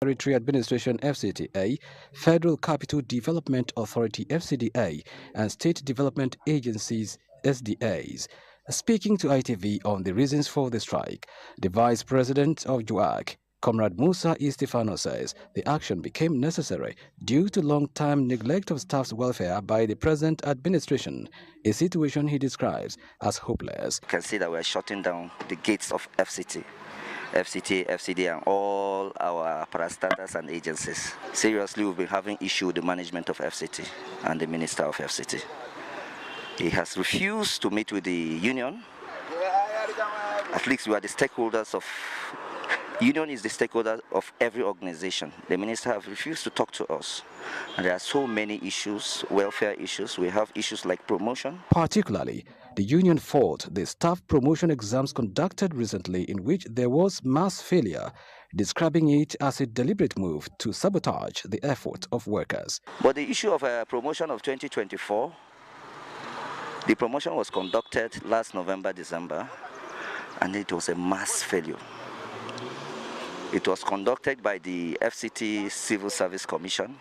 Territory Administration FCTA, Federal Capital Development Authority FCDA, and State Development Agencies SDAs. Speaking to ITV on the reasons for the strike, the Vice President of JUAC, Comrade Musa Estefano, says the action became necessary due to long-time neglect of staff's welfare by the present administration, a situation he describes as hopeless. You can see that we're shutting down the gates of FCT, FCD, and all our parastatals and agencies. Seriously, we've been having issue with the management of FCT and the Minister of FCT. He has refused to meet with the union. At least we are the stakeholders of union is the stakeholder of every organization. The minister has refused to talk to us. And there are so many issues, welfare issues. We have issues like promotion. Particularly, the union fought the staff promotion exams conducted recently in which there was mass failure, describing it as a deliberate move to sabotage the effort of workers. But the issue of promotion of 2024, the promotion was conducted last November, December, and it was a mass failure. It was conducted by the FCT Civil Service Commission.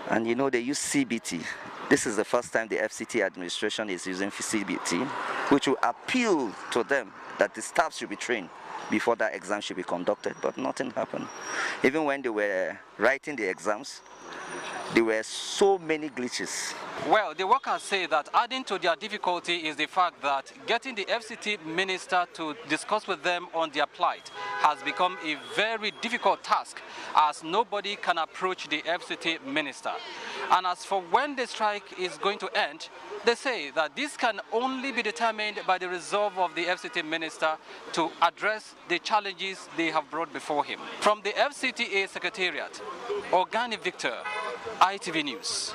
And you know, they use CBT. This is the first time the FCT administration is using CBT, which will appeal to them that the staff should be trained before that exam should be conducted, but nothing happened. Even when they were writing the exams, there were so many glitches. Well, the workers say that adding to their difficulty is the fact that getting the FCT minister to discuss with them on their plight has become a very difficult task, as nobody can approach the FCT minister. And as for when the strike is going to end, they say that this can only be determined by the resolve of the FCT minister to address the challenges they have brought before him. From the FCTA Secretariat, Organi Victor, ITV News.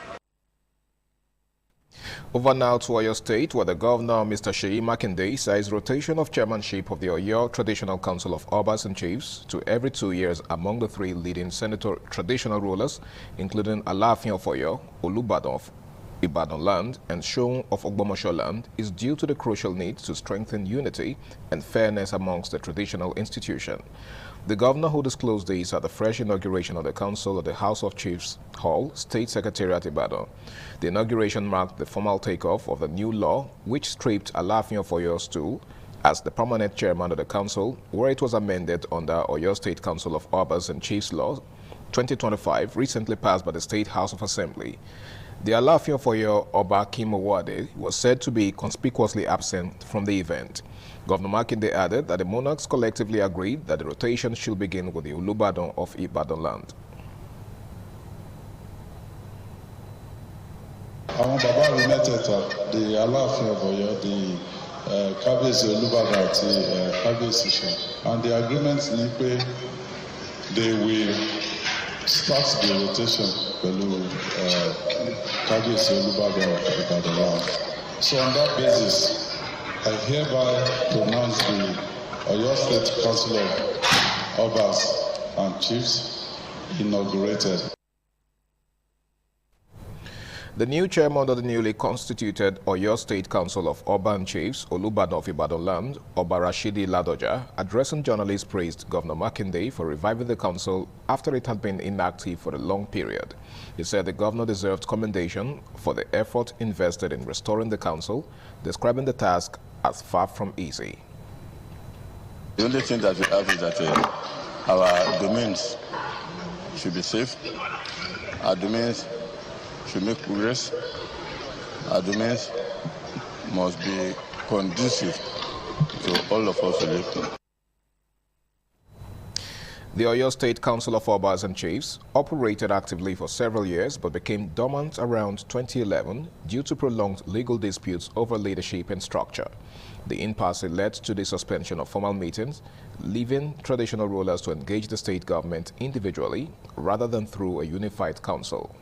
Over now to Oyo State, where the governor, Mr. Seyi Makinde, says rotation of chairmanship of the Oyo Traditional Council of Obas and Chiefs to every 2 years among the three leading senator traditional rulers, including Alaafin of Oyo, Olubadan of Ibadan land, and Shoun of Ogbomosho land, is due to the crucial need to strengthen unity and fairness amongst the traditional institution. The governor, who disclosed this at the fresh inauguration of the Council of the House of Chiefs Hall, State Secretariat Ibadan. The inauguration marked the formal takeoff of the new law, which stripped Alaafin of Oyo's stool as the permanent chairman of the council, where it was amended under Oyo State Council of Obas and Chiefs Law 2025, recently passed by the State House of Assembly. The Alaafin of Oyo, Oba Kim Owode, was said to be conspicuously absent from the event. Governor Makinde added that the monarchs collectively agreed that the rotation should begin with the Olubadan of Ibadan land. Àwọn bàbá mi mẹ́tẹ̀ẹ̀ta, the Alaafin of Oyo, the Kábíyèsí Olúbàdàn àti Kábíyèsí Ṣọ̀ún, and the agreement ni pé they will start the rotation pẹ̀lú Kábíyèsí Olúbàdàn of Ibadan land. So on that basis, I hereby pronounce the Oyo State Council of Obas and Chiefs inaugurated. The new chairman of the newly constituted Oyo State Council of Oba and Chiefs, Olubadan of Ibadan land, Oba Rashidi Ladoja, addressing journalists, praised Governor Makinde for reviving the council after it had been inactive for a long period. He said the governor deserved commendation for the effort invested in restoring the council, describing the task as far from easy. The only thing that we have is that our domains should be safe. Our domains should make progress. Our domains must be conducive to all of us to live. The Oyo State Council of Obas and Chiefs operated actively for several years but became dormant around 2011 due to prolonged legal disputes over leadership and structure. The impasse led to the suspension of formal meetings, leaving traditional rulers to engage the state government individually rather than through a unified council.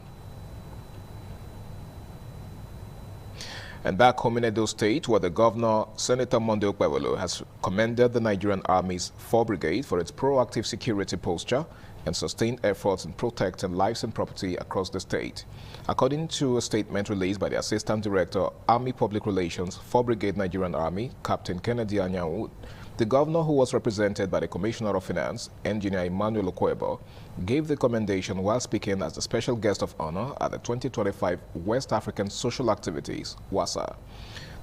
And back home in Edo State, where the governor, Senator Monday Okpebholo, has commended the Nigerian Army's 4th Brigade for its proactive security posture and sustained efforts in protecting lives and property across the state. According to a statement released by the Assistant Director, Army Public Relations, 4th Brigade Nigerian Army, Captain Kennedy Anyanwu, The governor, who was represented by the Commissioner of Finance, Engineer Emmanuel Okwebo, gave the commendation while speaking as the special guest of honor at the 2025 West African Social Activities, WASA.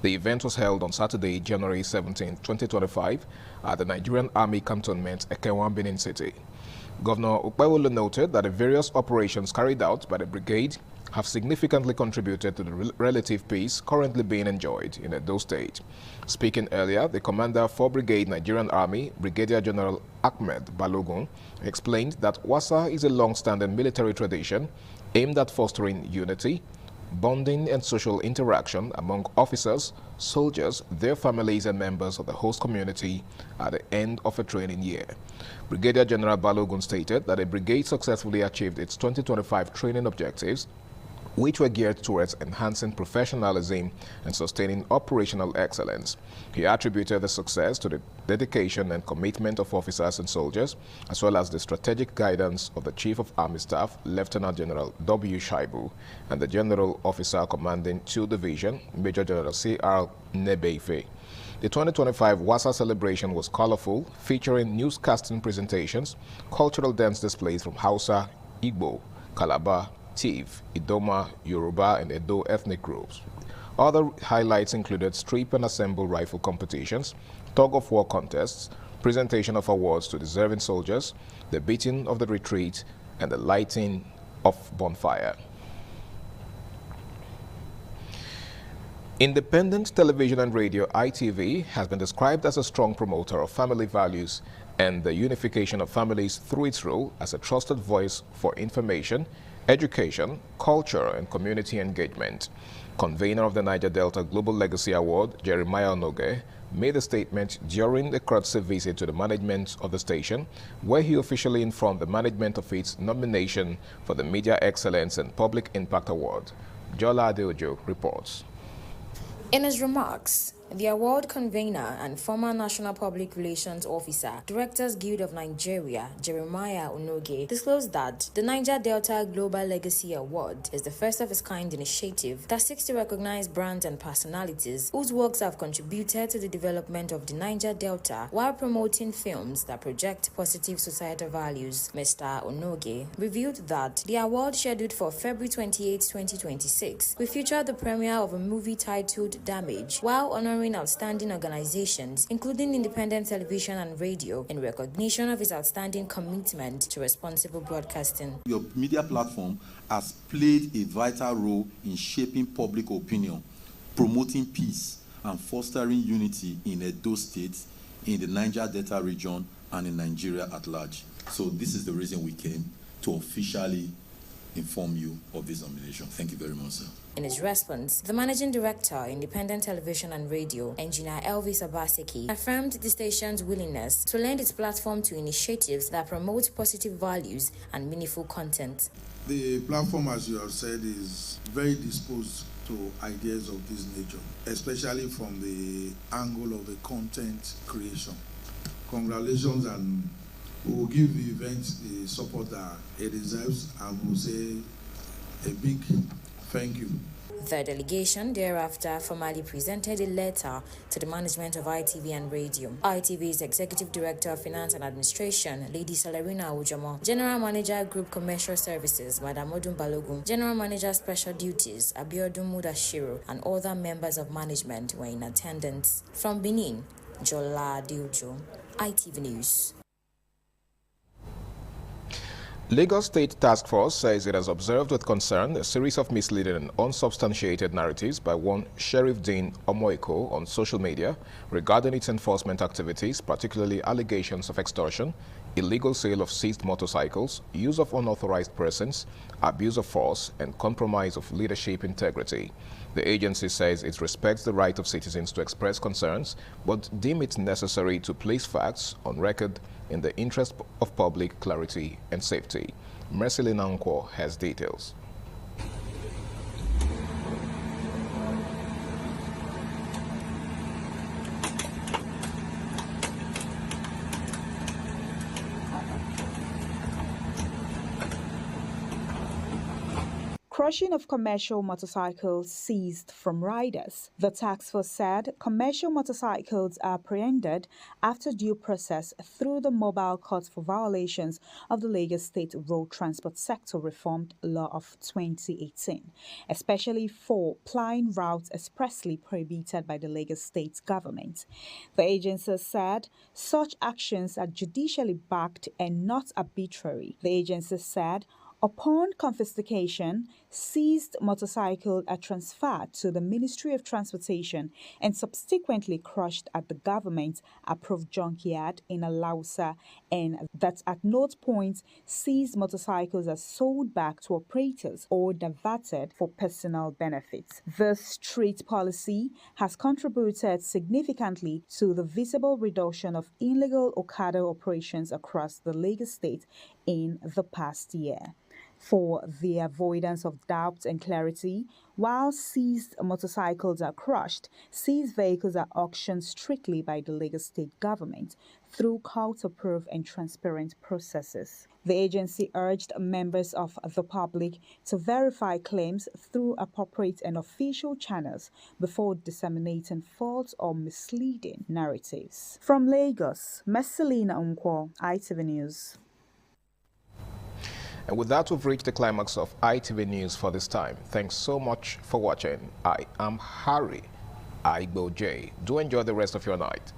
The event was held on Saturday, January 17, 2025, at the Nigerian Army Cantonment, Ekenwan, Benin City. Governor Okpewolo noted that the various operations carried out by the brigade have significantly contributed to the relative peace currently being enjoyed in Edo State. Speaking earlier, the commander for Brigade Nigerian Army, Brigadier General Ahmed Balogun, explained that WASA is a long-standing military tradition aimed at fostering unity, bonding and social interaction among officers, soldiers, their families and members of the host community at the end of a training year. Brigadier General Balogun stated that the brigade successfully achieved its 2025 training objectives, which were geared towards enhancing professionalism and sustaining operational excellence. He attributed the success to the dedication and commitment of officers and soldiers, as well as the strategic guidance of the Chief of Army Staff, Lieutenant General W. Shaibu, and the General Officer Commanding 2 Division, Major General C.R. Nebeife. The 2025 WASA celebration was colorful, featuring newscasting presentations, cultural dance displays from Hausa, Igbo, Calabar, Tiv, Idoma, Yoruba, and Edo ethnic groups. Other highlights included strip and assemble rifle competitions, tug-of-war contests, presentation of awards to deserving soldiers, the beating of the retreat, and the lighting of bonfire. Independent Television and Radio, ITV, has been described as a strong promoter of family values and the unification of families through its role as a trusted voice for information, education, culture, and community engagement. Convener of the Niger Delta Global Legacy Award, Jeremiah Onoge, made a statement during the courtesy visit to the management of the station, where he officially informed the management of its nomination for the Media Excellence and Public Impact Award. Jola Adeojo reports. In his remarks, the award convener and former National Public Relations Officer, Directors Guild of Nigeria, Jeremiah Onoge, disclosed that the Niger Delta Global Legacy Award is the first of its kind initiative that seeks to recognize brands and personalities whose works have contributed to the development of the Niger Delta while promoting films that project positive societal values. Mr. Onoge revealed that the award, scheduled for February 28, 2026, will feature the premiere of a movie titled Damage, while honoring outstanding organizations, including Independent Television and Radio, in recognition of its outstanding commitment to responsible broadcasting. Your media platform has played a vital role in shaping public opinion, promoting peace, and fostering unity in Edo State, in the Niger Delta region, and in Nigeria at large. So this is the reason we came to officially inform you of this nomination. Thank you very much, sir. In his response, the Managing Director, Independent Television and Radio, Engineer Elvis Obaseki, affirmed the station's willingness to lend its platform to initiatives that promote positive values and meaningful content. The platform, as you have said, is very disposed to ideas of this nature, especially from the angle of the content creation. Congratulations, and we will give the event the support that it deserves, and we'll say a big thank you. The delegation thereafter formally presented a letter to the management of ITV and Radio. ITV's Executive Director of Finance and Administration, Lady Salarina Ujamo, General Manager Group Commercial Services, Madam Odun Balogun, General Manager Special Duties, Abiodun Mudashiru, and other members of management were in attendance. From Benin, Jola Adeojo, ITV News. Lagos State Task Force says it has observed with concern a series of misleading and unsubstantiated narratives by one Sheriff Dean Omoiko on social media regarding its enforcement activities, particularly allegations of extortion, illegal sale of seized motorcycles, use of unauthorized persons, abuse of force, and compromise of leadership integrity. The agency says it respects the right of citizens to express concerns, but deem it necessary to place facts on record in the interest of public clarity and safety. Mercilyn Ankwo has details. crushing of commercial motorcycles seized from riders. The task force said commercial motorcycles are apprehended after due process through the mobile court for violations of the Lagos State Road Transport Sector Reformed Law of 2018, especially for plying routes expressly prohibited by the Lagos State government. The agency said such actions are judicially backed and not arbitrary. The agency said upon confiscation, seized motorcycles are transferred to the Ministry of Transportation and subsequently crushed at the government-approved junkyard in Alausa, and that at no point seized motorcycles are sold back to operators or diverted for personal benefits. This street policy has contributed significantly to the visible reduction of illegal Okada operations across the Lagos State in the past year. For the avoidance of doubt and clarity, while seized motorcycles are crushed, seized vehicles are auctioned strictly by the Lagos State government through court-approved and transparent processes. The agency urged members of the public to verify claims through appropriate and official channels before disseminating false or misleading narratives. From Lagos, Messelina Unkwo, ITV News. And with that, we've reached the climax of ITV News for this time. Thanks so much for watching. I am Harry Igbo J. Do enjoy the rest of your night.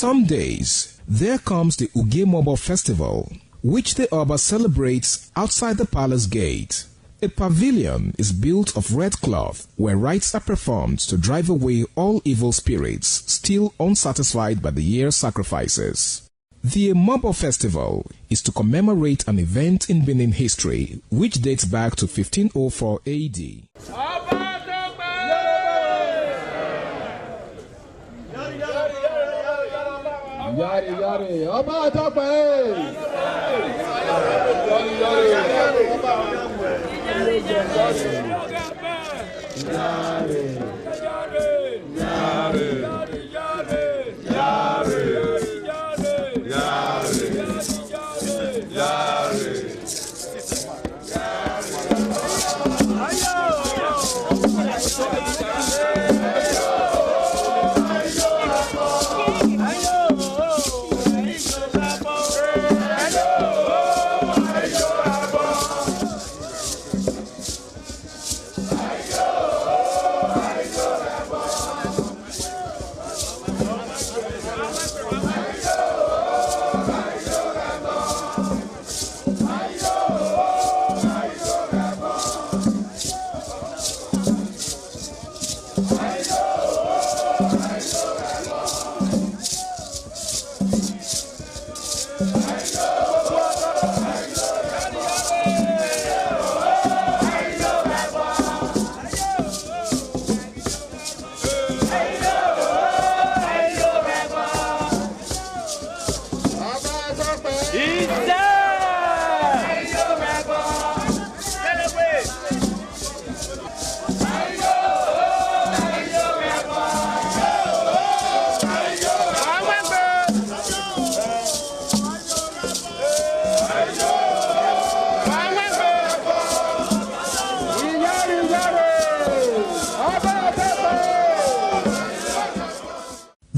Some days, there comes the Ugemobo Festival, which the Oba celebrates outside the palace gate. A pavilion is built of red cloth where rites are performed to drive away all evil spirits still unsatisfied by the year's sacrifices. The Ugemobo Festival is to commemorate an event in Benin history which dates back to 1504 AD. Yari yari, Oba Tope! Yari yari.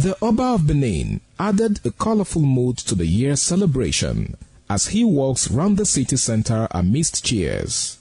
The Oba of Benin added a colorful mood to the year's celebration as he walks round the city center amidst cheers.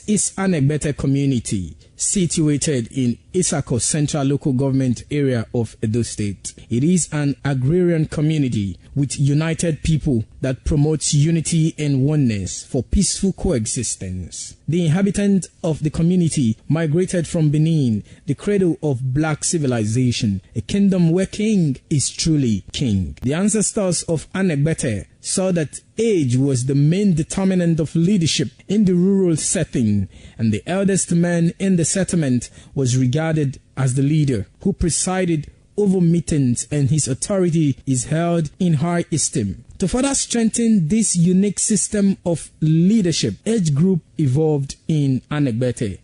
is Anegbete community, situated in Isako Central Local Government Area of Edo State. It is an agrarian community with united people that promotes unity and oneness for peaceful coexistence. The inhabitants of the community migrated from Benin, the cradle of black civilization, a kingdom where king is truly king. The ancestors of Anegbete saw that age was the main determinant of leadership in the rural setting, and the eldest man in the settlement was regarded as the leader who presided over meetings, and his authority is held in high esteem. To further strengthen this unique system of leadership, age group evolved in Anegbete.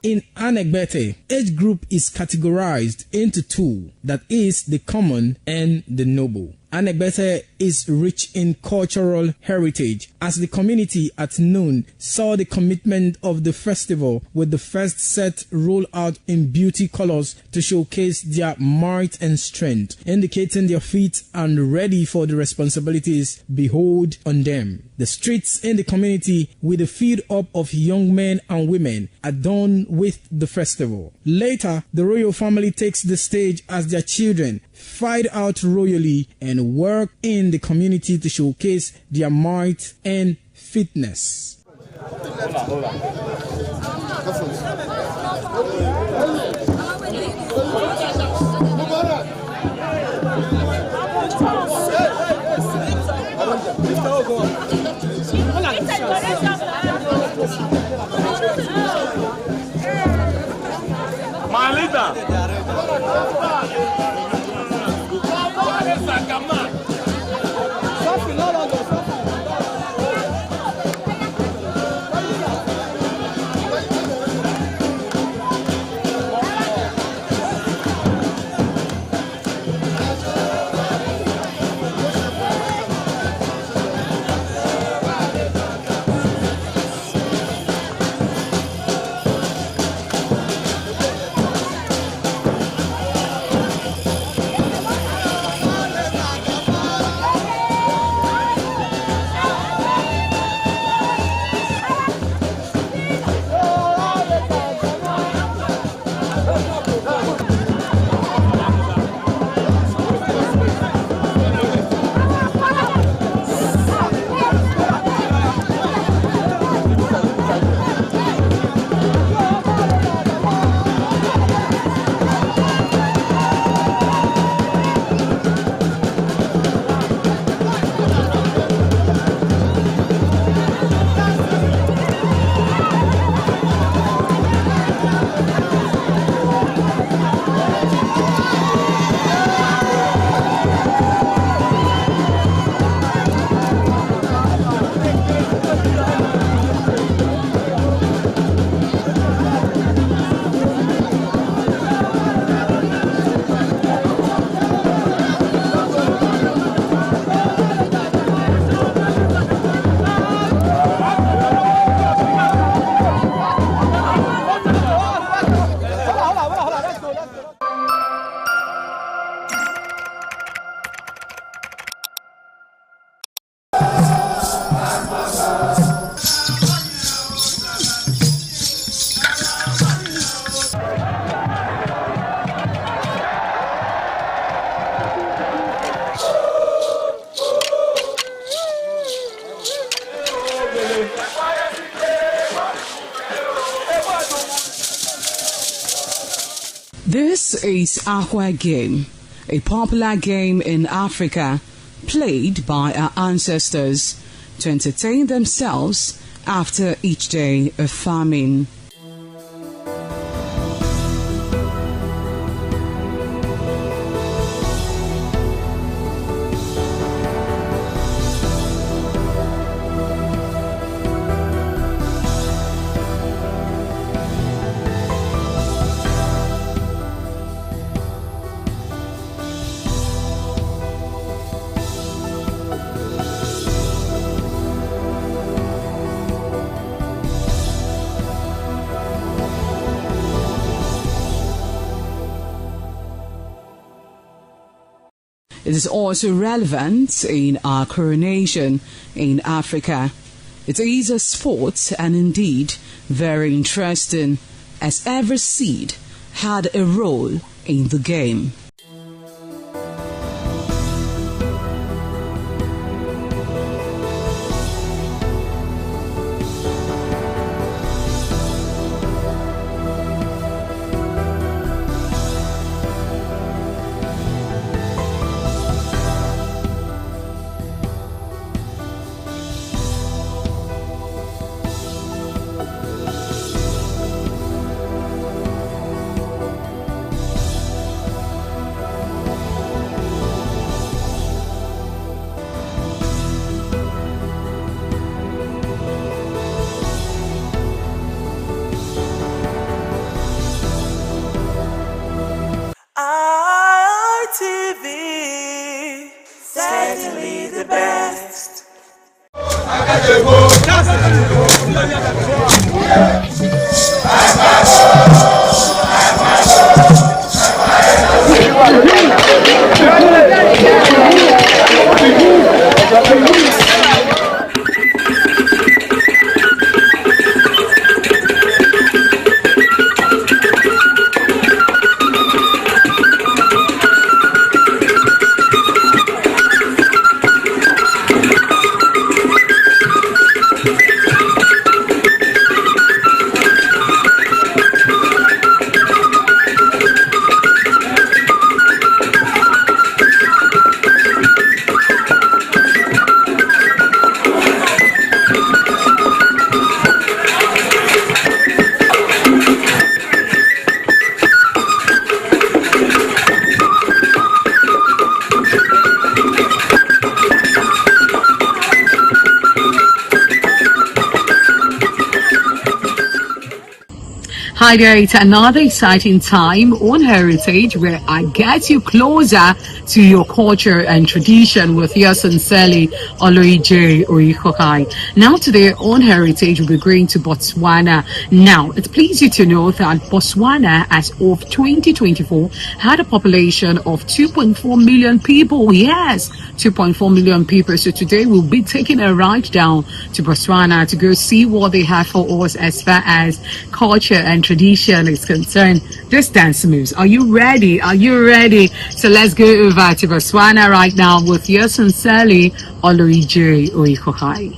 In Anegbete, age group is categorized into two, that is, the common and the noble. Anegbete is rich in cultural heritage, as the community at noon saw the commitment of the festival with the first set rolled out in beauty colors to showcase their might and strength, indicating their feet and ready for the responsibilities behold on them. The streets in the community with a feed up of young men and women adorned with the festival. Later, the royal family takes the stage as their children fight out royally and work in the community to showcase their might and fitness. This is Aqua Game, a popular game in Africa played by our ancestors to entertain themselves after each day of farming. It is also relevant in our coronation in Africa. It is a sport and indeed very interesting, as every seed had a role in the game. ITV, certainly the best. Hi there, it's another exciting time on Heritage where I get you closer to your culture and tradition with your sincerely Oloije Oikokai. Now today on Heritage we'll be going to Botswana. Now it pleases you to know that Botswana as of 2024 had a population of 2.4 million people. Yes, 2.4 million people. So today we'll be taking a ride down to Botswana to go see what they have for us as far as culture and tradition is concerned. This dance moves. Are you ready? Are you ready? So let's go over to Botswana right now with yours sincerely, Oloije Oikokai.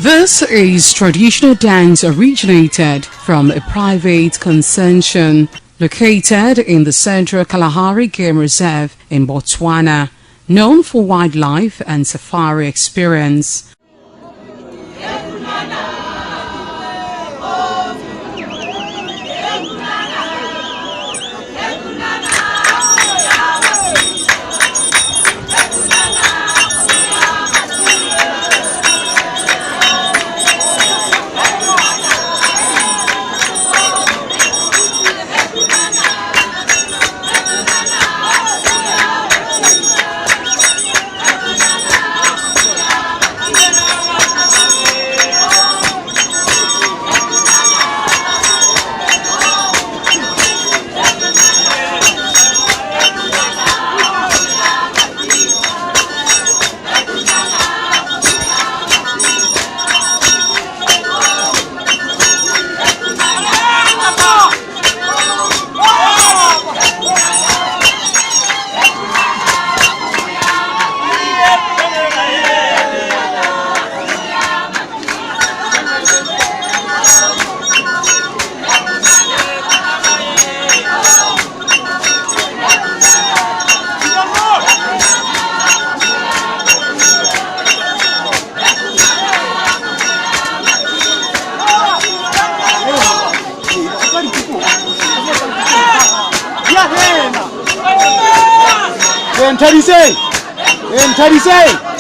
This is traditional dance originated from a private concession located in the Central Kalahari Game Reserve in Botswana, known for wildlife and safari experience. Tarisei!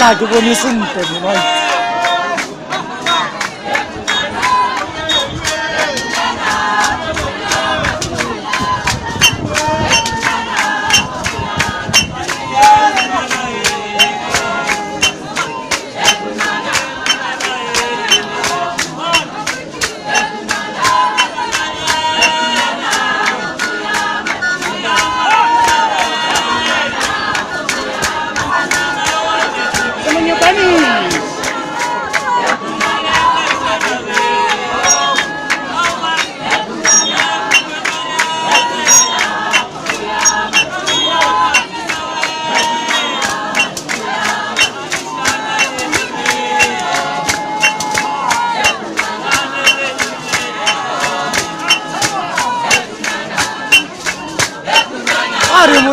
Aku punya sumpah ni,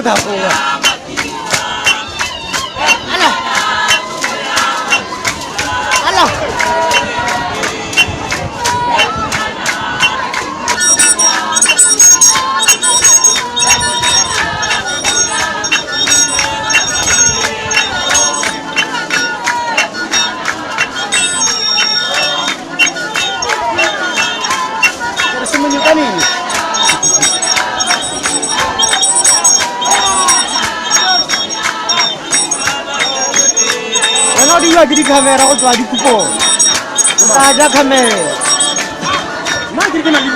mudah pula. Alah. Alah. Terus menyukai ini. Ina di kamera o tswa di kupo. Ta ja kamera. Na di kana di.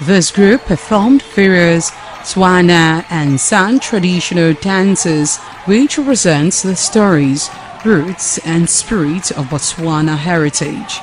This group performed various Tswana and San traditional dances, which represents the stories, roots, and spirit of Botswana heritage.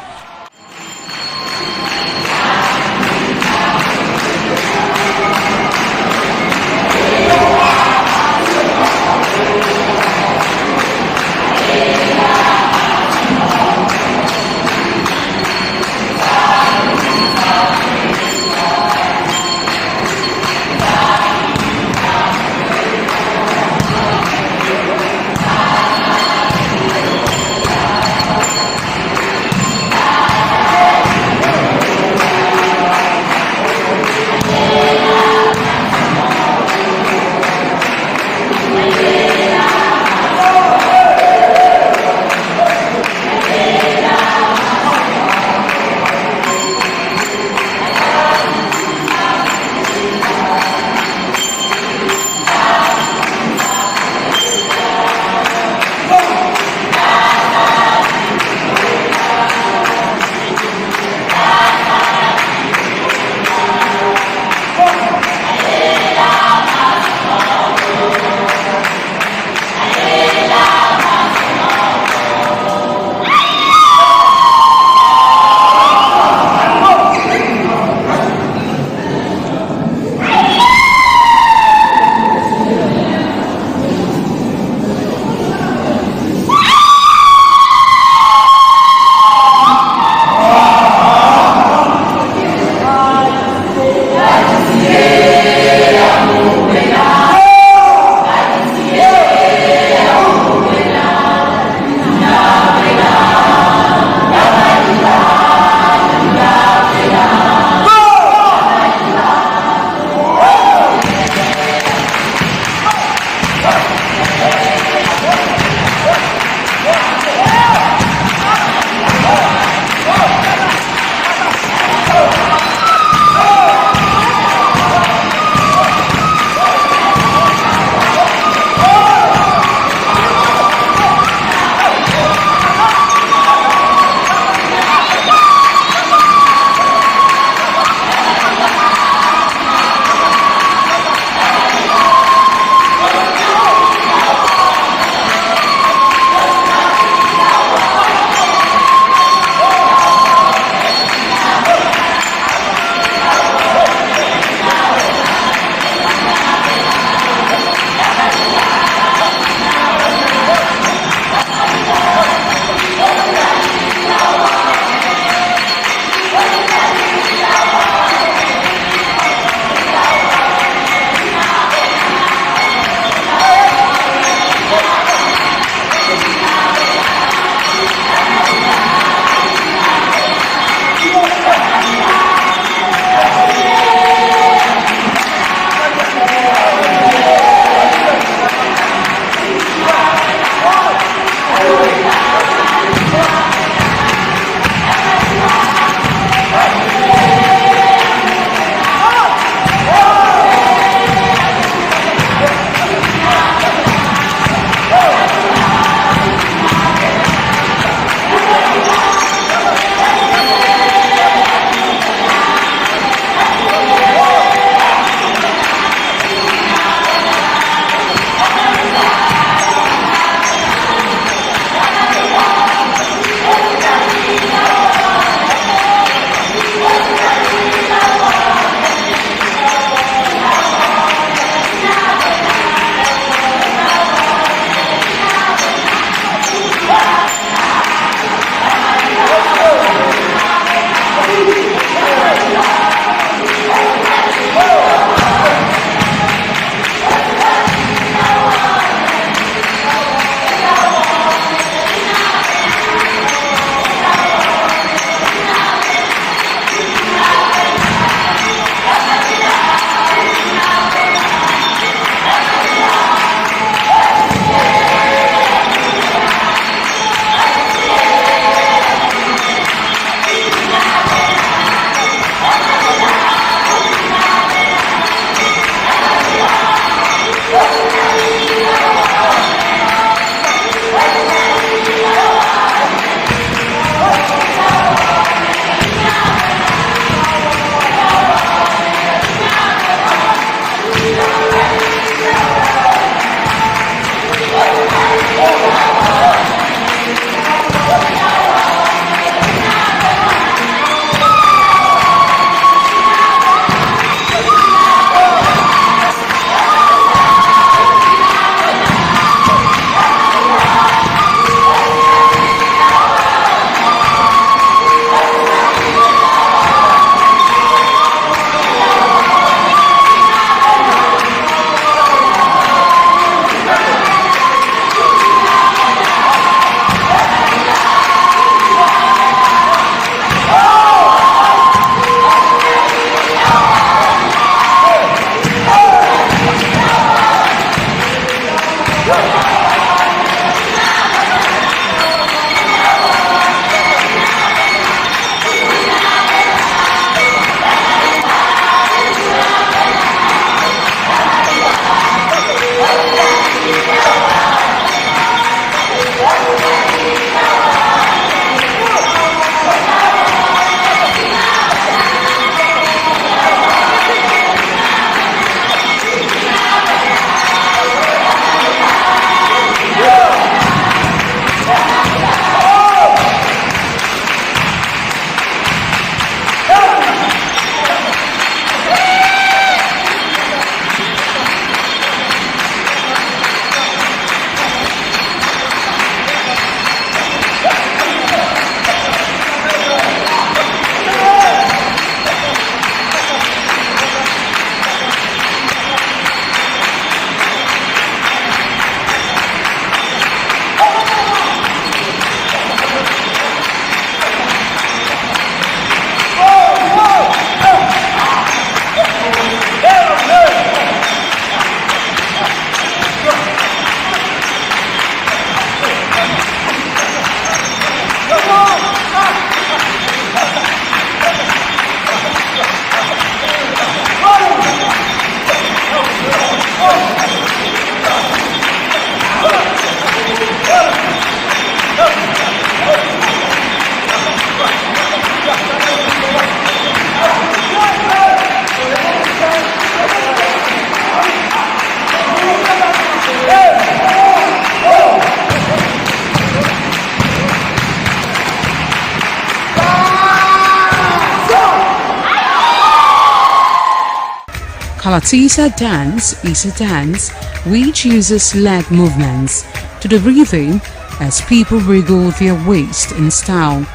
Kalatisa dance is a dance which uses leg movements to the rhythm as people wriggle their waist in style.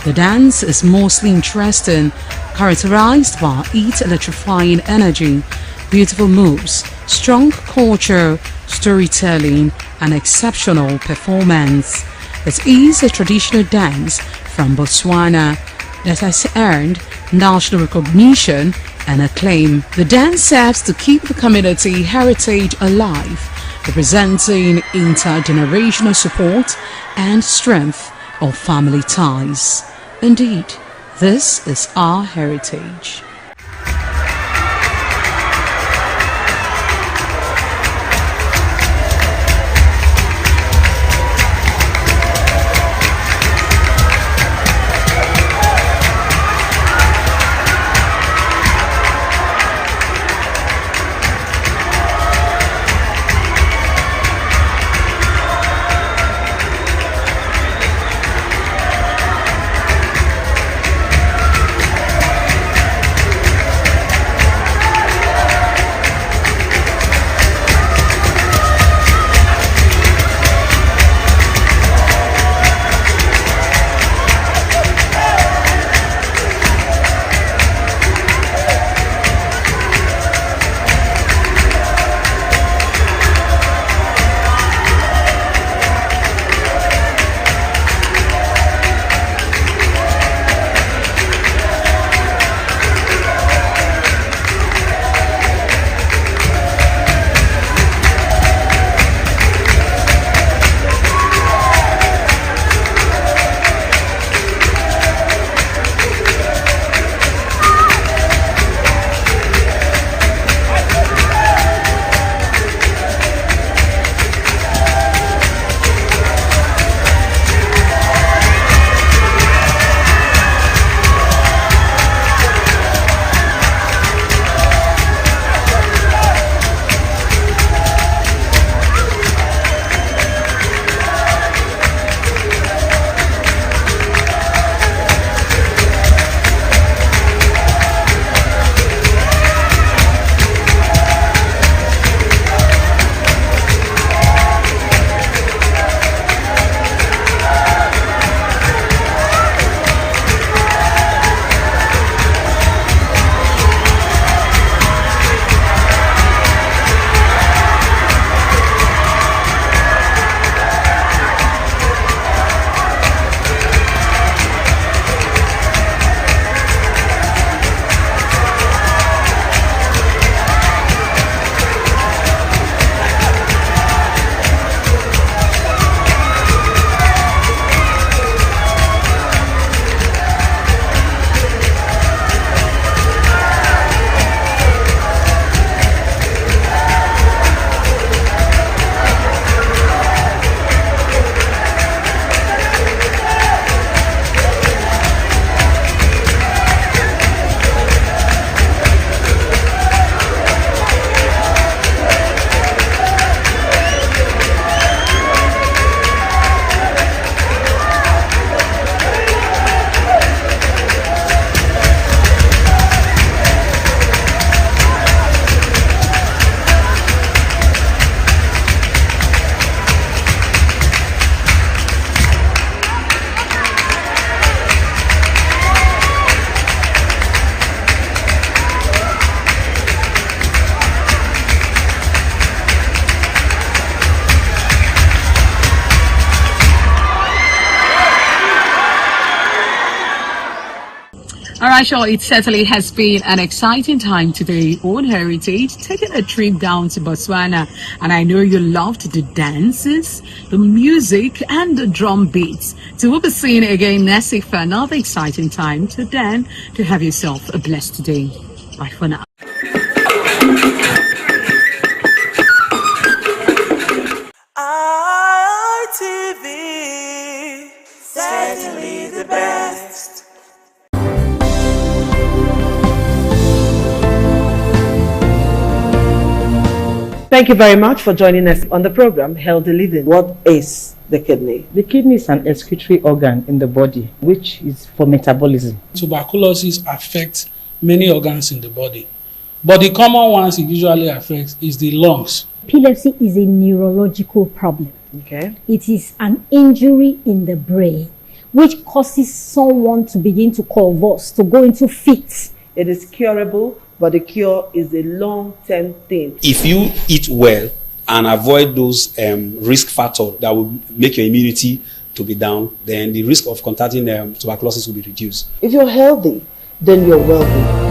The dance is mostly interesting, characterized by its electrifying energy, beautiful moves, strong culture, storytelling, and exceptional performance. It is a traditional dance from Botswana that has earned national recognition and acclaim. The dance serves to keep the community heritage alive, representing intergenerational support and strength of family ties. Indeed, this is our heritage. Alright, sure, it certainly has been an exciting time today on Heritage, taking a trip down to Botswana, and I know you loved the dances, the music, and the drum beats. So we'll be seeing again next week for another exciting time. So then, to have yourself a blessed day. Bye for now. ITV, certainly the best. Thank you very much for joining us on the program Healthy Living. What is the kidney? The kidney is an excretory organ in the body which is for metabolism. Tuberculosis affects many organs in the body. But the common ones it usually affects is the lungs. Epilepsy is a neurological problem. Okay. It is an injury in the brain which causes someone to begin to convulse, to go into fits. It is curable, but the cure is a long-term thing. If you eat well and avoid those risk factors that will make your immunity to be down, then the risk of contracting tuberculosis will be reduced. If you're healthy, then you're wealthy.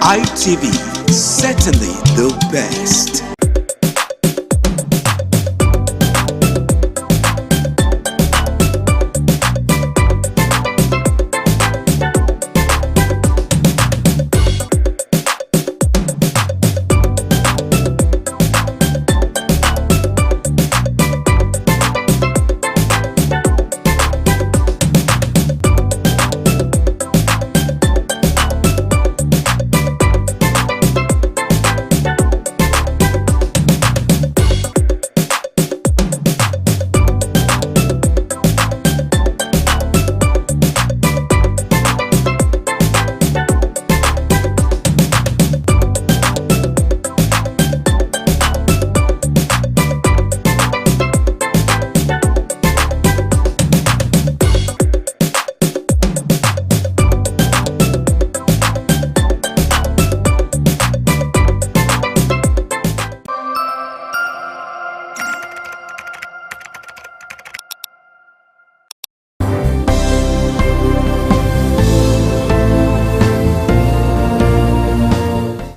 ITV, certainly the best.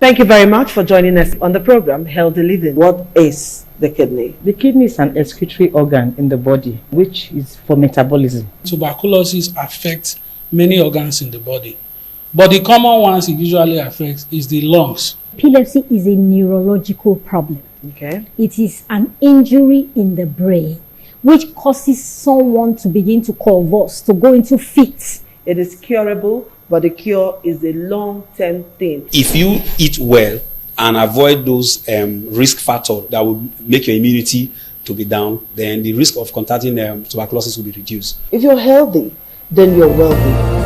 Thank you very much for joining us on the program Healthy Living. What is the kidney? The kidney is an excretory organ in the body, which is for metabolism. Tuberculosis affects many organs in the body, but the common ones it usually affects is the lungs. Epilepsy is a neurological problem. Okay. It is an injury in the brain which causes someone to begin to convulse, to go into fits. It is curable, but the cure is a long-term thing. If you eat well and avoid those risk factors that will make your immunity to be down, then the risk of contracting tuberculosis will be reduced. If you're healthy, then you're wealthy.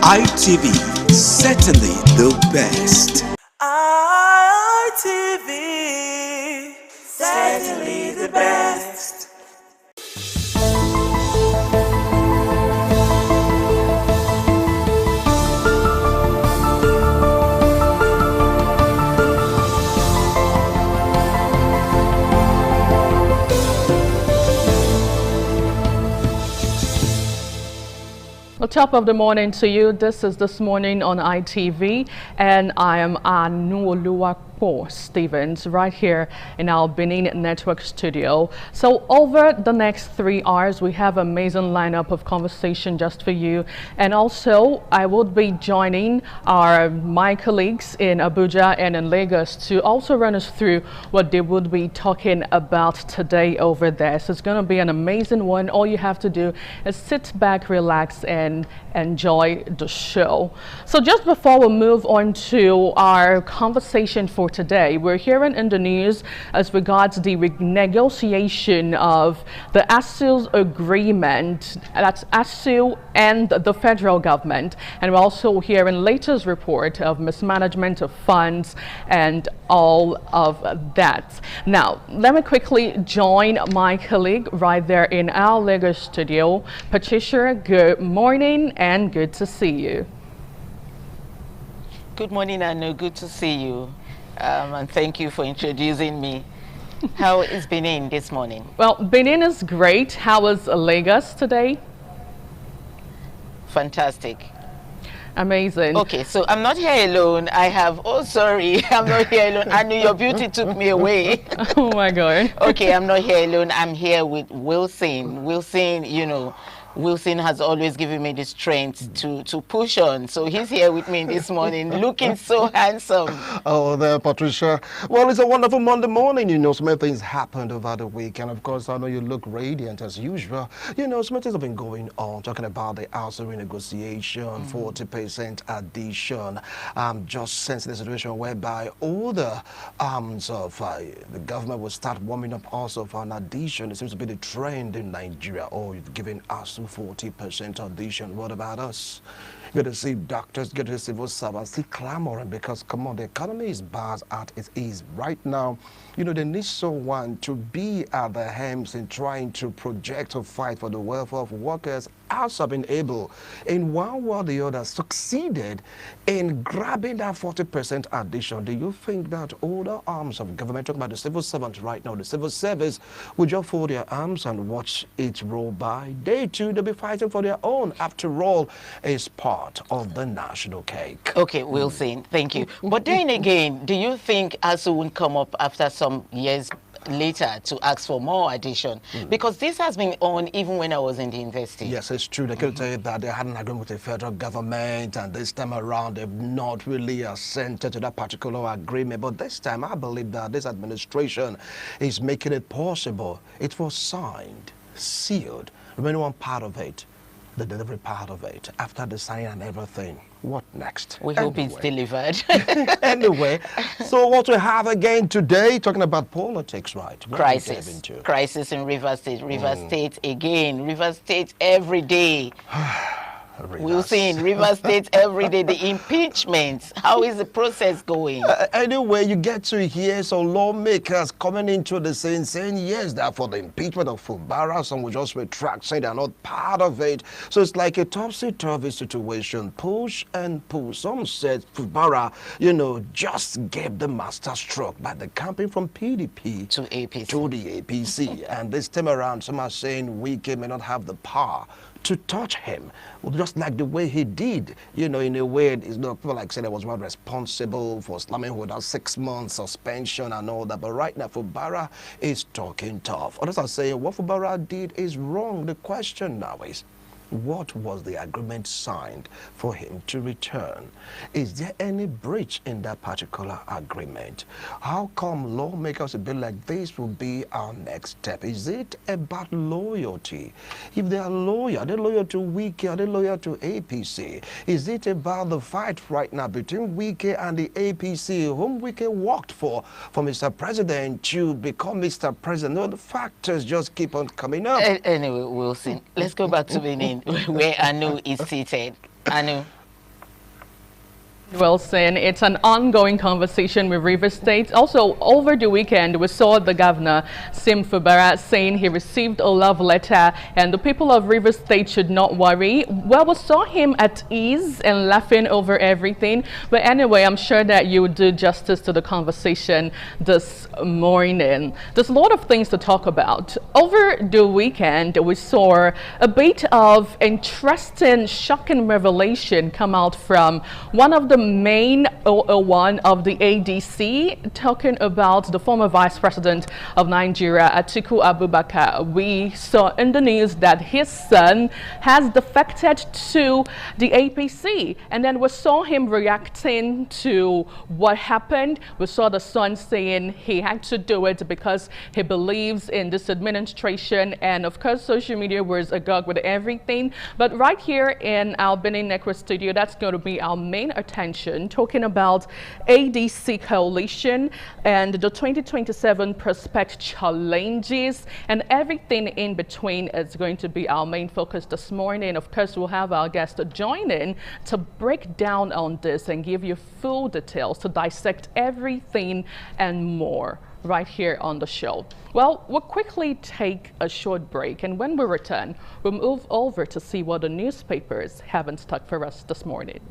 ITV, certainly the best. ITV, certainly Top of the morning to you. This is This Morning on ITV, and I am Anu Stevens right here in our Benin Network studio. So over the next 3 hours, we have an amazing lineup of conversation just for you. And also, I would be joining my colleagues in Abuja and in Lagos to also run us through what they would be talking about today over there. So it's going to be an amazing one. All you have to do is sit back, relax, and enjoy the show. So just before we move on to our conversation for today, we're hearing in the news as regards the renegotiation of the ASU's agreement. That's ASU and the federal government. And we're also hearing latest report of mismanagement of funds and all of that. Now, let me quickly join my colleague right there in our Lagos studio. Patricia, good morning and good to see you. Good morning, Anu. Good to see you. And thank you for introducing me. How is Benin this morning? Well, Benin is great. How was Lagos today? Fantastic. Amazing. Okay, so I'm not here alone. I'm not here alone. I knew your beauty took me away. Oh my God. Okay, I'm not here alone. I'm here with Wilson. Wilson, Wilson has always given me the strength to push on. So he's here with me this morning, looking so handsome. Oh, there, Patricia. Well, it's a wonderful Monday morning. So many things happened over the weekend. Of course, I know you look radiant as usual. So many things have been going on, talking about the ASU renegotiation, 40% addition. Just sensing the situation whereby all the arms of the government will start warming up also for an addition. It seems to be the trend in Nigeria. Oh, you've given ASU 40% addition. What about us? Good to see doctors, good to see civil servants still clamoring because, come on, the economy is bad at its ease right now. They need someone to be at the helms in trying to project or fight for the welfare of workers. ASU have been able, in one way or the other, succeeded in grabbing that 40% addition. Do you think that all the arms of government, talking about the civil servants right now, the civil service, will just fold their arms and watch it roll by? They too, they'll be fighting for their own. After all, it's part of the national cake. Okay, Wilson, thank you. But then again, do you think ASU won't come up after some years later to ask for more addition? Because this has been on even when I was in the university. Yes, it's true. They could tell you that they had an agreement with the federal government, and this time around they've not really assented to that particular agreement. But this time I believe that this administration is making it possible. It was signed, sealed. Remember one part of it, the delivery part of it, after the signing and everything. What next? We hope it's delivered. Anyway, so what we have again today, talking about politics, right? Crisis in Rivers State. Rivers State again. Rivers State every day. We'll see in Rivers State every day. The impeachment. How is the process going? Anyway, you get to hear some lawmakers coming into the scene saying, yes, that for the impeachment of Fubara, some will just retract, saying they're not part of it. So it's like a topsy-turvy situation, push and pull. Some said Fubara, just gave the master stroke by the campaign from PDP to APC. To the APC. And this time around, some are saying Wike may not have the power to touch him, just like the way he did, in a way, people like said I was not responsible for slamming without 6 months suspension and all that. But right now, Fubara is talking tough. Others are saying what Fubara did is wrong. The question now is, what was the agreement signed for him to return? Is there any breach in that particular agreement? How come lawmakers would be like, this will be our next step? Is it about loyalty? If they are loyal to Wike? Are they loyal to APC? Is it about the fight right now between Wike and the APC, whom Wike worked for Mr. President to become Mr. President? No, the factors just keep on coming up. Anyway, Wilson, let's go back to Benin, where Anu is seated. Anu. Wilson, it's an ongoing conversation with Rivers State. Also, over the weekend, we saw the governor, Sim Fubara, saying he received a love letter and the people of Rivers State should not worry. Well, we saw him at ease and laughing over everything. But anyway, I'm sure that you would do justice to the conversation this morning. There's a lot of things to talk about. Over the weekend, we saw a bit of interesting, shocking revelation come out from one of the main 001 of the ADC, talking about the former Vice President of Nigeria, Atiku Abubakar. We saw in the news that his son has defected to the APC, and then we saw him reacting to what happened. We saw the son saying he had to do it because he believes in this administration, and of course social media was agog with everything. But right here in our Benin Network studio, that's going to be our main attention, talking about ADC coalition and the 2027 prospect challenges and everything in between is going to be our main focus this morning. Of course, we'll have our guest join in to break down on this and give you full details, to dissect everything and more right here on the show. Well, we'll quickly take a short break, and when we return, we'll move over to see what the newspapers have in stock for us this morning.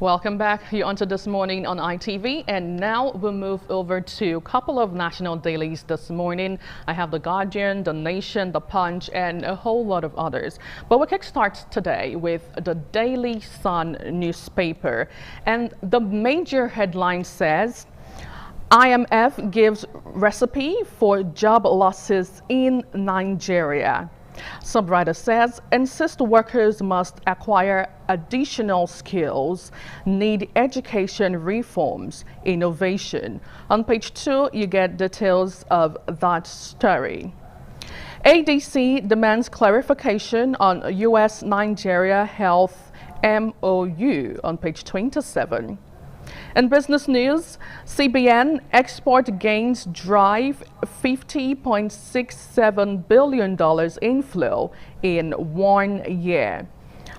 Welcome back. You're onto This Morning on ITV, and now we'll move over to a couple of national dailies this morning. I have The Guardian, The Nation, The Punch, and a whole lot of others. But we kickstart today with the Daily Sun newspaper, and the major headline says, IMF gives recipe for job losses in Nigeria. Subwriter says, insist workers must acquire additional skills, need education reforms, innovation. On page 2, you get details of that story. ADC demands clarification on U.S.-Nigeria health MOU on page 27. In business news, CBN export gains drive $50.67 billion inflow in 1 year.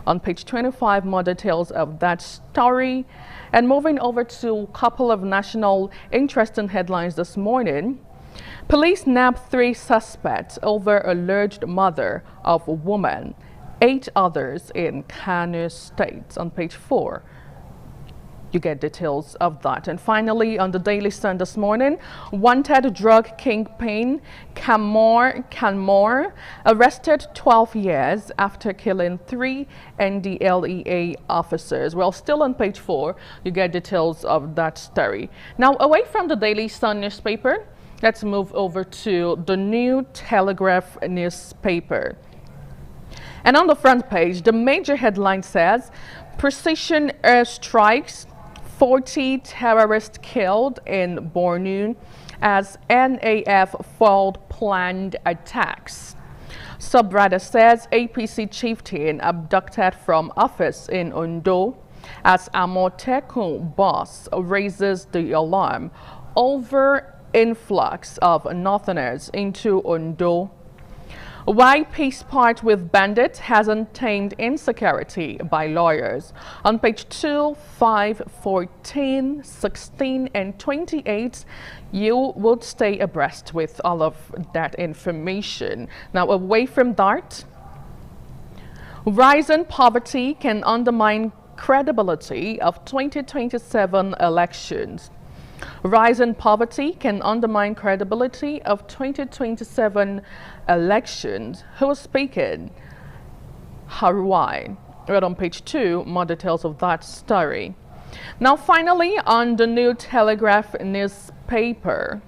On page 25, more details of that story. And moving over to a couple of national interesting headlines this morning. Police nab 3 suspects over alleged murder of a woman. 8 others in Kano State. On page 4. You get details of that. And finally, on the Daily Sun this morning, wanted drug kingpin Kanmore arrested 12 years after killing 3 NDLEA officers. Well, still on page 4, you get details of that story. Now, away from the Daily Sun newspaper, let's move over to the New Telegraph newspaper. And on the front page, the major headline says, precision airstrikes, 40 terrorists killed in Borno as NAF foiled planned attacks. Subwriter says APC chieftain abducted from office in Ondo as Amotekun boss raises the alarm over influx of northerners into Ondo. Why peace part with bandits hasn't tamed insecurity by lawyers. On page 2, 5, 14, 16, and 28, you would stay abreast with all of that information. Now, away from that, rise in poverty can undermine credibility of 2027 elections. Rise in poverty can undermine credibility of 2027 elections. Who is speaking? Haruai. Right on page 2, more details of that story. Now, finally, on the New Telegraph newspaper,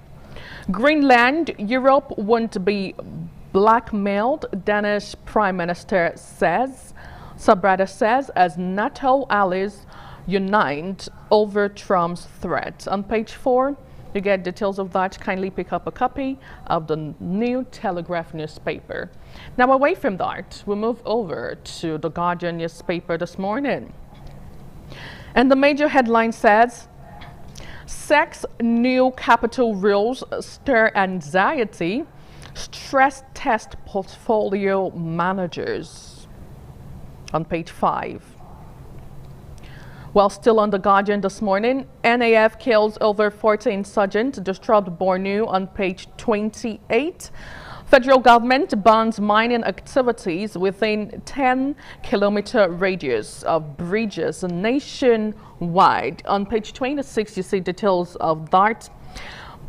Greenland, Europe won't be blackmailed, Danish Prime Minister says. Subwriter says, as NATO allies unite over Trump's threat. On page 4, You get details of that. Kindly pick up a copy of the New Telegraph newspaper. Now, away from that, we move over to the Guardian newspaper this morning. And the major headline says, "Sex new capital rules stir anxiety, stress test portfolio managers," on page 5. While still on the Guardian this morning, NAF kills over 40 insurgents, disrupt Bornu, on page 28. Federal government bans mining activities within 10-kilometer radius of bridges nationwide. On page 26, you see details of that.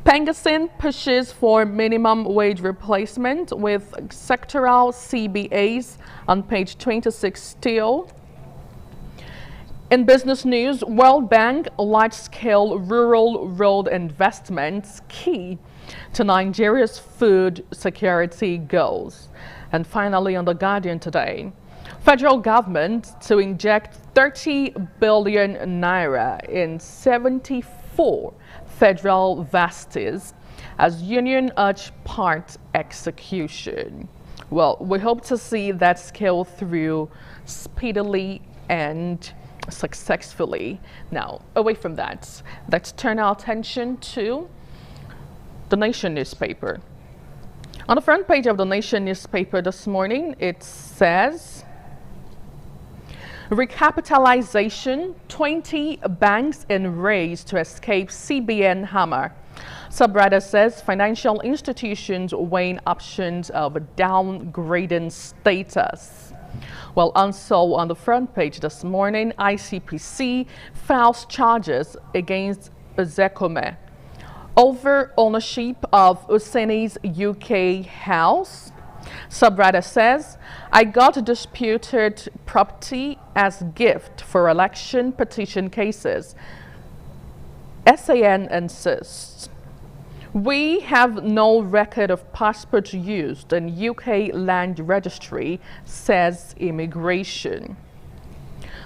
Pengasin pushes for minimum wage replacement with sectoral CBAs, on page 26 still. In business news, World Bank large-scale rural road investments key to Nigeria's food security goals. And finally, on the Guardian today, federal government to inject 30 billion naira in 74 federal vasties as union urge part execution. Well, we hope to see that scale through speedily and successfully. Now, away from that, let's turn our attention to the Nation newspaper. On the front page of the Nation newspaper this morning, it says, recapitalization, 20 banks in race to escape CBN hammer. Subreddit says financial institutions weighing options of downgrading status. Well, also on the front page this morning, ICPC files charges against Zekome over ownership of Useni's UK house. Subreddit says, I got disputed property as gift for election petition cases. SAN insists. We have no record of passports used in UK land registry, says immigration.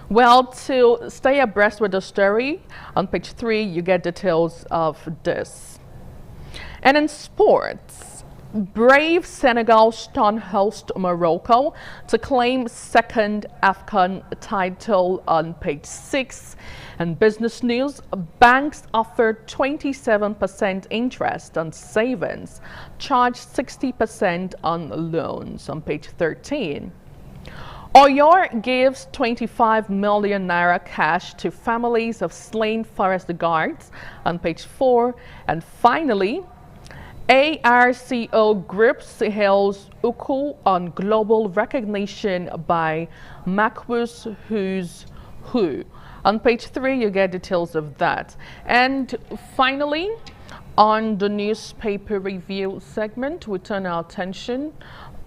Well, to stay abreast with the story, on page 3, you get details of this. And in sports, brave Senegal stun host Morocco to claim second AFCON title, on page 6. And business news, banks offer 27% interest on savings, charge 60% on loans, on page 13. Oyor gives 25 million naira cash to families of slain forest guards, on page 4. And finally, ARCO Group hails Uku on global recognition by Makwus Who's Who. On page 3, you get details of that. And finally, on the newspaper review segment, we turn our attention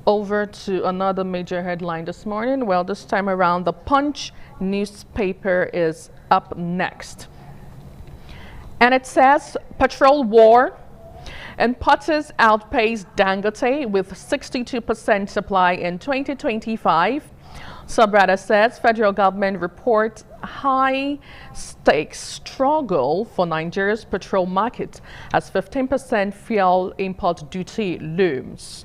over to another major headline this morning. Well, this time around, the Punch newspaper is up next. And it says, petrol war. Importers outpace Dangote with 62% supply in 2025. Subreddit says federal government reports high stakes struggle for Nigeria's petrol market as 15% fuel import duty looms.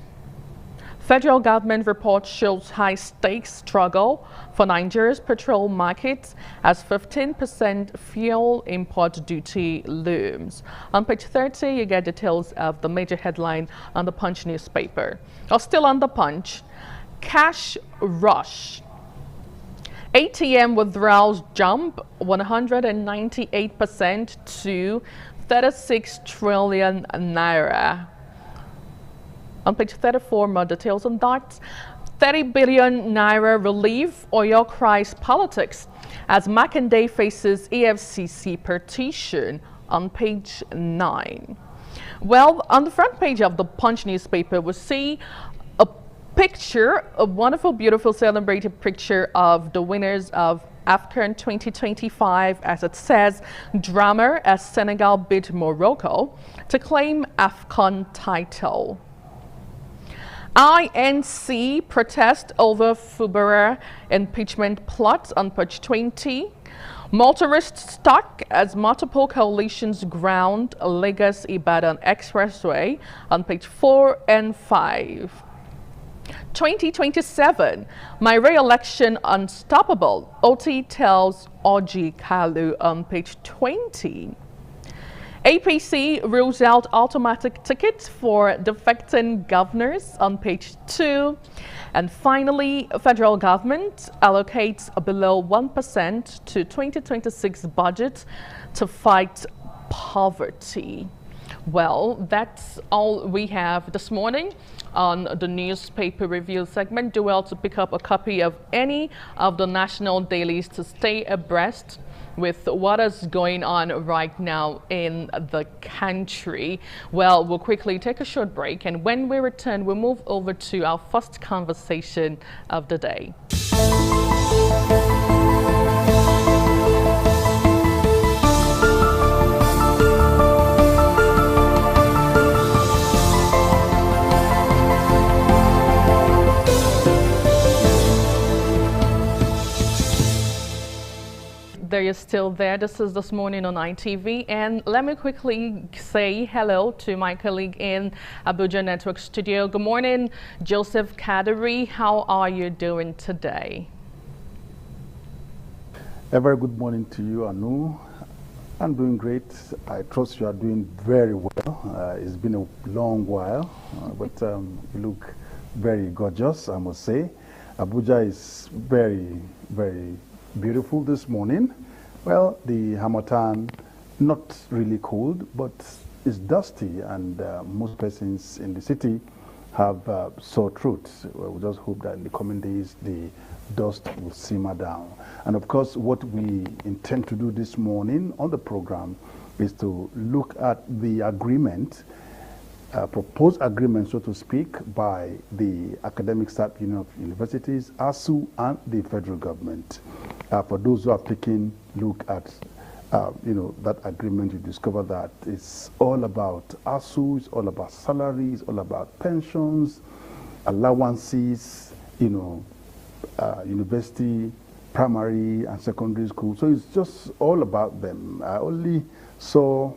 Federal government report shows high stakes struggle for Nigeria's petrol market as 15% fuel import duty looms. On page 30, you get details of the major headline on the Punch newspaper. Or still on the Punch, cash rush. ATM withdrawals jump 198% to 36 trillion naira. On page 34, more details on that. 30 billion naira relief, Oyo cries politics as Makinde faces EFCC petition, on page 9. Well, on the front page of the Punch newspaper, we see picture, a wonderful, beautiful, celebrated picture of the winners of AFCON 2025, as it says, drama as Senegal beat Morocco to claim AFCON title. INC protest over Fubara impeachment plot on page 20. Motorists stuck as multiple coalitions ground Lagos-Ibadan Expressway on page 4 and 5. 2027, my re-election unstoppable, OT tells Orji Kalu on page 20. APC rules out automatic tickets for defecting governors on page 2. And finally, federal government allocates below 1% to 2026 budget to fight poverty. Well, that's all we have this morning on the newspaper review segment. Do well to pick up a copy of any of the national dailies to stay abreast with what is going on right now in the country. Well, we'll quickly take a short break, and when we return, we'll move over to our first conversation of the day. There you're still there. This is This Morning on ITV, and let me quickly say hello to my colleague in Abuja Network Studio. Good morning, Joseph Kadiri. How are you doing today? A very good morning to you, Anu. I'm doing great. I trust you are doing very well. It's been a long while, but you look very gorgeous, I must say. Abuja is very, very beautiful this morning. Well, the Harmattan, not really cold, but it's dusty, and most persons in the city have sore throats. We just hope that in the coming days the dust will simmer down. And of course, what we intend to do this morning on the program is to look at the agreement, proposed agreement, so to speak, by the Academic Staff Union of Universities, ASU, and the federal government. For those who have taken a look at that agreement, you discover that it's all about ASU, it's all about salaries, all about pensions, allowances, university, primary and secondary school. So it's just all about them. I only saw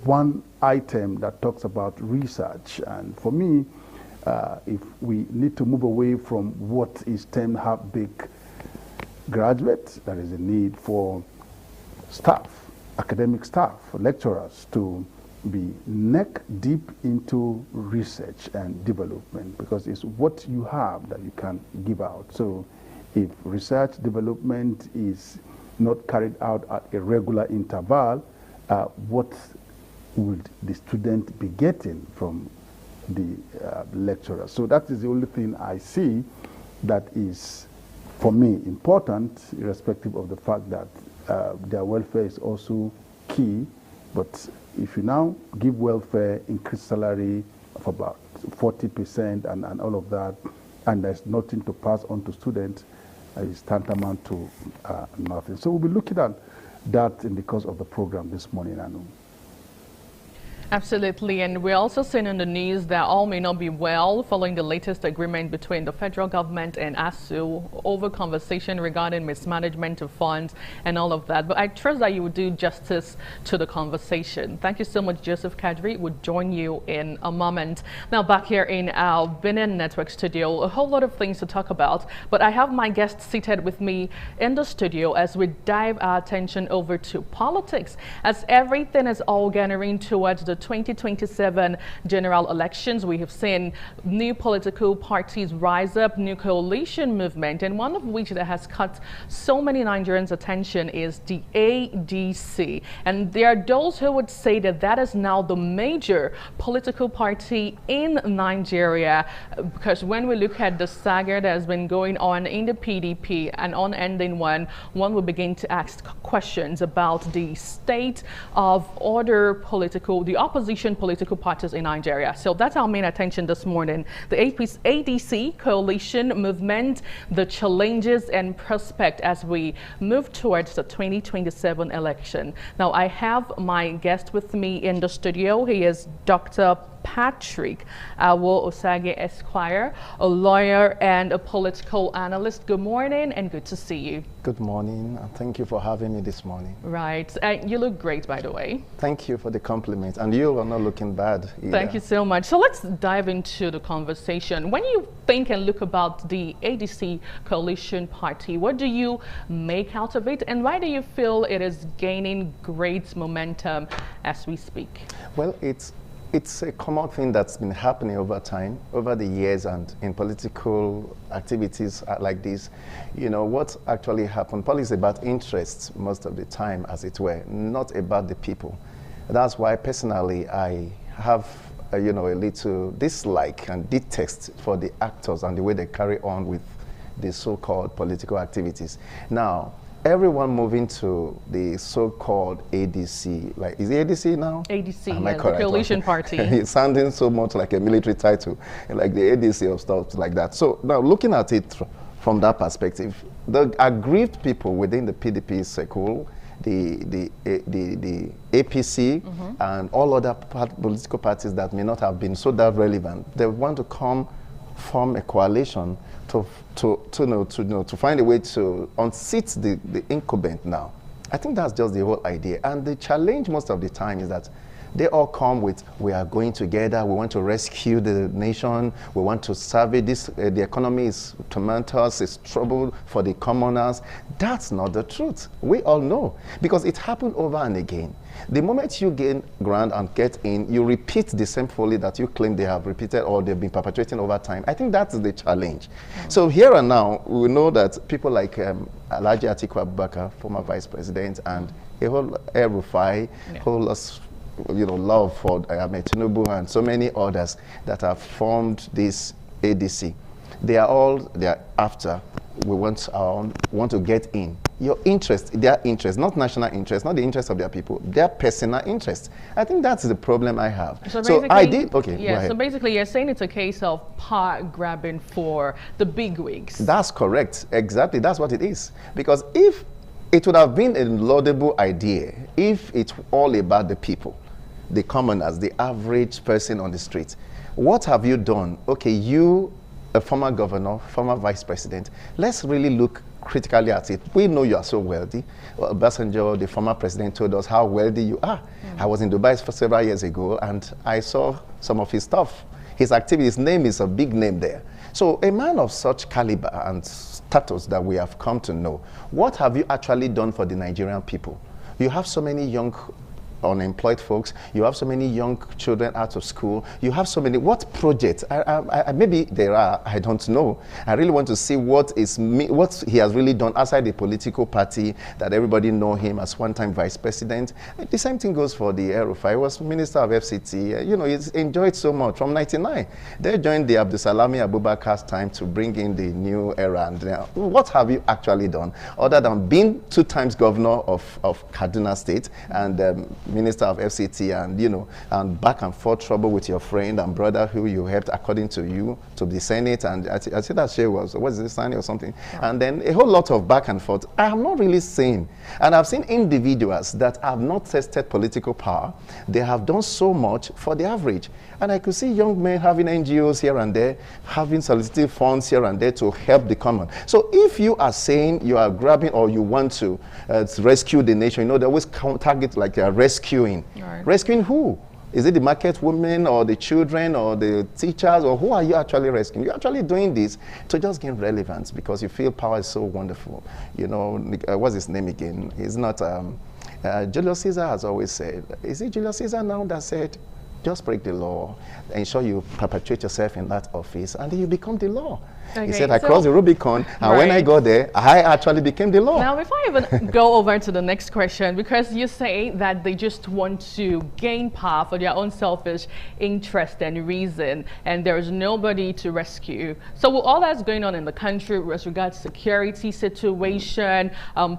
one item that talks about research, and for me, if we need to move away from what is termed half-baked graduates, there is a need for staff, academic staff, lecturers to be neck deep into research and development, because it's what you have that you can give out. So if research development is not carried out at a regular interval, what would the student be getting from the lecturer? So that is the only thing I see that is, for me, important, irrespective of the fact that their welfare is also key. But if you now give welfare, increase salary of about 40% and all of that, and there's nothing to pass on to students, is tantamount to nothing. So we'll be looking at that in the course of the program this morning, Anu. Absolutely, and we're also seeing in the news that all may not be well following the latest agreement between the federal government and ASU over conversation regarding mismanagement of funds and all of that. But I trust that you will do justice to the conversation. Thank you so much, Joseph Kadri. We'll join you in a moment. Now, back here in our Benin Network studio, a whole lot of things to talk about, but I have my guest seated with me in the studio as we dive our attention over to politics, as everything is all gathering towards the 2027 general elections. We have seen new political parties rise up, new coalition movement, and one of which that has caught so many Nigerians' attention is the ADC. And there are those who would say that that is now the major political party in Nigeria, because when we look at the saga that has been going on in the PDP, an unending one will begin to ask questions about the state of the opposition political parties in Nigeria. So that's our main attention this morning. The ADC coalition movement, the challenges and prospect as we move towards the 2027 election. Now, I have my guest with me in the studio. He is Dr. Patrick Awo Osage Esquire, a lawyer and a political analyst. Good morning and good to see you. Good morning, and thank you for having me this morning. Right. You look great, by the way. Thank you for the compliment, and you are not looking bad either. Thank you so much. So let's dive into the conversation. When you think and look about the ADC coalition party, what do you make out of it, and why do you feel it is gaining great momentum as we speak? Well, it's a common thing that's been happening over time, over the years, and in political activities like this. You know, what actually happened, politics is about interests most of the time, as it were, not about the people. That's why personally I have a little dislike and detest for the actors and the way they carry on with the so-called political activities. Now, everyone moving to the so-called ADC, like, is it ADC now? ADC, Am I yeah, correct? the coalition party. It's sounding so much like a military title, like the ADC or stuff like that. So now looking at it from that perspective, the aggrieved people within the PDP circle, the APC, and all other political parties that may not have been so that relevant, they want to form a coalition to find a way to unseat the incumbent now. I think that's just the whole idea. And the challenge most of the time is that they all come with, we are going together, we want to rescue the nation, we want to salvage this, the economy is tumultuous, it's trouble for the commoners. That's not the truth. We all know, because it happened over and again. The moment you gain ground and get in, you repeat the same folly that you claim they have repeated or they've been perpetrating over time. I think that's the challenge. So here and now, we know that people like Alhaji Atiku Abubakar, former vice president, and a whole El-Rufai, whole love for Ahmed Tinubu and so many others that have formed this ADC. They are after, we want to get in. Your interest, their interest, not national interest, not the interest of their people, their personal interest. I think that's the problem I have. So I did, okay, yeah, go ahead. So basically you're saying it's a case of power grabbing for the big wigs. That's correct, exactly, that's what it is. Because if it would have been a laudable idea, if it's all about the people, the commoners, the average person on the street, what have you done? Okay, you, a former governor, former vice president, let's really look critically at it. We know you are so wealthy. Obasanjo, the former president, told us how wealthy you are. I was in Dubai for several years ago, and I saw some of his stuff. His activity, his name is a big name there. So a man of such caliber and status that we have come to know, what have you actually done for the Nigerian people? You have so many young unemployed folks, you have so many young children out of school, you have so many, what projects? Maybe there are, I don't know. I really want to see what he has really done outside the political party that everybody know him as one-time vice president. The same thing goes for the El-Rufai. He was minister of FCT. He's enjoyed so much from '99. They joined the Abdusalami Abubakar's time to bring in the new era. And what have you actually done other than being 2 times governor of Kaduna State and minister of FCT, and and back and forth trouble with your friend and brother who you helped, according to you, to the Senate, and I see that she was, what is it, Sani or something, and then a whole lot of back and forth. I have not really seen, and I've seen individuals that have not tested political power. They have done so much for the average, and I could see young men having NGOs here and there, having solicited funds here and there to help the common. So if you are saying you are grabbing or you want to rescue the nation, they always target like they are rescuing. Right. Rescuing who? Is it the market women or the children or the teachers, or who are you actually rescuing? You're actually doing this to just gain relevance because you feel power is so wonderful. What's his name again? He's not, Julius Caesar has always said, is it Julius Caesar now that said, just break the law, ensure you perpetuate yourself in that office, and then you become the law. Okay, he said, I crossed the Rubicon, and when I got there, I actually became the law. Now, before I even go over to the next question, because you say that they just want to gain power for their own selfish interest and reason, and there's nobody to rescue. So with all that's going on in the country with regards to security situation,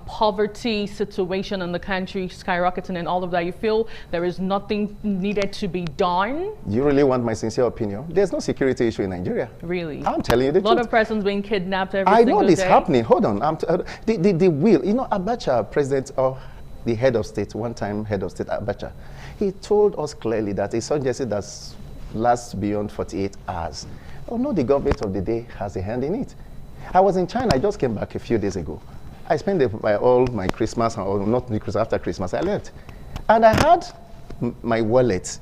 poverty situation in the country skyrocketing and all of that, you feel there is nothing needed to be done? You really want my sincere opinion? There's no security issue in Nigeria. Really? I'm telling you the truth. A lot of persons being kidnapped every single day. I know this happening. Hold on. The will. Abacha, president of the head of state, one-time head of state, Abacha, he told us clearly that insurgency that's last beyond 48 hours. Oh no, the government of the day has a hand in it. I was in China. I just came back a few days ago. I spent all my Christmas, or not because after Christmas, I left. And I had my wallet.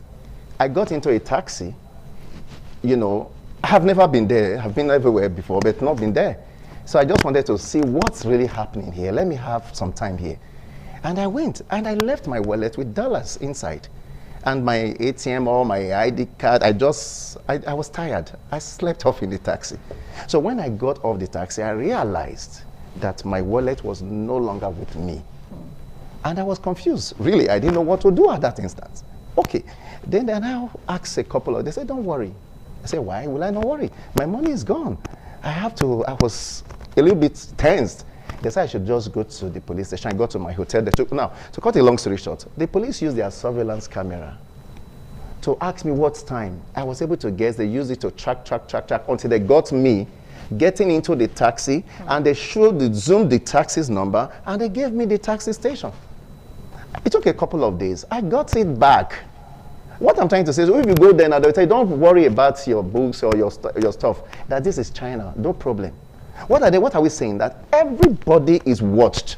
I got into a taxi. You know, I have never been there. I've been everywhere before, but not been there. So I just wanted to see what's really happening here. Let me have some time here. And I went, and I left my wallet with dollars inside. And my ATM or my ID card, I was tired. I slept off in the taxi. So when I got off the taxi, I realized that my wallet was no longer with me. And I was confused. Really, I didn't know what to do at that instant. Okay, then I now asked a couple of, they said, don't worry. I said, why will I not worry? My money is gone. I was a little bit tensed. They said I should just go to the police station. I got to my hotel. Now, to cut a long story short, the police used their surveillance camera to ask me what time. I was able to guess. They used it to track until they got me getting into the taxi, and they zoomed the taxi's number, and they gave me the taxi station. It took a couple of days. I got it back. What I'm trying to say is, if you go there now, they'll say, don't worry about your books or your stuff, that this is China, no problem. What are we saying? That everybody is watched.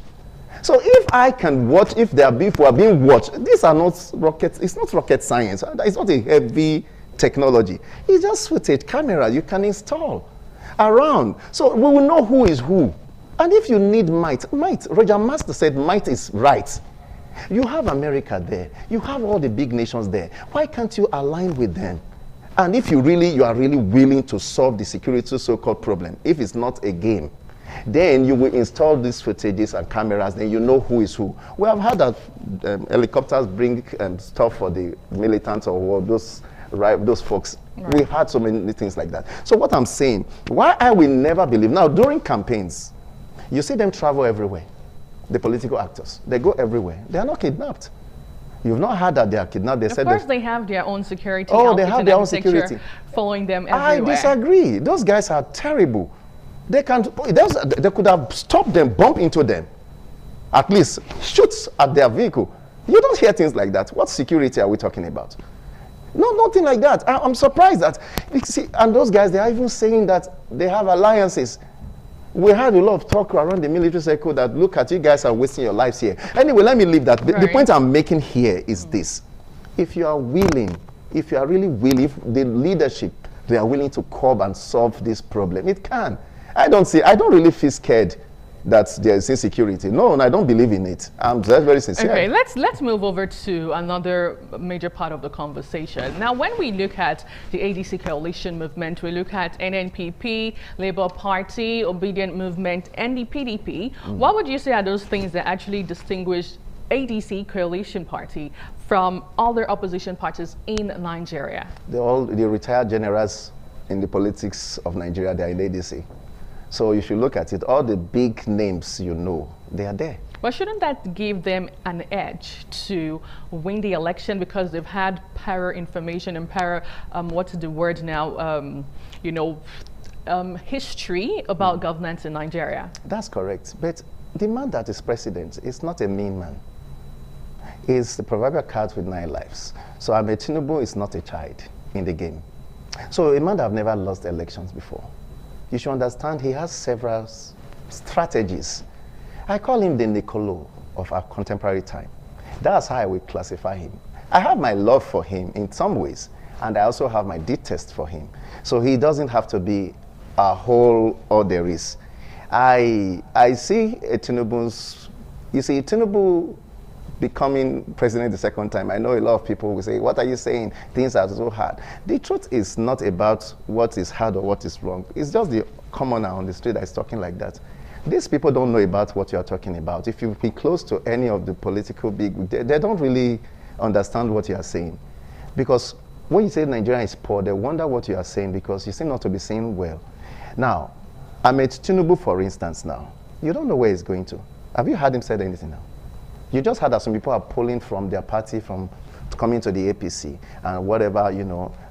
So if I can watch, if people are being watched, these are not rockets, it's not rocket science. It's not a heavy technology. It's just footage camera you can install around. So we will know who is who. And if you need might, Roger Master said might is right. You have America there. You have all the big nations there. Why can't you align with them? And if you are really willing to solve the security so-called problem, if it's not a game, then you will install these footages and cameras, then you know who is who. We have had that helicopters bring stuff for the militants or those folks. Right. We had so many things like that. So what I'm saying, why I will never believe, now during campaigns, you see them travel everywhere. The political actors, they go everywhere. They are not kidnapped. You've not heard that they are kidnapped. Of course, they have their own security. Oh, they have their own security. Following them everywhere. I disagree. Those guys are terrible. They could have stopped them, bumped into them, at least shoot at their vehicle. You don't hear things like that. What security are we talking about? No, nothing like that. I'm surprised that, see, and those guys, they are even saying that they have alliances. We had a lot of talk around the military circle that, look at you guys are wasting your lives here. Anyway, let me leave that. The point I'm making here is this. If you are willing, if you are really willing, if the leadership, they are willing to curb and solve this problem, it can. I don't really feel scared that there is insecurity. No, I don't believe in it. I'm very sincere. Okay, let's move over to another major part of the conversation. Now, when we look at the ADC coalition movement, we look at NNPP, Labour Party, Obedient Movement, and the PDP. What would you say are those things that actually distinguish ADC coalition party from other opposition parties in Nigeria? The retired generals in the politics of Nigeria, they are in ADC. So if you look at it, all the big names you know, they are there. But shouldn't that give them an edge to win the election because they've had prior information and prior, what's the word now, history about governance in Nigeria? That's correct. But the man that is president is not a mean man. He's the proverbial cat with 9 lives. So Ahmed Tinubu is not a child in the game. So a man that have never lost elections before. You should understand he has several strategies. I call him the Nicolo of our contemporary time. That's how I would classify him. I have my love for him in some ways, and I also have my detest for him. So he doesn't have to be a whole all there is. I see Tinubu becoming president the second time. I know a lot of people will say, what are you saying? Things are so hard. The truth is not about what is hard or what is wrong. It's just the commoner on the street that is talking like that. These people don't know about what you are talking about. If you be close to any of the political big, they don't really understand what you are saying. Because when you say Nigeria is poor, they wonder what you are saying because you seem not to be saying well. Now, Ahmed Tinubu, for instance, now, you don't know where he's going to. Have you heard him say anything now? You just heard that some people are pulling from their party from coming to the APC and whatever,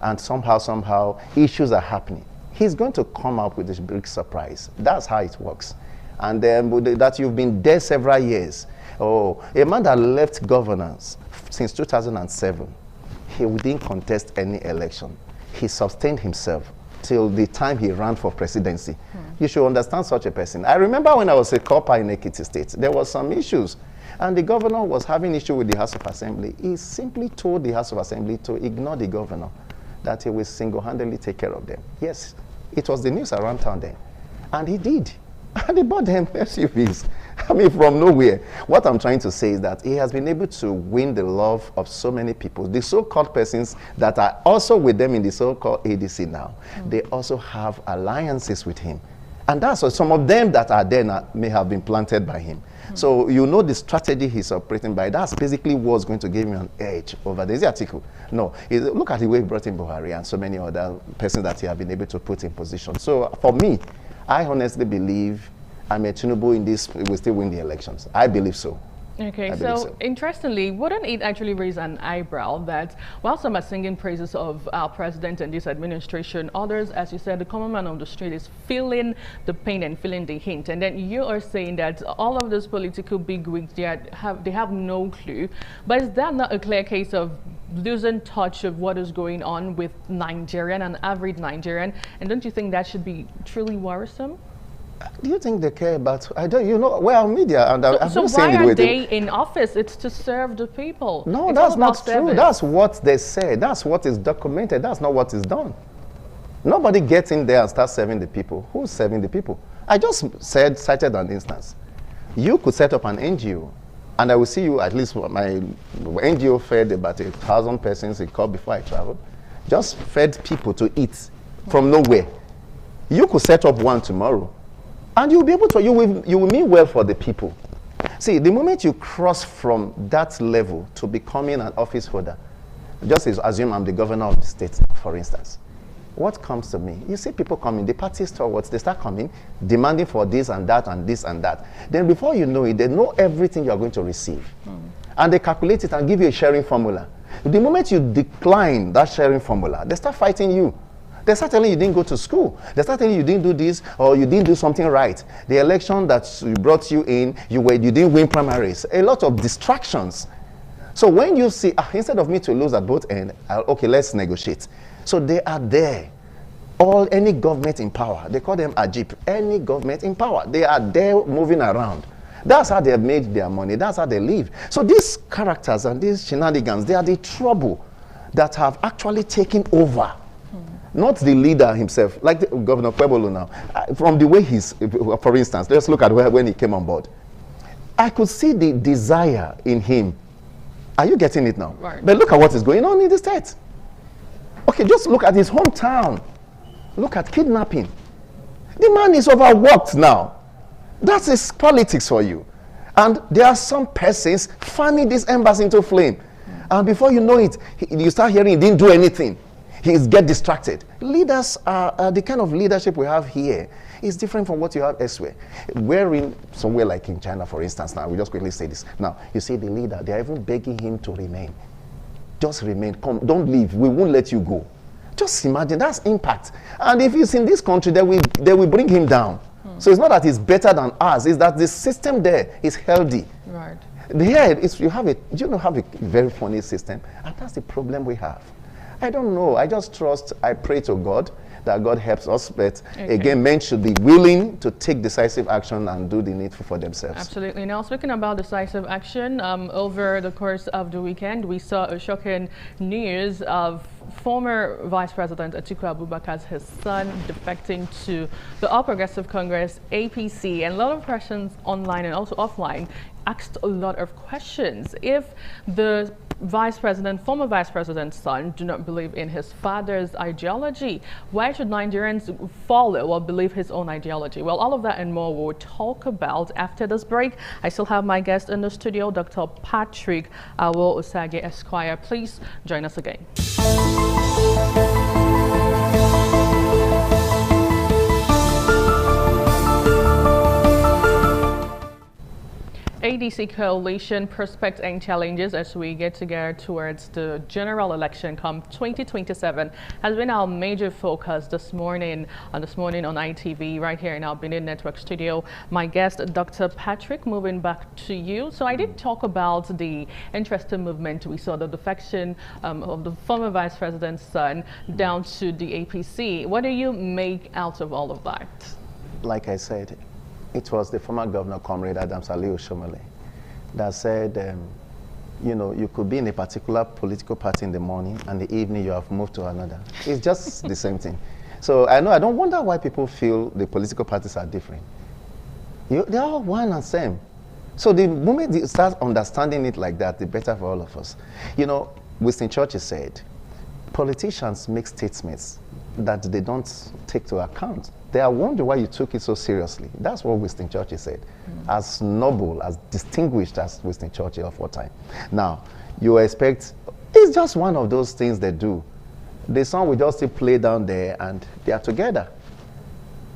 and somehow issues are happening. He's going to come up with this big surprise. That's how it works. And then that you've been there several years. Oh, a man that left governance since 2007, he didn't contest any election. he sustained himself till the time he ran for presidency. You should understand such a person. I remember when I was a copper in Ekiti State, there was some issues, and the governor was having issue with the House of Assembly. He simply told the House of Assembly to ignore the governor, that he will single-handedly take care of them. Yes, it was the news around town then, and he did. And he bought them SUVs. I mean, from nowhere. What I'm trying to say is that he has been able to win the love of so many people. The so-called persons that are also with them in the so-called ADC now, they also have alliances with him. And that's what some of them that are there now may have been planted by him. So you know the strategy he's operating by. That's basically what's going to give him an edge over this article. No, look at the way he brought in Buhari and so many other persons that he has been able to put in position. So for me, I honestly believe Ahmed Tinubu in this will still win the elections. I believe so. Okay, so interestingly, wouldn't it actually raise an eyebrow that while some are singing praises of our president and this administration, others, as you said, the common man on the street is feeling the pain and feeling the hint, and then you are saying that all of those political bigwigs, they have no clue. But is that not a clear case of losing touch of what is going on with Nigerian, an average Nigerian? And don't you think that should be truly worrisome? Do you think they care about? I don't. You know, well, media and so why are they in office? It's to serve the people. No, that's not true. That's what they say. That's what is documented. That's not what is done. Nobody gets in there and starts serving the people. Who's serving the people? I just cited an instance. You could set up an NGO, and I will see you. At least my NGO fed about 1,000 persons a cup before I traveled. Just fed people to eat from nowhere. You could set up one tomorrow. And you'll be able to, you will mean well for the people. See, the moment you cross from that level to becoming an office holder, just assume I'm the governor of the state, for instance. What comes to me? You see people coming, the party stalwarts, they start coming, demanding for this and that and this and that. Then before you know it, they know everything you're going to receive. And they calculate it and give you a sharing formula. The moment you decline that sharing formula, they start fighting you. They start telling you didn't go to school. They start telling you didn't do this or you didn't do something right. The election that brought you in, you didn't win primaries. A lot of distractions. So when you see, instead of me to lose at both ends, okay, let's negotiate. So they are there. Any government in power, they call them AJIP, any government in power. They are there moving around. That's how they have made their money. That's how they live. So these characters and these shenanigans, they are the trouble that have actually taken over. Not the leader himself, like Governor Kwebolo now. From the way he's, for instance, let's look at when he came on board. I could see the desire in him. Are you getting it now? Right. But look at what is going on in the state. Okay, just look at his hometown. Look at kidnapping. The man is overworked now. That is politics for you. And there are some persons fanning this embers into flame. And before you know it, you start hearing he didn't do anything. He get distracted. Leaders are the kind of leadership we have here is different from what you have elsewhere. We're in somewhere like in China, for instance. Now, we just quickly say this. Now, you see the leader, they're even begging him to remain. Just remain. Come, don't leave. We won't let you go. Just imagine, that's impact. And if it's in this country, they will bring him down. So it's not that it's better than us, it's that the system there is healthy. Right. Here, you have a very funny system, and that's the problem we have. I don't know. I just trust, I pray to God that God helps us. But again, men should be willing to take decisive action and do the needful for themselves. Absolutely. Now, speaking about decisive action, over the course of the weekend, we saw a shocking news of former Vice President Atiku Abubakar's his son defecting to the All Progressive Congress, APC, and a lot of questions online and also offline asked a lot of questions. If the former vice president's son do not believe in his father's ideology, why should Nigerians follow or believe his own ideology? Well, all of that and more we'll talk about after this break. I still have my guest in the studio, Dr. Patrick Awo Osage Esquire. Please join us again. ADC coalition prospects and challenges as we get together towards the general election come 2027 has been our major focus this morning on ITV right here in our Benin Network studio. My guest, Dr. Patrick, moving back to you. So I did talk about the interesting movement we saw, the defection of the former vice president's son down to the APC. What do you make out of all of that? Like I said, it was the former governor, Comrade Adams Aliyu Shomole, that said, you know, you could be in a particular political party in the morning and the evening you have moved to another. It's just the same thing. So I don't wonder why people feel the political parties are different. They're all one and same. So the moment you start understanding it like that, the better for all of us. You know, Winston Churchill said, politicians make statements that they don't take to account. They are wondering why you took it so seriously. That's what Winston Churchill said. As noble, as distinguished as Winston Churchill of our time. Now, you expect, it's just one of those things they do. The song will just play down there and they are together.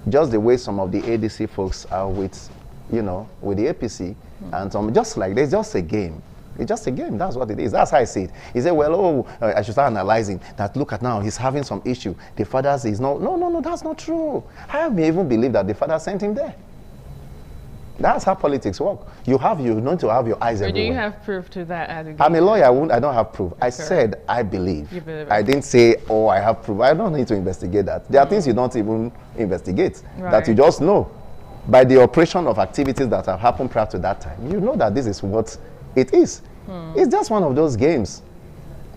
Just the way some of the ADC folks are with, you know, with the APC, and some, just like, there's just a game. It's just a game. That's what it is. That's how I see it. He said, well, I should start analyzing that. Look at now, he's having some issue. The father says, no, that's not true. I may even believe that the father sent him there. That's how politics work. You need to have your eyes everywhere. Do you have proof to that? I'm a lawyer. I don't have proof. I said I believe. You believe it. I didn't say, oh, I have proof. I don't need to investigate that. There are things you don't even investigate, that you just know. By the operation of activities that have happened prior to that time, you know that this is what it is. It's just one of those games.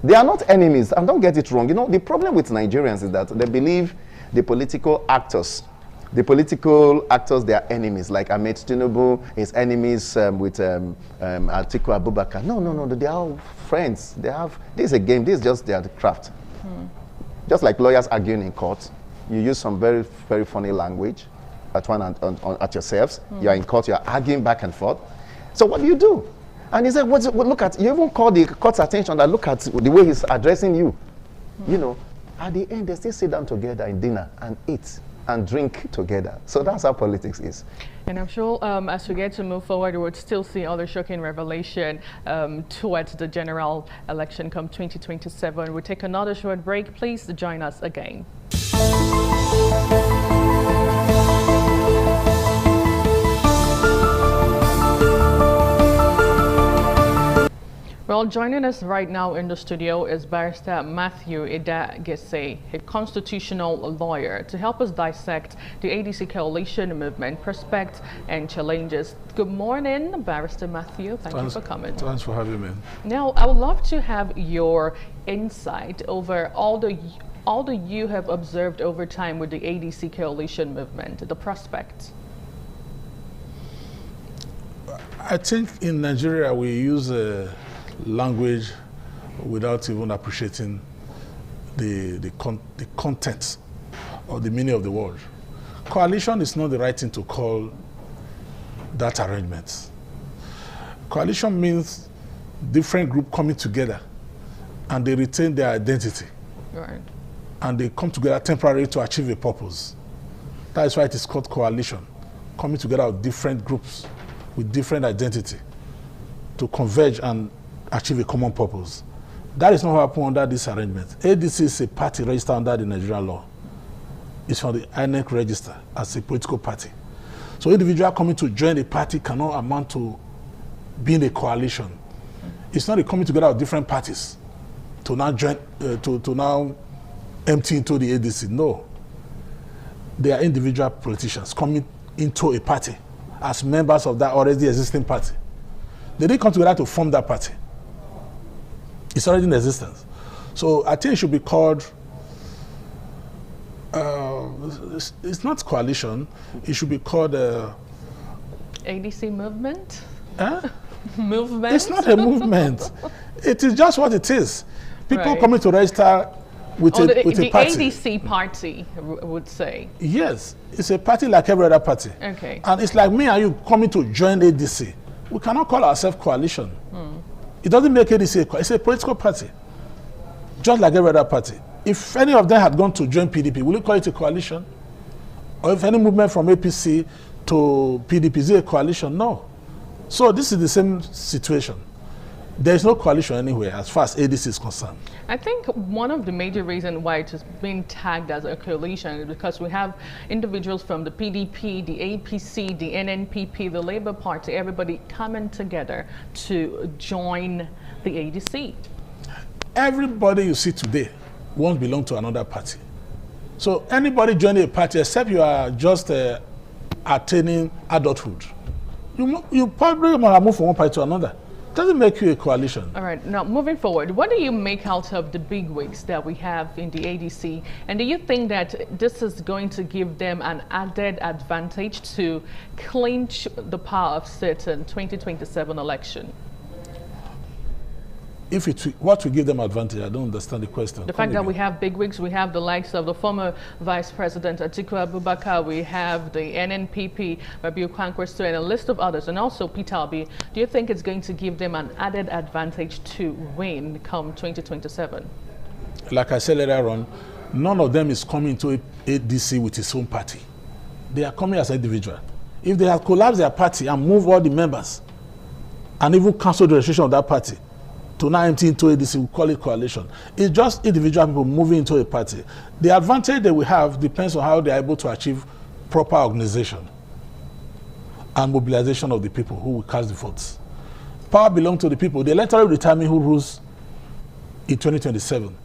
They are not enemies, and don't get it wrong. You know, the problem with Nigerians is that they believe the political actors, they are enemies. Like Ahmed Tinubu is enemies with Atiku Abubakar. No, they are all friends. This is a game. This is just their craft. Just like lawyers arguing in court, you use some very, very funny language at yourselves. You are in court, you are arguing back and forth. So what do? And he said, look at, you even call the court's attention that look at the way he's addressing you. You know, at the end, they still sit down together in dinner and eat and drink together. So that's how politics is. And I'm sure as we get to move forward, we would still see other shocking revelation towards the general election come 2027. We'll take another short break. Please join us again. Well, joining us right now in the studio is Barrister Matthew Idagese, a constitutional lawyer, to help us dissect the ADC coalition movement, prospects and challenges. Good morning, Barrister Matthew. Thank you for coming. Thanks for having me. Now, I would love to have your insight over all the you have observed over time with the ADC coalition movement, the prospects. I think in Nigeria we use language without even appreciating the content or the meaning of the word. Coalition is not the right thing to call that arrangement. Coalition means different groups coming together and they retain their identity. Right. And they come together temporarily to achieve a purpose. That is why it is called coalition, coming together of different groups with different identity to converge and achieve a common purpose. That is not what happened under this arrangement. ADC is a party registered under the Nigerian law. It's on the INEC register as a political party. So individual coming to join a party cannot amount to being a coalition. It's not a coming together of different parties to now join, to now empty into the ADC. No. They are individual politicians coming into a party as members of that already existing party. They didn't come together to form that party. It's already in existence. So I think it should be called, it's not coalition, it should be called ADC movement? Huh? Movement? It's not a movement. It is just what it is. People coming to register with a party. The ADC party would say. Yes, it's a party like every other party. Okay. And it's like me and you coming to join ADC. We cannot call ourselves coalition. It doesn't make ADC it's a political party, just like every other party. If any of them had gone to join PDP, will you call it a coalition? Or if any movement from APC to PDP is it a coalition? No. So this is the same situation. There is no coalition anywhere as far as ADC is concerned. I think one of the major reasons why it has been tagged as a coalition is because we have individuals from the PDP, the APC, the NNPP, the Labour Party, everybody coming together to join the ADC. Everybody you see today won't belong to another party. So anybody joining a party, except you are just attaining adulthood, you probably might move from one party to another. Doesn't make you a coalition. All right, now moving forward, what do you make out of the big wigs that we have in the ADC? And do you think that this is going to give them an added advantage to clinch the power of seats in 2027 election? What will give them advantage? I don't understand the question. The fact that we have big wigs, we have the likes of the former Vice President Atiku Abubakar, we have the NNPP, Rabiu Kwankwaso, and a list of others, and also Peter Obi. Do you think it's going to give them an added advantage to win come 2027? Like I said earlier on, none of them is coming to ADC with his own party. They are coming as an individual. If they have collapsed their party and moved all the members and even cancelled the registration of that party, to now empty into ADC, we call it coalition. It's just individual people moving into a party. The advantage that we have depends on how they are able to achieve proper organization and mobilization of the people who will cast the votes. Power belongs to the people. The electorate will determine who rules in 2027.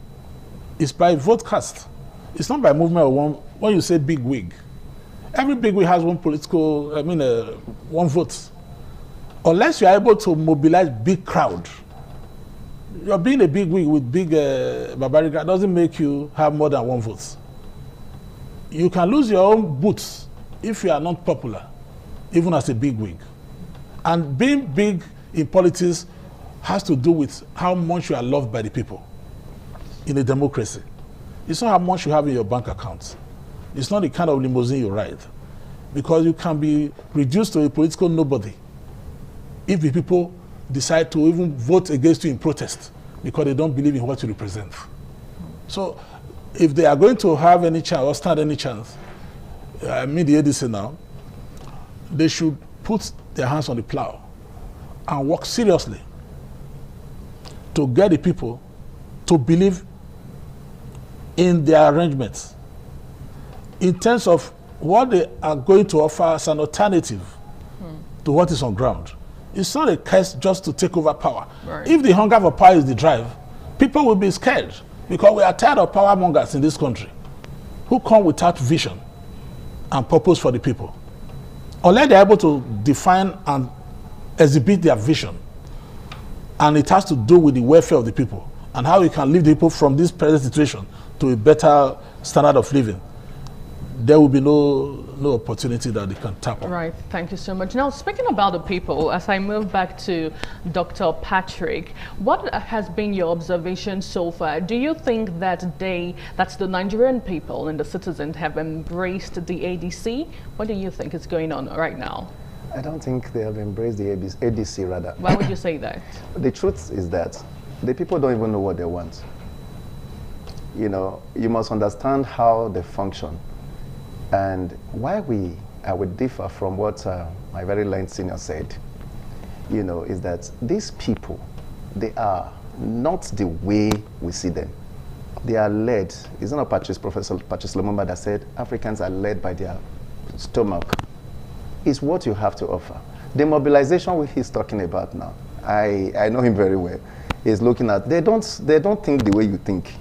It's by vote cast. It's not by movement of one. When you say big wig, every big wig has one one vote. Unless you are able to mobilize big crowd, you're being a big wig with big Babariga doesn't make you have more than one vote. You can lose your own boots if you are not popular, even as a big wig. And being big in politics has to do with how much you are loved by the people in a democracy. It's not how much you have in your bank account. It's not the kind of limousine you ride. Because you can be reduced to a political nobody if the people decide to even vote against you in protest because they don't believe in what you represent. So if they are going to have any chance or stand any chance, the ADC now, they should put their hands on the plow and work seriously to get the people to believe in their arrangements in terms of what they are going to offer as an alternative to what is on ground. It's not a case just to take over power. Right. If the hunger for power is the drive, people will be scared because we are tired of power mongers in this country who come without vision and purpose for the people. Unless they're able to define and exhibit their vision, and it has to do with the welfare of the people and how we can lead the people from this present situation to a better standard of living, there will be no opportunity that they can tap on. Right, thank you so much. Now, speaking about the people, as I move back to Dr. Patrick, what has been your observation so far? Do you think that that's the Nigerian people and the citizens have embraced the ADC? What do you think is going on right now? I don't think they have embraced the ADC rather. Why would you say that? The truth is that the people don't even know what they want. You know, you must understand how they function. And why I would differ from what my very learned senior said, you know, is that these people, they are not the way we see them. They are led. Isn't it Professor Patrice Lumumba that said Africans are led by their stomach? It's what you have to offer. The mobilization he's talking about now, I know him very well. He's looking at, they don't think the way you think.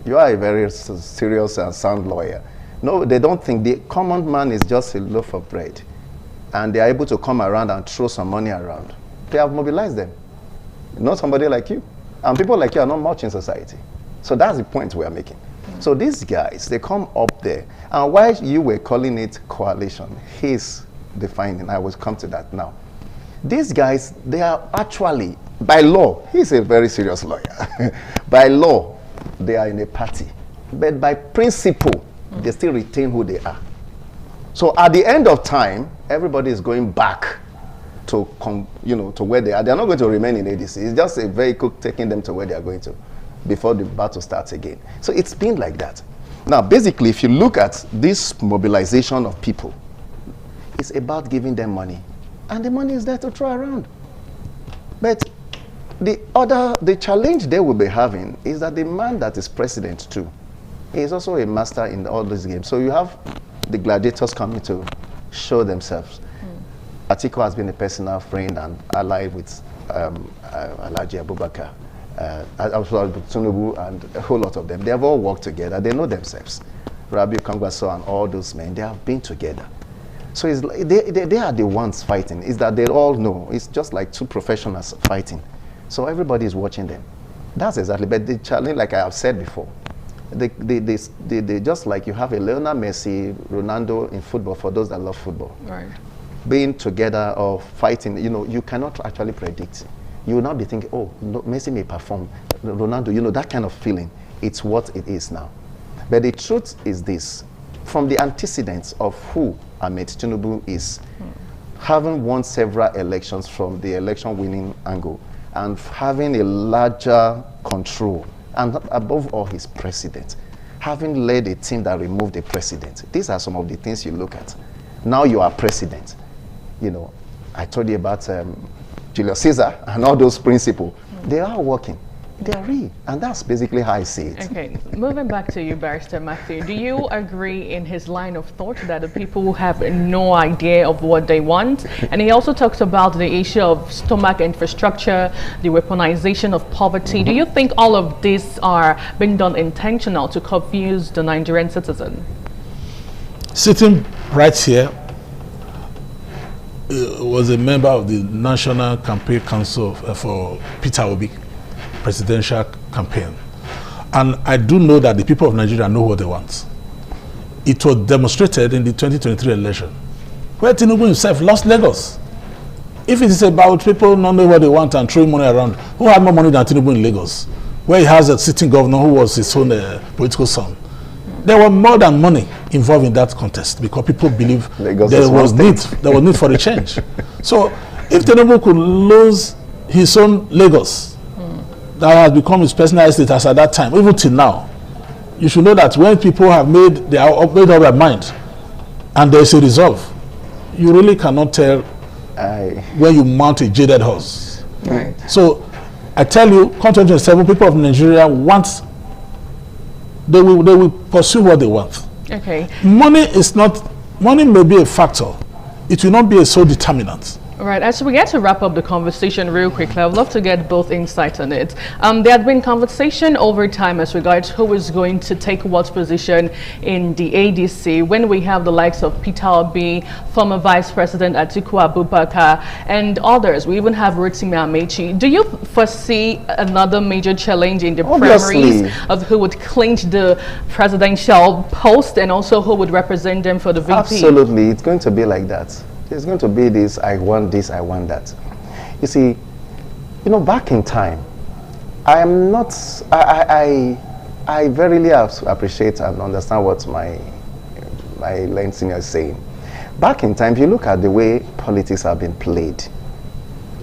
You are a very serious and sound lawyer. No, they don't think. The common man is just a loaf of bread. And they are able to come around and throw some money around. They have mobilized them. Not somebody like you. And people like you are not much in society. So that's the point we are making. So these guys, they come up there. And why you were calling it coalition, he's defining. I will come to that now. These guys, they are actually, by law, he's a very serious lawyer. By law, they are in a party. But by principle, they still retain who they are. So at the end of time, everybody is going back to to where they are. They are not going to remain in ADC. It's just a vehicle taking them to where they are going to before the battle starts again. So it's been like that. Now, basically, if you look at this mobilization of people, it's about giving them money. and the money is there to throw around. But the challenge they will be having is that the man that is president too is also a master in all these games. So you have the gladiators coming to show themselves. Atiku has been a personal friend and ally with Alhaji Abubakar, Tinubu, and a whole lot of them. They have all worked together. They know themselves. Rabiu Kangwaso and all those men, they have been together. So it's like they are the ones fighting. It's that they all know. It's just like two professionals fighting. So everybody is watching them. That's exactly. But the challenge, like I have said before, they just like you have a Lionel Messi, Ronaldo in football, for those that love football. Right. Being together or fighting, you cannot actually predict. You will not be thinking, oh, no, Messi may perform, Ronaldo, that kind of feeling. It's what it is now. But the truth is this, from the antecedents of who Ahmed Tinubu is, having won several elections from the election winning angle, and having a larger control, and above all his president, having led a team that removed the president. These are some of the things you look at. Now you are president. I told you about Julius Caesar and all those principles. They are working. They are real. And that's basically how I see it. Okay, moving back to you, Barrister Matthew, do you agree in his line of thought that the people have no idea of what they want? And he also talks about the issue of stomach infrastructure, the weaponization of poverty. Do you think all of these are being done intentional to confuse the Nigerian citizen? Sitting right here, was a member of the National Campaign Council for Peter Obi presidential campaign. And I do know that the people of Nigeria know what they want. It was demonstrated in the 2023 election, where Tinubu himself lost Lagos. If it is about people not knowing what they want and throwing money around, who had more money than Tinubu in Lagos, where he has a sitting governor who was his own political son? There were more than money involved in that contest because people believe there was need for a change. So if Tinubu could lose his own Lagos, that has become his personal estate as at that time, even till now, you should know that when people have made up their mind and there is a resolve, you really cannot tell when you mount a jaded horse. Right. So I tell you, come 2027, people of Nigeria they will pursue what they want. Okay. Money may be a factor. It will not be a sole determinant. All right, as we get to wrap up the conversation real quickly, I would love to get both insights on it. There had been conversation over time as regards who is going to take what position in the ADC when we have the likes of Peter Obi, former Vice President Atiku Abubakar, and others. We even have Rotimi Amaechi. Do you foresee another major challenge in the primaries of who would clinch the presidential post and also who would represent them for the VP? Absolutely, it's going to be like that. There's going to be this, I want that. You see, back in time, I verily appreciate and understand what my late senior is saying. Back in time, if you look at the way politics have been played,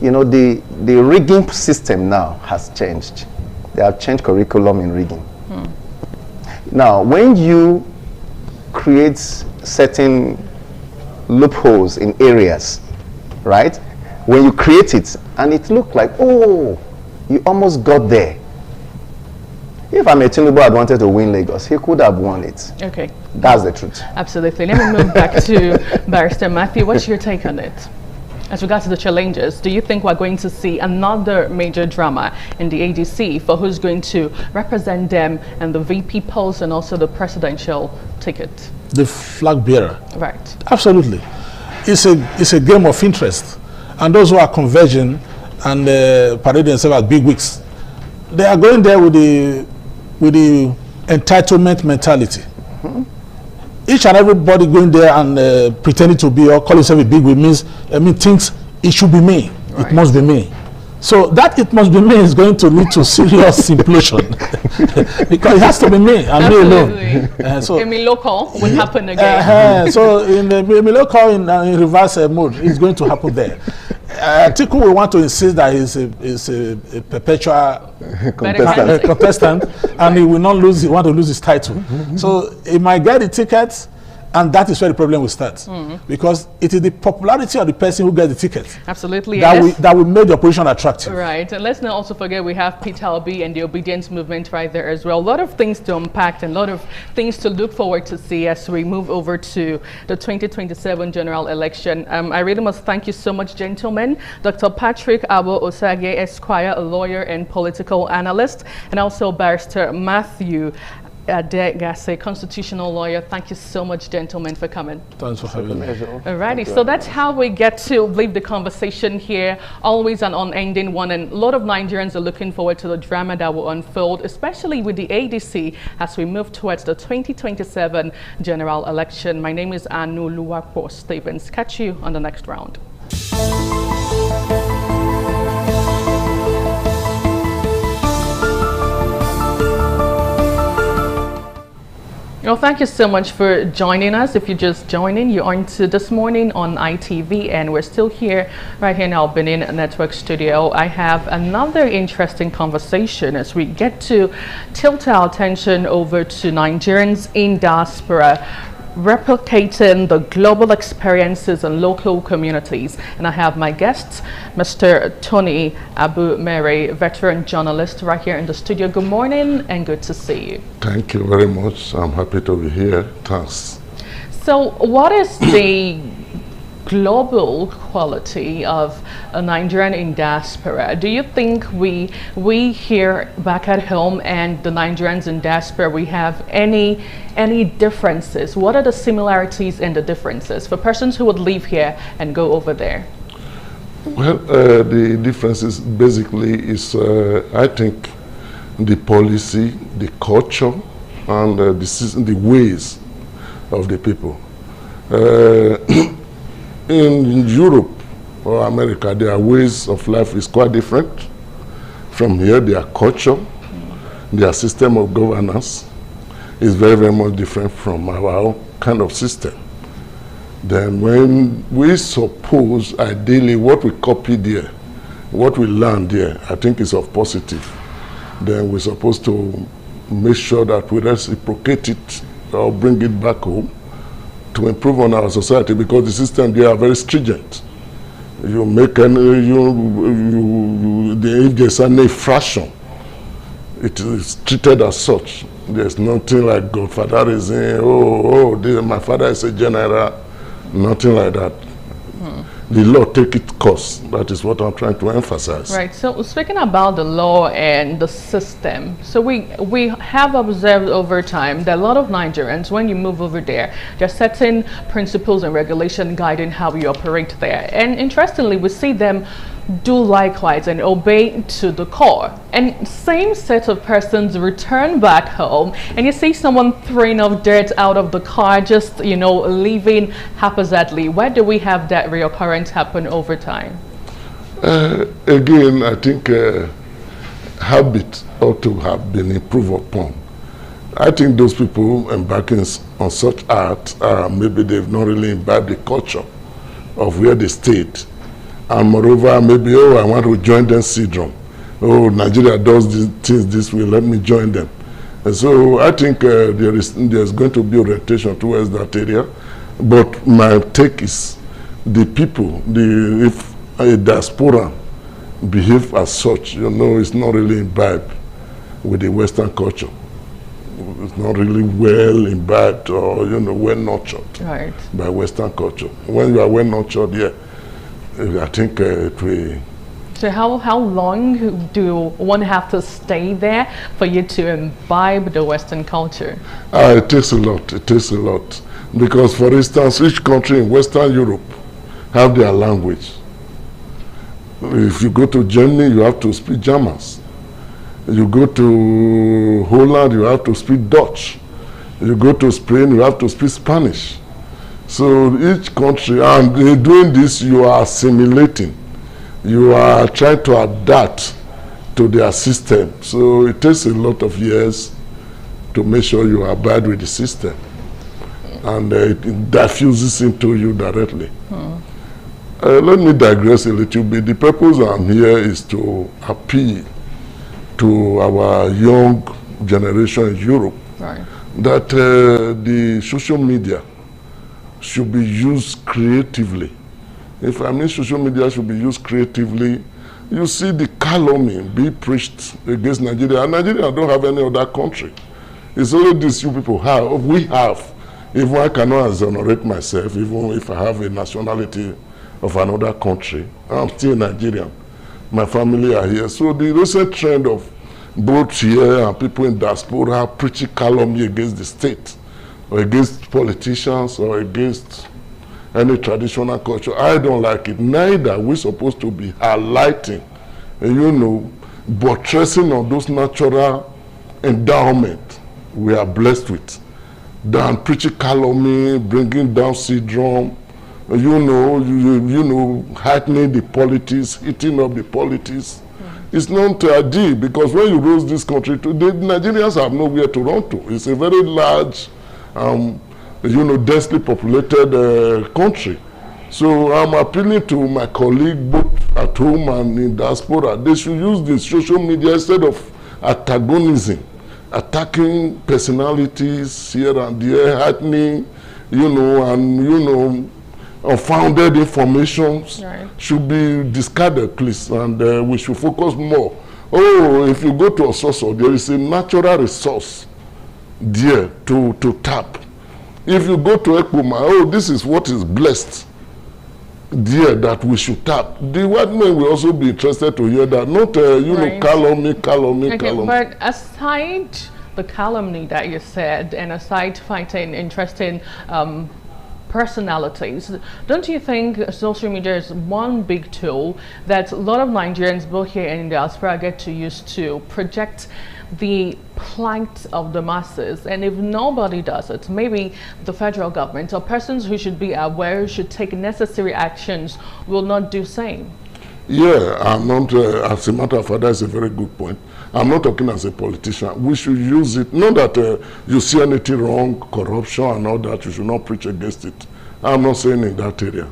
the rigging system now has changed. They have changed curriculum in rigging. Now, when you create certain loopholes in areas, right? When you create it and it looked like, oh, you almost got there. If Tinubu had wanted to win Lagos, he could have won it. Okay. That's the truth. Absolutely. Let me move back to Barrister Matthew. What's your take on it? As regards to the challenges, do you think we're going to see another major drama in the ADC for who's going to represent them in the VP post and also the presidential ticket? The flag bearer. Right. Absolutely. It's a game of interest. And those who are converging and parading themselves as big wigs, they are going there with the entitlement mentality. Each and everybody going there and pretending to be or calling himself a big wig thinks it should be me. Right. It must be me. So that it must be me is going to lead to serious implosion because it has to be me and me alone. So Emiloko will happen again. So in the Emiloko in reverse mode, it's going to happen there. Atiku will want to insist that he's a perpetual contestant and he will not lose. He want to lose his title. So he might get the ticket And that is where the problem will start. Because it is the popularity of the person who gets the ticket absolutely that will make the opposition attractive. Right, and let's not also forget we have Peter Obi and the obedience movement right there as well. A lot of things to unpack and a lot of things to look forward to see as we move over to the 2027 general election. I really must thank you so much, gentlemen. Dr. Patrick Abo Osage, Esquire, a lawyer and political analyst, and also Barrister Matthew Adegase, constitutional lawyer. Thank you so much, gentlemen, for coming. Thanks for having me. Alrighty, so that's how we get to leave the conversation here. Always an unending one, and a lot of Nigerians are looking forward to the drama that will unfold, especially with the ADC as we move towards the 2027 general election. My name is Anu Luwapo Stevens. Catch you on the next round. Well, thank you so much for joining us. If you're just joining, you're on to This Morning on ITV, and we're still here right here in our Benin Network studio. I have another interesting conversation as we get to tilt our attention over to Nigerians in diaspora, replicating the global experiences in local communities. And I have my guest, Mr. Tony Abu Mary, veteran journalist, right here in the studio. Good morning and good to see you. Thank you very much. I'm happy to be here. Thanks. So what is the global quality of a Nigerian in diaspora? Do you think we here back at home and the Nigerians in diaspora, we have any differences? What are the similarities and the differences for persons who would live here and go over there? Well, the differences basically is, I think, the policy, the culture, and the ways of the people. In Europe or America, their ways of life is quite different from here. Their culture, their system of governance is very, very much different from our own kind of system. Then when we suppose, ideally, what we copy there, what we learn there, I think is of positive, then we're supposed to make sure that we reciprocate it or bring it back home to improve on our society, because the system there are very stringent. You make if there's an infraction, it is treated as such. There's nothing like godfatherism. My father is a general. Nothing like that. The law take its course. That is what I'm trying to emphasize. Right. So speaking about the law and the system, so we have observed over time that a lot of Nigerians, when you move over there are certain principles and regulations guiding how you operate there. And interestingly, we see them do likewise and obey to the core. And same set of persons return back home and you see someone throwing off dirt out of the car, just, you know, leaving haphazardly. Why do we have that reoccurrence happen over time? Again, I think habit ought to have been improved upon. I think those people embarking on such acts, maybe they've not really imbibed the culture of where they stayed. And moreover, maybe, I want to join them syndrome. Nigeria does these things this way, let me join them. And so I think there's going to be orientation towards that area. But my take is the people, if a diaspora behave as such, you know, it's not really imbibed with the Western culture. It's not really well imbibed or, you know, well nurtured by Western culture. When you are well nurtured, yeah, I think it will. So how long do one have to stay there for you to imbibe the Western culture? It takes a lot. It takes a lot. Because, for instance, each country in Western Europe have their language. If you go to Germany, you have to speak German. You go to Holland, you have to speak Dutch. You go to Spain, you have to speak Spanish. So each country, and doing this, you are assimilating. You are trying to adapt to their system. So it takes a lot of years to make sure you abide with the system. And it diffuses into you directly. Let me digress a little bit. The purpose I'm here is to appeal to our young generation in Europe that the social media should be used creatively. If I mean social media should be used creatively, you see the calumny being preached against Nigeria. And Nigeria don't have any other country. It's only this you people have. We have. Even I cannot exonerate myself, even if I have a nationality of another country, I'm still Nigerian. My family are here. So the recent trend of both here and people in diaspora preaching calumny against the state, or against politicians, or against any traditional culture, I don't like it. Neither we're supposed to be highlighting, buttressing on those natural endowments we are blessed with, than preaching calumny, bringing down syndrome, heightening the politics, eating up the politics. It's not ideal, because when you rose this country, today Nigerians have nowhere to run to. It's a very large, densely populated country. So I'm appealing to my colleague both at home and in diaspora. They should use the social media instead of antagonism, attacking personalities here and there, heightening, unfounded information should be discarded, please, and we should focus more. Oh, if you go to a source, there is a natural resource there to tap. If you go to Ekpoma, this is what is blessed there that we should tap. The white men will also be interested to hear that, not, calumny. But aside the calumny that you said, and aside fighting interesting personalities, don't you think social media is one big tool that a lot of Nigerians, both here and in diaspora, get to use to project the plight of the masses? And if nobody does it, maybe the federal government or persons who should be aware, should take necessary actions, will not do same. Yeah, I'm not, as a matter of fact, that's a very good point. I'm not talking as a politician. We should use it. Not that you see anything wrong, corruption and all that, you should not preach against it. I'm not saying in that area.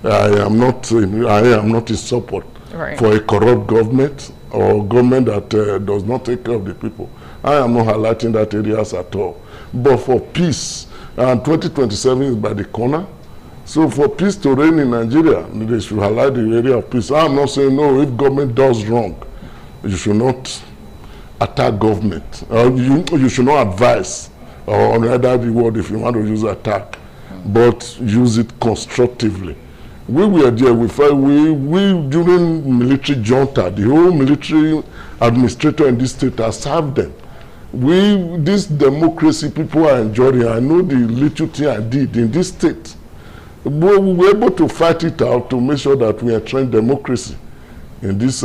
I am not in support for a corrupt government or government that does not take care of the people. I am not highlighting that areas at all. But for peace, and 2027 is by the corner, so for peace to reign in Nigeria, they should highlight the area of peace. I'm not saying, no, if government does wrong, you should not attack government. You should not advise, or on either the word, if you want to use attack, but use it constructively. We were there, we during military junta, the whole military administrator in this state has served them. This democracy people are enjoying. I know the little thing I did in this state. But we were able to fight it out to make sure that we entrench democracy in this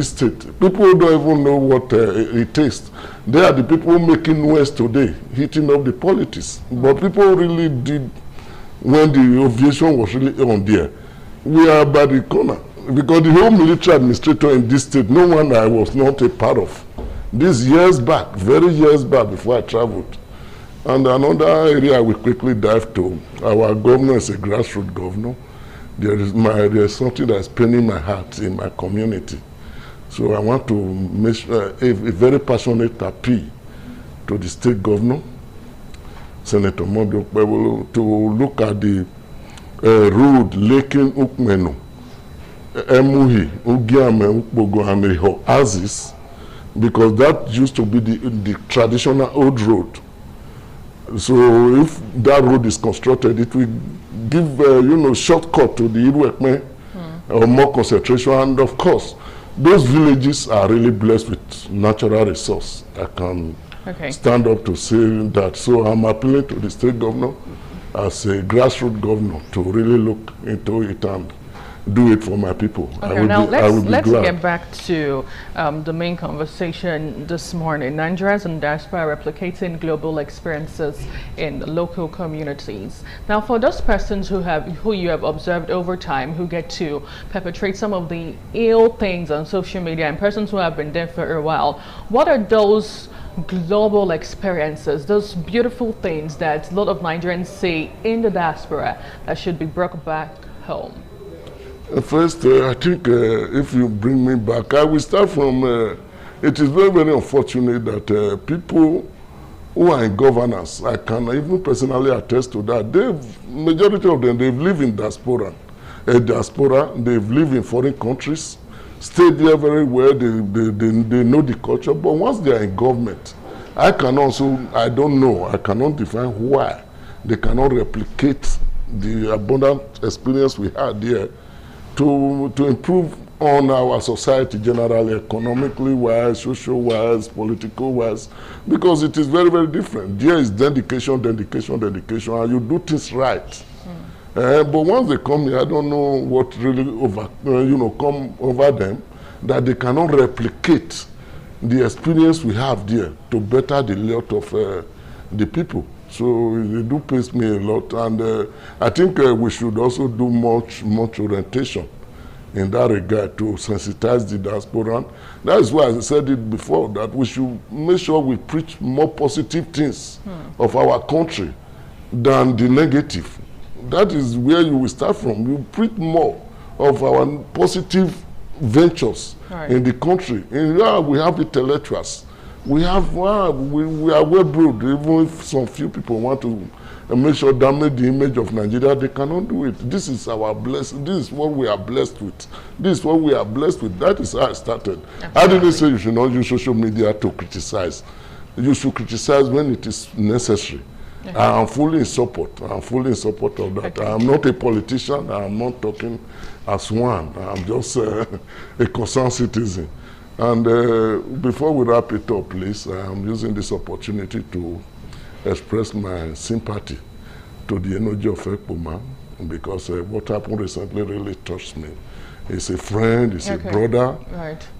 state. People don't even know what it takes. They are the people making noise today, heating up the politics. But people really did, when the aviation was really on there, we are by the corner. Because the whole military administrator in this state, no one I was not a part of. These years back, very years back before I traveled. And another area we quickly dive to, our governor is a grassroots governor. There is something that is paining my heart in my community. So I want to make a very passionate appeal to the state governor, Senator Mondo Pebolo, to look at the road linking Ukmeno, Emuhi, Ugiame, Ukbogo, and Riho, Aziz, because that used to be the traditional old road. So if that road is constructed, it will give shortcut to the Iruekme, or more concentration. And of course, those villages are really blessed with natural resource. I can stand up to say that. So I'm appealing to the state governor as a grassroots governor to really look into it and do it for my people. Okay, now let's get back to the main conversation this morning. Nigerians and diaspora replicating global experiences in local communities. Now, for those persons who you have observed over time, who get to perpetrate some of the ill things on social media, and persons who have been there for a while, what are those global experiences, those beautiful things that a lot of Nigerians see in the diaspora that should be brought back home? First, I think if you bring me back, I will start from, it is very, very unfortunate that people who are in governance, I can even personally attest to that. Majority of them, they've lived in diaspora. They've lived in foreign countries, stayed there very well, they know the culture, but once they are in government, I cannot define why they cannot replicate the abundant experience we had there to improve on our society generally, economically wise, social wise, political wise, because it is very, very different. There is dedication, and you do things right. But once they come here, I don't know what really come over them, that they cannot replicate the experience we have there to better the lot of the people. So it do pace me a lot, and I think we should also do much orientation in that regard to sensitize the diaspora. That is why I said it before, that we should make sure we preach more positive things of our country than the negative. That is where you will start from. You preach more of our positive ventures in the country. We have intellectuals. We are well brewed. Even if some few people want to make sure damage the image of Nigeria, they cannot do it. This is our blessing. This is what we are blessed with. This is what we are blessed with. That is how I started. Absolutely. I didn't say you should not use social media to criticize. You should criticize when it is necessary. Okay. I am fully in support. I am fully in support of that. Okay. I am not a politician. I am not talking as one. I am just a concerned citizen. And before we wrap it up, please, I am using this opportunity to express my sympathy to the energy of Ekpoma, because what happened recently really touched me. He's a friend, he's a brother,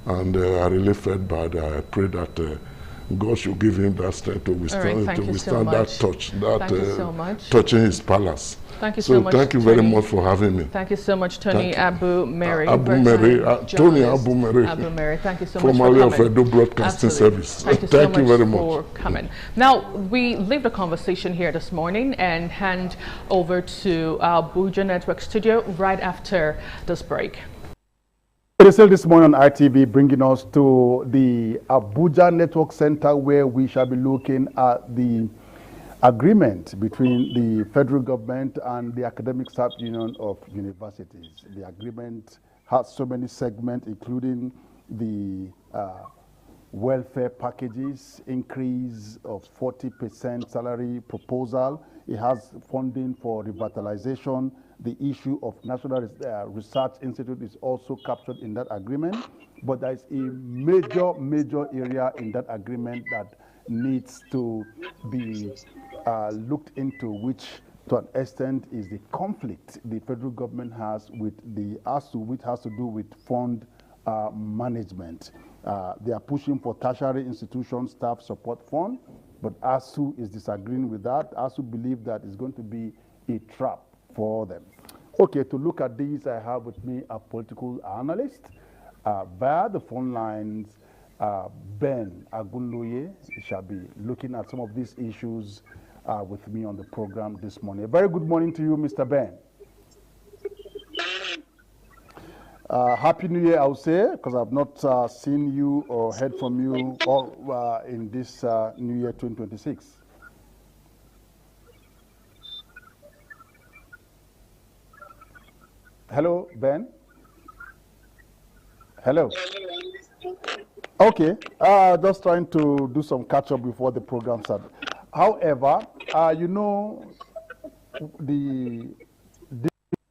and I really felt bad. I pray that God should give him that strength to withstand, that touch, touching his palace. Thank you so much. Thank you very much for having me. Thank you so much, Tony Abu Mary. Tony Abu Mary. Thank you so much formerly for coming. of Edo Broadcasting Service. Thank you so much very much for coming. Now, we leave the conversation here this morning and hand over to our Abuja Network studio right after this break. It is still this morning on ITV, bringing us to the Abuja Network Center, where we shall be looking at the agreement between the federal government and the Academic Staff Union of Universities. The agreement has so many segments, including the welfare packages, increase of 40% salary proposal. It has funding for revitalization. The issue of National Research Institute is also captured in that agreement. But there is a major area in that agreement that needs to be looked into, which to an extent is the conflict the federal government has with the ASU, which has to do with fund management. They are pushing for tertiary institution staff support fund, but ASU is disagreeing with that. ASU believe that it's going to be a trap for them. Okay, to look at this, I have with me a political analyst. Via the phone lines, Ben Agunloye shall be looking at some of these issues with me on the program this morning. A very good morning to you, Mr. Ben. Happy New Year, I would say, because I've not seen you or heard from you all in this New Year 2026. Hello, Ben? Hello? Okay, just trying to do some catch-up before the program starts. However, you know, the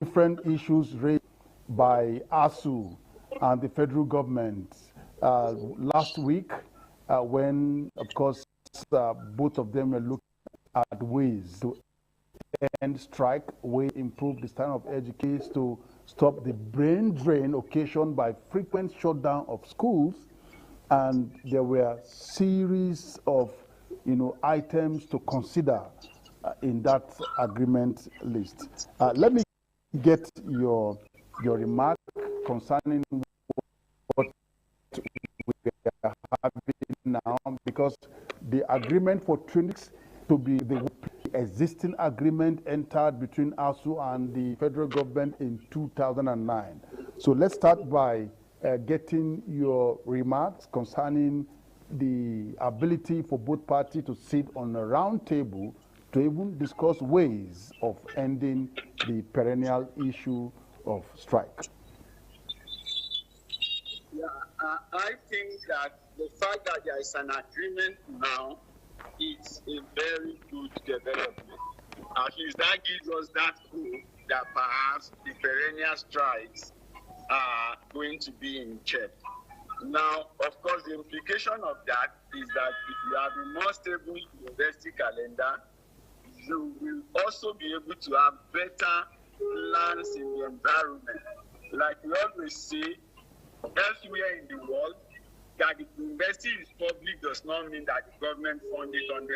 different issues raised by ASU and the federal government last week when, of course, both of them were looking at ways to end strike, way improve the standard of education, to stop the brain drain occasioned by frequent shutdown of schools. And there were series of, you know, items to consider in that agreement list. Let me get your remark concerning what we are having now, because the agreement for 26 to be the existing agreement entered between ASU and the federal government in 2009. So let's start by getting your remarks concerning the ability for both parties to sit on a round table to even discuss ways of ending the perennial issue of strike? Yeah, I think that the fact that there is an agreement now is a very good development. At least that gives us that hope that perhaps the perennial strikes are going to be in check. Now, of course, the implication of that is that if you have a more stable university calendar, you will also be able to have better plans in the environment. Like we always say, elsewhere in the world, that the university is public does not mean that the government funds it 100%.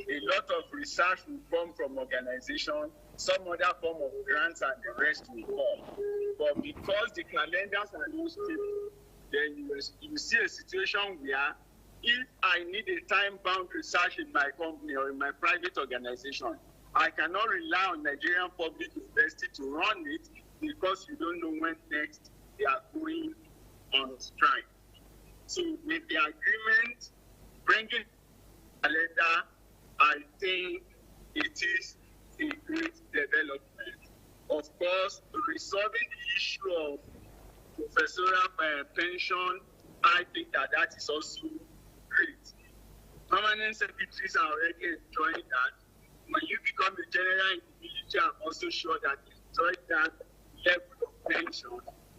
A lot of research will come from organizations, some other form of grants, and the rest will come. But because the calendars are not stable, then you see a situation where if I need a time-bound research in my company or in my private organization, I cannot rely on Nigerian Public University to run it because you don't know when next they are going on strike. So with the agreement, bringing calendar, I think it is a great development. Of course, resolving the issue of professorial pension, I think that is also great. Permanent secretaries are already enjoying that. When you become a general in the military, I'm also sure that you enjoy that level of pension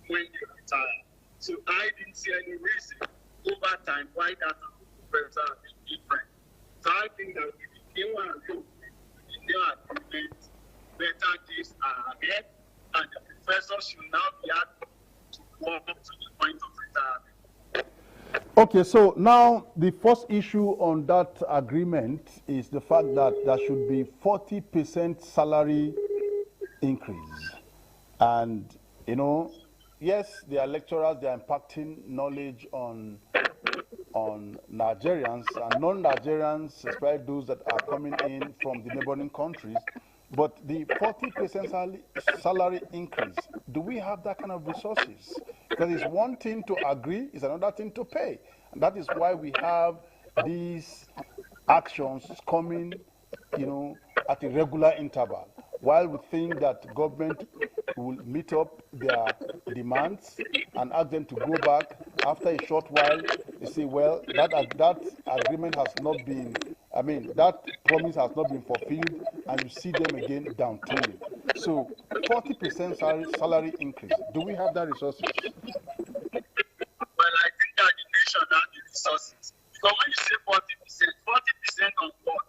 when you retire. So I didn't see any reason over time why that professor is different. So I think that with the new agreement, better days are ahead, and the professors should now be able to walk up to the point of retirement. Okay, so now the first issue on that agreement is the fact that there should be 40% salary increase. And, you know, yes, they are lecturers, they are impacting knowledge on Nigerians and non-Nigerians, especially those that are coming in from the neighboring countries. But the 40% salary increase, do we have that kind of resources? Because it's one thing to agree, it's another thing to pay. And that is why we have these actions coming, you know, at a regular interval. While we think that government will meet up their demands and ask them to go back, after a short while, they say, well, that agreement has not been, I mean, that promise has not been fulfilled, and you see them again downtooling. So 40% salary increase, do we have that resources? Well, I think that the nation has the resources. Because when you say 40% on what?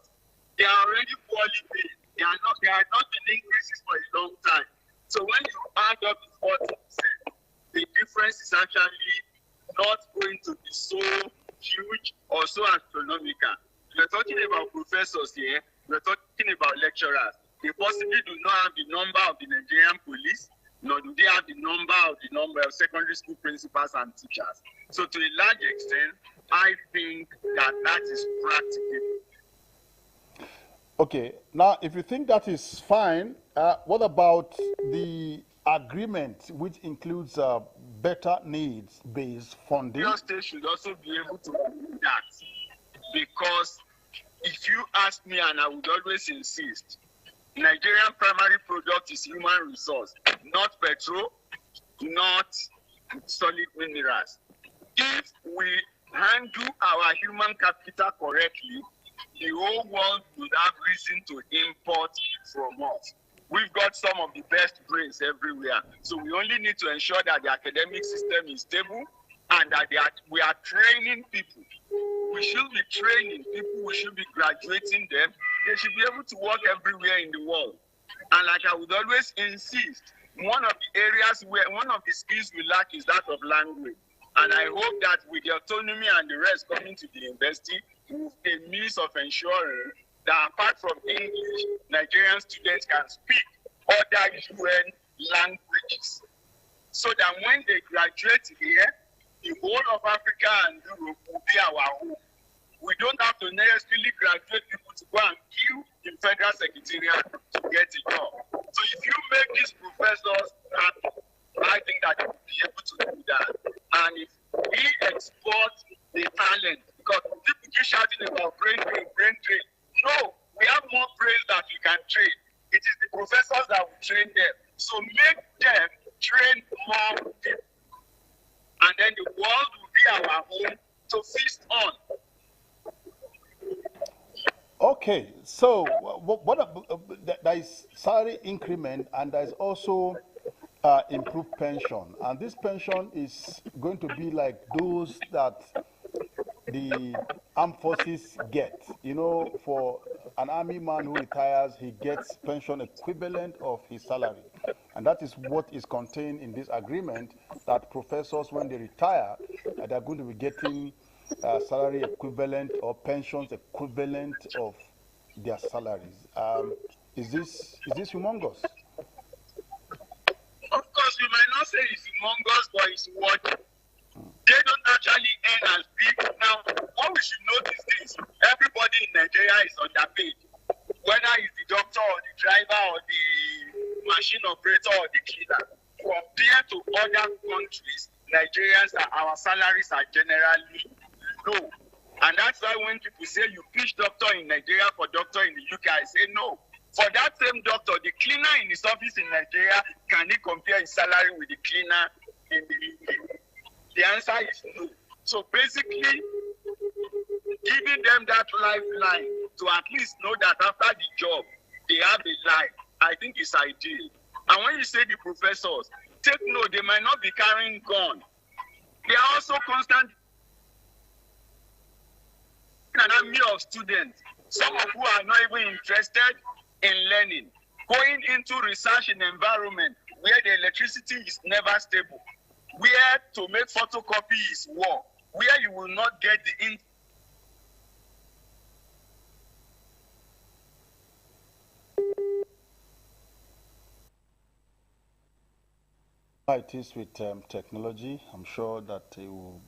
They are already poorly paid. They are not been increases for a long time. So when you add up the 40%, the difference is actually not going to be so huge or so astronomical. We're talking about professors here, we're talking about lecturers. They possibly do not have the number of the Nigerian police, nor do they have the number of secondary school principals and teachers. So to a large extent, I think that is practicable. Okay, now if you think that is fine, what about the agreement which includes better needs-based funding? Your state should also be able to do that, because if you ask me, and I would always insist, Nigerian primary product is human resource, not petrol, not solid minerals. If we handle our human capital correctly, the whole world would have reason to import from us. We've got some of the best brains everywhere. So we only need to ensure that the academic system is stable and that we are training people. We should be training people, we should be graduating them. They should be able to work everywhere in the world. And like I would always insist, one of the skills we lack is that of language. And I hope that with the autonomy and the rest coming to the university, a means of ensuring that apart from English, Nigerian students can speak other UN languages. So that when they graduate here, the whole of Africa and Europe will be our home. We don't have to necessarily graduate people to go and queue in Federal Secretariat to get a job. So if you make these professors happy, I think that they will be able to do that. And if we export the talent talking about brain drain, brain drain. No, we have more brains that we can train. It is the professors that will train them. So make them train more people. And then the world will be our home to feast on. Okay, so there is salary increment and there is also improved pension. And this pension is going to be like those that the armed forces get. You know, for an army man who retires, he gets pension equivalent of his salary. And that is what is contained in this agreement, that professors, when they retire, they're going to be getting salary equivalent or pensions equivalent of their salaries. Is this humongous? Of course, we might not say it's humongous, but it's what they don't actually earn as big. Now, what we should notice is everybody in Nigeria is underpaid, whether it's the doctor or the driver or the machine operator or the cleaner. Compared to other countries, Nigerians, our salaries are generally low. And that's why when people say you pitch doctor in Nigeria for doctor in the UK, I say no. For that same doctor, the cleaner in his office in Nigeria, can he compare his salary with the cleaner in the UK? The answer is no. So basically, giving them that lifeline to at least know that after the job, they have a life, I think is ideal. And when you say the professors, take note, they might not be carrying gun. They are also constant an army of students, some of who are not even interested in learning, going into research in an environment where the electricity is never stable, where to make photocopy is war, where you will not get the it is with technology. I'm sure that it will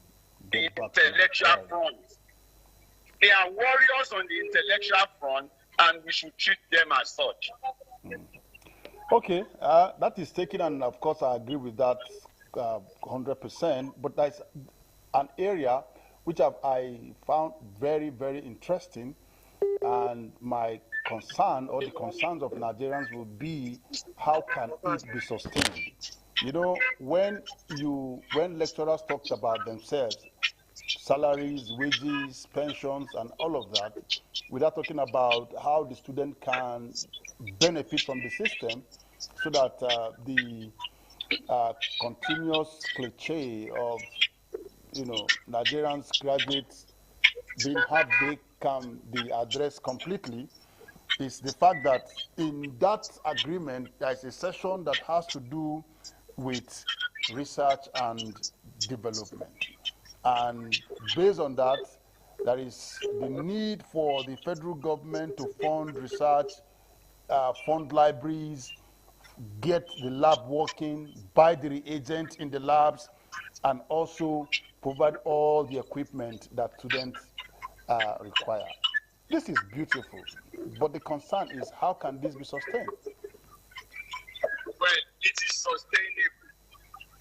get back intellectual front. They are warriors on the intellectual front, and we should treat them as such. Okay, that is taken, and of course I agree with that 100%. But there's an area which I found very, very interesting, and my concern, or the concerns of Nigerians, will be how can it be sustained? You know, when lecturers talk about themselves, salaries, wages, pensions, and all of that, without talking about how the student can benefit from the system, so that the continuous cliche of, you know, Nigerians graduates being half-baked can be addressed completely, is the fact that in that agreement there is a section that has to do with research and development. And based on that, there is the need for the federal government to fund research, fund libraries, get the lab working, buy the reagents in the labs, and also provide all the equipment that students require. This is beautiful, but the concern is how can this be sustained? Well, it is sustainable,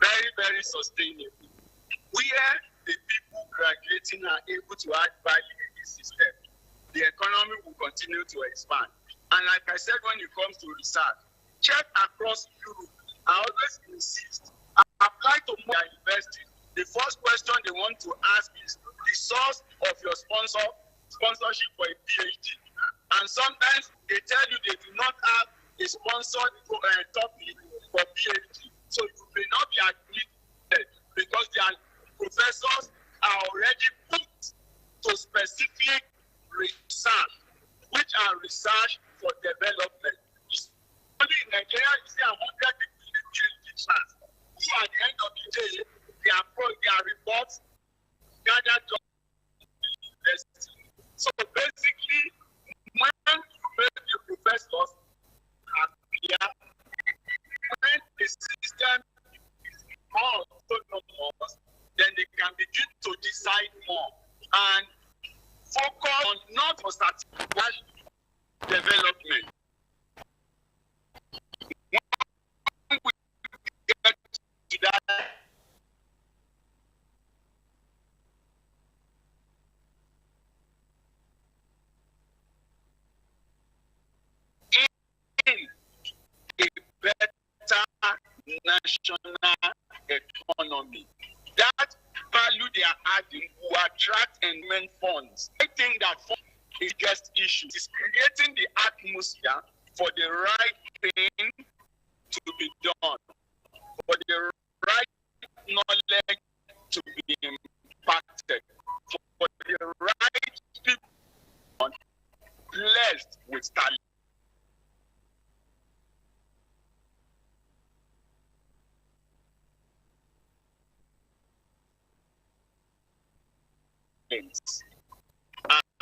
very, very sustainable. Where the people graduating are able to add value in this system, the economy will continue to expand. And like I said, when it comes to research, check across Europe. I always insist, apply to more universities. The first question they want to ask is the source of your sponsorship for a PhD. And sometimes they tell you they do not have a sponsored topic for PhD. So you may not be admitted because their professors are already put to specific research, which are research for development. It's only in Nigeria you see 100 people in the PhD class who at the end of the day, their reports gather to the university. So basically, when you make the professors appear, when the system is more autonomous, then they can begin to decide more and focus on not for statistical development. When we get to that, national economy. That value they are adding will attract endowment funds. I think that fund is just issue. It's creating the atmosphere for the right thing to be done, for the right knowledge to be impacted, for the right people blessed with talent.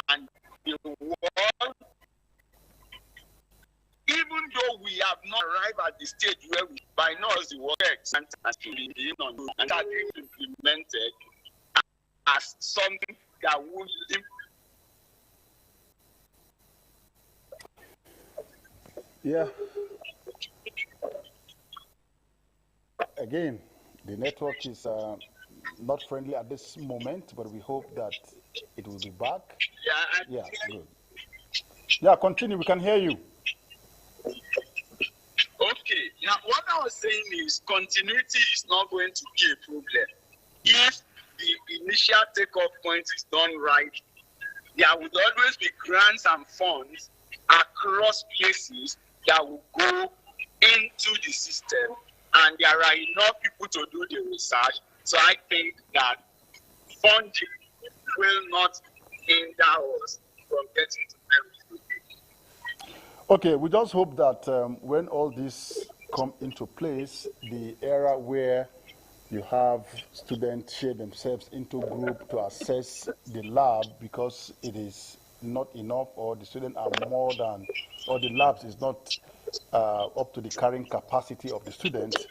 And the world, even though we have not arrived at the stage where we, by now the world and that is implemented as something that would live. Yeah. Again, the network is not friendly at this moment, but we hope that it will be back. Yeah, good. Yeah, continue. We can hear you. Okay. Now, what I was saying is continuity is not going to be a problem. If the initial takeoff point is done right, there would always be grants and funds across places that will go into the system, and there are enough people to do the research. So I think that funding will not hinder us from getting to them. Okay, we just hope that when all this come into place, the era where you have students share themselves into group to assess the lab because it is not enough, or the students are more than, or the labs is not up to the carrying capacity of the students,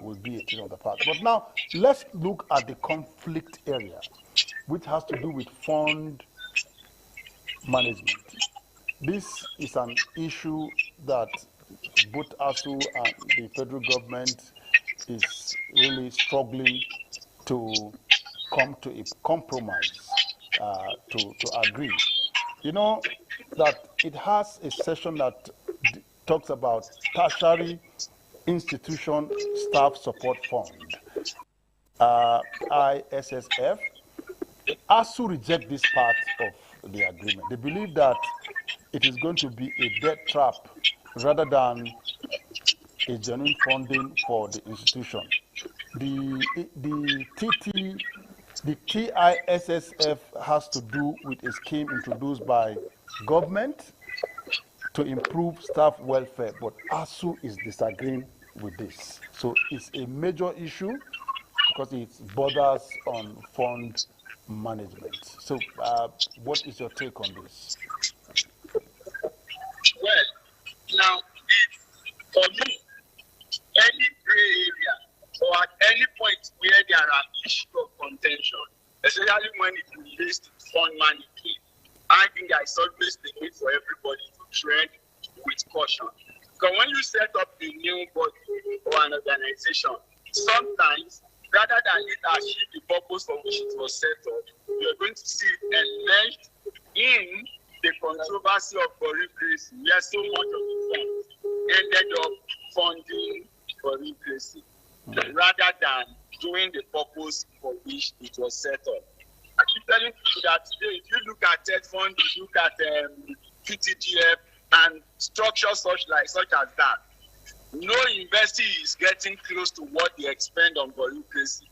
will be a thing of the past. But now, let's look at the conflict area, which has to do with fund management. This is an issue that both ASU and the federal government is really struggling to come to a compromise, to agree. You know that it has a section that talks about tertiary institution staff support fund, ISSF. ASU reject this part of the agreement. They believe that it is going to be a debt trap rather than a genuine funding for the institution. The TISSF has to do with a scheme introduced by government to improve staff welfare, but ASU is disagreeing with this. So it's a major issue because it borders on fund management. So what is your take on this? Well, now, for me, any gray area or at any point where there are issues of contention, especially when it relates to fund management, I think there is always the need for everybody to tread with caution. Because when you set up a new body or an organization, sometimes, rather than it achieve the purpose for which it was set up, you're going to see it enmeshed in the controversy of bureaucracy, where so much of the funds ended up funding bureaucracy, rather than doing the purpose for which it was set up. I keep telling people that today, if you look at TED Fund, you look at PTGF and structures such as that, no university is getting close to what they expend on bureaucracy.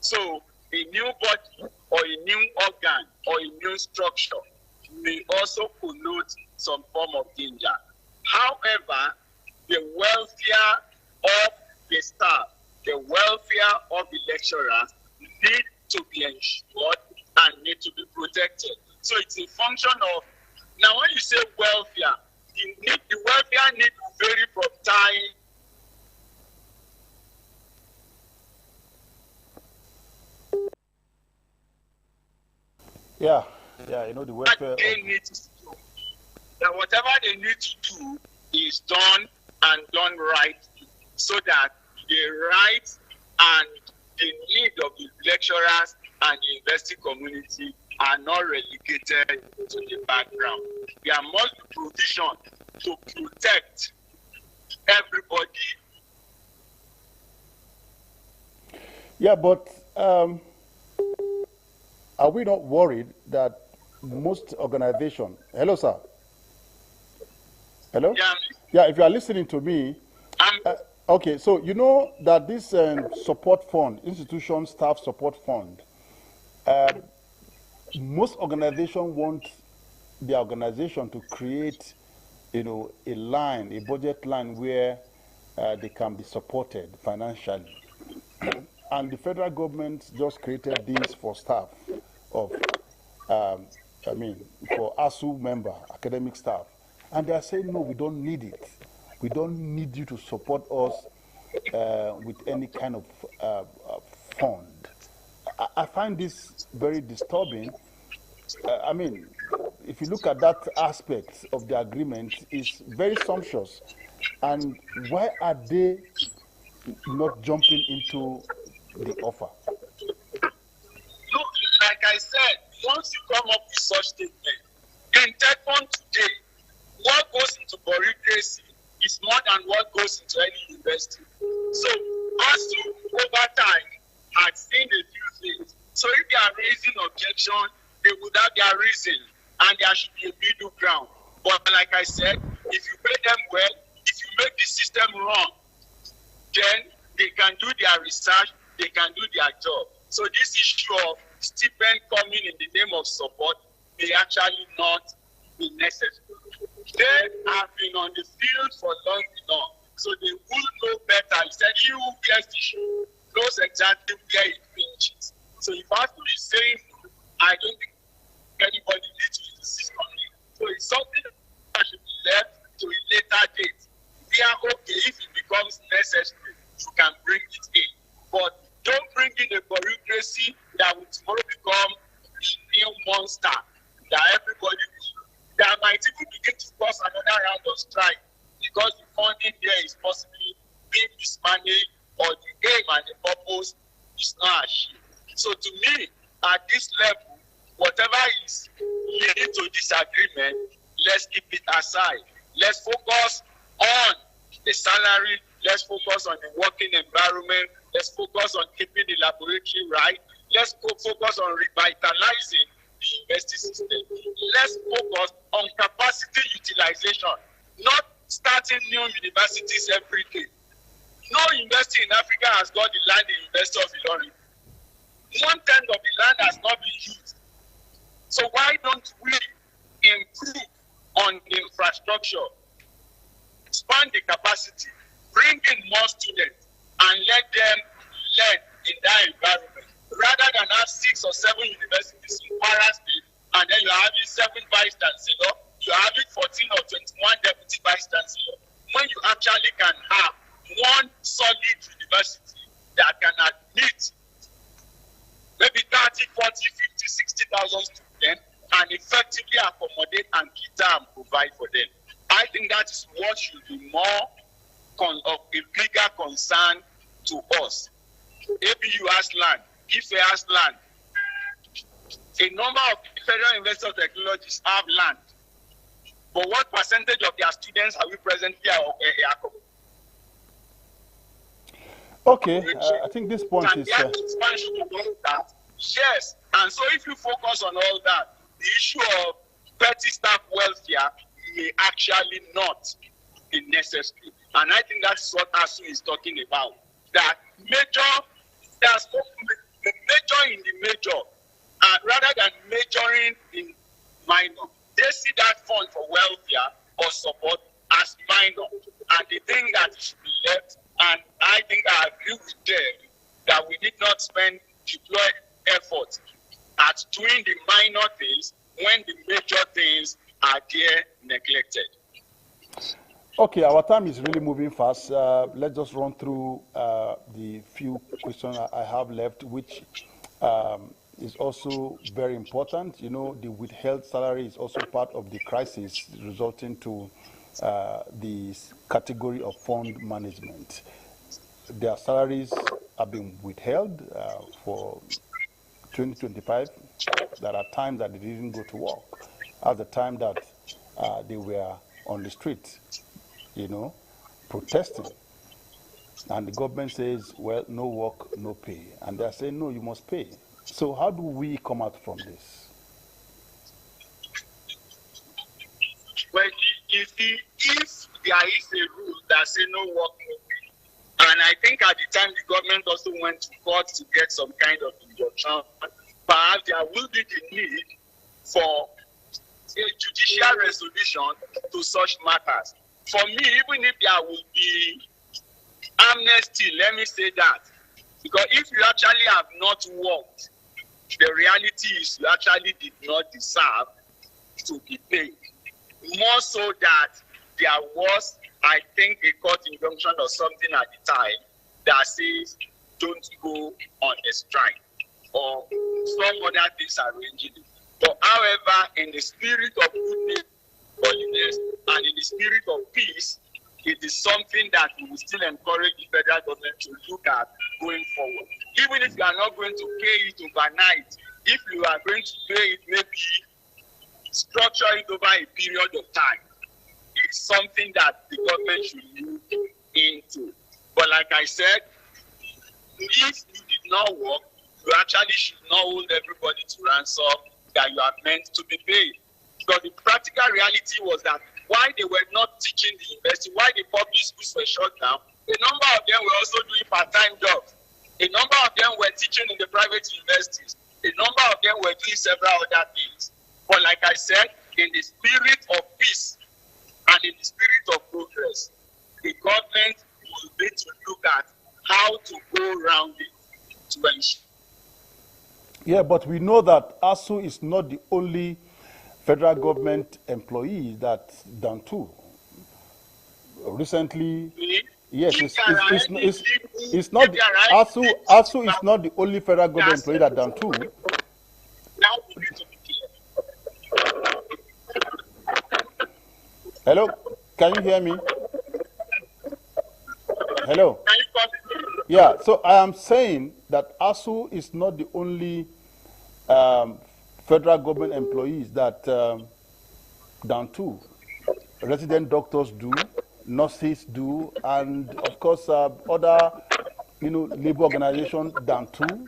So a new body or a new organ or a new structure may also connote some form of danger. However, the welfare of the staff, the welfare of the lecturers need to be ensured and need to be protected. So it's a function of, now when you say welfare, the welfare need to vary from time. Yeah, you know, the welfare. That whatever they need to do is done and done right, so that the rights and the need of the lecturers and the university community are not relegated to the background. There must be provision to protect everybody Yeah, but are we not worried that most organizations, hello, sir? Hello? Yeah. Yeah, if you are listening to me, okay, so you know that this support fund, institution staff support fund, most organizations want their organization to create, you know, a line, a budget line where they can be supported financially. And the federal government just created this for staff of, for ASU member, academic staff. And they are saying, no, we don't need it. We don't need you to support us with any kind of fund. I find this very disturbing. If you look at that aspect of the agreement, it's very sumptuous. And why are they not jumping into the offer? Look, like I said, once you come up with such statement, in TechFund today, what goes into bureaucracy is more than what goes into any university. So, ASU over time had seen a few things. So, if they are raising objection, they would have their reason, and there should be a middle ground. But like I said, if you pay them well, if you make the system run, then they can do their research, they can do their job. So this issue of stipend coming in the name of support may actually not be necessary. They have been on the field for long enough, so they will know better. He said, he who gets the shoe knows exactly where it pinches. So if I be saying, I don't think anybody needs to use the system. So it's something that should be left to a later date. We are okay if it becomes necessary, you can bring it in. But don't bring in a bureaucracy that will tomorrow become a new monster that everybody will. That might even begin to cause another round of strike because the funding there is possibly being mismanaged or the aim and the purpose is not achieved. So to me, at this level, whatever is leading to disagreement, let's keep it aside. Let's focus on the salary. Let's focus on the working environment. Let's focus on keeping the laboratory right. Let's focus on revitalizing the university system. Let's focus on capacity utilization, not starting new universities every day. No university in Africa has got the land in the University of Ilorin. 1/10 of the land has not been used. So why don't we improve on the infrastructure, expand the capacity, bring in more students, and let them learn in that environment, rather than have 6 or 7 universities in Kwara State, and then you're having 7 vice chancellors, you're having 14 or 21 deputy vice chancellors, when you actually can have one solid university that can admit maybe 30, 40, 50, 60,000 students and effectively accommodate and cater and provide for them. I think that is what should be more of a bigger concern to us. ABU has land, IFE has land. A number of federal university of technologies have land. But what percentage of their students are we presently accommodating? Okay, I think this point is... Yes, and so if you focus on all that, the issue of petty staff welfare may actually not be necessary. And I think that's what ASU is talking about. That there's no major in the major, rather than majoring in minor. They see that fund for welfare or support as minor, and they think that it should be left. And I think I agree with them that we did not deploy effort at doing the minor things when the major things are there neglected. Okay, our time is really moving fast. Let's just run through the few questions I have left, which is also very important. You know, the withheld salary is also part of the crisis resulting to the category of fund management. Their salaries are being withheld for 2025. There are times that they didn't go to work, at the time that they were on the street, you know, protesting. And the government says, well, no work, no pay. And they're saying, no, you must pay. So how do we come out from this? Well, you see, if there is a rule that says no work, no pay, and I think at the time the government also went to court to get some kind of injunction, perhaps there will be the need for a judicial resolution to such matters. For me, even if there will be amnesty, let me say that, because if you actually have not worked, the reality is you actually did not deserve to be paid. More so that there was, I think, a court injunction or something at the time that says don't go on a strike or some other things arranging it. But however, in the spirit of goodness, holiness, and in the spirit of peace, it is something that we will still encourage the federal government to look at going forward. Even if you are not going to pay it overnight, if you are going to pay it, maybe structure it over a period of time. It's something that the government should look into. But like I said, if you did not work, you actually should not hold everybody to ransom that you are meant to be paid. Because the practical reality was that while they were not teaching the university, while the public schools were shut down, a number of them were also doing part-time jobs. A number of them were teaching in the private universities. A number of them were doing several other things. But like I said, in the spirit of peace and in the spirit of progress, the government will need to look at how to go around it to ensure. Yeah, but we know that ASU is not the only federal government employee that's done too. Recently, yes, it's not ASU is not the only federal government employee that done too. Now we need to be clear. Hello, can you hear me? Hello. Yeah, so I am saying that ASU is not the only federal government employees that down too. Resident doctors do, nurses do, and of course other labor organizations down too,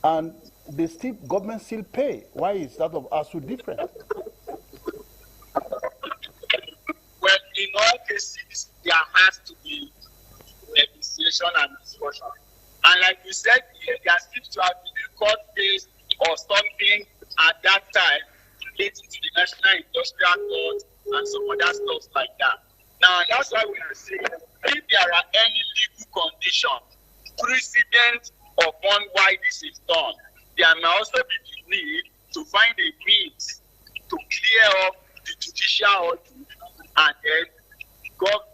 and the government still pay. Why is that of ASU different? Well, in all cases, there has to be negotiation and discussion. And like you said, there seems to have been a court case or something at that time relating to the National Industrial Court and some other stuff like that. Now, that's why we are saying if there are any legal conditions precedent upon why this is done, there may also be the need to find a means to clear up the judicial audit, and then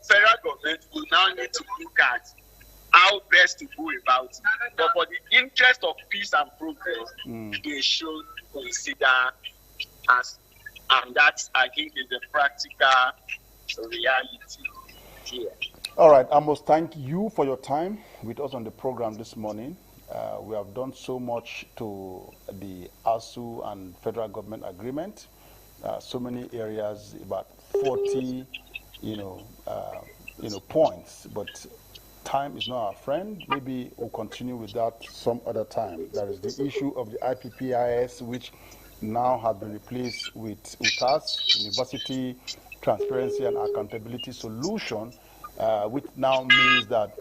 federal government will now need to look at how best to go about it. But for the interest of peace and progress, they should consider as, and that I think is the practical reality here. All right, I must thank you for your time with us on the program this morning. We have done so much to the ASU and federal government agreement. So many areas, about 40, points, but time is not our friend. Maybe we'll continue with that some other time. There is the issue of the IPPIS, which now has been replaced with UTAS, University Transparency and Accountability Solution, which now means that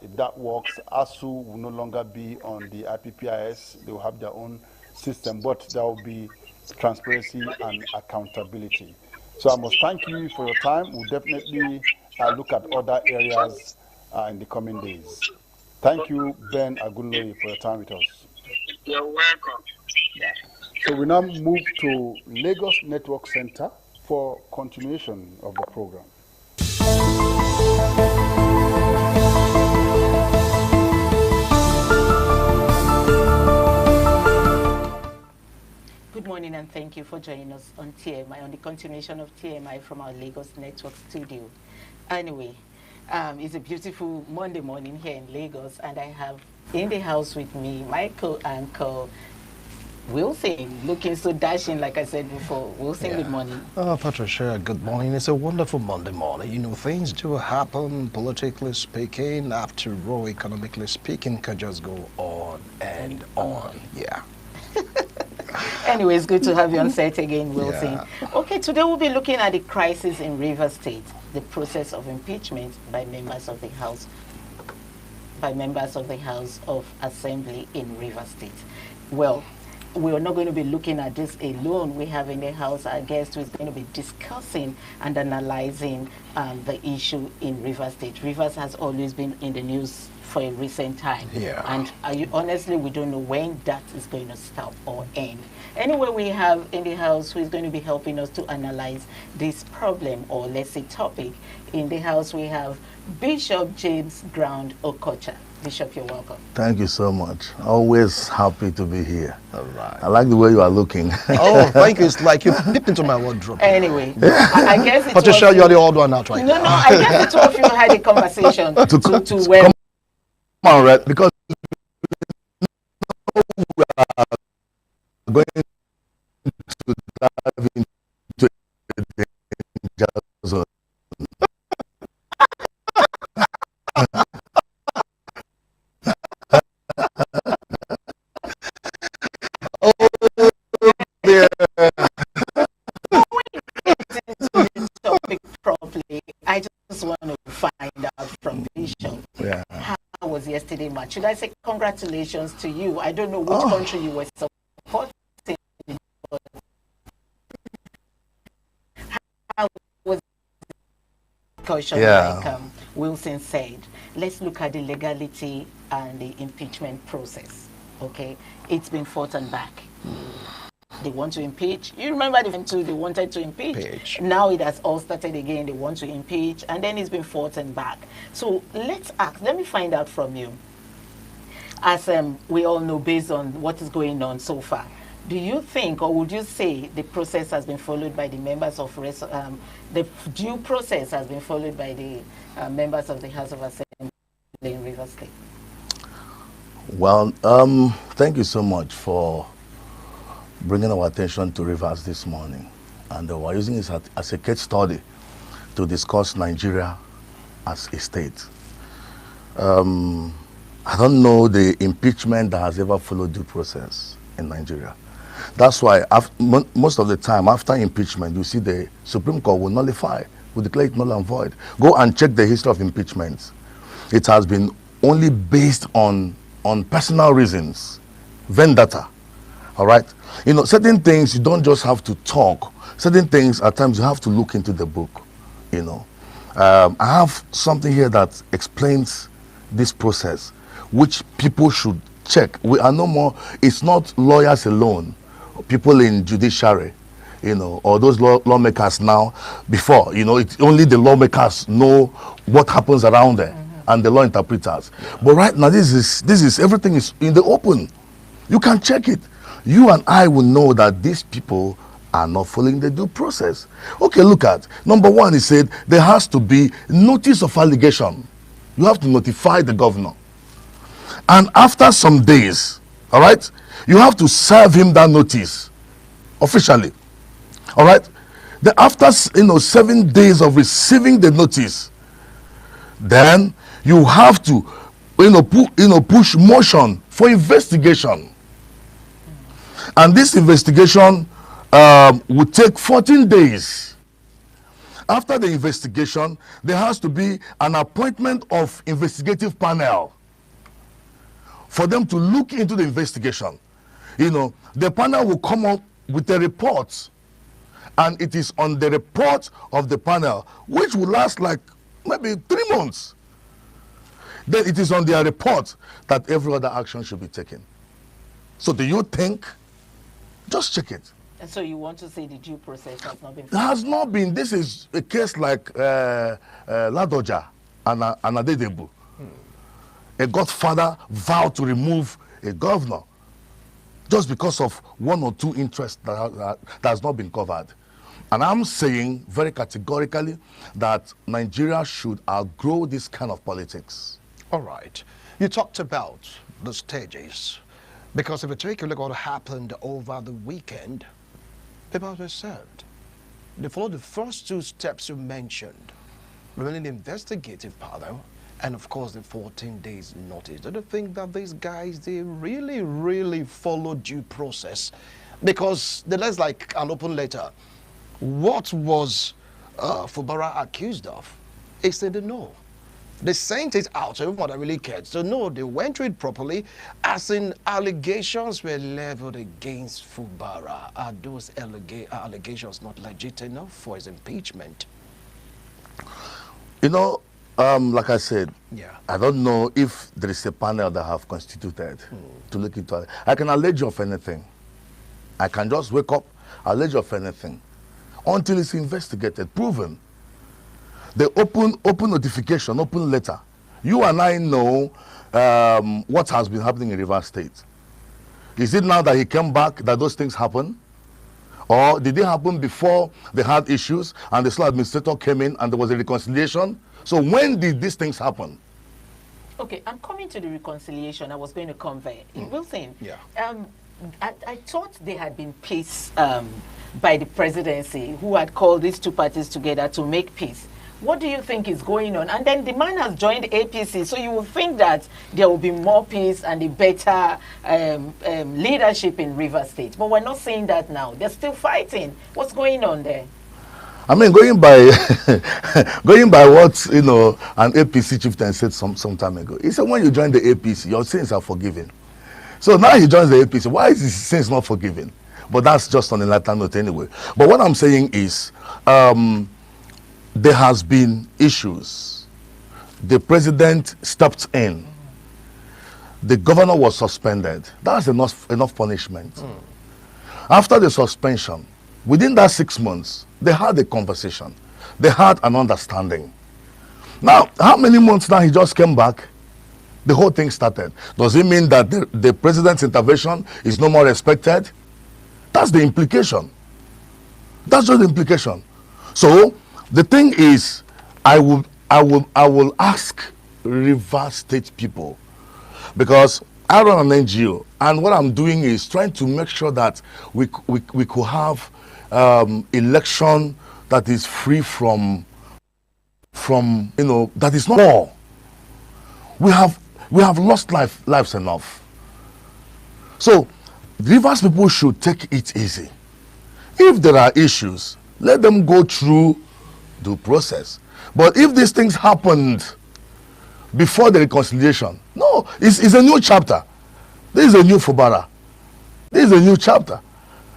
if that works, ASU will no longer be on the IPPIS. They will have their own system, but there will be transparency and accountability. So I must thank you for your time. We'll definitely look at other areas in the coming days. Thank you, Ben Agunloye, for your time with us. You're welcome. Yeah. So we now move to Lagos Network Center for continuation of the program. Good morning and thank you for joining us on TMI, on the continuation of TMI from our Lagos Network studio. Anyway, it's a beautiful Monday morning here in Lagos, and I have in the house with me my co-anchor, Wilson, looking so dashing, like I said before. Wilson, good morning. Oh, Patricia, good morning. It's a wonderful Monday morning. You know, things do happen, politically speaking. After all, economically speaking, can just go on and on. Yeah. Anyway, it's good to have you on set again, Wilson. Yeah. Okay, today we'll be looking at the crisis in Rivers State, the process of impeachment by members of the House of Assembly in Rivers State. Well, we're not going to be looking at this alone. We have in the House our guest who is going to be discussing and analyzing the issue in Rivers State. Rivers has always been in the news for a recent time. Yeah. And honestly, we don't know when that is going to stop or end. Anyway, we have in the House who is going to be helping us to analyze this problem, or let's say topic. In the House, we have Bishop James Ground Okocha. Bishop, you're welcome. Thank you so much. Always happy to be here. All right. I like the way you are looking. Oh, thank you. It's like you peeped into my wardrobe. Anyway, I guess it's Patricia, you're the old one out right now. No, I guess the two of you had a conversation to where... Come on, right? Because we are going to dive into a danger zone. I just want to find out from Bishop, how was yesterday match? Should I say congratulations to you? I don't know which country you were supporting. How was caution, like Wilson said? Let's look at the legality and the impeachment process. Okay, it's been fought and back. They want to impeach. You remember they wanted to impeach. Now it has all started again. They want to impeach, and then it's been fought and back. So let me find out from you. As we all know, based on what is going on so far, do you think, or would you say, the process has been followed by the members of the due process has been followed by the members of the House of Assembly in Rivers State? Well, thank you so much for bringing our attention to Rivers this morning, and we're using this as a case study to discuss Nigeria as a state. I don't know the impeachment that has ever followed due process in Nigeria. That's why most of the time after impeachment, you see the Supreme Court will nullify, will declare it null and void. Go and check the history of impeachment. It has been only based on personal reasons, vendetta. All right, you know, certain things you don't just have to talk. Certain things at times you have to look into the book. You know, I have something here that explains this process, which people should check. We are no more. It's not lawyers alone, people in judiciary, you know, or those lawmakers now. Before, you know, it's only the lawmakers know what happens around there, and the law interpreters. But right now, this is everything is in the open. You can check it. You and I will know that these people are not following the due process. Okay, look at number one. He said there has to be notice of allegation. You have to notify the governor, and after some days, all right, you have to serve him that notice officially. All right. Then after 7 days of receiving the notice, then you have to push motion for investigation. And this investigation will take 14 days. After the investigation, there has to be an appointment of investigative panel for them to look into the investigation. You know, the panel will come up with a report, and it is on the report of the panel, which will last like maybe 3 months. Then it is on their report that every other action should be taken. So do you think? Just check it. And so you want to say the due process has not been? There has not been. This is a case like Ladoja and Adedebu. A godfather vowed to remove a governor just because of 1 or 2 interests that has not been covered. And I'm saying very categorically that Nigeria should outgrow this kind of politics. All right. You talked about the stages. Because if you take a look at what happened over the weekend, people were served. They followed the first two steps you mentioned, remaining the investigative panel, and of course the 14 days notice. Do you think that these guys, they really followed due process? Because there's like an open letter. What was Fubara accused of? They said no. They sent it out to everyone that really cared. So no, they went through it properly, as in allegations were leveled against Fubara. Are those allegations not legit enough for his impeachment? You know, like I said, I don't know if there is a panel that have constituted to look into it. I can allege of anything. I can just wake up, allege of anything, until it's investigated, proven. The open notification, open letter. You and I know what has been happening in Rivers State. Is it now that he came back that those things happen? Or did they happen before they had issues and the sole administrator came in and there was a reconciliation? So when did these things happen? Okay, I'm coming to the reconciliation I was going to convey. Wilson, I thought there had been peace by the presidency, who had called these two parties together to make peace. What do you think is going on? And then the man has joined APC, so you would think that there will be more peace and a better leadership in Rivers State. But we're not seeing that now. They're still fighting. What's going on there? I mean, going by what, you know, an APC chieftain said some time ago. He said when you join the APC, your sins are forgiven. So now he joins the APC. Why is his sins not forgiven? But that's just on a lighter note anyway. But what I'm saying is, there has been issues. The president stepped in. The governor was suspended. That's enough punishment. After the suspension, within that 6 months, they had a conversation. They had an understanding. Now, how many months now he just came back? The whole thing started. Does it mean that the president's intervention is no more respected? That's the implication. That's just the implication. So the thing is, I will ask Rivers State people, because I run an NGO, and what I'm doing is trying to make sure that we could have election that is free from you know, that is not war. We have lost lives enough. So Rivers people should take it easy. If there are issues, let them go through due process. But if these things happened before the reconciliation, no, it's a new chapter. This is a new Fubara. This is a new chapter.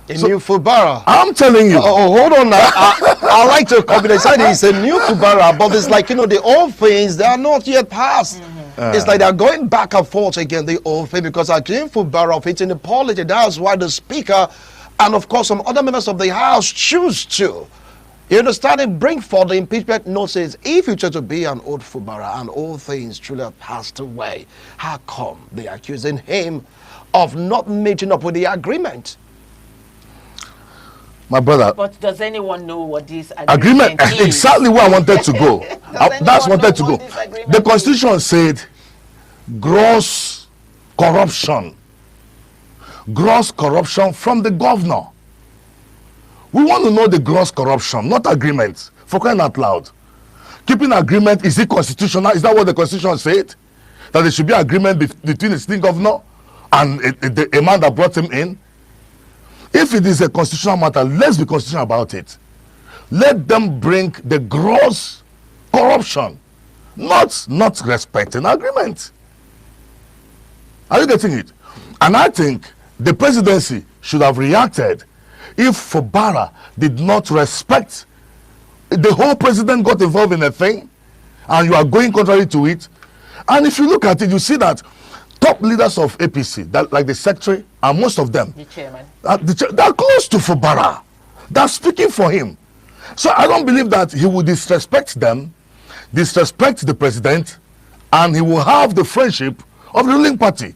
New Fubara. I'm telling you. Oh, hold on now. I like to confidence. It's a new Fubara, but it's like, you know, the old things, they are not yet passed. It's like they're going back and forth again, the old thing, because I came Fubara of it in the polity. That's why the speaker and of course some other members of the House choose to, you understand, bring forth the impeachment notice. If you try to be an old Fubara and all things truly have passed away, how come they are accusing him of not meeting up with the agreement? My brother. But does anyone know what this agreement is? Exactly where I wanted to go. That's wanted to go. The Constitution said gross corruption from the governor. We want to know the gross corruption, not agreements. For crying out loud. Keeping agreement, is it constitutional? Is that what the Constitution said? That there should be agreement between the sitting governor and a man that brought him in? If it is a constitutional matter, let's be constitutional about it. Let them bring the gross corruption, not respecting agreement. Are you getting it? And I think the presidency should have reacted if Fubara did not respect. The whole president got involved in a thing, and you are going contrary to it. And if you look at it, you see that top leaders of APC, that, like the secretary, and most of them, the chairman, they're close to Fubara. They're speaking for him. So I don't believe that he will disrespect them, disrespect the president, and he will have the friendship of the ruling party.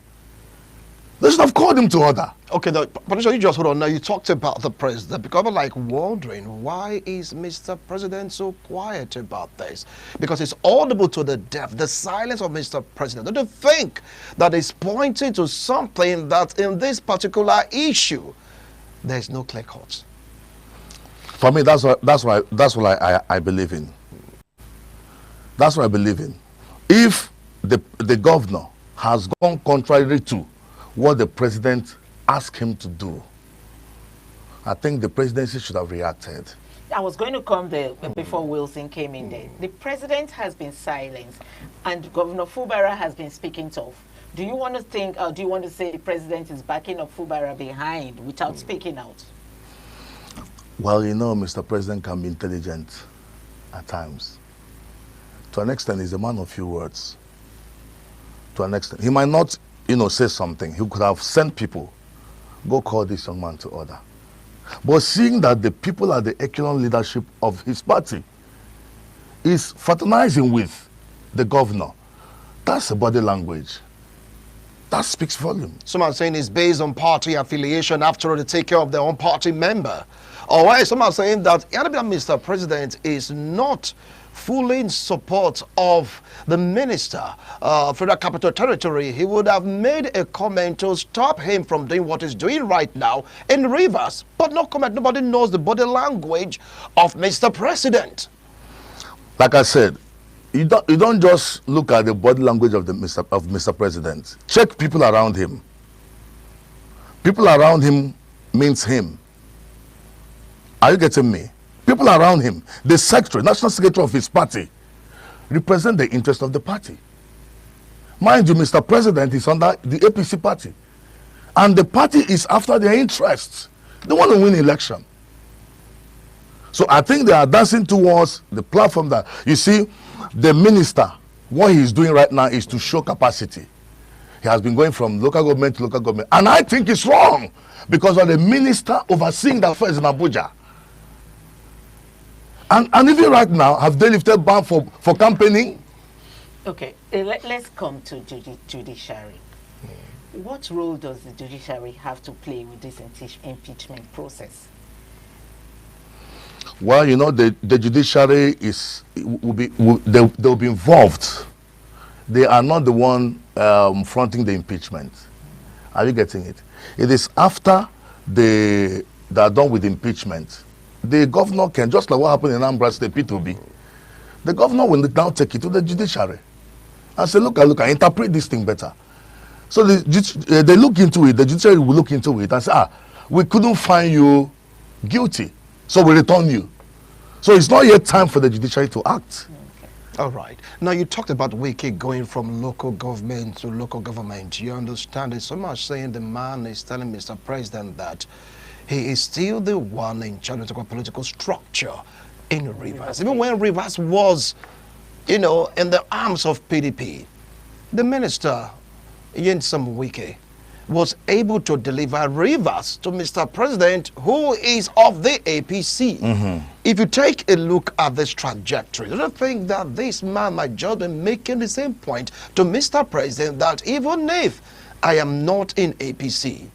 They should have called him to order. Okay, Patricia, you just hold on. Now, you talked about the president, because I'm like wondering, why is Mr. President so quiet about this? Because it's audible to the deaf, the silence of Mr. President. Don't you think that is pointing to something that in this particular issue, there's no clear cut? For me, that's what I believe in. That's what I believe in. If the governor has gone contrary to what the president asked him to do, I think the presidency should have reacted. I was going to come there before Wilson came in there. The president has been silenced and Governor Fubara has been speaking tough. Do you want to think, or do you want to say the president is backing up Fubara behind without speaking out? Well, you know, Mr. President can be intelligent at times. To an extent, he's a man of few words. To an extent, he might not, you know, say something. He could have sent people, go call this young man to order. But seeing that the people at the echelon leadership of his party is fraternizing with the governor, that's a body language. That speaks volume. Someone saying it's based on party affiliation. After all, they take care of their own party member. Or why someone saying that Mr. President is not fully in support of the minister for the Capital Territory. He would have made a comment to stop him from doing what he's doing right now in Rivers. But no comment. Nobody knows the body language of Mr. President. Like I said, you don't just look at the body language of Mr. President. Check people around him. People around him means him. Are you getting me? People around him, the secretary, national secretary of his party, represent the interest of the party. Mind you, Mr. President is under the APC party. And the party is after their interests. They want to win election. So I think they are dancing towards the platform that, you see, the minister, what he's doing right now is to show capacity. He has been going from local government to local government. And I think it's wrong because of the minister overseeing the affairs in Abuja. And even right now, have they lifted ban for campaigning? Okay, let's come to judiciary. What role does the judiciary have to play with this impeachment process? Well, you know, the judiciary they'll be involved. They are not the one fronting the impeachment. Are you getting it? It is after they are done with impeachment. The governor can, just like what happened in Anambra State, P2B, the governor will now take it to the judiciary and say, look, interpret this thing better. So they look into it, the judiciary will look into it and say, we couldn't find you guilty, so we return you. So it's not yet time for the judiciary to act. Okay. All right. Now, you talked about Wike going from local government to local government. You understand it so much saying the man is telling Mr. President that he is still the one in charge of the political structure in Rivers. Even when Rivers was, you know, in the arms of PDP, the minister, Nyesom Wike, was able to deliver Rivers to Mr. President, who is of the APC. If you take a look at this trajectory, do you think that this man might just be making the same point to Mr. President that even if I am not in APC,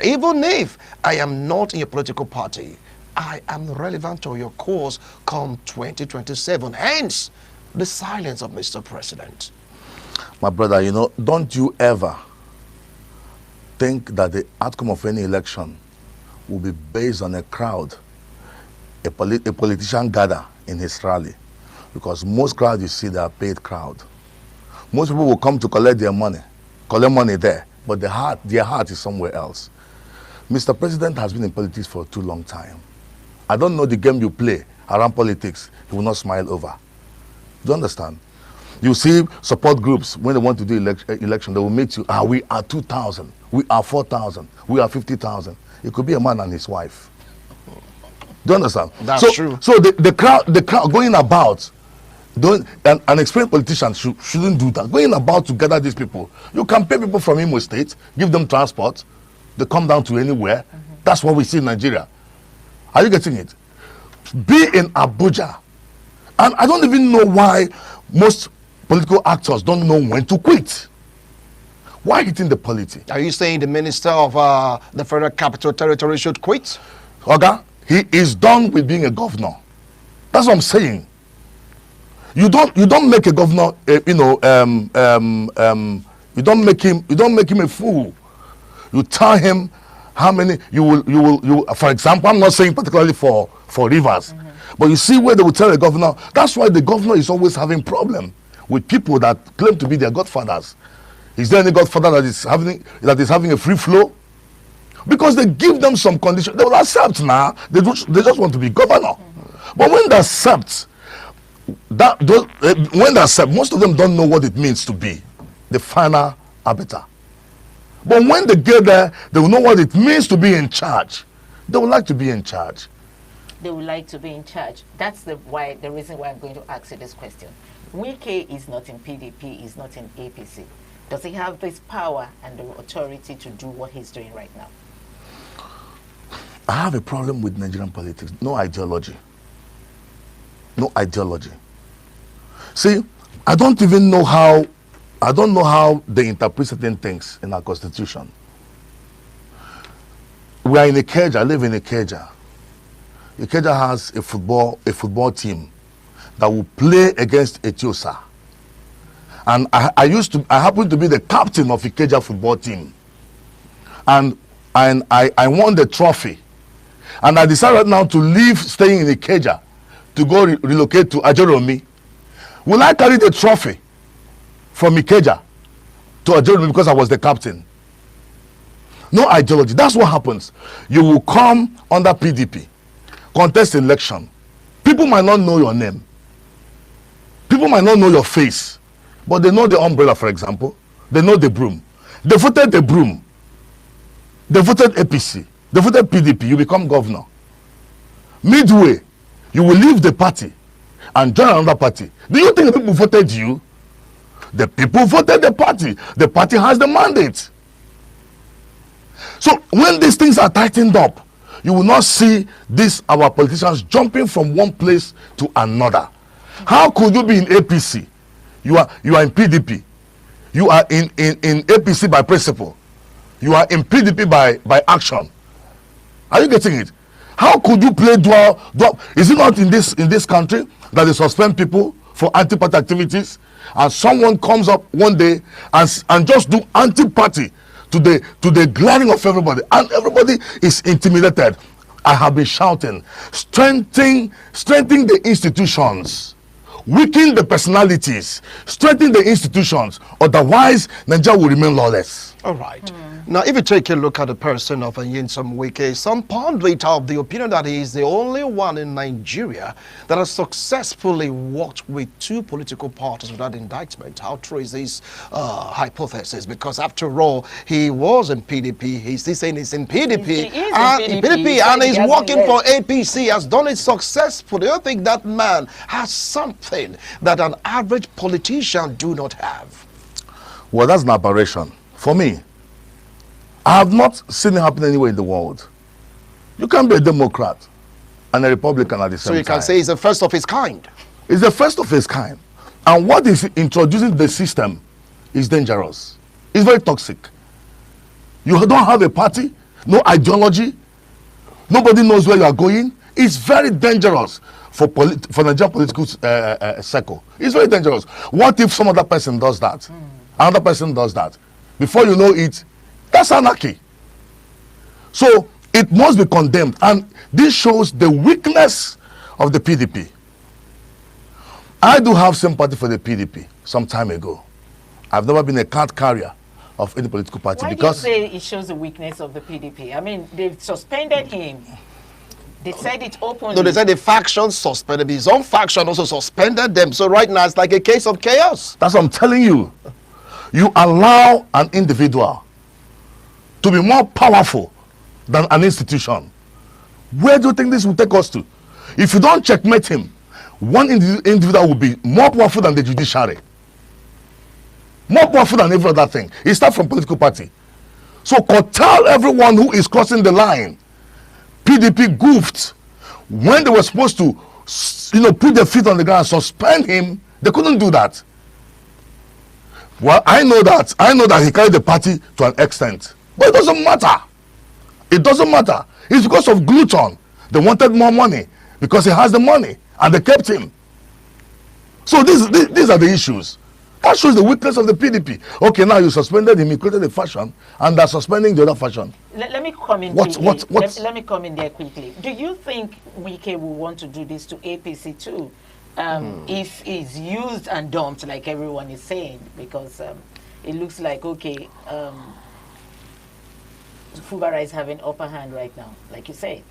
even if I am not in a political party, I am relevant to your cause come 2027. Hence, the silence of Mr. President. My brother, you know, don't you ever think that the outcome of any election will be based on a crowd, a politician gather in his rally. Because most crowds you see, they are paid crowd. Most people will come to collect their money, collect money there, but their heart is somewhere else. Mr. President has been in politics for too long time. I don't know the game you play around politics, he will not smile over. Do you understand? You see support groups, when they want to do election, they will meet you, we are 2,000, we are 4,000, we are 50,000. It could be a man and his wife. Do you understand? That's true. So the crowd going about, an experienced politician shouldn't do that. Going about to gather these people, you can pay people from Imo State, give them transport, they come down to anywhere. That's what we see in Nigeria. Are you getting it? Be in Abuja. And I don't even know why most political actors don't know when to quit. Why hitting the polity? Are you saying the minister of the Federal Capital Territory should quit? Okay, he is done with being a governor. That's what I'm saying. You don't make a governor, you don't make him a fool. You tell him how many you will. For example, I'm not saying particularly for Rivers, but you see where they will tell the governor. That's why the governor is always having problem with people that claim to be their godfathers. Is there any godfather that is having a free flow? Because they give them some condition, they will accept now. They just want to be governor. But when they accept, most of them don't know what it means to be the final arbiter. But when they get there, they will know what it means to be in charge. They would like to be in charge. They would like to be in charge. That's the reason why I'm going to ask you this question. Wike is not in PDP, is not in APC. Does he have this power and the authority to do what he's doing right now? I have a problem with Nigerian politics. No ideology. No ideology. See, I don't know how they interpret certain things in our constitution. We are in Ikeja. I live in Ikeja. Ikeja has a football team that will play against Etiosa. And I happened to be the captain of Ikeja football team. And I won the trophy. And I decided now to leave staying in Ikeja to go relocate to Ajoromi. Will I carry the trophy from Ikeja to Ajoromi because I was the captain? No ideology. That's what happens. You will come under PDP, contest election. People might not know your name. People might not know your face. But they know the umbrella, for example. They know the broom. They voted the broom. They voted APC. They voted PDP. You become governor. Midway, you will leave the party and join another party. Do you think the people voted you? The people voted the party. The party has the mandate. So when these things are tightened up, you will not see our politicians jumping from one place to another. How could you be in APC? You are in PDP. You are in APC by principle. You are in PDP by action. Are you getting it? How could you play dual? Is it not in this country that they suspend people for anti-party activities, and someone comes up one day and just do anti-party to the glaring of everybody, and everybody is intimidated? I have been shouting, strengthening the institutions, weaken the personalities, strengthen the institutions, otherwise Nigeria will remain lawless. All right. Now, if you take a look at the person of Nyesom Wike, some pundits are of the opinion that he is the only one in Nigeria that has successfully worked with two political parties without indictment. How true is this hypothesis? Because after all, he was in PDP. He's still saying he's in PDP. And he's working for APC, has done it successfully. I think that man has something that an average politician do not have. Well, that's an aberration. For me, I have not seen it happen anywhere in the world. You can be a Democrat and a Republican at the same time. So you can say he's the first of his kind. He's the first of his kind. And what is introducing the system is dangerous. It's very toxic. You don't have a party, no ideology, nobody knows where you are going. It's very dangerous for Nigerian political circle. It's very dangerous. What if some other person does that? Another person does that. Before you know it, that's anarchy. So it must be condemned, and this shows the weakness of the PDP. I do have sympathy for the PDP some time ago. I've never been a card carrier of any political party. Why because do you say it shows the weakness of the PDP? I mean, they've suspended him. They said it openly. No, they said the faction suspended. His own faction also suspended them. So right now it's like a case of chaos. That's what I'm telling you. You allow an individual to be more powerful than an institution. Where do you think this will take us to? If you don't checkmate him, one individual will be more powerful than the judiciary, more powerful than every other thing. It starts from political party. So curtail everyone who is crossing the line. PDP goofed when they were supposed to, put their feet on the ground and suspend him. They couldn't do that. Well, I know that he carried the party to an extent, but it doesn't matter. It doesn't matter. It's because of Gluton. They wanted more money because he has the money, and they kept him. So these are the issues. That shows the weakness of the PDP. Okay, now you suspended him, you created a faction, and they're suspending the other faction. Let me come in quickly. Let me come in there quickly. Do you think Wike will want to do this to APC too? If it's used and dumped like everyone is saying, because it looks like, okay, Fubara is having upper hand right now, like you said.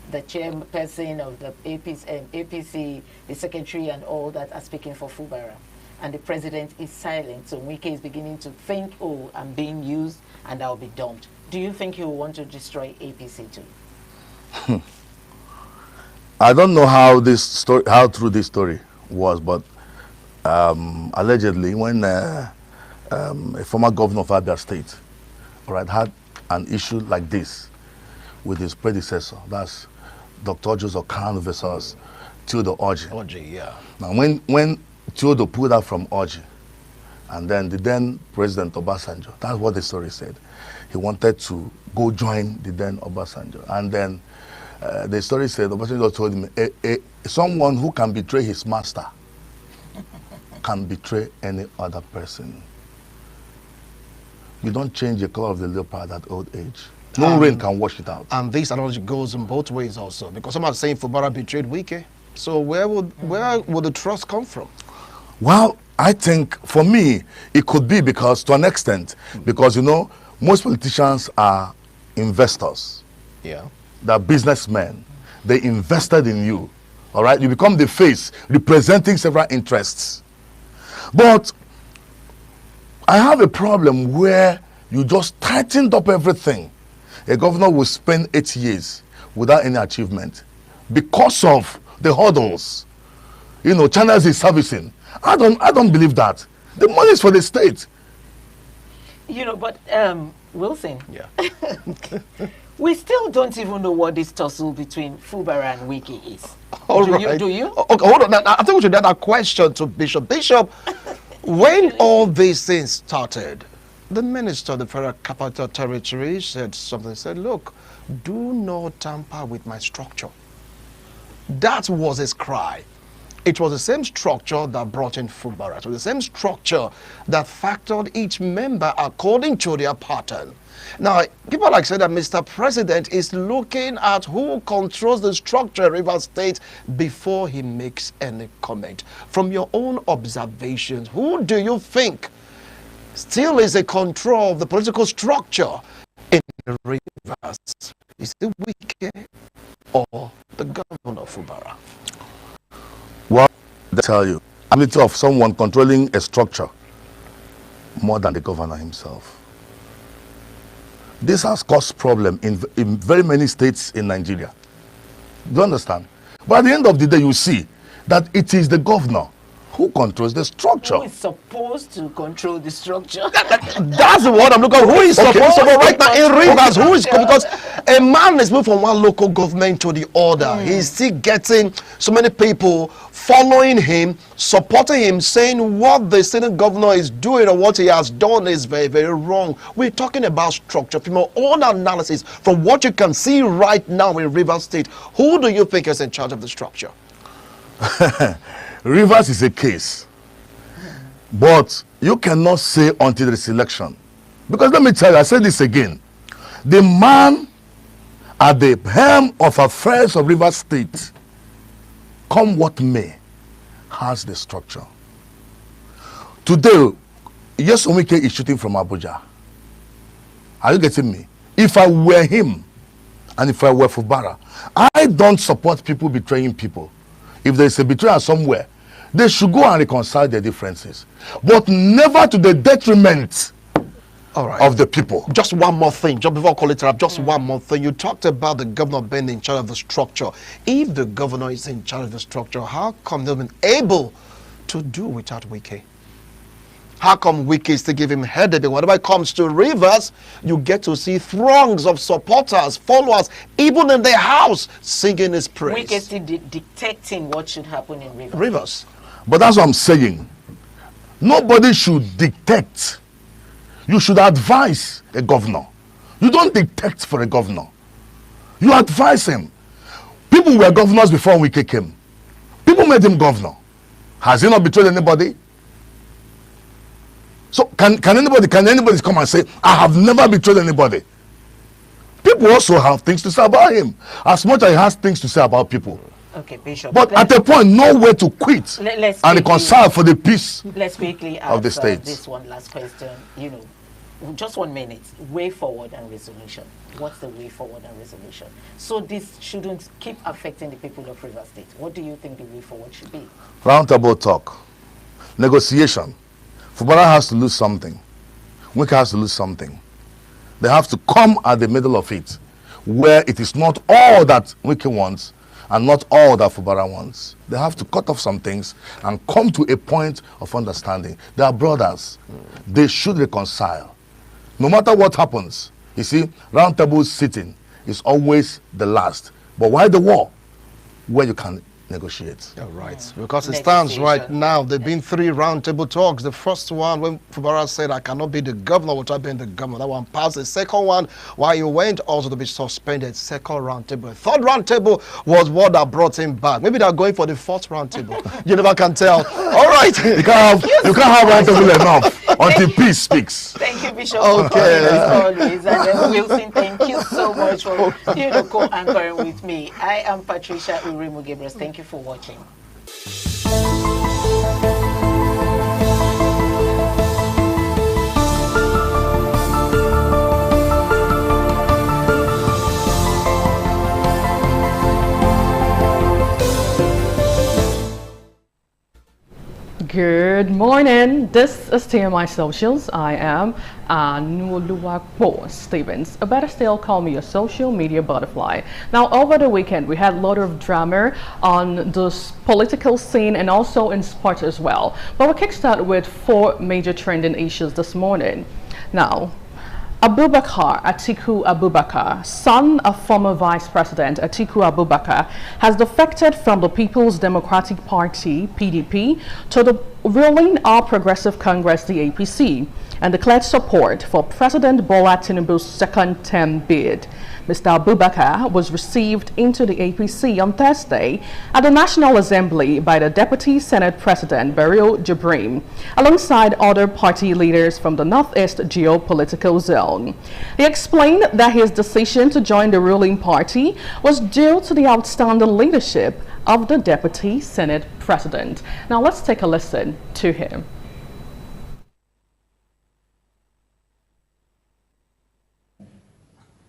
The chairperson of the APC, the secretary and all that are speaking for Fubara. And the president is silent. So Wike is beginning to think, oh, I'm being used and I'll be dumped. Do you think he will want to destroy APC too? I don't know how true this story was, but allegedly when a former governor of Abia State, had an issue like this with his predecessor, that's Dr. Joseph Khan versus Theodore Oji. Oji, yeah. Now when Theodore pulled out from Oji, and then the then President Obasanjo, that's what the story said. He wanted to go join the then Obasanjo. And then the story said Obasanjo told him, someone who can betray his master can betray any other person. You don't change the color of the leopard at old age. No rain can wash it out. And this analogy goes in both ways also, because some are saying Fubara betrayed Wike. So where would the trust come from? Well, I think for me it could be because, to an extent, because most politicians are investors. Yeah. They're businessmen. They invested in you. All right, you become the face representing several interests. But I have a problem where you just tightened up everything. A governor will spend 8 years without any achievement because of the hurdles, channels is servicing. I don't believe that. The money is for the state. But Wilson, yeah. We still don't even know what this tussle between Fubara and Wike is. Do you? Okay, hold on. I think we should add a question to Bishop. Bishop, when all these things started, the minister of the Federal Capital Territory said something. Said, look, do not tamper with my structure. That was his cry. It was the same structure that brought in Fubara. It was the same structure that factored each member according to their pattern. Now, people like say that Mr. President is looking at who controls the structure in Rivers State before he makes any comment. From your own observations, who do you think still is a control of the political structure in Rivers? Is it Wike or the governor of Fubara? Well, I tell you, ability of someone controlling a structure more than the governor himself. This has caused problem in very many states in Nigeria. Do you understand? But at the end of the day, you see that it is the governor who controls the structure. Who is supposed to control the structure? That's the word I'm looking for. Who is supposed to right now in Rivers? Who is, because a man is moved from one local government to the other. He's still getting so many people following him, supporting him, saying what the Senate governor is doing or what he has done is very, very wrong. We're talking about structure. From your own analysis, from what you can see right now in Rivers State, who do you think is in charge of the structure? Rivers is a case, but you cannot say until the election. Because let me tell you, I say this again, the man at the helm of affairs of Rivers State, come what may, has the structure. Today, yes, Wike is shooting from Abuja. Are you getting me? If I were him, and if I were Fubara, I don't support people betraying people. If there is a betrayal somewhere, they should go and reconcile their differences, but never to the detriment of the people. Just one more thing, just before I call it up, just one more thing. You talked about the governor being in charge of the structure. If the governor is in charge of the structure, how come they've been able to do without Wike? How come Wike is to give him headache? Whenever it comes to Rivers, you get to see throngs of supporters, followers, even in their house, singing his praise. Wike is still dictating what should happen in Rivers. Rivers. But that's what I'm saying. Nobody should dictate. You should advise a governor. You don't dictate for a governor. You advise him. People were governors before Wike came. People made him governor. Has he not betrayed anybody? So can anybody come and say, I have never betrayed anybody? People also have things to say about him, as much as he has things to say about people. Okay, Bishop. But at a point, nowhere to quit let's and reconcile for the peace let's quickly of the state. This one last question. Just 1 minute. Way forward and resolution. What's the way forward and resolution? So this shouldn't keep affecting the people of Rivers State. What do you think the way forward should be? Roundtable talk, negotiation. Fubara has to lose something. Wike has to lose something. They have to come at the middle of it, where it is not all that Wike wants and not all that Fubara wants. They have to cut off some things and come to a point of understanding. They are brothers. They should reconcile. No matter what happens, you see, round table sitting is always the last. But why the war? Where you can negotiate. Yeah, right. Because it stands right now. There have been 3 roundtable talks. The first one, when Fubara said, I cannot be the governor without being the governor. That one passed. The second one, why he went also to be suspended. Second roundtable. The third roundtable was what that brought him back. Maybe they're going for the fourth roundtable. You never can tell. All right. You can't have roundtable enough until peace speaks. Thank you, Bishop. Okay. As always. And then Wilson, thank you so much for co-anchoring with me. I am Patricia Urimu Gabriel. Thank you for watching. Good morning. This is TMI Socials. I am Anuoluwakpo Stevens. Or better still, call me a social media butterfly. Now, over the weekend, we had a lot of drama on the political scene and also in sports as well. But we'll kickstart with 4 major trending issues this morning. Now, Abubakar Atiku Abubakar, son of former Vice President Atiku Abubakar, has defected from the People's Democratic Party, PDP, to the ruling All Progressive Congress, the APC, and declared support for President Bola Tinubu's second term bid. Mr. Abubakar was received into the APC on Thursday at the National Assembly by the Deputy Senate President Barrow Jibrin, alongside other party leaders from the Northeast geopolitical zone. He explained that his decision to join the ruling party was due to the outstanding leadership of the Deputy Senate President. Now let's take a listen to him.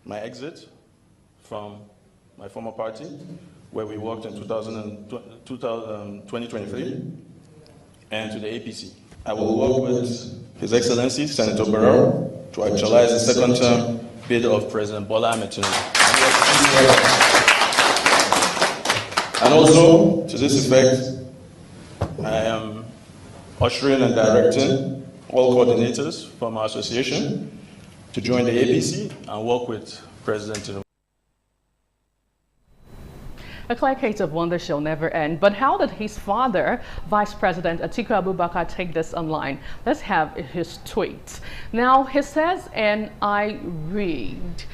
My exit from my former party, where we worked in 2023, and to the APC. I will work with His Excellency Senator Barrow to actualize the second term bid of President Bola Ahmed Tinubu. And also, to this effect, I am ushering and directing all coordinators from our association to join the APC and work with President Tinubu. A clear case of wonder shall never end. But how did his father, Vice President Atiku Abubakar, take this online? Let's have his tweet. Now, he says, and I read,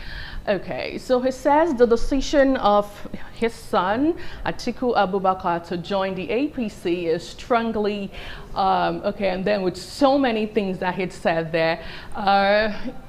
okay, so he says the decision of his son, Atiku Abubakar, to join the APC is strongly, okay, and then with so many things that he said there,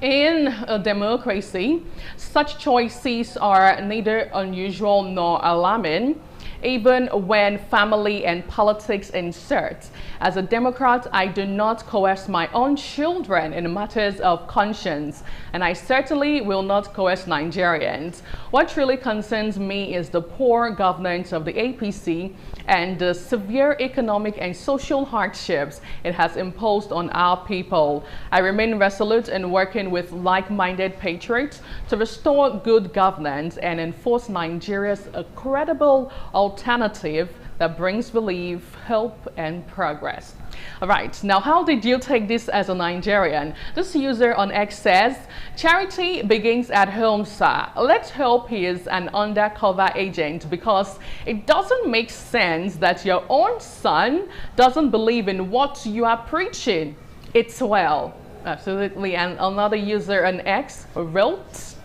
in a democracy, such choices are neither unusual nor alarming, even when family and politics insert. As a Democrat, I do not coerce my own children in matters of conscience, and I certainly will not coerce Nigerians. What really concerns me is the poor governance of the APC and the severe economic and social hardships it has imposed on our people. I remain resolute in working with like-minded patriots to restore good governance and enforce Nigeria's credible alternative that brings relief, hope, and progress. All right, now how did you take this as a Nigerian? This user on X says, charity begins at home, sir. Let's hope he is an undercover agent, because it doesn't make sense that your own son doesn't believe in what you are preaching. It's well. Absolutely. And another user on X wrote,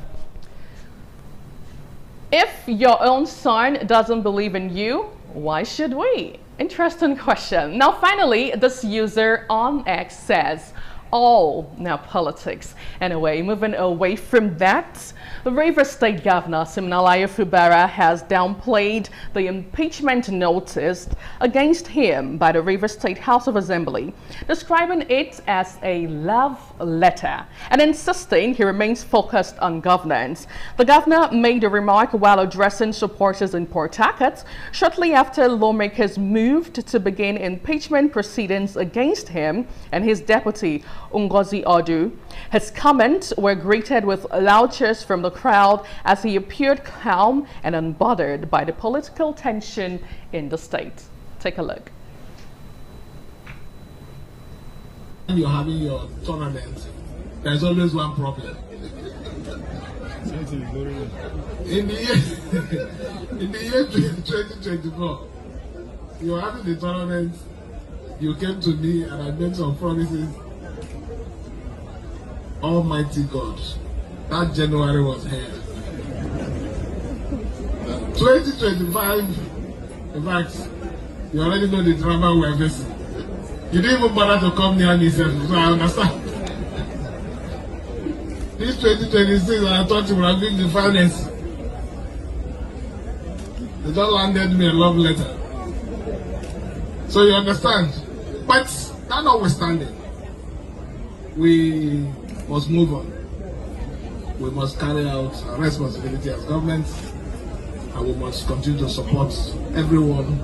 if your own son doesn't believe in you, why should we? Interesting question. Now, finally, this user on X says, now politics. Anyway, moving away from that, the Rivers State Governor, Siminalayi Fubara, has downplayed the impeachment notice against him by the Rivers State House of Assembly, describing it as a love letter and insisting he remains focused on governance. The governor made the remark while addressing supporters in Port Harcourt shortly after lawmakers moved to begin impeachment proceedings against him and his deputy, Ngozi Odu. His comments were greeted with loud cheers from the crowd as he appeared calm and unbothered by the political tension in the state. Take a look. When you're having your tournament, there's always one problem. In the year 2024, you're having the tournament, you came to me and I made some promises. Almighty God, that January was here. 2025, in fact, you already know the drama we're facing. You didn't even bother to come near me, so I understand. This 2026, I thought you would have been the finest. They just landed me a love letter. So you understand. But that notwithstanding, we must move on. We must carry out our responsibility as government, and we must continue to support everyone.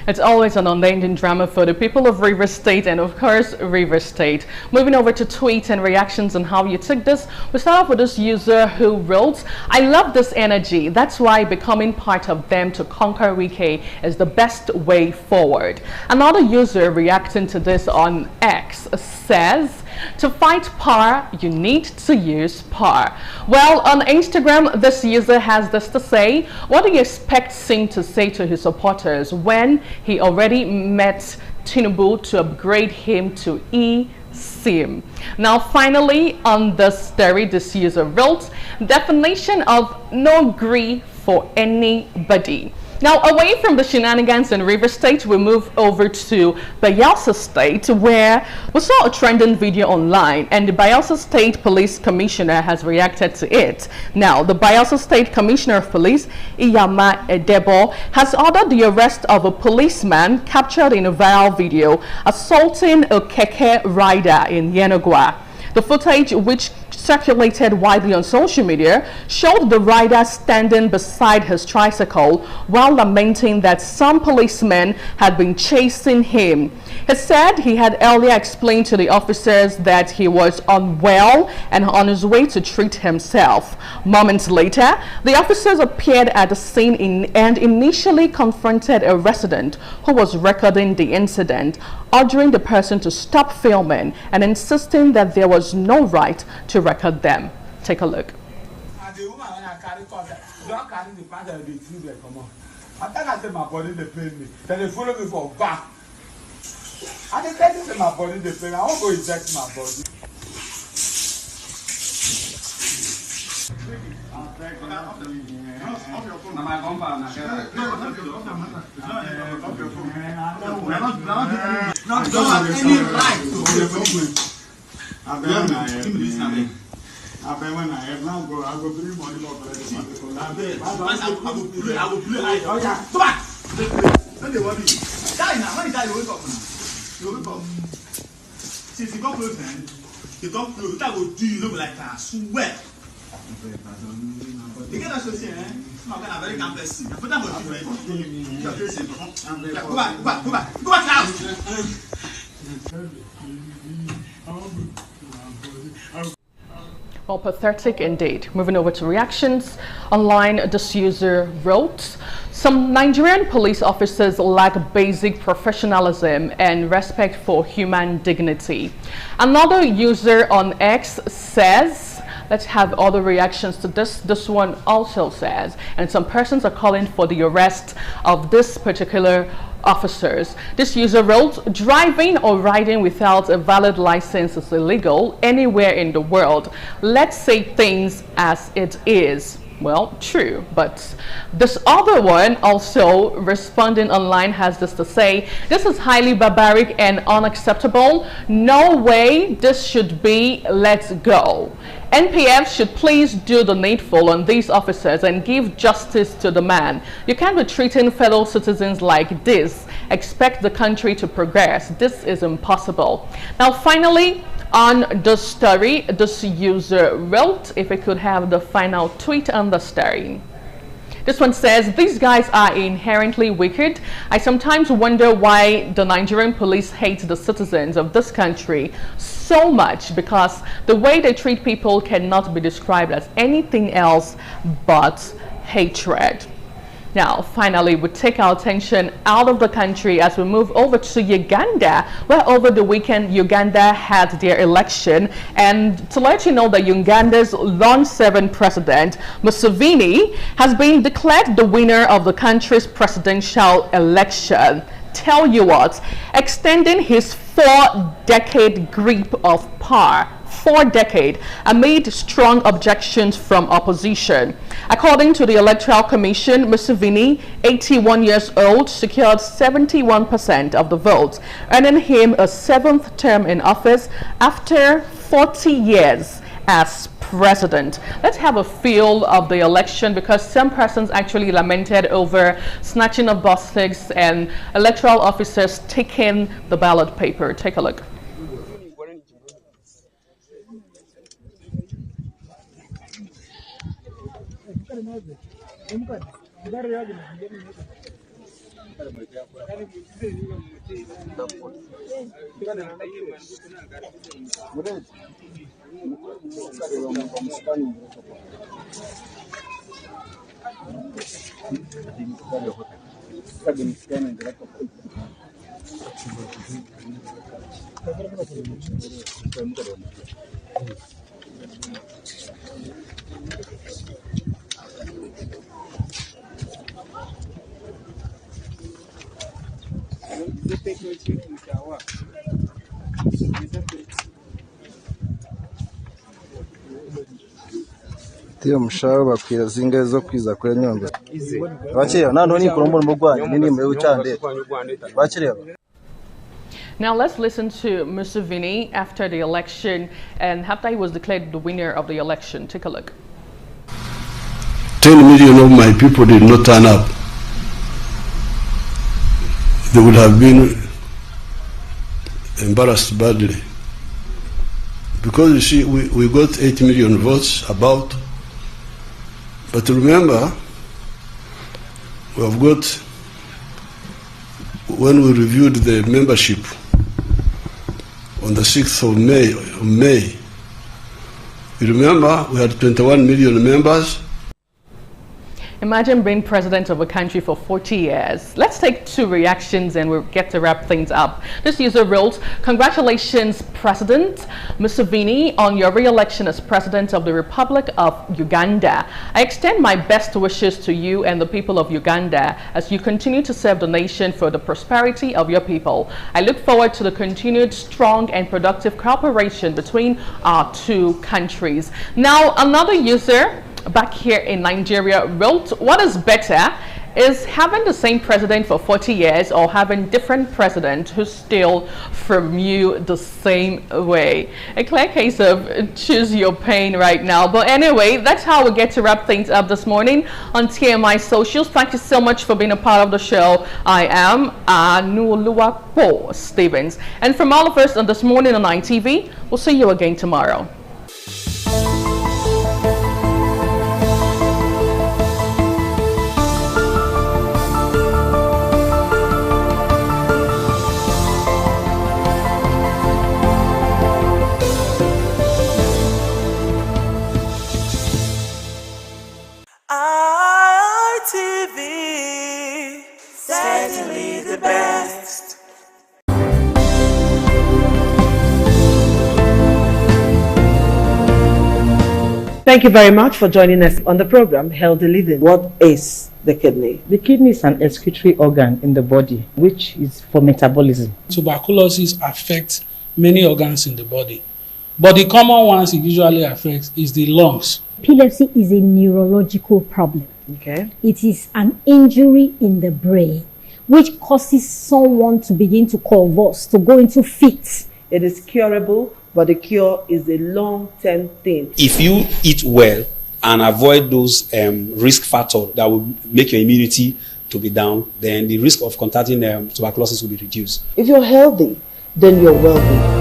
It's always an unending drama for the people of Rivers State and, of course, Rivers State. Moving over to tweets and reactions on how you took this, we start off with this user who wrote, I love this energy. That's why becoming part of them to conquer Wike is the best way forward. Another user reacting to this on X says, to fight power, you need to use power. Well, on Instagram, this user has this to say, what do you expect Sim to say to his supporters when he already met Tinubu to upgrade him to eSIM? Now, finally, on this story, this user wrote, definition of no gree for anybody. Now, away from the shenanigans in Rivers State, we move over to Bayelsa State, where we saw a trending video online, and the Bayelsa State Police Commissioner has reacted to it. Now, the Bayelsa State Commissioner of Police, Iyama Edebo, has ordered the arrest of a policeman captured in a viral video assaulting a keke rider in Yenagoa. The footage, which circulated widely on social media, showed the rider standing beside his tricycle while lamenting that some policemen had been chasing him. He said he had earlier explained to the officers that he was unwell and on his way to treat himself. Moments later, the officers appeared at the scene and initially confronted a resident who was recording the incident, ordering the person to stop filming and insisting that there was no right to record them. Take a look. I think that is my body, the pain. I won't go inject my body. Since you got close, man, you got close. That will do you look like that. I swear. You get associate, eh? I'm going to very complex. But that was you, go back, go back now. Well, pathetic indeed. Moving over to reactions. Online, this user wrote, some Nigerian police officers lack basic professionalism and respect for human dignity. Another user on X says, let's have other reactions to this. This one also says, and some persons are calling for the arrest of this particular officers. This user wrote, driving or riding without a valid license is illegal anywhere in the world. Let's say things as it is. Well, true, but this other one also responding online has this to say, this is highly barbaric and unacceptable. No way this should be, let's go. NPF should please do the needful on these officers and give justice to the man. You can't be treating fellow citizens like this. Expect the country to progress. This is impossible. Now, finally, on the story, this user wrote, if we could have the final tweet on the story. This one says, these guys are inherently wicked. I sometimes wonder why the Nigerian police hate the citizens of this country so much, because the way they treat people cannot be described as anything else but hatred. Now, finally, we take our attention out of the country as we move over to Uganda, where over the weekend, Uganda had their election. And to let you know that Uganda's long-serving president, Museveni, has been declared the winner of the country's presidential election. Tell you what, extending his 4-decade grip of power, 4 decades, amid strong objections from opposition. According to the Electoral Commission, Museveni, 81 years old, secured 71% of the votes, earning him a 7th term in office after 40 years as president. Let's have a feel of the election, because some persons actually lamented over snatching of ballots and electoral officers taking the ballot paper. Take a look. Tiyo mshahara bakwiye zinga zo kwiza kuri nyombe bakiriya nano ni kurombo mugwanya nini mwe ucande bakiriya. Now let's listen to Museveni after the election and after he was declared the winner of the election. Take a look. 10 million of my people did not turn up. They would have been embarrassed badly. Because you see, we got 8 million votes about. But remember, we have got, when we reviewed the membership on the 6th of May, you remember we had 21 million members. Imagine being president of a country for 40 years. Let's take 2 reactions and we'll get to wrap things up. This user wrote, congratulations, President Museveni, on your re-election as President of the Republic of Uganda. I extend my best wishes to you and the people of Uganda as you continue to serve the nation for the prosperity of your people. I look forward to the continued strong and productive cooperation between our 2 countries. Now, another user back here in Nigeria wrote, what is better, is having the same president for 40 years or having different presidents who steal from you the same way? A clear case of choose your pain right now. But anyway, that's how we get to wrap things up this morning on TMI Socials. Thank you so much for being a part of the show. I am Anuoluwapo Stevens. And from all of us on This Morning on ITV, we'll see you again tomorrow. Thank you very much for joining us on the program, Healthy Living. What is the kidney? The kidney is an excretory organ in the body, which is for metabolism. Tuberculosis affects many organs in the body, but the common ones it usually affects is the lungs. Epilepsy is a neurological problem. Okay. It is an injury in the brain which causes someone to begin to convulse, to go into fits. It is curable, but the cure is a long-term thing. If you eat well and avoid those risk factors that will make your immunity to be down, then the risk of contracting tuberculosis will be reduced. If you're healthy, then you're wealthy.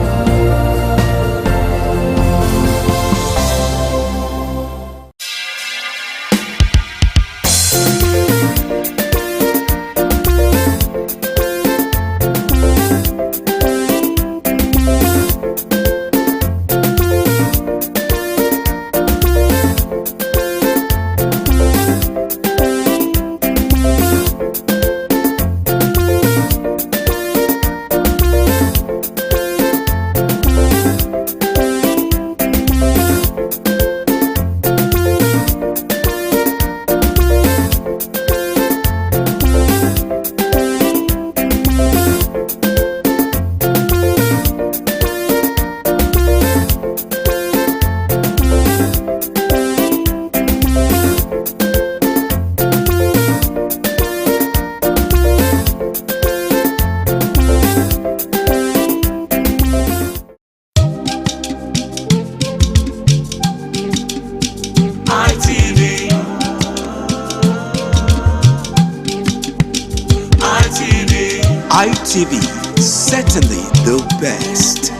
ITV, certainly the best.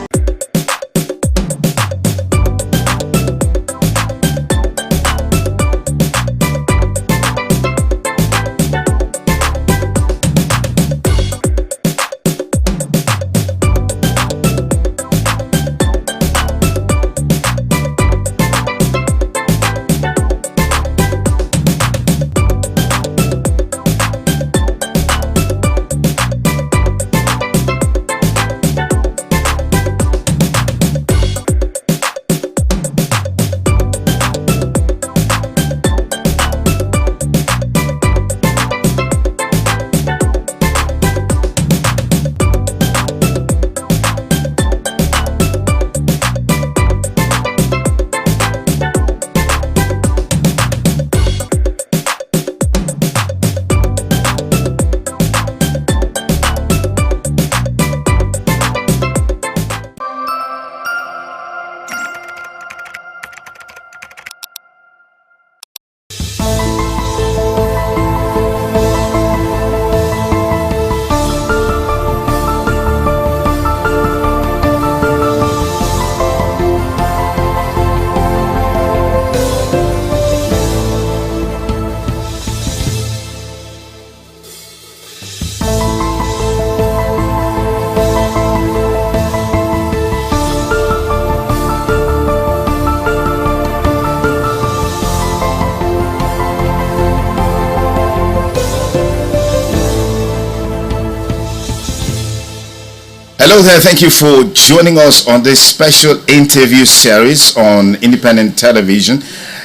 Hello there, thank you for joining us on this special interview series on independent television.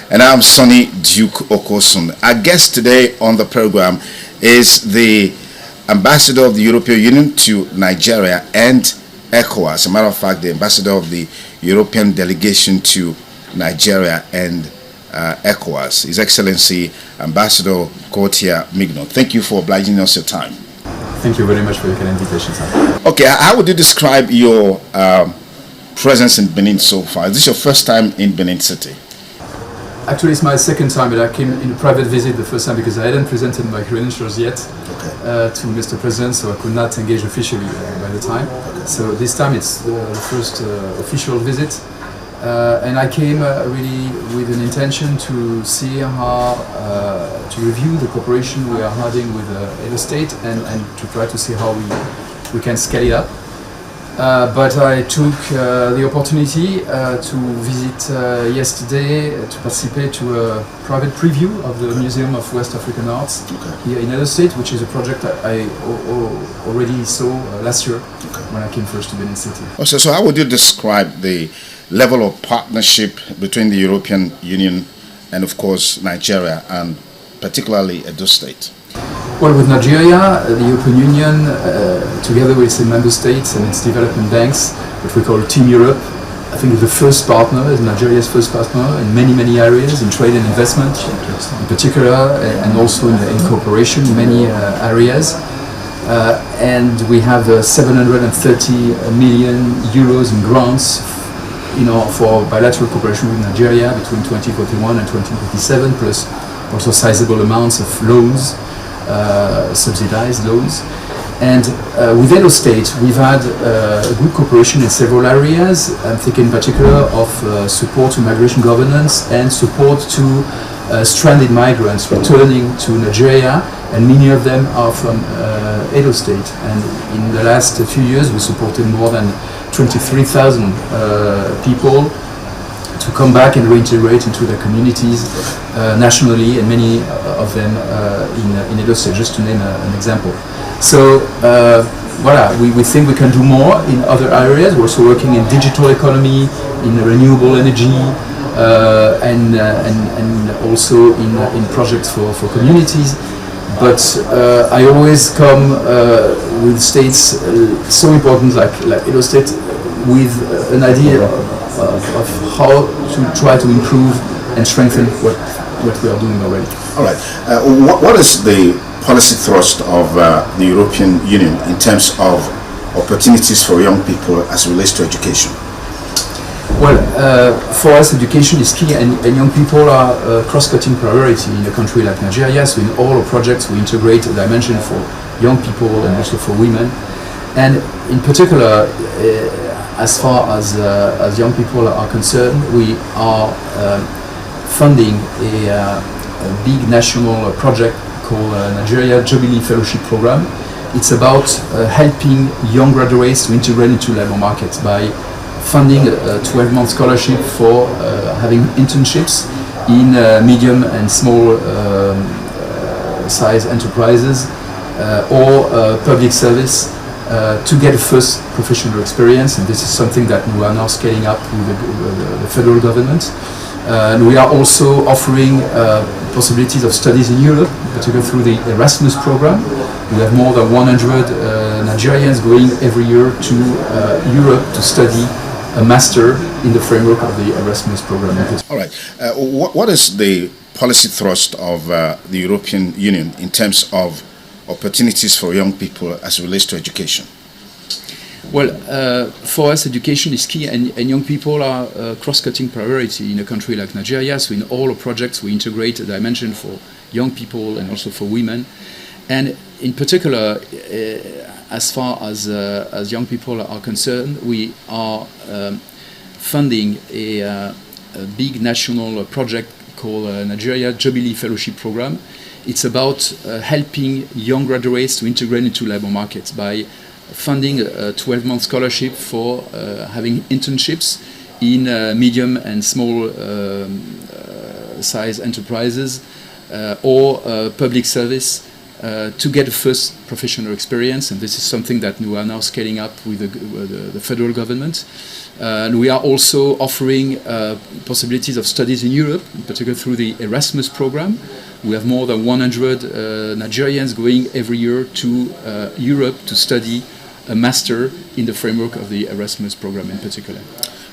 And I'm Sonny Duke Okosun. Our guest today on the program is the Ambassador of the European Union to Nigeria and ECOWAS. As a matter of fact, the Ambassador of the European Delegation to Nigeria and ECOWAS, His Excellency Ambassador Gauthier Mignon. Thank you for obliging us your time. Thank you very much for your kind invitation, sir. Okay, how would you describe your presence in Benin so far? Is this your first time in Benin City? Actually, it's my second time, but I came in a private visit the first time because I hadn't presented my credentials yet to Mr. President, so I could not engage officially by the time. So this time it's the first official visit. And I came really with an intention to see how, to review the cooperation we are having with the state and to try to see how we can scale it up. But I took the opportunity to visit yesterday to participate to a private preview of the Museum of West African Arts here in Edo State, which is a project I already saw last year when I came first to Benin City. Also, so how would you describe the level of partnership between the European Union and, of course, Nigeria, and particularly Edo State? Well, with Nigeria, the European Union, together with its member states and its development banks, which we call Team Europe, I think is the first partner, is Nigeria's first partner in many areas, in trade and investment in particular, and also in cooperation in many areas. And we have 730 million euros in grants for bilateral cooperation with Nigeria between 2041 and 2027, plus also sizable amounts of loans, subsidized loans. And with Edo State, we've had good cooperation in several areas. I'm thinking in particular of support to migration governance and support to stranded migrants returning to Nigeria, and many of them are from Edo State. And in the last few years, we supported more than 23,000 people to come back and reintegrate into their communities nationally, and many of them in Edo State, just to name an example. So voilà, we think we can do more in other areas. We're also working in digital economy, in renewable energy, and also in projects for communities. But I always come with states so important like Edo State with an idea of how to try to improve and strengthen what we are doing already. All right. What is the policy thrust of the European Union in terms of opportunities for young people as it relates to education? Well, for us, education is key, and young people are a cross-cutting priority in a country like Nigeria. So in all our projects, we integrate a dimension for young people and also for women. And in particular, as far as young people are concerned, we are funding a big national project called Nigeria Jubilee Fellowship Program. It's about helping young graduates to integrate into labor markets by funding a 12-month scholarship for having internships in medium and small size enterprises or public service to get a first professional experience. And this is something that we are now scaling up with the federal government. And we are also offering possibilities of studies in Europe, particularly through the Erasmus program. We have more than 100 Nigerians going every year to Europe to study a master in the framework of the Erasmus program. All right. What is the policy thrust of the European Union in terms of opportunities for young people as it relates to education? Well, for us, education is key, and young people are a cross-cutting priority in a country like Nigeria. So in all our projects, we integrate a dimension for young people and also for women. And in particular, as far as young people are concerned, we are funding a big national project called Nigeria Jubilee Fellowship Program. It's about helping young graduates to integrate into labor markets by funding a 12-month scholarship for having internships in medium and small size enterprises or public service to get a first professional experience. And this is something that we are now scaling up with the federal government. And we are also offering possibilities of studies in Europe, in particular through the Erasmus program. We have more than 100 Nigerians going every year to Europe to study a master in the framework of the Erasmus program in particular.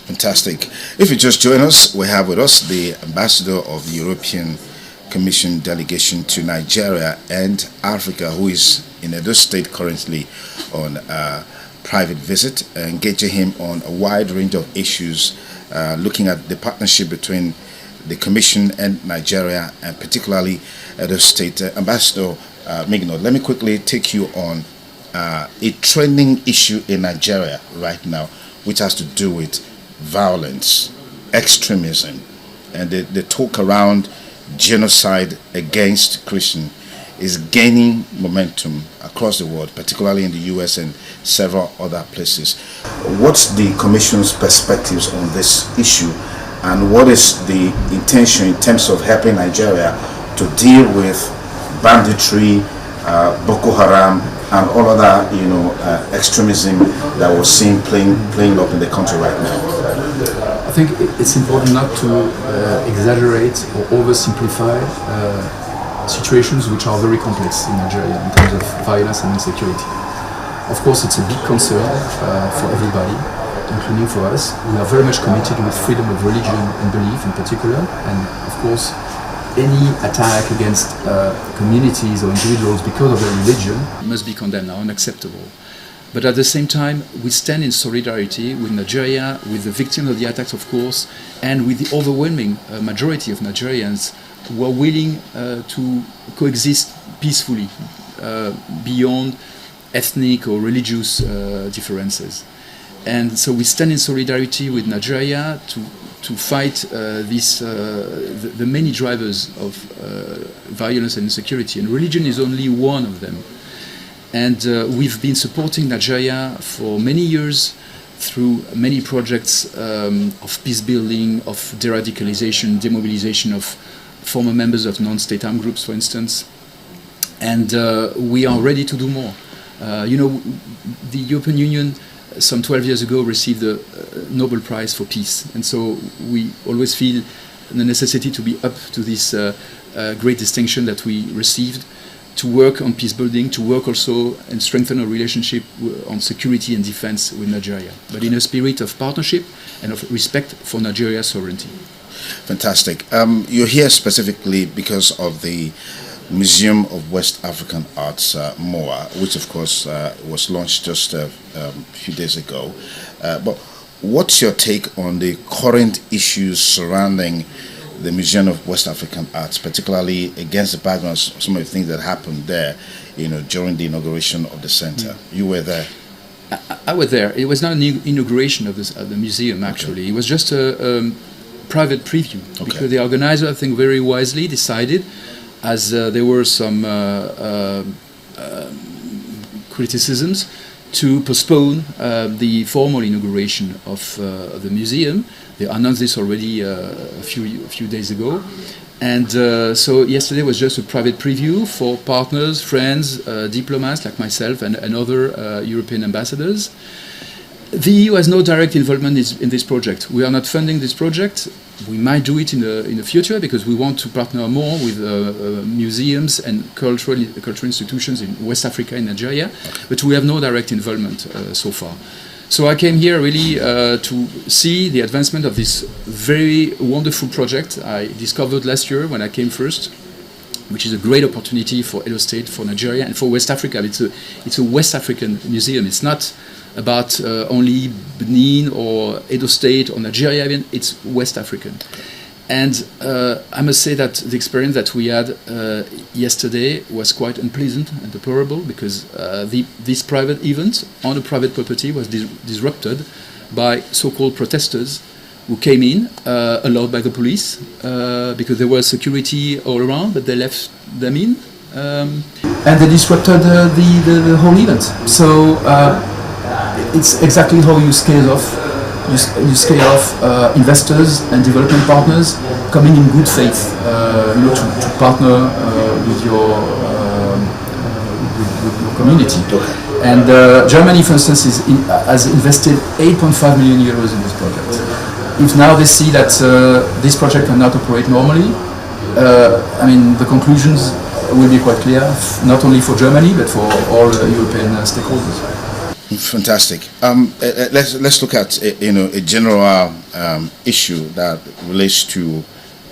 Fantastic. If you just join us, we have with us the ambassador of the European Commission delegation to Nigeria and Africa, who is in Edo State currently on a private visit, engaging him on a wide range of issues, looking at the partnership between the Commission and Nigeria, and particularly Edo State. Ambassador Migno, let me quickly take you on a trending issue in Nigeria right now, which has to do with violence, extremism, and the talk around genocide against Christians is gaining momentum across the world, particularly in the US and several other places. What's the Commission's perspectives on this issue, and what is the intention in terms of helping Nigeria to deal with banditry, Boko Haram, and all other, extremism that we're seeing playing up in the country right now? I think it's important not to exaggerate or oversimplify situations which are very complex in Nigeria in terms of violence and insecurity. Of course, it's a big concern for everybody, including for us. We are very much committed with freedom of religion and belief in particular, and of course, any attack against communities or individuals because of their religion must be condemned, unacceptable. But at the same time, we stand in solidarity with Nigeria, with the victims of the attacks, of course, and with the overwhelming majority of Nigerians who are willing to coexist peacefully beyond ethnic or religious differences. And so we stand in solidarity with Nigeria to fight the many drivers of violence and insecurity, and religion is only one of them. And we've been supporting Nigeria for many years through many projects of peace building, of de-radicalization, demobilization of former members of non-state armed groups, for instance. And we are ready to do more. The European Union some 12 years ago received the Nobel Prize for Peace. And so we always feel the necessity to be up to this great distinction that we received, to work on peace building, to work also and strengthen our relationship on security and defense with Nigeria, but in a spirit of partnership and of respect for Nigeria's sovereignty. Fantastic. You're here specifically because of the Museum of West African Arts, MOA, which of course was launched just a few days ago. But what's your take on the current issues surrounding the Museum of West African Arts, particularly against the background of some of the things that happened there, during the inauguration of the center? You were there. I was there. It was not an inauguration of the museum, actually. Okay. It was just a private preview, because the organizer, I think very wisely, decided, as there were some criticisms, to postpone the formal inauguration of the museum. They announced this already a few days ago. And so yesterday was just a private preview for partners, friends, diplomats like myself and other European ambassadors. The EU has no direct involvement in this project. We are not funding this project. We might do it in the future because we want to partner more with museums and cultural institutions in West Africa and Nigeria, but we have no direct involvement so far. So I came here really to see the advancement of this very wonderful project I discovered last year when I came first, which is a great opportunity for Edo State, for Nigeria, and for West Africa. It's a West African museum. It's not about only Benin or Edo State or Nigeria, even. It's West African. And I must say that the experience that we had yesterday was quite unpleasant and deplorable, because this private event on a private property was disrupted by so-called protesters who came in, allowed by the police, because there was security all around, but they left them in. And they disrupted the whole event. So it's exactly how you scale off. You scale off investors and development partners coming in good faith, to partner with your community. And Germany, for instance, has invested 8.5 million euros in this project. If now they see that this project cannot operate normally, the conclusions will be quite clear, not only for Germany but for all European stakeholders. Fantastic. Let's look at a general issue that relates to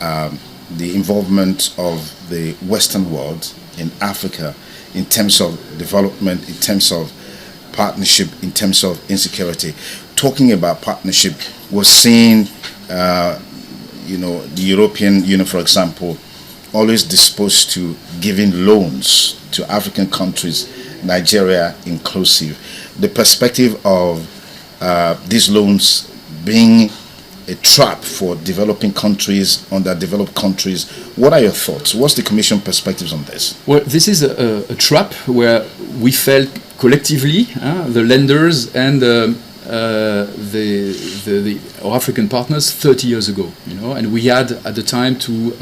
the involvement of the Western world in Africa in terms of development, in terms of partnership, in terms of insecurity. Talking about partnership, we're seeing the European Union, for example, always disposed to giving loans to African countries, Nigeria inclusive. The perspective of these loans being a trap for developing countries, underdeveloped countries. What are your thoughts? What's the Commission perspectives on this? Well, this is a trap where we felt collectively, the lenders and our African partners 30 years ago, and we had at the time to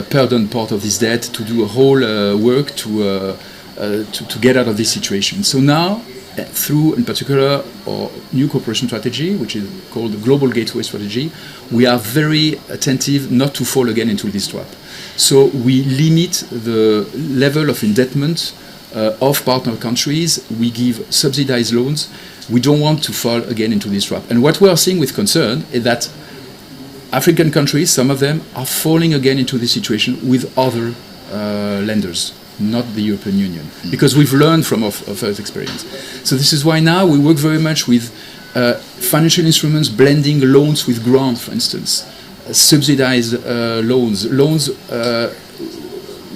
pardon part of this debt, to do a whole work to to get out of this situation. So now, through, in particular, our new cooperation strategy, which is called the Global Gateway Strategy, we are very attentive not to fall again into this trap. So we limit the level of indebtedness of partner countries. We give subsidized loans. We don't want to fall again into this trap. And what we are seeing with concern is that African countries, some of them, are falling again into this situation with other lenders, not the European Union, because we've learned from our first experience. So this is why now we work very much with financial instruments, blending loans with grants, for instance, subsidized loans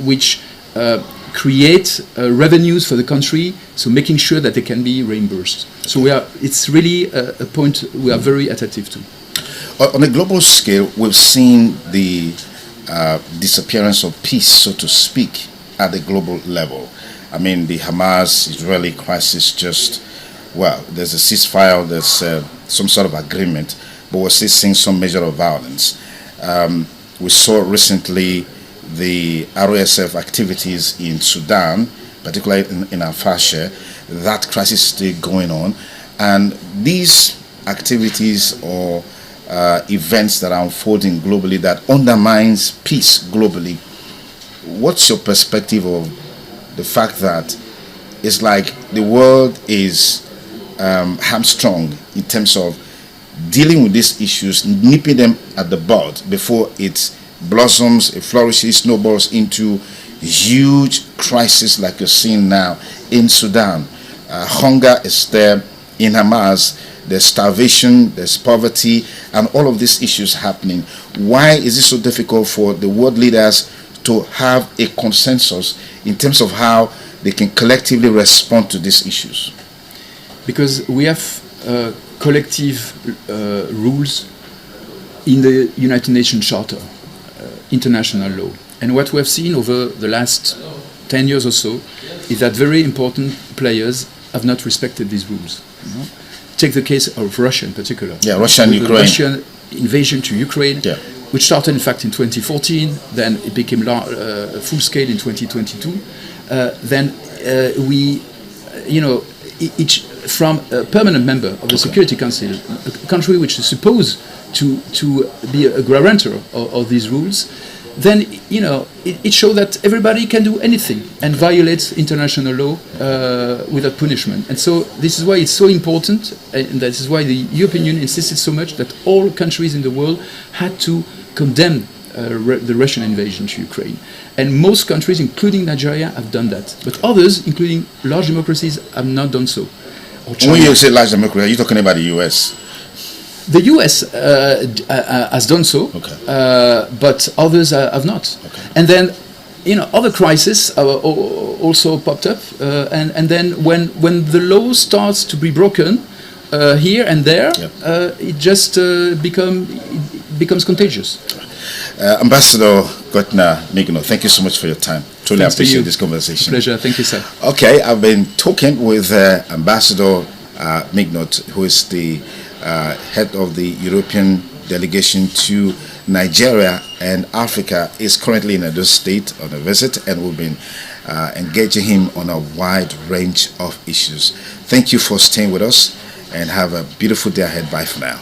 which create revenues for the country, so making sure that they can be reimbursed. So it's really a point we are very attentive to. On a global scale, we've seen the disappearance of peace, so to speak, at the global level. I mean, the Hamas-Israeli crisis there's a ceasefire, there's some sort of agreement, but we're still seeing some measure of violence. We saw recently the RSF activities in Sudan, particularly in Al-Fasher. That crisis is still going on. And these activities or events that are unfolding globally that undermines peace globally, what's your perspective of the fact that it's like the world is hamstrung in terms of dealing with these issues, nipping them at the bud before it blossoms, it flourishes, snowballs into huge crisis like you're seeing now in Sudan? Hunger is there in Hamas. There's starvation, there's poverty, and all of these issues happening. Why is it so difficult for the world leaders to have a consensus in terms of how they can collectively respond to these issues? Because we have collective rules in the United Nations Charter, international law. And what we have seen over the last 10 years or so is that very important players have not respected these rules. You know? Take the case of Russia in particular. Yeah, Russia and Ukraine. The Russian invasion to Ukraine, which started in fact in 2014, then it became full scale in 2022. Then we, each from a permanent member of the Security Council, a country which is supposed to be a guarantor of these rules, then it shows that everybody can do anything and violates international law without punishment. And so this is why it's so important, and this is why the European Union insisted so much that all countries in the world had to condemn the Russian invasion to Ukraine. And most countries, including Nigeria, have done that. But others, including large democracies, have not done so. When you say large democracy, are you talking about the US? The US has done so, but others have not. And then, other crises also popped up. And then when the law starts to be broken here and there, it just becomes contagious. Ambassador Gottner Mignot, thank you so much for your time. Truly appreciate this conversation. Pleasure. Thank you, sir. Okay, I've been talking with Ambassador Mignot, who is the head of the European delegation to Nigeria and Africa, is currently in Edo State on a visit, and we've been engaging him on a wide range of issues. Thank you for staying with us, and have a beautiful day ahead. Bye for now.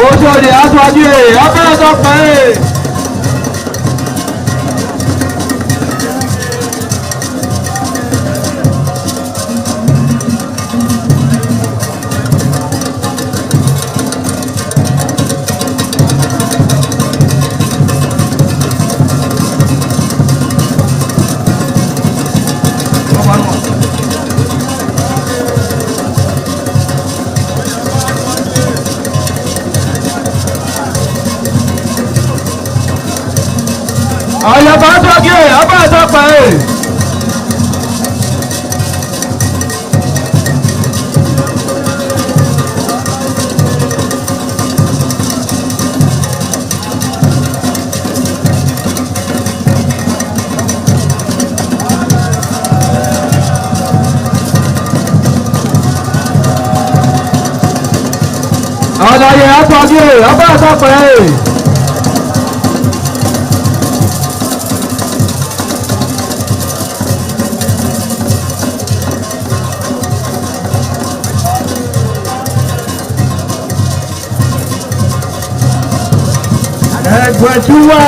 Oṣòdì aṣáájú ẹ̀ abẹ́rẹ́ tó pẹ́ ẹ̀. Àyàbá sọ́kì ẹ̀ abẹ́rẹ́ tó pẹ́ ẹ̀. Àlàyé àtọ́jú ẹ̀ abẹ́rẹ́ tó pẹ́ ẹ̀. Ẹgbẹ̀túwà.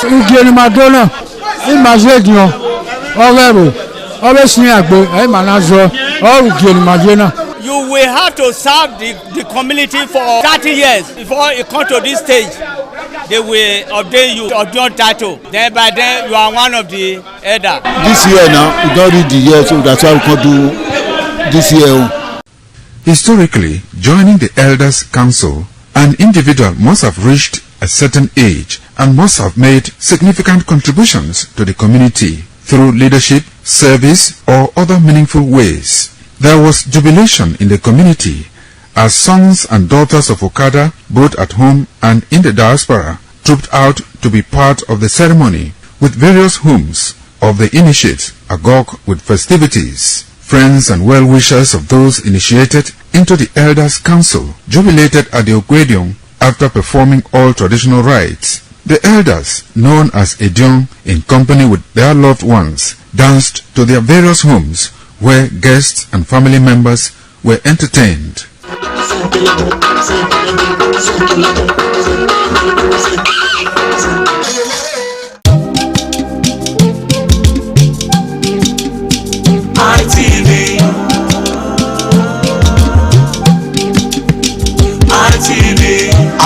Ugeni Madonna, Imazedion, Orero, Obesni Agbe, Emanazo, or Ugeni Madonna. You will have to serve the community for 30 years before you come to this stage. They will ordain you ordain title. Then by then you are one of the elder. This year now, we don't read the year, so that's why we can do this year. Historically, joining the Elders Council, an individual must have reached a certain age and must have made significant contributions to the community through leadership, service, or other meaningful ways. There was jubilation in the community as sons and daughters of Okada, both at home and in the diaspora, trooped out to be part of the ceremony with various homes of the initiates agog with festivities. Friends and well-wishers of those initiated into the Elders Council jubilated at the Ogwedion after performing all traditional rites. The elders, known as Edion, in company with their loved ones, danced to their various homes where guests and family members were entertained.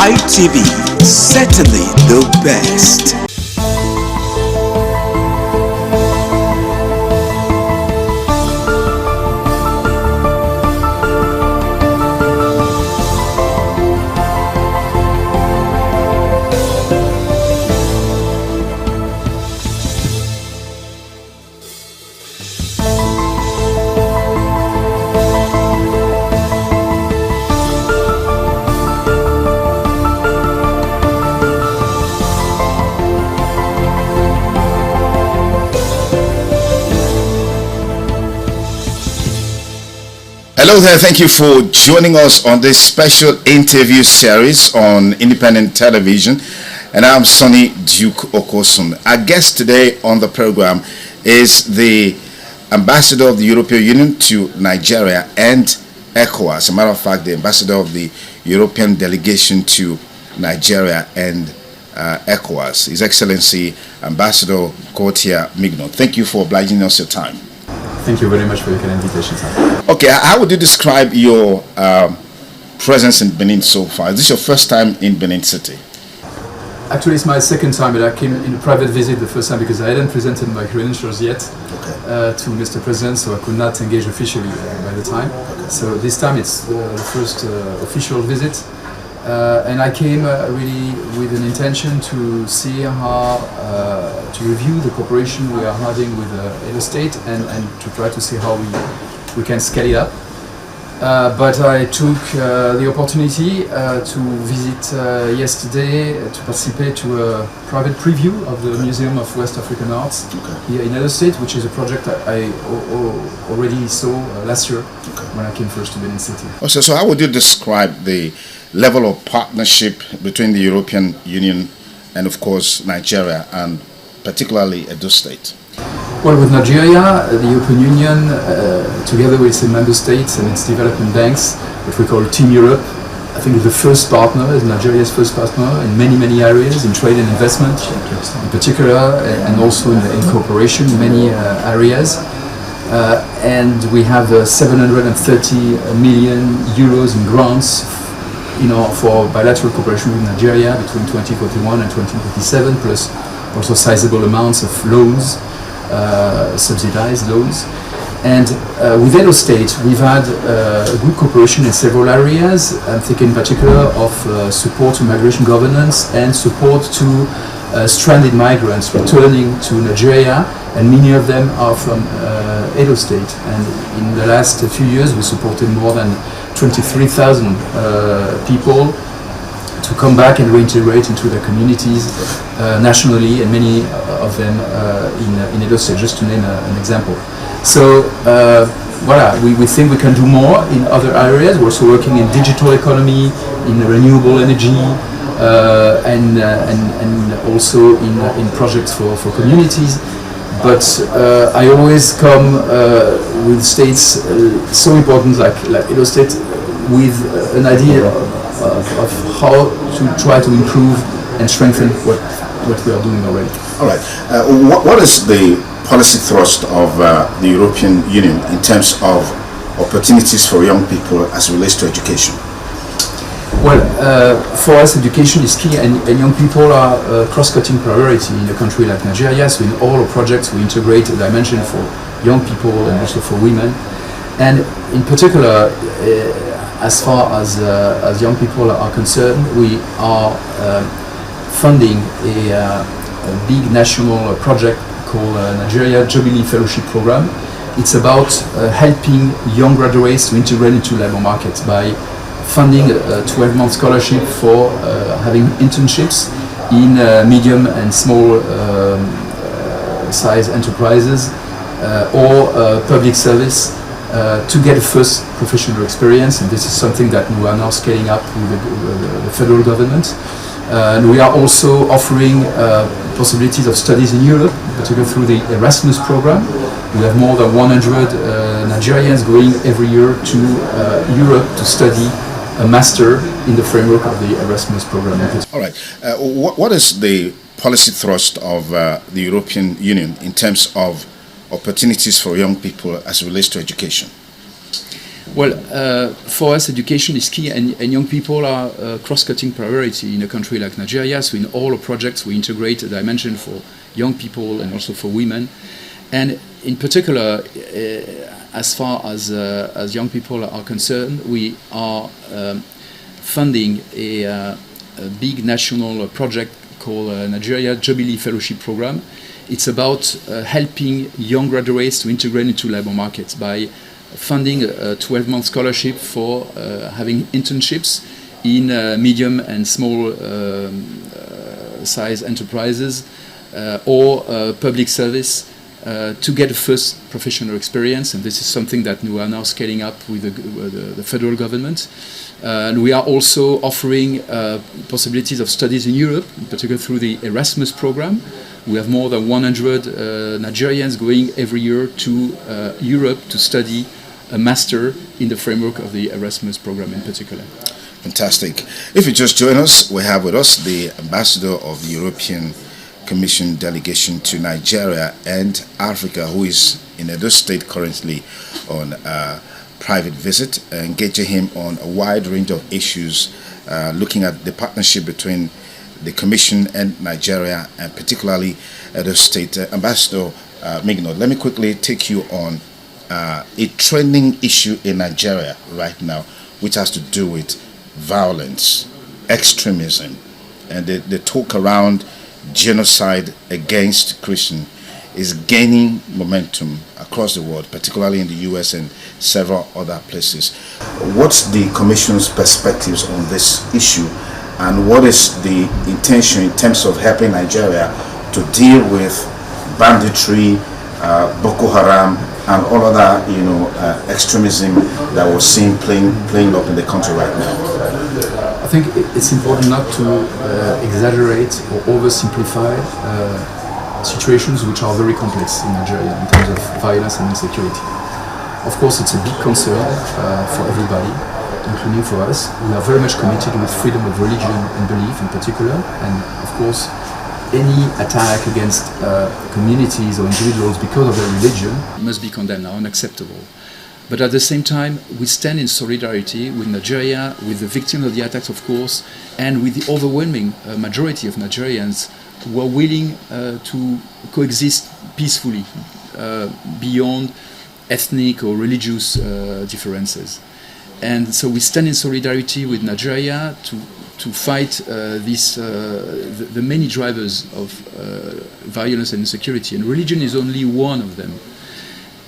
ITV, certainly the best. Hello there, thank you for joining us on this special interview series on independent television. And I'm Sonny Duke Okosun. Our guest today on the program is the Ambassador of the European Union to Nigeria and ECOWAS. As a matter of fact, the Ambassador of the European Delegation to Nigeria and ECOWAS, His Excellency Ambassador Gauthier Mignon. Thank you for obliging us your time. Thank you very much for your kind invitation, sir. Okay, how would you describe your presence in Benin so far? Is this your first time in Benin City? Actually, it's my second time, but I came in a private visit the first time because I hadn't presented my credentials yet to Mr. President, so I could not engage officially by the time. So this time it's the first official visit. And I came really with an intention to see how, to review the cooperation we are having with Edo State and to try to see how we can scale it up. But I took the opportunity to visit yesterday to participate to a private preview of the Museum of West African Arts here in Edo State, which is a project I already saw last year when I came first to Benin City. Also, so how would you describe the level of partnership between the European Union and, of course, Nigeria, and particularly Edo State? Well, with Nigeria, the European Union, together with its member states and its development banks, what we call Team Europe, I think is the first partner, is Nigeria's first partner in many areas, in trade and investment in particular, and also in cooperation in many areas. And we have 730 million euros in grants for bilateral cooperation with Nigeria between 2041 and 2027, plus also sizable amounts of loans, subsidized loans. And with Edo State, we've had good cooperation in several areas. I'm thinking in particular of support to migration governance and support to stranded migrants returning to Nigeria, and many of them are from Edo State. And in the last few years, we supported more than 23,000 people to come back and reintegrate into their communities nationally, and many of them in Edo State, just to name an example. So voilà, we think we can do more in other areas. We're also working in digital economy, in renewable energy, and also in projects for communities. But I always come with states so important like Edo State with an idea of how to try to improve and strengthen what we are doing already. All right. What is the policy thrust of the European Union in terms of opportunities for young people as it relates to education? Well, for us, education is key, and young people are a cross-cutting priority in a country like Nigeria. So in all our projects, we integrate a dimension for young people and also for women. And in particular, as far as young people are concerned, we are funding a big national project called Nigeria Jubilee Fellowship Program. It's about helping young graduates to integrate into labor markets by funding a 12-month scholarship for having internships in medium and small size enterprises or public service to get a first professional experience, and this is something that we are now scaling up with the federal government. And we are also offering possibilities of studies in Europe, particularly through the Erasmus program. We have more than 100 Nigerians going every year to Europe to study a master in the framework of the Erasmus program. All right. What is the policy thrust of the European Union in terms of opportunities for young people as it relates to education? Well, for us, education is key, and young people are a cross-cutting priority in a country like Nigeria. So in all our projects, we integrate a dimension for young people and also for women. And in particular, as far as young people are concerned, we are funding a big national project called Nigeria Jubilee Fellowship Program. It's about helping young graduates to integrate into labor markets by funding a 12-month scholarship for having internships in medium and small size enterprises or public service to get a first professional experience, and this is something that we are now scaling up with the federal government. And we are also offering possibilities of studies in Europe, in particular through the Erasmus program. We have more than 100 Nigerians going every year to Europe to study a master in the framework of the Erasmus program in particular. Fantastic. If you just join us, we have with us the ambassador of the European Commission delegation to Nigeria and Africa, who is in Edo State currently on a private visit, engaging him on a wide range of issues, looking at the partnership between the Commission and Nigeria, and particularly Edo State. Ambassador Migno, let me quickly take you on a trending issue in Nigeria right now, which has to do with violence, extremism, and the talk around genocide against Christians is gaining momentum across the world, particularly in the US and several other places. What's the Commission's perspectives on this issue, and what is the intention in terms of helping Nigeria to deal with banditry, Boko Haram, and all other extremism that we're seeing playing up in the country right now? I think it's important not to exaggerate or oversimplify situations which are very complex in Nigeria in terms of violence and insecurity. Of course, it's a big concern for everybody, including for us. We are very much committed with freedom of religion and belief in particular, and of course, any attack against communities or individuals because of their religion must be condemned, are unacceptable. But at the same time, we stand in solidarity with Nigeria, with the victims of the attacks, of course, and with the overwhelming majority of Nigerians who are willing to coexist peacefully beyond ethnic or religious differences. And so we stand in solidarity with Nigeria to fight the many drivers of violence and insecurity, and religion is only one of them.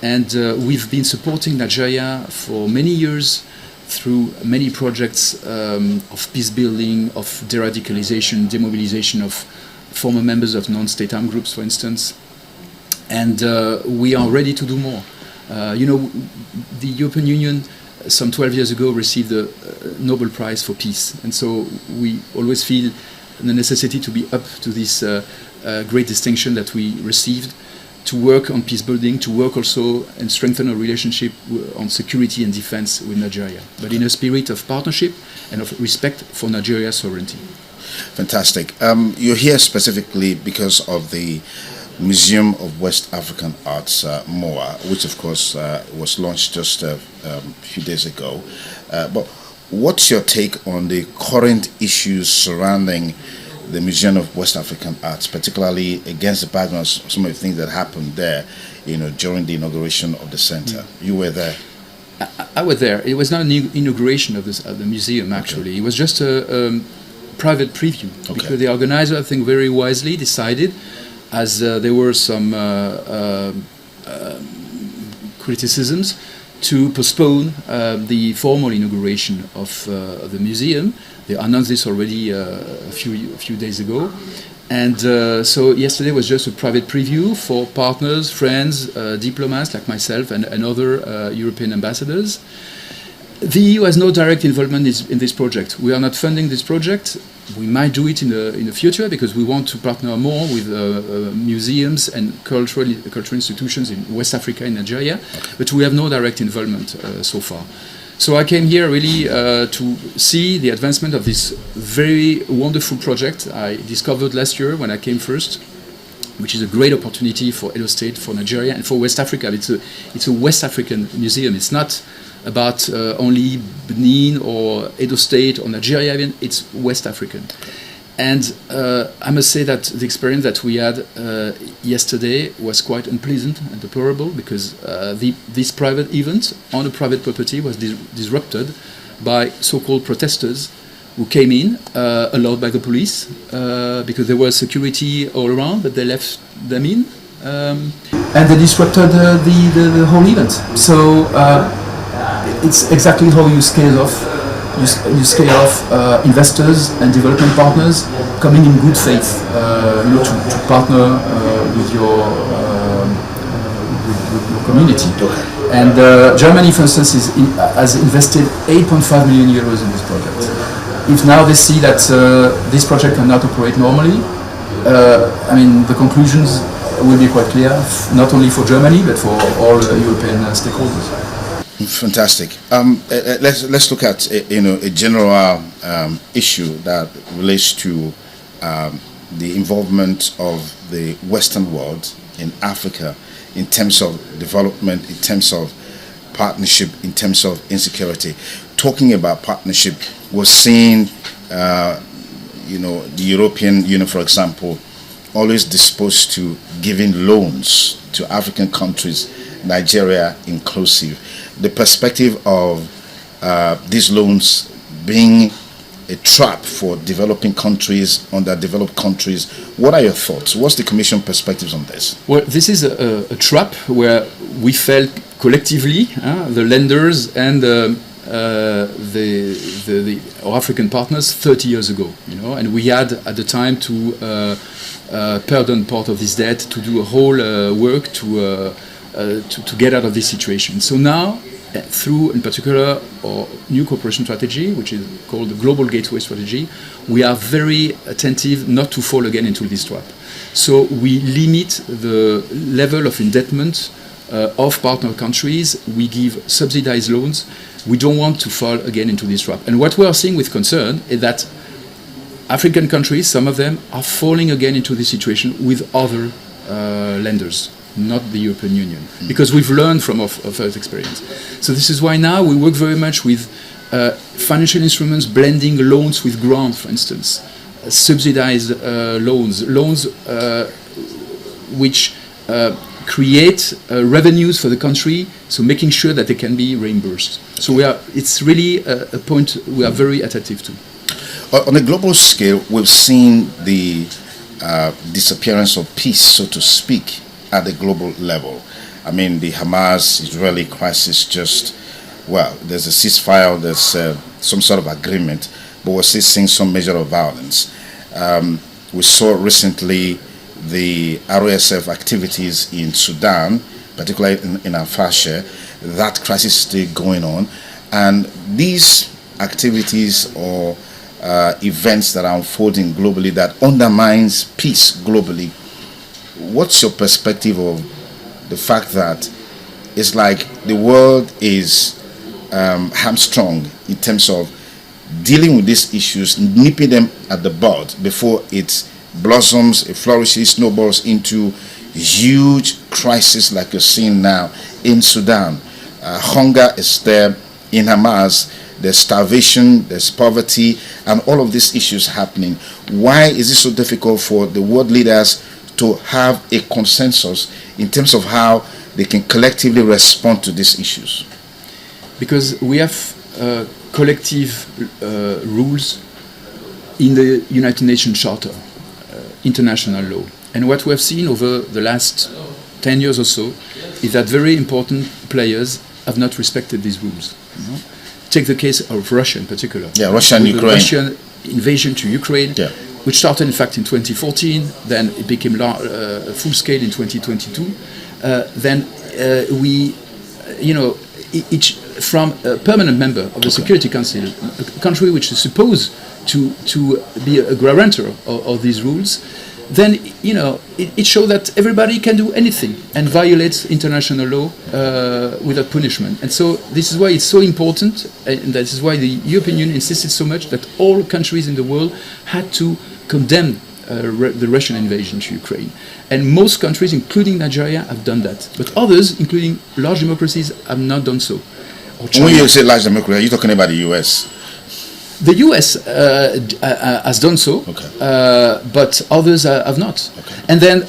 And we've been supporting Nigeria for many years through many projects of peace building, of de-radicalization, demobilization of former members of non-state armed groups, for instance. And we are ready to do more. The European Union some 12 years ago received the Nobel Prize for Peace. And so we always feel the necessity to be up to this great distinction that we received, to work on peace building, to work also and strengthen our relationship on security and defense with Nigeria, but in a spirit of partnership and of respect for Nigeria's sovereignty. Fantastic. You're here specifically because of the Museum of West African Arts, MOA, which of course was launched just a few days ago. But what's your take on the current issues surrounding the Museum of West African Arts, particularly against the background of some of the things that happened there, during the inauguration of the center? You were there. I was there. It was not an inauguration of the museum, actually. Okay. It was just a private preview, because the organizer, I think very wisely, decided, as there were some criticisms, to postpone the formal inauguration of the museum. They announced this already a few days ago. And so yesterday was just a private preview for partners, friends, diplomats like myself and other European ambassadors. The EU has no direct involvement in this project. We are not funding this project. We might do it in the future, because we want to partner more with museums and cultural institutions in West Africa and Nigeria, but we have no direct involvement so far. So I came here really to see the advancement of this very wonderful project I discovered last year when I came first, which is a great opportunity for Edo State, for Nigeria, and for West Africa. It's a West African museum. It's not about only Benin or Edo State or Nigeria, even. It's West African. And I must say that the experience that we had yesterday was quite unpleasant and deplorable, because this private event on a private property was disrupted by so-called protesters who came in, allowed by the police, because there was security all around, but they left them in. And they disrupted the whole event. So it's exactly how you scale off. You scale off investors and development partners coming in good faith, to partner with your community. And Germany, for instance, has invested 8.5 million euros in this project. If now they see that this project cannot operate normally, the conclusions will be quite clear, not only for Germany but for all European stakeholders. Fantastic. Let's look at a general issue that relates to the involvement of the Western world in Africa in terms of development, in terms of partnership, in terms of insecurity. Talking about partnership, we're seeing the European Union, for example, always disposed to giving loans to African countries, Nigeria inclusive. The perspective of these loans being a trap for developing countries, underdeveloped countries. What are your thoughts? What's the Commission perspectives on this? Well, this is a trap where we felt collectively, the lenders and our African partners 30 years ago, and we had at the time to pardon part of this debt, to do a whole work to get out of this situation. So now, through, in particular, our new cooperation strategy, which is called the Global Gateway Strategy, we are very attentive not to fall again into this trap. So we limit the level of indebtedness of partner countries. We give subsidized loans. We don't want to fall again into this trap. And what we are seeing with concern is that African countries, some of them, are falling again into this situation with other lenders, not the European Union, because we've learned from our first experience. So this is why now we work very much with financial instruments, blending loans with grants, for instance, subsidized loans which create revenues for the country, so making sure that they can be reimbursed. So it's really a point we are very attentive to. On a global scale, we've seen the disappearance of peace, so to speak, at the global level. I mean, the Hamas-Israeli crisis there's a ceasefire, there's some sort of agreement, but we're still seeing some measure of violence. We saw recently the RSF activities in Sudan, particularly in Al-Fasher. That crisis is still going on. And these activities or events that are unfolding globally that undermines peace globally, what's your perspective of the fact that it's like the world is hamstrung in terms of dealing with these issues, nipping them at the bud before it blossoms, it flourishes, snowballs into huge crisis like you're seeing now in Sudan. Hunger is there in Hamas, there's starvation, there's poverty, and all of these issues happening. Why is it so difficult for the world leaders to have a consensus in terms of how they can collectively respond to these issues? Because we have collective rules in the United Nations Charter, international law. And what we have seen over the last 10 years or so is that very important players have not respected these rules. You know? Take the case of Russia in particular. Yeah, Russia and Ukraine. The Russian invasion to Ukraine, which started in fact in 2014, then it became full scale in 2022. Then we, you know, each from a permanent member of the Security Council, a country which is supposed to be a guarantor of these rules, then, you know, it shows that everybody can do anything and violates international law without punishment. And so this is why it's so important, and this is why the European Union insisted so much that all countries in the world had to condemn the Russian invasion to Ukraine. And most countries, including Nigeria, have done that. But others, including large democracies, have not done so. When you say large democracy, are you talking about the US? The US has done so, but others have not. And then,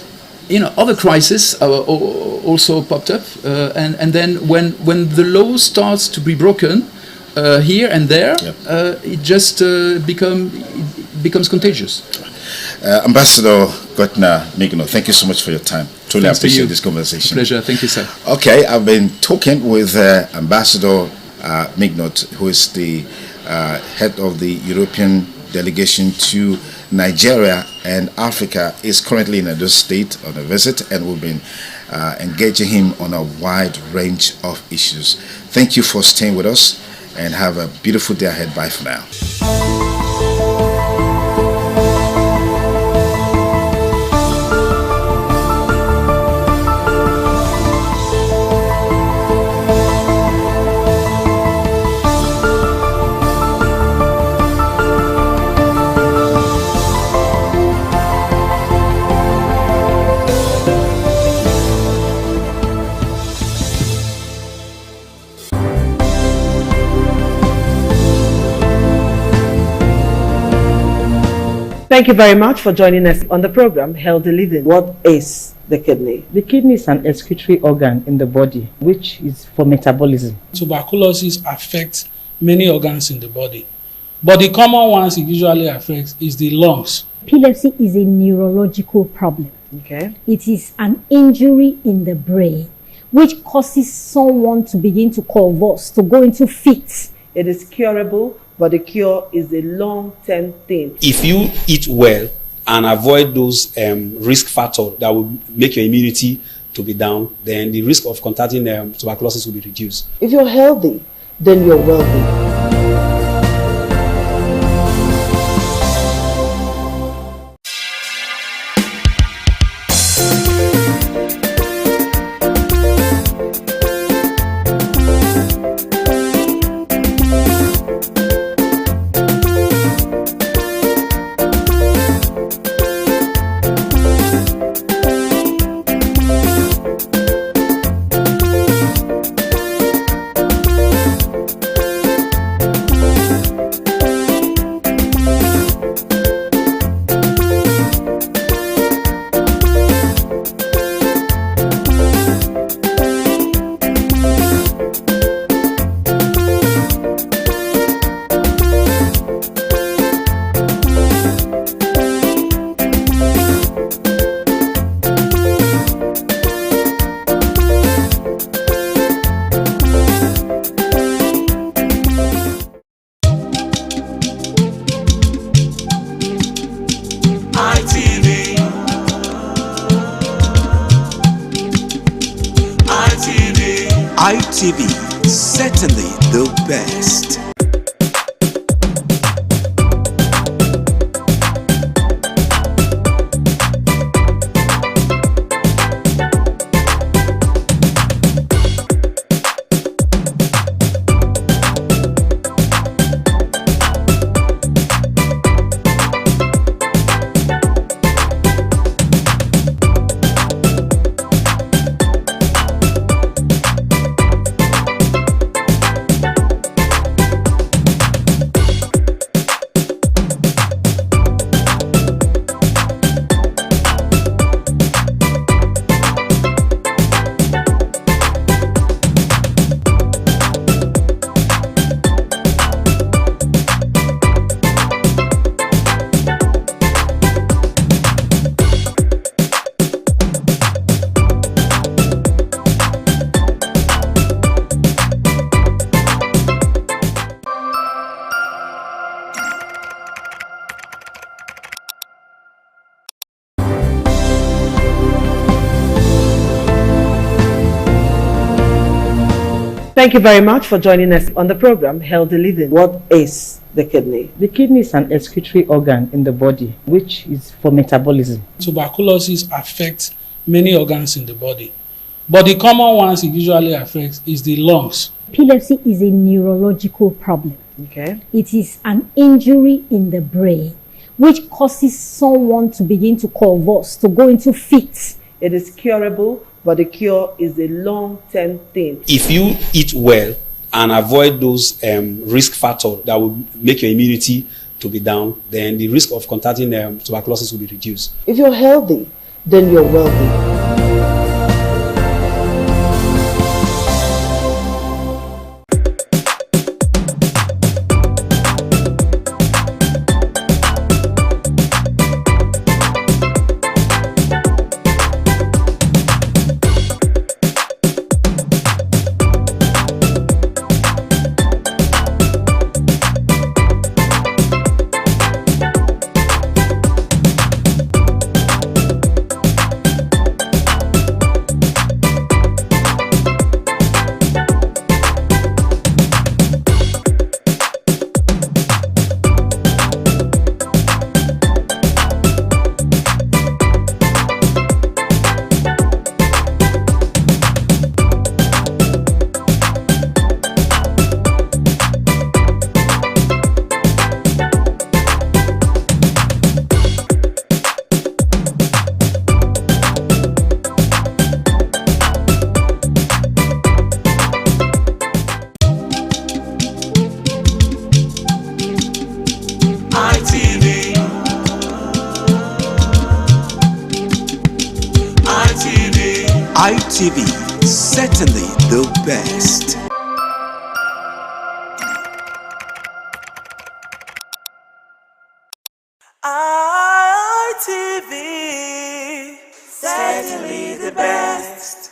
you know, other crises also popped up. And then when the law starts to be broken here and there, it just becomes contagious. Ambassador Gotna Migno, thank you so much for your time. Truly appreciate this conversation. Pleasure. Thank you, sir. Okay, I've been talking with Ambassador Mignot, who is the head of the European delegation to Nigeria and Africa, is currently in Edo State on a visit, and we've been engaging him on a wide range of issues. Thank you for staying with us, and have a beautiful day ahead. Bye for now. Thank you very much for joining us on the program, Healthy Living. What is the kidney? The kidney is an excretory organ in the body, which is for metabolism. Tuberculosis affects many organs in the body, but the common ones it usually affects is the lungs. Epilepsy is a neurological problem. Okay. It is an injury in the brain, which causes someone to begin to convulse, to go into fits. It is curable, but the cure is a long-term thing. If you eat well and avoid those risk factors that will make your immunity to be down, then the risk of contracting tuberculosis will be reduced. If you're healthy, then you're wealthy. ITV, certainly the best. Thank you very much for joining us on the program, Healthy Living. What is the kidney? The kidney is an excretory organ in the body, which is for metabolism. Tuberculosis affects many organs in the body, but the common ones it usually affects is the lungs. Epilepsy is a neurological problem. Okay. It is an injury in the brain which causes someone to begin to convulse, to go into fits. It is curable, but the cure is a long-term thing. If you eat well and avoid those risk factors that will make your immunity to be down, then the risk of contracting tuberculosis will be reduced. If you're healthy, then you're wealthy. ITV, certainly the best. ITV, certainly the best.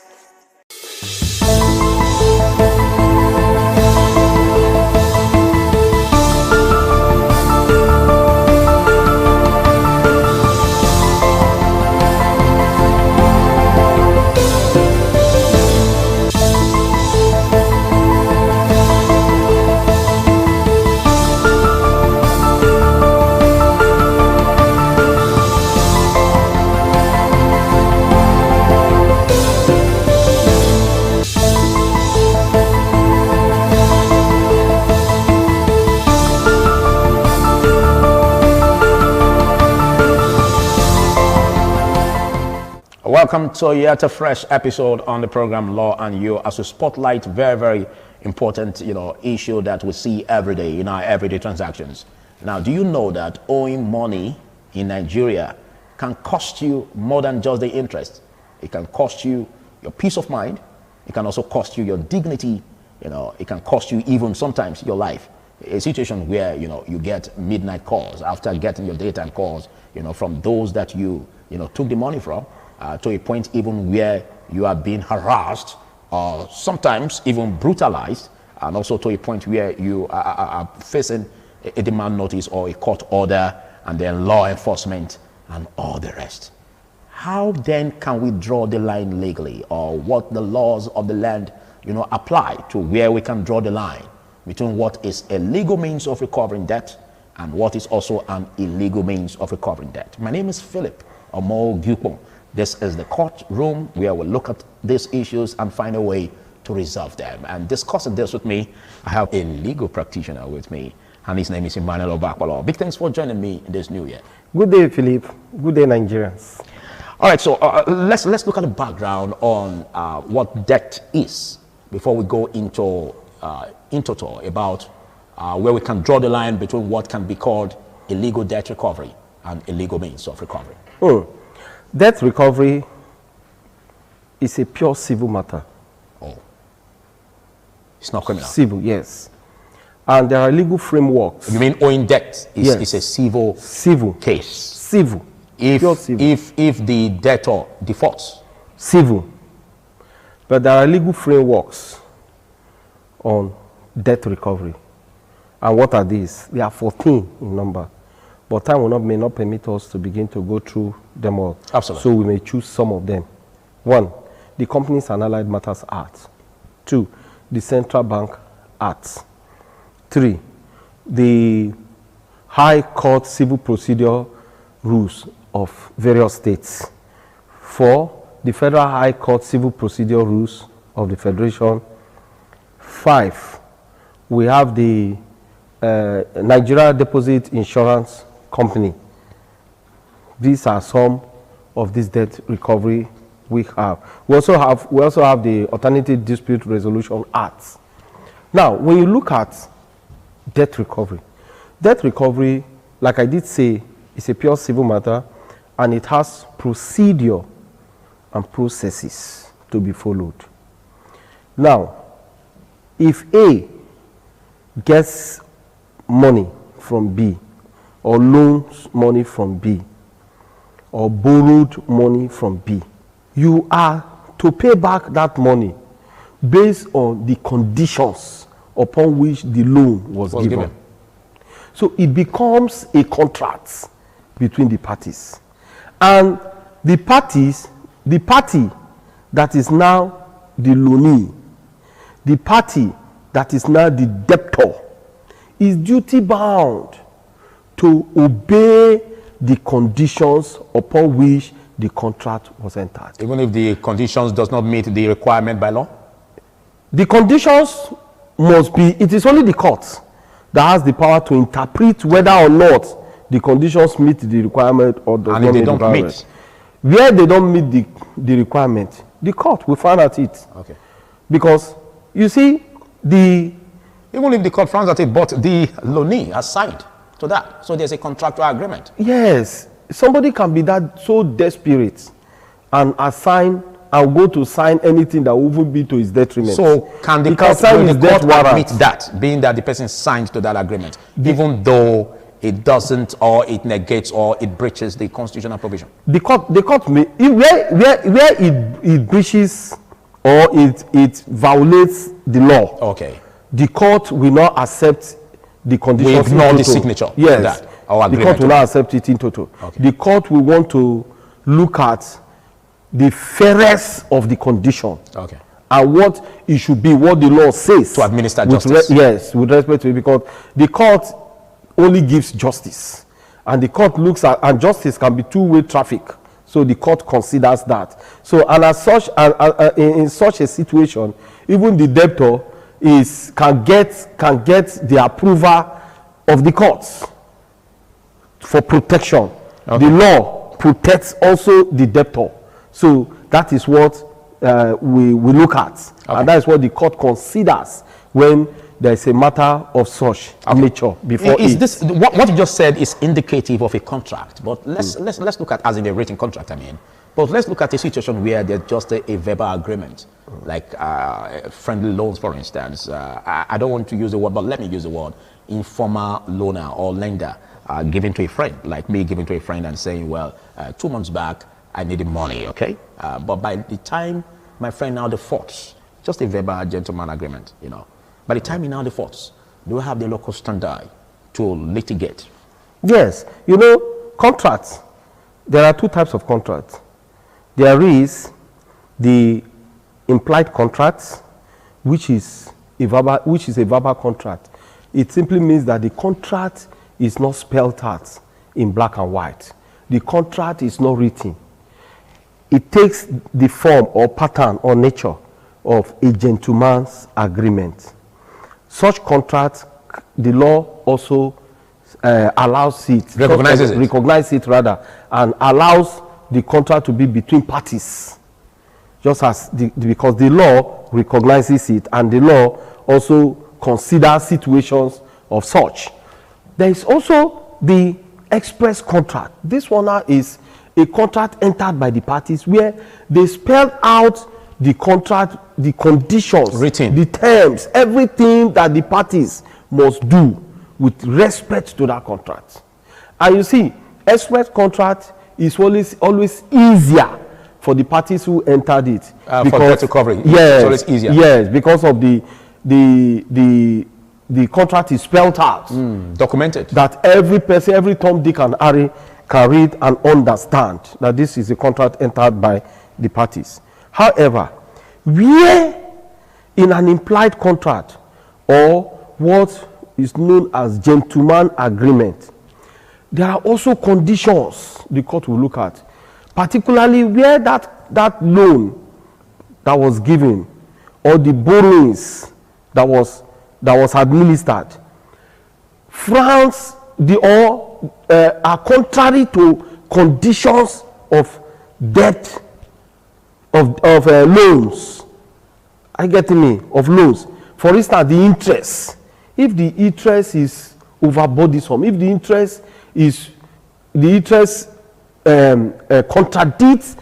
Welcome to yet a fresh episode on the program Law and You, as we spotlight very important issue that we see every day in our everyday transactions. Now, do you know that owing money in Nigeria can cost you more than just the interest? It can cost you your peace of mind. It can also cost you your dignity. It can cost you even sometimes your life. A situation where you get midnight calls after getting your daytime calls from those that you took the money from. To a point even where you are being harassed or sometimes even brutalized, and also to a point where you are facing a demand notice or a court order, and then law enforcement and all the rest. How then can we draw the line legally, or what the laws of the land apply to where we can draw the line between what is a legal means of recovering debt and what is also an illegal means of recovering debt? My name is Philip Omo-Gupon. This is the courtroom where we look at these issues and find a way to resolve them. And discussing this with me, I have a legal practitioner with me, and his name is Emmanuel Obakwalo. Big thanks for joining me in this new year. Good day, Philip. Good day, Nigerians. All right, so let's look at the background on what debt is before we go into total about where we can draw the line between what can be called illegal debt recovery and illegal means of recovery. Debt recovery is a pure civil matter. Oh. It's not criminal? Civil, yes. And there are legal frameworks. You mean owing debt is a civil case? Civil. Pure civil. If the debtor defaults? Civil. But there are legal frameworks on debt recovery. And what are these? They are 14 in number. But time may not permit us to begin to go through them all. Absolutely. So we may choose some of them. 1, the Companies and Allied Matters Act. 2, the Central Bank Act. 3, the High Court Civil Procedure Rules of various states. 4, the Federal High Court Civil Procedure Rules of the Federation. 5, we have the Nigeria Deposit Insurance Company. These are some of this debt recovery we have. We also have the Alternative Dispute Resolution Act. Now, when you look at debt recovery, like I did say, is a pure civil matter, and it has procedure and processes to be followed. Now, if A gets money from B, or loans money from B, or borrowed money from B, you are to pay back that money based on the conditions upon which the loan was given. So it becomes a contract between the parties. And the party that is now the loanee, the party that is now the debtor, is duty bound to obey the conditions upon which the contract was entered. Even if the conditions does not meet the requirement by law? The conditions must be, it is only the court that has the power to interpret whether or not the conditions meet the requirement or does not meet the requirement. Where they don't meet the requirement, the court will find at it. Okay. Because, you see, even if the court finds at it, but the loanee has signed to that. So there's a contractual agreement. Yes. Somebody can be that so desperate and assign and go to sign anything that will even be to his detriment. So can the court admit that, being that the person signed to that agreement, even though it doesn't, or it negates, or it breaches the constitutional provision? The court may, where it breaches or it violates the law. Okay. The court will not accept the conditions. We ignore the signature. Yes. That, the court will not accept it in total. Okay. The court will want to look at the fairness of the condition. Okay. And what it should be, what the law says. To administer justice. Yes, with respect to it, because the court only gives justice. And the court looks at, and justice can be two-way traffic. So the court considers that. So, and as such, in such a situation, even the debtor can get the approval of the courts for protection. Okay. The law protects also the debtor. So that is what we look at. Okay. And that is what the court considers when there is a matter of such nature before is this what you just said is indicative of a contract, but let's look at, as in a written contract, I mean, but let's look at a situation where there's just a verbal agreement, like friendly loans, for instance. I don't want to use the word, but let me use the word informal loaner or lender giving to a friend, like me giving to a friend and saying, well, 2 months back I needed money, okay, but by the time my friend now defaults, just a verbal gentleman agreement, you know. By the time he now defaults, do we have the local standard to litigate? Yes. You know, contracts, there are two types of contracts. There is the implied contracts, which is a verbal contract. It simply means that the contract is not spelled out in black and white. The contract is not written. It takes the form or pattern or nature of a gentleman's agreement. Such contracts, the law also allows it, recognizes it rather, and allows the contract to be between parties. Just as because the law recognizes it, and the law also considers situations of such. There is also the express contract. This one now is a contract entered by the parties where they spell out the contract, the conditions, written, the terms, everything that the parties must do with respect to that contract. And you see, express contract is always easier for the parties who entered it. For debt recovery, yes, it's always easier. Yes, because of the contract is spelled out. Documented. That every person, every Tom, Dick and Harry can read and understand that this is a contract entered by the parties. However, where in an implied contract or what is known as gentleman agreement, there are also conditions the court will look at, particularly where that loan that was given or the borrowings that was administered frowns are contrary to conditions of debt of loans. I get me, of loans. For instance, the interest. If the interest is overburdensome, if the interest contradicts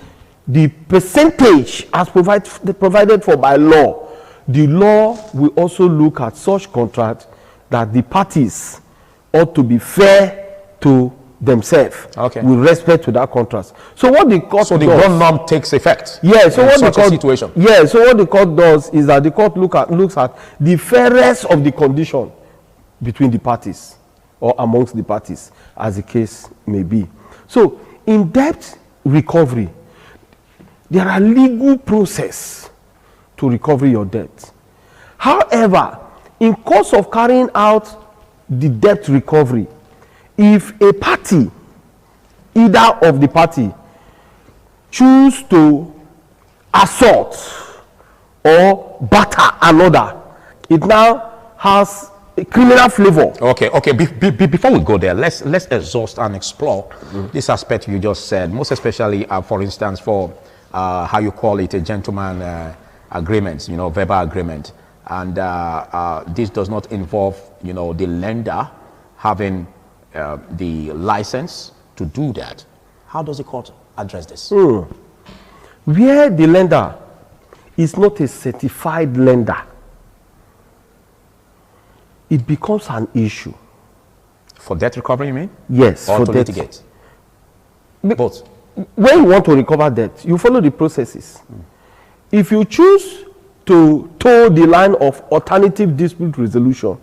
the percentage as provided for by law, the law will also look at such contract that the parties ought to be fair to themselves with respect to that contract. So what the court the ground norm takes effect. Yeah. So what the court situation. Yeah. So what the court does is that the court looks at the fairness of the condition between the parties or amongst the parties, as the case may be. So in debt recovery, there are legal process to recover your debt. However, in course of carrying out the debt recovery, if a party, either of the party, choose to assault or batter another, it now has a criminal flavor. Okay. Before we go there, let's exhaust and explore this aspect you just said, most especially, for instance, for how you call it, a gentleman agreement, verbal agreement. And this does not involve, the lender having the license to do that. How does the court address this? Where the lender is not a certified lender, it becomes an issue. For debt recovery, you mean? Yes, or for to debt. litigate? Both. When you want to recover debt, you follow the processes. If you choose to toe the line of alternative dispute resolution,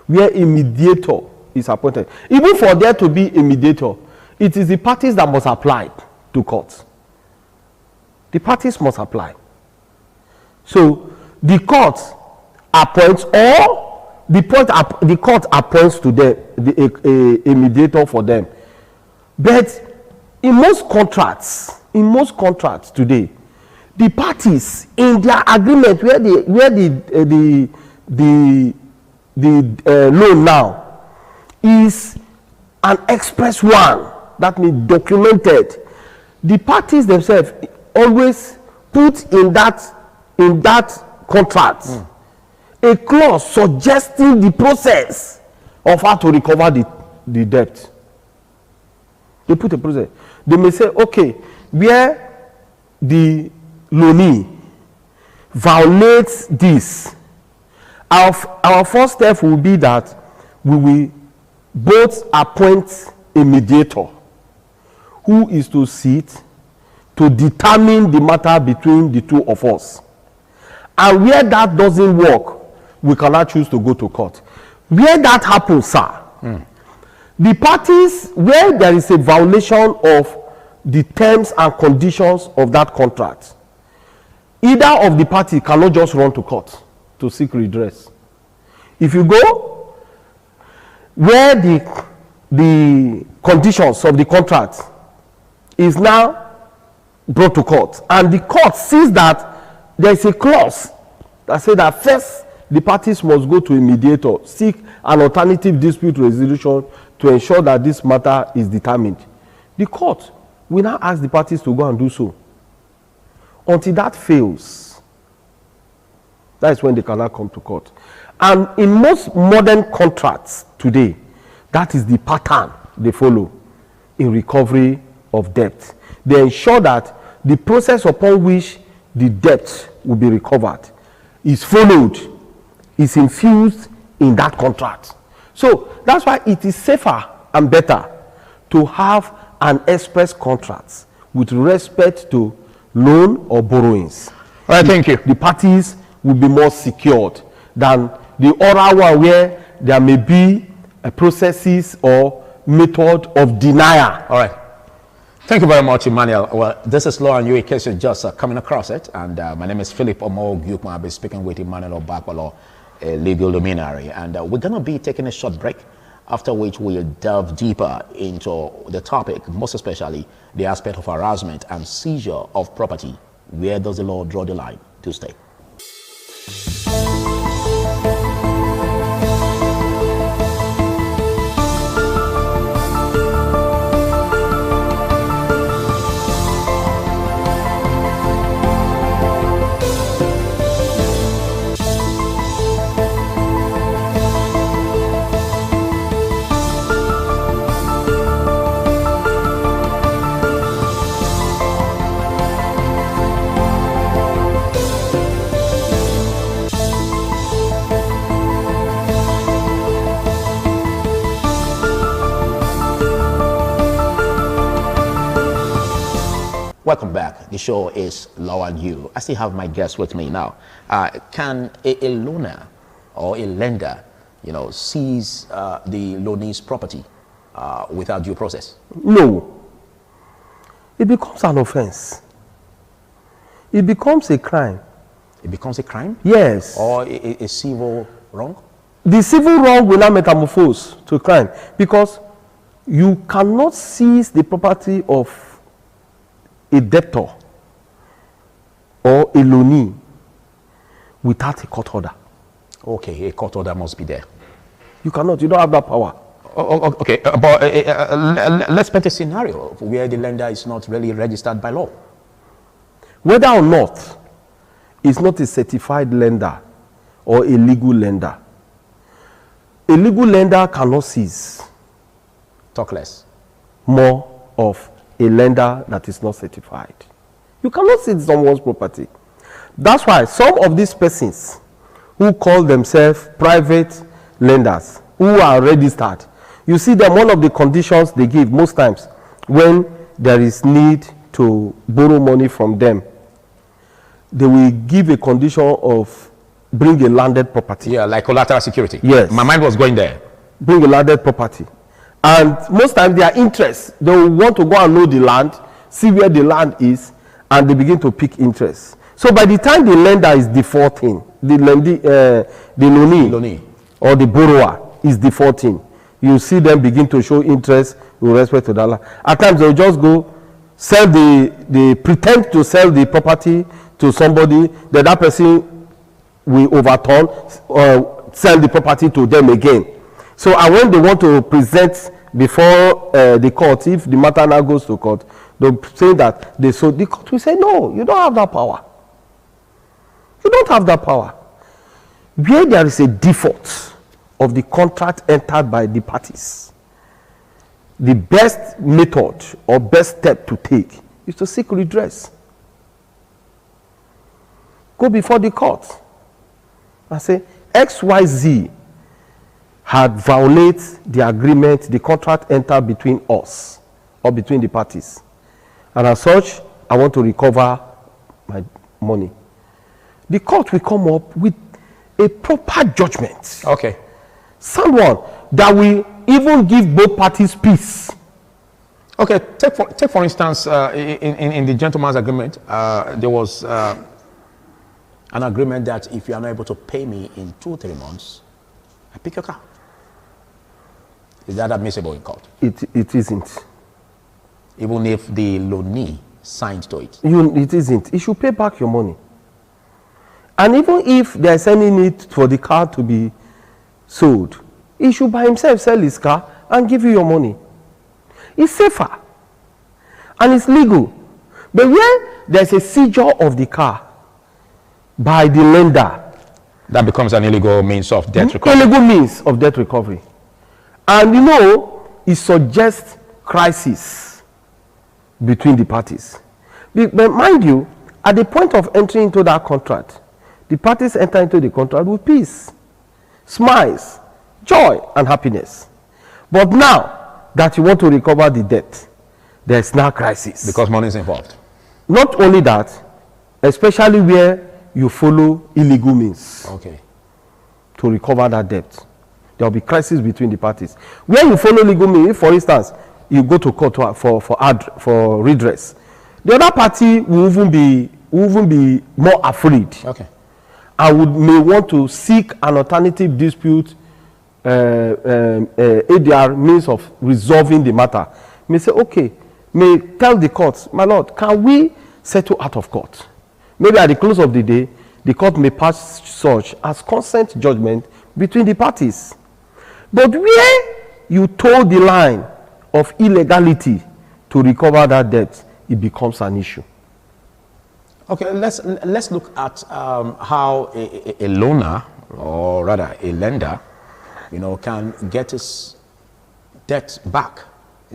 where a mediator is appointed, even for there to be a mediator, it is the parties that must apply to court. The parties must apply. So the court appoints, or the court appoints to them a mediator for them. But in most contracts today, the parties in their agreement where the loan now is an express one, that means documented, the parties themselves always put in that contract a clause suggesting the process of how to recover the debt. They put a process. They may say, okay, where the loanee violates this, our first step will be that we will both appoint a mediator who is to sit to determine the matter between the two of us. And where that doesn't work, we cannot choose to go to court. Where that happens, sir, the parties, where there is a violation of the terms and conditions of that contract, either of the party cannot just run to court to seek redress. If you go where the conditions of the contract is now brought to court, and the court sees that there is a clause that says that first the parties must go to a mediator, seek an alternative dispute resolution to ensure that this matter is determined, the court will now ask the parties to go and do so. Until that fails, that is when they cannot come to court. And in most modern contracts today, that is the pattern they follow in recovery of debt. They ensure that the process upon which the debt will be recovered is followed, is infused in that contract. So that's why it is safer and better to have an express contract with respect to loan or borrowings. All right, thank you. The parties will be more secured than the oral one where there may be processes or method of denial. All right. Thank you very much, Emmanuel. Well, this is Law and You in case you're just coming across it. And my name is Philip Omo-Gyukma. I'll be speaking with Emmanuel Obakwalo, a legal luminary. And we're going to be taking a short break, after which we'll delve deeper into the topic, most especially the aspect of harassment and seizure of property. Where does the law draw the line? To stay. Welcome back. The show is Law and You. I still have my guest with me now. Can a loaner or a lender, seize the loanee's property without due process? No. It becomes an offense. It becomes a crime. It becomes a crime? Yes. Or a civil wrong? The civil wrong will not metamorphose to crime because you cannot seize the property of a debtor or a loanee without a court order. Okay, a court order must be there. You cannot, you don't have that power. Okay, but let's paint a scenario where the lender is not really registered by law. Whether or not it's not a certified lender or a legal lender, a legal lender cannot seize. Talk less. More of a lender that is not certified. You cannot seize someone's property. That's why some of these persons who call themselves private lenders, who are registered, you see them, one of the conditions they give most times when there is need to borrow money from them, they will give a condition of bring a landed property. Yeah, like collateral security. Yes. My mind was going there. Bring a landed property. And most times their interest, they will want to go and know the land, see where the land is, and they begin to pick interest. So by the time the lender is defaulting, the loanee or the borrower is defaulting, you see them begin to show interest with respect to that land. At times they will just go sell they pretend to sell the property to somebody, that person will overturn or sell the property to them again. So, and when they want to present before the court, if the matter now goes to court, they'll say that the court will say, no, you don't have that power. You don't have that power. Where there is a default of the contract entered by the parties, the best method or best step to take is to seek redress. Go before the court and say, XYZ had violated the agreement, the contract entered between us or between the parties. And as such, I want to recover my money. The court will come up with a proper judgment. Okay. Someone that will even give both parties peace. Okay, take for instance, in the gentleman's agreement, there was an agreement that if you are not able to pay me in 2-3 months, I pick your car. Is that admissible in court? It isn't. Even if the loanee signed to it? It isn't. You should pay back your money. And even if there's any need for the car to be sold, he should by himself sell his car and give you your money. It's safer. And it's legal. But when there's a seizure of the car by the lender, that becomes an illegal means of debt recovery. Illegal means of debt recovery. And it suggests crisis between the parties. But mind you, at the point of entering into that contract, the parties enter into the contract with peace, smiles, joy, and happiness. But now that you want to recover the debt, there is now crisis. Because money is involved. Not only that, especially where you follow illegal means to recover that debt. There will be crisis between the parties. Where you follow legal means, for instance, you go to court for redress. The other party will even be more afraid. Okay. And may want to seek an alternative dispute ADR means of resolving the matter. May say, okay, may tell the court, my lord, can we settle out of court? Maybe at the close of the day, the court may pass such as consent judgment between the parties. But where you toe the line of illegality to recover that debt, it becomes an issue. Okay, let's look at how a loaner, or rather a lender, can get his debt back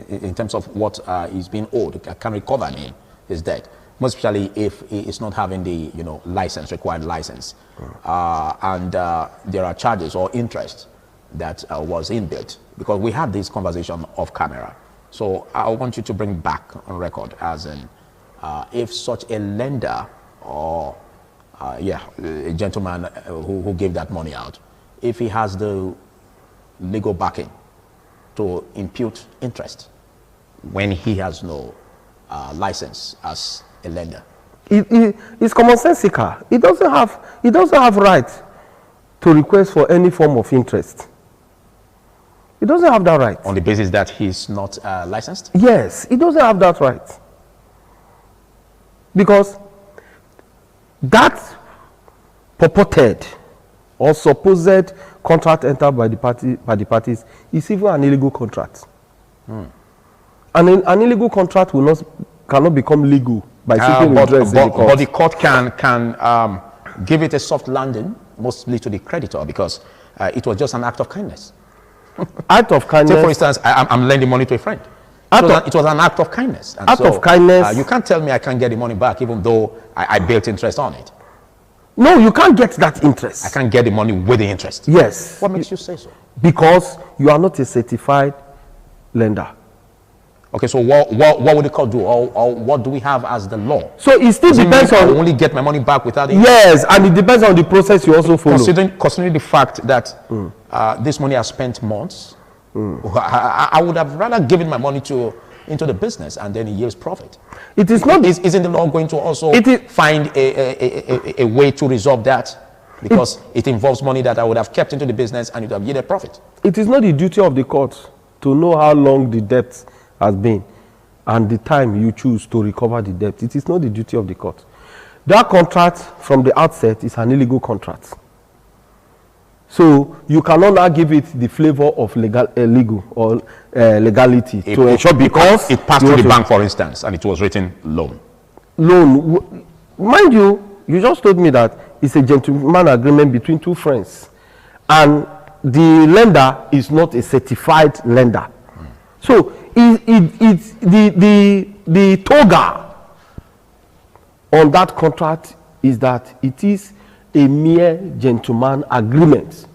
in terms of what is being owed, can recover his debt, most especially if he is not having the required license, and there are charges or interest that was inbuilt, because we had this conversation off camera. So I want you to bring back on record, as in if such a lender or a gentleman who gave that money out, if he has the legal backing to impute interest when he has no license as a lender. It's commonsensical. He doesn't have right to request for any form of interest. He doesn't have that right. On the basis that he's not licensed? Yes, he doesn't have that right. Because that purported or supposed contract entered by the parties is even an illegal contract. And an illegal contract cannot become legal by seeking redress in the court. But the court can give it a soft landing, mostly to the creditor, because it was just an act of kindness. Act of kindness. Say, for instance, I'm lending money to a friend. It was an act of kindness. And act of kindness. You can't tell me I can't get the money back, even though I built interest on it. No, you can't get that interest. I can't get the money with the interest. Yes. What makes you say so? Because you are not a certified lender. Okay, so what would the court do, or what do we have as the law? So it still depends on. I only get my money back without it. Yes, and it depends on the process you also follow. Considering the fact that this money has spent months, I would have rather given my money into the business and then it yields profit. It is not. Isn't the law going to also find a way to resolve that? Because it involves money that I would have kept into the business and it would have yielded profit. It is not the duty of the court to know how long the debt has been and the time you choose to recover the debt. It is not the duty of the court. That contract from the outset is an illegal contract. So you cannot now give it the flavor of legality to ensure, because it passed through the bank, for instance, and it was written loan. Loan, mind you, you just told me that it's a gentleman agreement between two friends, and the lender is not a certified lender. So it's the toga on that contract is that it is a mere gentleman agreement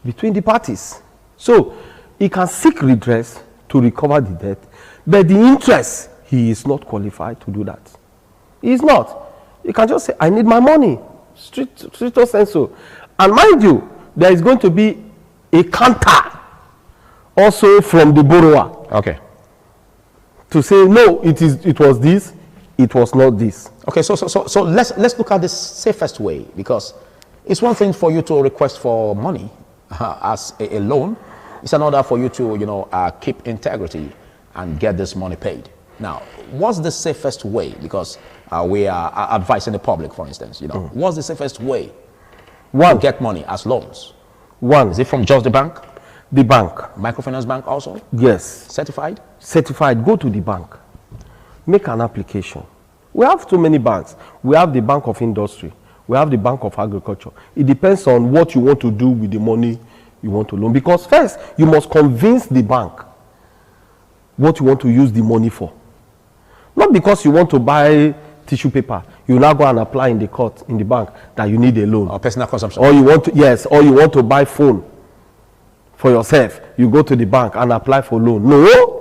between the parties. So he can seek redress to recover the debt, but the interest, he is not qualified to do that. He is not. He can just say, I need my money, stricto sensu. And mind you, there is going to be a counter also from the borrower. Okay. To say, no, it was this, it was not this. Okay, so let's look at the safest way, because it's one thing for you to request for money as a loan. It's another for you to keep integrity and get this money paid. Now, what's the safest way? Because we are advising the public, for instance. What's the safest way to get money as loans? One. Is it from just the bank? The bank. Microfinance bank also? Yes. Certified? Certified. Go to the bank. Make an application. We have too many banks. We have the Bank of Industry. We have the Bank of Agriculture. It depends on what you want to do with the money you want to loan. Because first, you must convince the bank what you want to use the money for. Not because you want to buy tissue paper. You now go and apply in the court, in the bank, that you need a loan. Or personal consumption. Or you want to, or you want to buy phone for yourself. You go to the bank and apply for loan. No.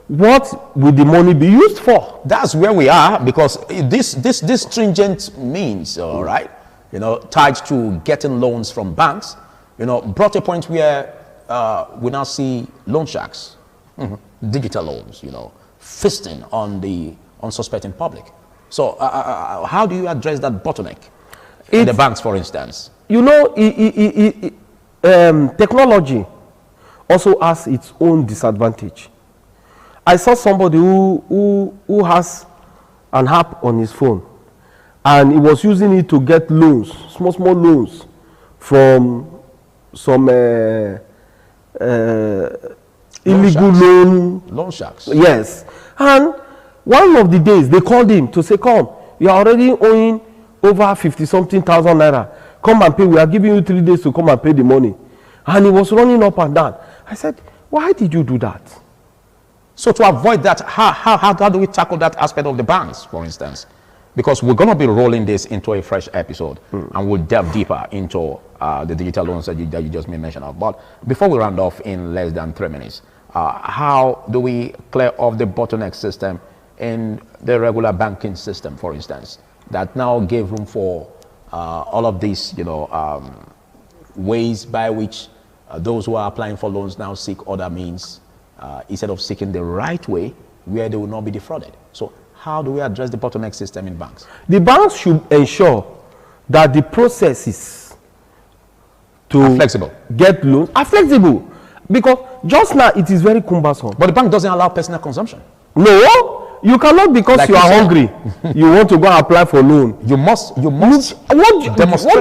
What will the money be used for? That's where we are, because this stringent means, all right, tied to getting loans from banks, brought a point where we now see loan sharks digital loans, feasting on the unsuspecting public. So how do you address that bottleneck in the banks, for instance? Technology also has its own disadvantage. I saw somebody who has an app on his phone, and he was using it to get loans, small loans, from some illegal loan sharks. Yes. And one of the days they called him to say, come, you are already owing over 50-something thousand naira. Come and pay. We are giving you 3 days to come and pay the money. And he was running up and down. I said, why did you do that? So to avoid that, how do we tackle that aspect of the banks, for instance? Because we're going to be rolling this into a fresh episode, and we'll delve deeper into the digital loans that you just made mention of. But before we round off in less than 3 minutes, how do we clear off the bottleneck system in the regular banking system, for instance, that now gave room for all of these, ways by which those who are applying for loans now seek other means instead of seeking the right way where they will not be defrauded. So how do we address the bottleneck system in banks? The banks should ensure that the processes to flexible. Get loans are flexible, because just now it is very cumbersome. But the bank doesn't allow personal consumption. No, you cannot, because like you are hungry. You want to go and apply for loan. You must what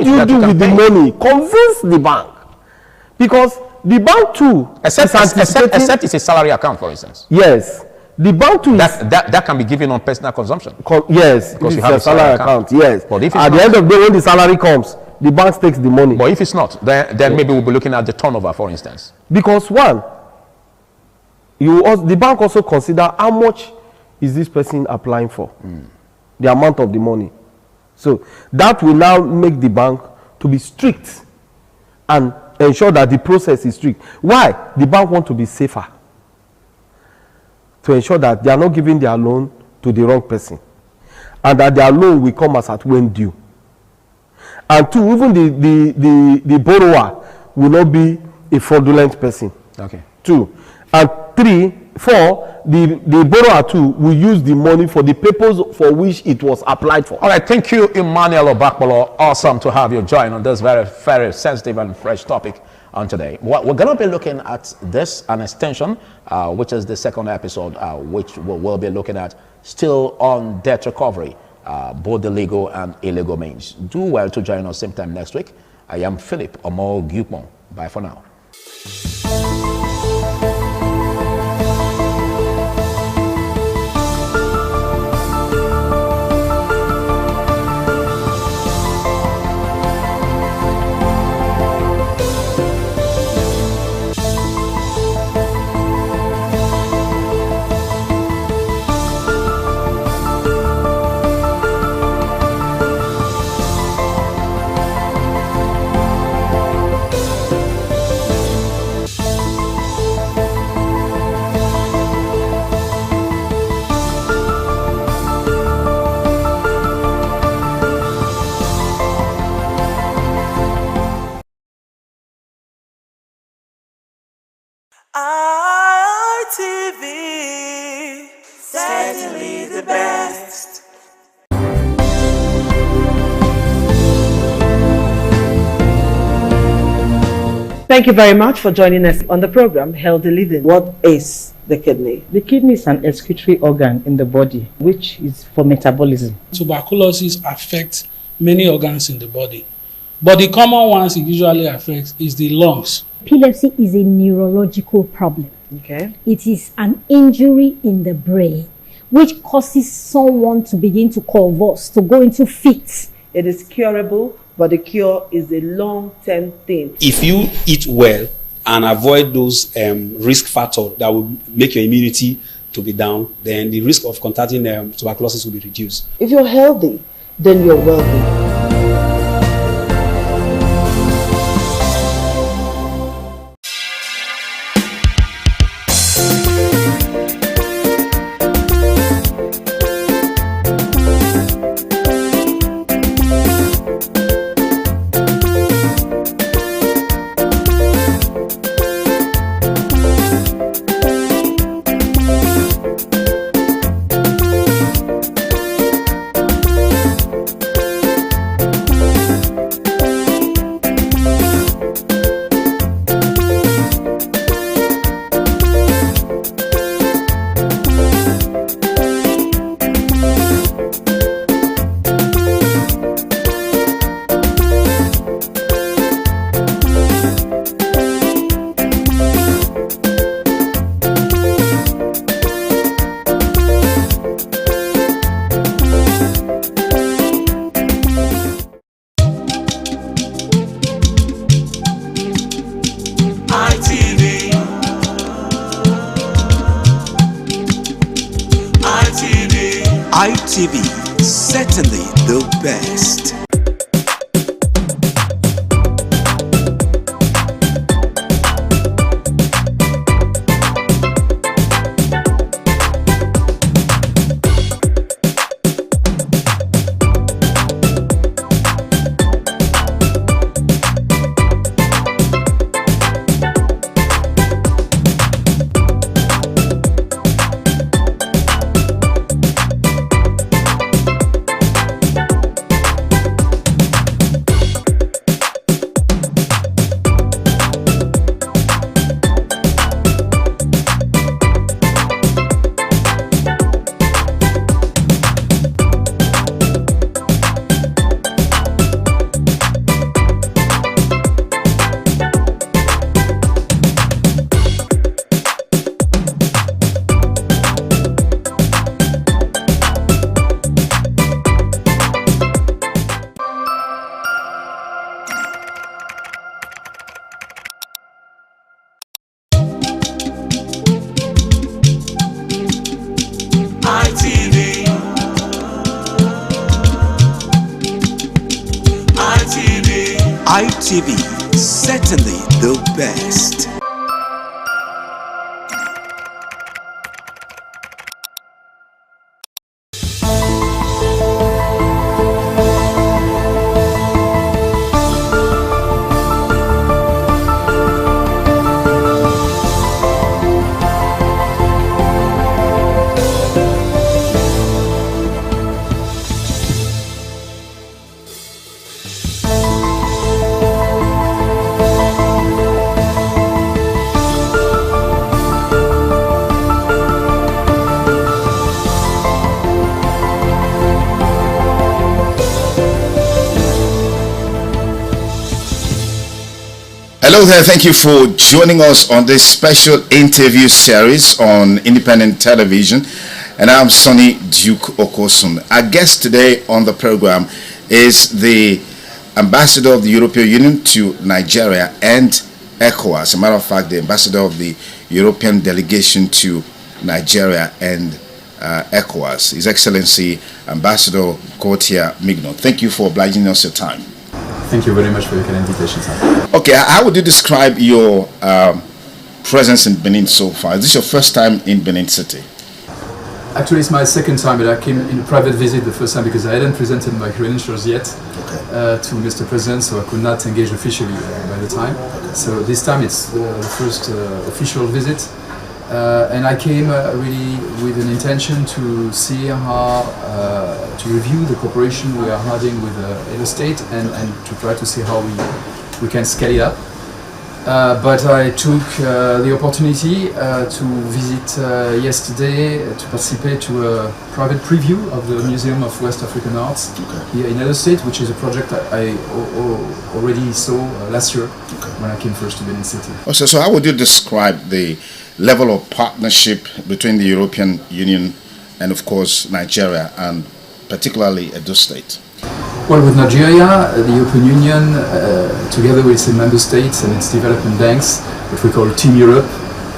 do you do with the money? Convince the bank, because the bank too, except it's a salary account, for instance. Yes, the bank too that can be given on personal consumption. Yes, because you have a salary account. Yes, but if at the end of the day, when the salary comes, the bank takes the money. But if it's not, then maybe we'll be looking at the turnover, for instance. Because the bank also consider how much is this person applying for, the amount of the money. So that will now make the bank to be strict and ensure that the process is strict. Why? The bank want to be safer, to ensure that they are not giving their loan to the wrong person, and that their loan will come as at when due. And two, even the borrower will not be a fraudulent person. Okay. 2. And 3, 4, the borrower too will use the money for the purpose for which it was applied for. All right, thank you, Emmanuel Obakpolo. Awesome to have you join on this very, very sensitive and fresh topic on today. We're going to be looking at this, an extension, which is the second episode, which we'll be looking at still on debt recovery, both the legal and illegal means. Do well to join us same time next week. I am Philip Omo Gupon. Bye for now. RTV, certainly the best. Thank you very much for joining us on the program Healthy Living. What is the kidney? The kidney is an excretory organ in the body, which is for metabolism. Tuberculosis affects many organs in the body, but the common ones it usually affects is the lungs. Epilepsy is a neurological problem. Okay. It is an injury in the brain which causes someone to begin to convulse, to go into fits. It is curable, but the cure is a long-term thing. If you eat well and avoid those risk factors that will make your immunity to be down, then the risk of contracting tuberculosis will be reduced. If you're healthy, then you're wealthy. certainly the best. ITV, certainly the best. Hello there, thank you for joining us on this special interview series on independent television. And I'm Sonny Duke Okosun. Our guest today on the program is the Ambassador of the European Union to Nigeria and ECOWAS. As a matter of fact, the Ambassador of the European Delegation to Nigeria and ECOWAS, His Excellency Ambassador Gauthier Mignon. Thank you for obliging us your time. Thank you very much for your kind invitation, sir. Okay, how would you describe your presence in Benin so far? Is this your first time in Benin City? Actually, it's my second time, but I came in a private visit the first time because I hadn't presented my credentials yet to Mr. President, so I could not engage officially by the time. So this time it's the first official visit. And I came really with an intention to see how, to review the cooperation we are having with Edo State and to try to see how we can scale it up. But I took the opportunity to visit yesterday to participate to a private preview of the Museum of West African Arts here in Edo State, which is a project I already saw last year when I came first to Benin City. Okay, so how would you describe the level of partnership between the European Union and, of course, Nigeria, and particularly Edo State? Well, with Nigeria, the European Union, together with its member states and its development banks, what we call Team Europe,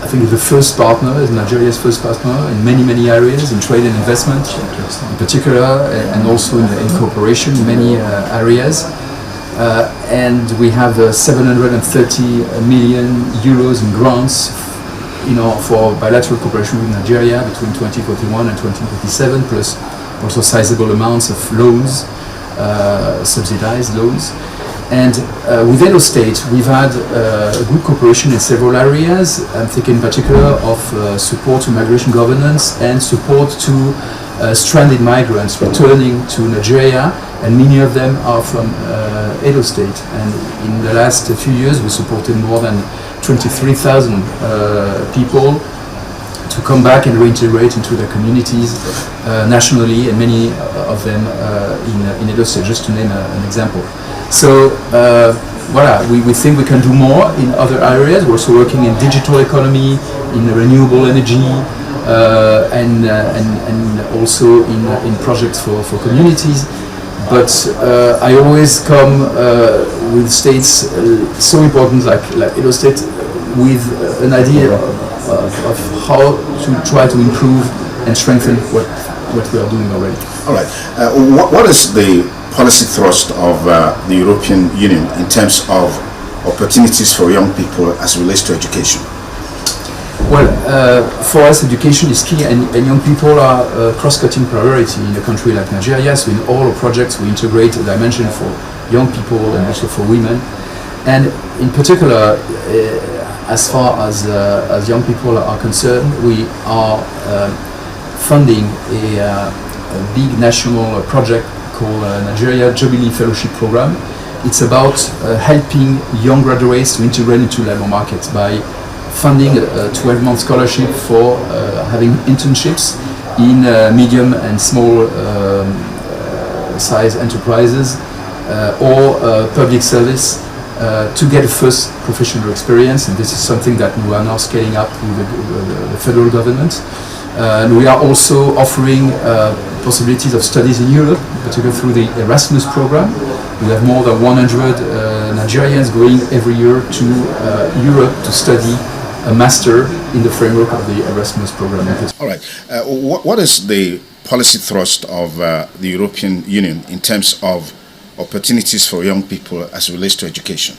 I think is the first partner, is Nigeria's first partner in many areas, in trade and investment in particular, and also in cooperation in many areas. And we have 730 million euros in grants for bilateral cooperation with Nigeria between 2041 and 2027, plus also sizable amounts of loans, subsidized loans. And with Edo State, we've had good cooperation in several areas. I'm thinking in particular of support to migration governance and support to stranded migrants returning to Nigeria, and many of them are from Edo State. And in the last few years, we supported more than 23,000 people to come back and reintegrate into their communities nationally, and many of them in Edo State, just to name an example. So voilà, we think we can do more in other areas. We're also working in digital economy, in renewable energy, and also in projects for communities. But I always come with states so important like Edo State with an idea of how to try to improve and strengthen what we are doing already. All right. What is the policy thrust of the European Union in terms of opportunities for young people as it relates to education? Well, for us, education is key, and young people are a cross-cutting priority in a country like Nigeria. So in all our projects, we integrate a dimension for young people and also for women. And in particular, as far as young people are concerned, we are funding a big national project called Nigeria Jubilee Fellowship Program. It's about helping young graduates to integrate into labor markets by funding a 12-month scholarship for having internships in medium and small size enterprises or public service to get a first professional experience, and this is something that we are now scaling up with the federal government. And we are also offering possibilities of studies in Europe, particularly through the Erasmus program. We have more than 100 Nigerians going every year to Europe to study a master in the framework of the Erasmus program. All right. What is the policy thrust of the European Union in terms of opportunities for young people as it relates to education?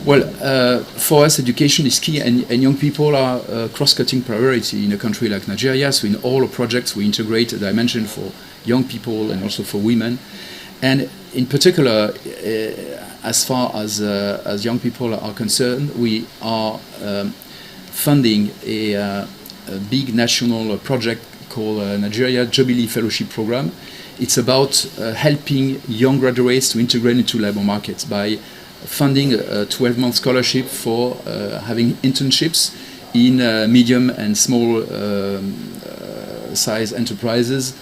Well, for us, education is key, and young people are a cross-cutting priority in a country like Nigeria. So in all our projects, we integrate a dimension for young people and also for women. And in particular, as far as young people are concerned, we are funding a big national project called Nigeria Jubilee Fellowship Program. It's about helping young graduates to integrate into labor markets by funding a 12-month scholarship for having internships in medium and small size enterprises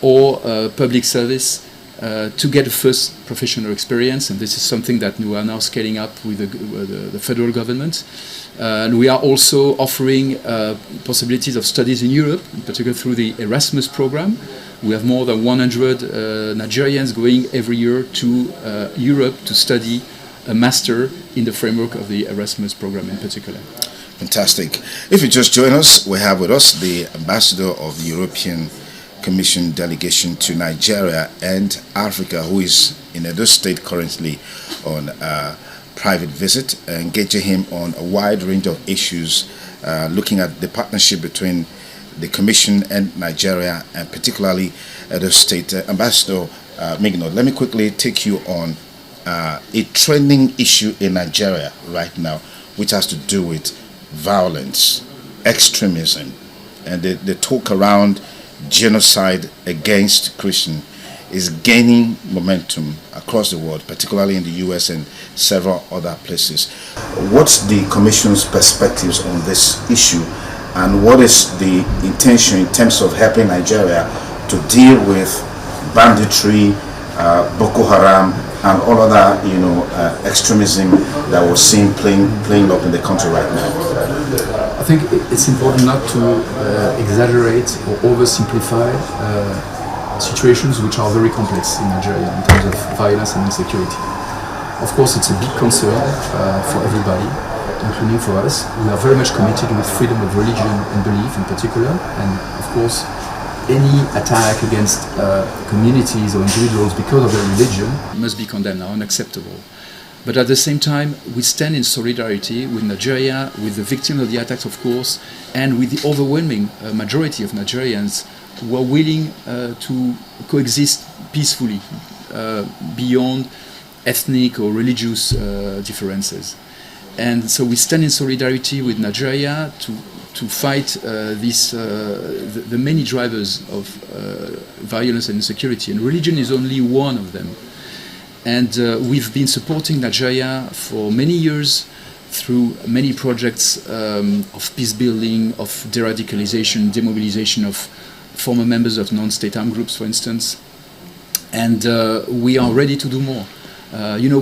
or public service to get a first professional experience, and this is something that we are now scaling up with the federal government. And we are also offering possibilities of studies in Europe, in particular through the Erasmus program. We have more than 100 Nigerians going every year to Europe to study a master in the framework of the Erasmus program in particular. Fantastic. If you just join us, we have with us the ambassador of the European Commission delegation to Nigeria and Africa, who is in Edo State currently on a private visit, engaging him on a wide range of issues, looking at the partnership between the Commission and Nigeria, and particularly Edo State. Ambassador Migno, let me quickly take you on a trending issue in Nigeria right now, which has to do with violence, extremism, and the talk around genocide against Christians is gaining momentum across the world, particularly in the US and several other places. What's the Commission's perspectives on this issue, and what is the intention in terms of helping Nigeria to deal with banditry, Boko Haram, and all other extremism that we're seeing playing up in the country right now? I think it's important not to exaggerate or oversimplify situations which are very complex in Nigeria in terms of violence and insecurity. Of course, it's a big concern for everybody, including for us. We are very much committed with freedom of religion and belief in particular, and of course, any attack against communities or individuals because of their religion must be condemned, unacceptable. But at the same time, we stand in solidarity with Nigeria, with the victims of the attacks, of course, and with the overwhelming majority of Nigerians who are willing to coexist peacefully beyond ethnic or religious differences. And so we stand in solidarity with Nigeria to fight the many drivers of violence and insecurity, and religion is only one of them. And we've been supporting Nigeria for many years through many projects of peace building, of de-radicalization, demobilization of former members of non-state armed groups, for instance. And we are ready to do more. The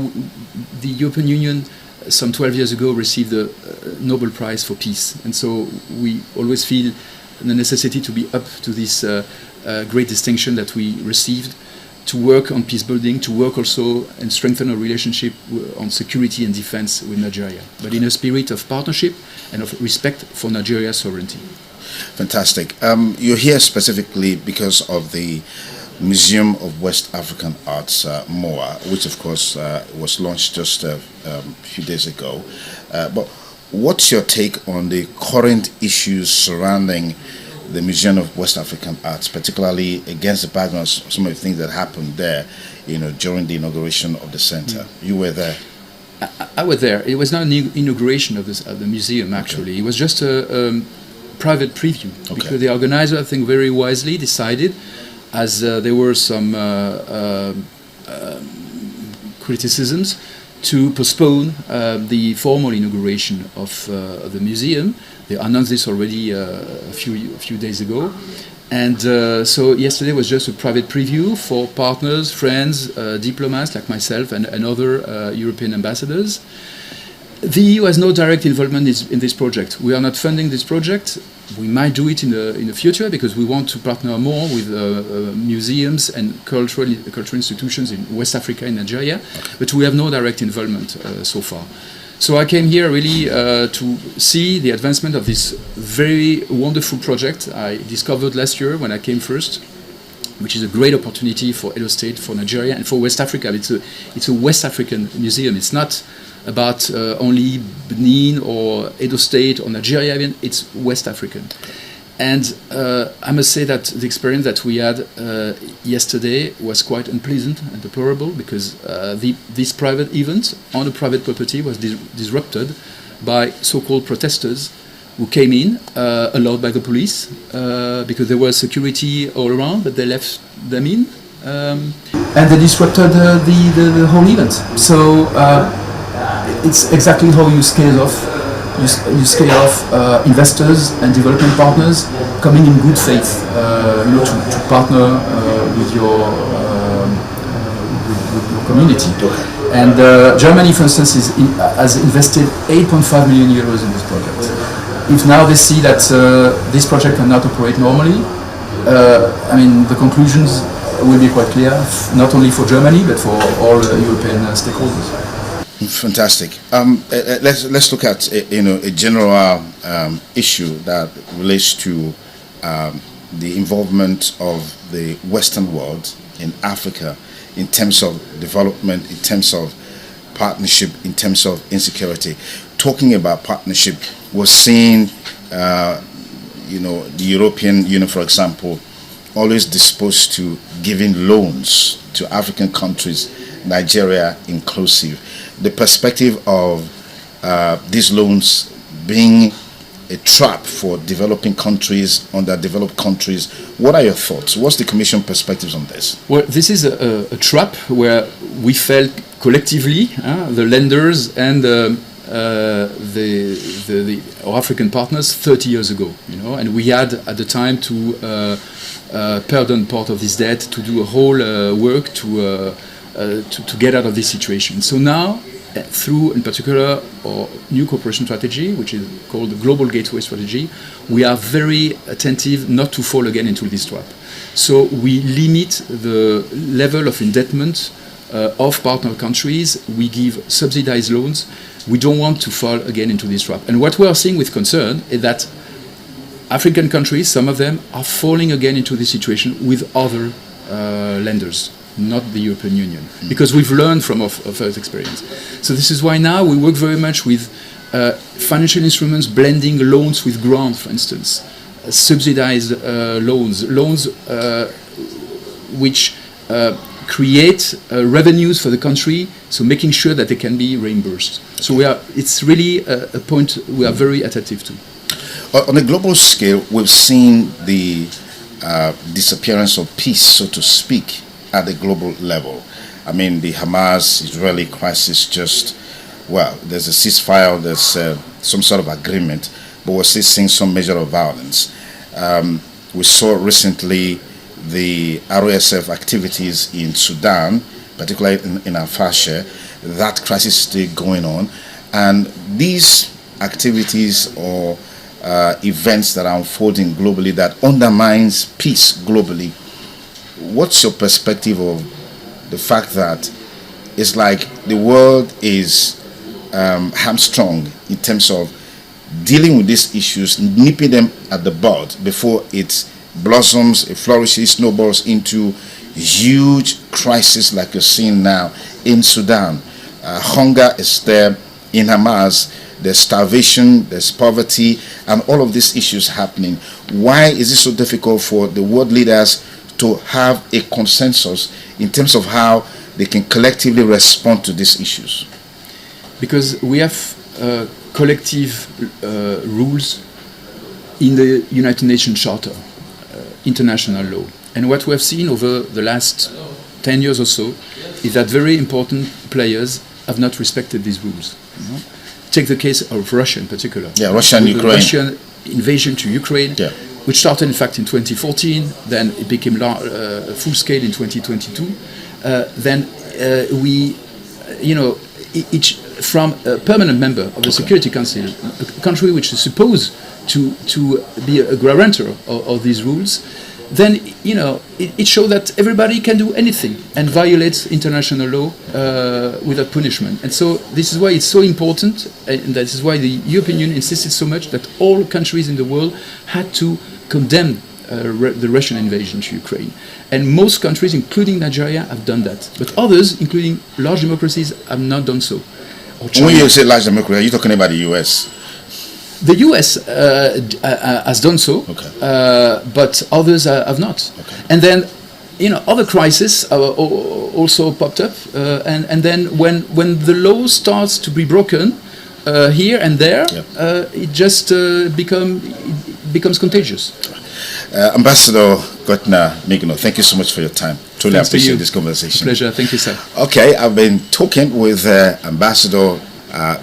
European Union some 12 years ago received the Nobel Prize for Peace. And so we always feel the necessity to be up to this great distinction that we received, to work on peace building, to work also and strengthen our relationship on security and defense with Nigeria, but in a spirit of partnership and of respect for Nigeria's sovereignty. Fantastic. You're here specifically because of the Museum of West African Arts, MOA, which of course was launched just a few days ago. But what's your take on the current issues surrounding the Museum of West African Arts, particularly against the background of some of the things that happened there, during the inauguration of the center? You were there. I was there. It was not an inauguration of the museum, actually. Okay. It was just a private preview, because the organizer, I think very wisely, decided, as there were some criticisms, to postpone the formal inauguration of the museum. They announced this already a few days ago. And so yesterday was just a private preview for partners, friends, diplomats like myself and other European ambassadors. The EU has no direct involvement in this project. We are not funding this project. We might do it in the future, because we want to partner more with museums and cultural institutions in West Africa and Nigeria, but we have no direct involvement so far. So I came here really to see the advancement of this very wonderful project I discovered last year when I came first, which is a great opportunity for Edo State, for Nigeria, and for West Africa. It's a West African museum. It's not about only Benin or Edo State or Nigeria even. It's West African. And I must say that the experience that we had yesterday was quite unpleasant and deplorable, because this private event on a private property was disrupted by so-called protesters who came in, allowed by the police, because there was security all around, but they left them in. And they disrupted the whole event. So it's exactly how you scale off. You scale off investors and development partners coming in good faith, to partner with your community. And Germany, for instance, has invested 8.5 million euros in this project. If now they see that this project cannot operate normally, the conclusions will be quite clear, not only for Germany but for all European stakeholders. Fantastic. Let's look at a general issue that relates to the involvement of the Western world in Africa in terms of development, in terms of partnership, in terms of insecurity. Talking about partnership, we're seeing the European Union, for example, always disposed to giving loans to African countries, Nigeria inclusive. The perspective of these loans being a trap for developing countries, underdeveloped countries. What are your thoughts? What's the Commission perspectives on this? Well, this is a trap where we felt collectively, the lenders and our African partners 30 years ago, and we had at the time to pardon part of this debt, to do a whole work to get out of this situation. So now, through, in particular, our new cooperation strategy, which is called the Global Gateway Strategy, we are very attentive not to fall again into this trap. So we limit the level of indebtedness of partner countries. We give subsidized loans. We don't want to fall again into this trap. And what we are seeing with concern is that African countries, some of them, are falling again into this situation with other lenders, not the European Union, because we've learned from our first experience. So this is why now we work very much with financial instruments, blending loans with grants, for instance, subsidized loans which create revenues for the country, so making sure that they can be reimbursed. So it's really a point we are very attentive to. On a global scale, we've seen the disappearance of peace, so to speak, at the global level. I mean, the Hamas-Israeli crisis there's a ceasefire, there's some sort of agreement, but we're still seeing some measure of violence. We saw recently the RSF activities in Sudan, particularly in Al-Fasher. That crisis is still going on. And these activities or events that are unfolding globally that undermines peace globally, what's your perspective of the fact that it's like the world is hamstrung in terms of dealing with these issues, nipping them at the bud before it blossoms, it flourishes, snowballs into huge crisis like you're seeing now in Sudan. Hunger is there in Hamas. There's starvation, there's poverty, and all of these issues happening. Why is it so difficult for the world leaders to have a consensus in terms of how they can collectively respond to these issues? Because we have collective rules in the United Nations Charter, international law. And what we have seen over the last 10 years or so is that very important players have not respected these rules. You know? Take the case of Russia in particular. Yeah, Russia and Ukraine. The Russian invasion to Ukraine, yeah, which started in fact in 2014, then it became full scale in 2022. Then we, you know, each from a permanent member of the Security Council, a country which is supposed to be a guarantor of these rules, then, you know, it shows that everybody can do anything and violates international law without punishment. And so this is why it's so important, and that is why the European Union insisted so much that all countries in the world had to condemn the Russian invasion to Ukraine. And most countries, including Nigeria, have done that. But others, including large democracies, have not done so. When you say large democracy, are you talking about the US? The US has done so, but others have not. And then, you know, other crises also popped up. And then when the law starts to be broken here and there, it just becomes contagious. Ambassador Gotna Migno, thank you so much for your time. Truly Thanks appreciate this conversation. Pleasure. Thank you, sir. Okay, I've been talking with Ambassador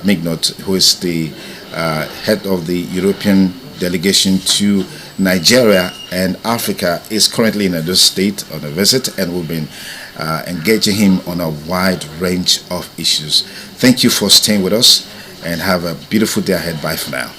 Mignot, who is the head of the European delegation to Nigeria and Africa, is currently in Edo State on a visit, and we've been engaging him on a wide range of issues. Thank you for staying with us, and have a beautiful day ahead. Bye for now.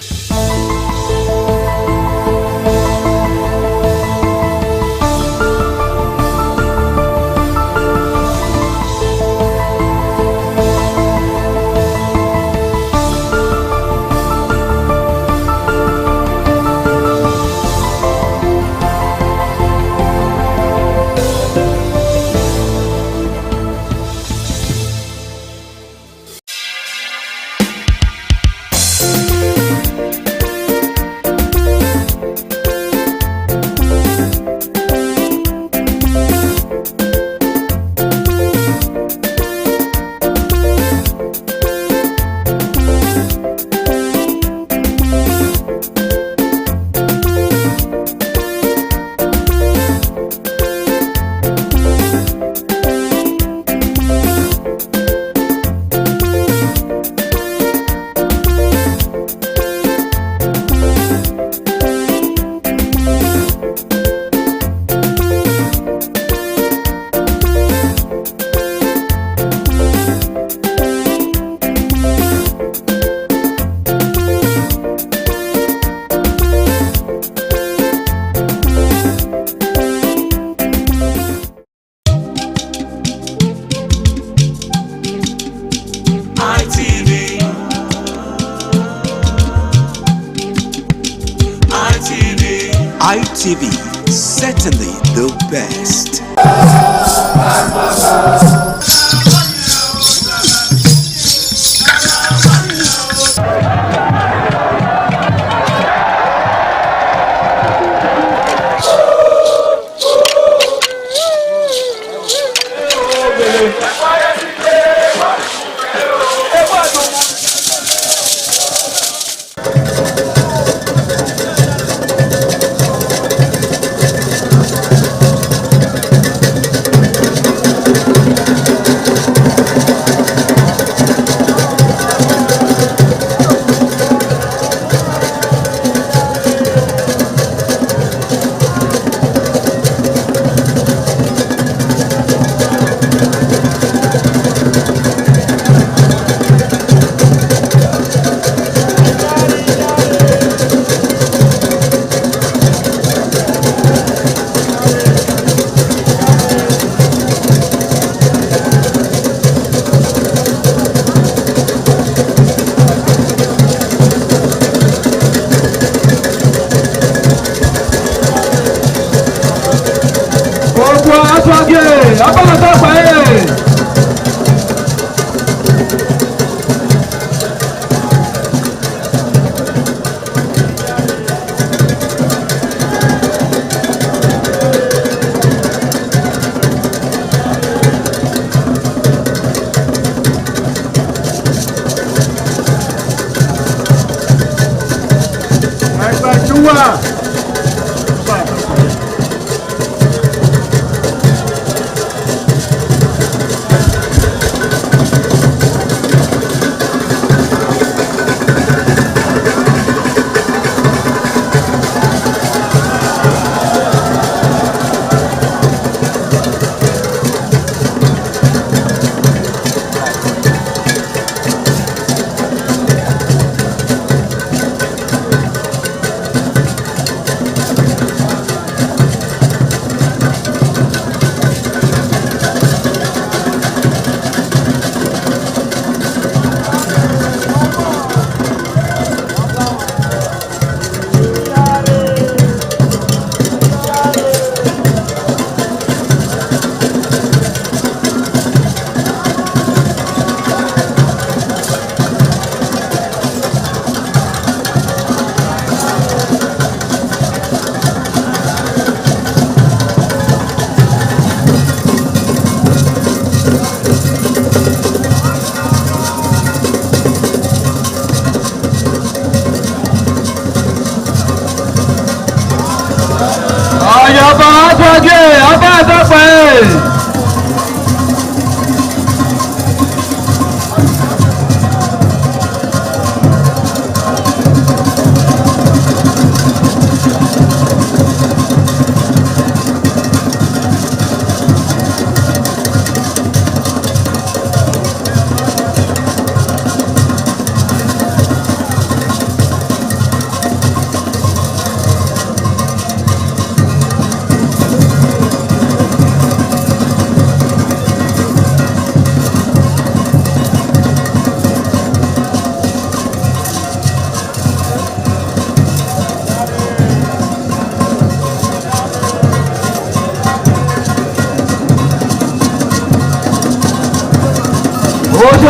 ITV, certainly the best.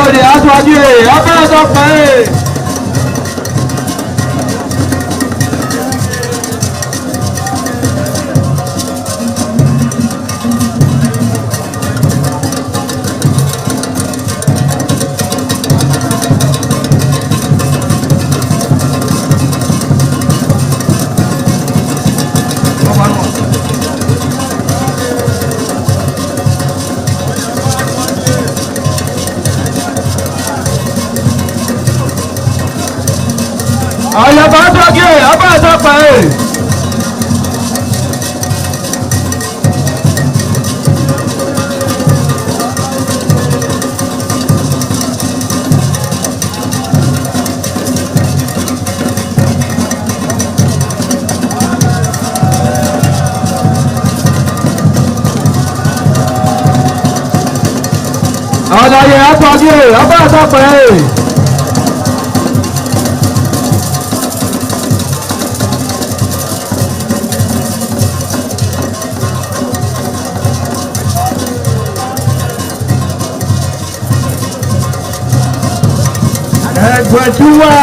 Oyè aṣáájú ẹ̀ abẹ́rẹ́ tó pẹ́ ẹ̀. Ayaba aṣáájú ẹ̀ abẹ́rẹ́ tó pẹ́ ẹ̀. Àlàyé aṣáájú ẹ̀ abẹ́rẹ́ tó pẹ́ ẹ̀. Ẹgbẹ̀túwà.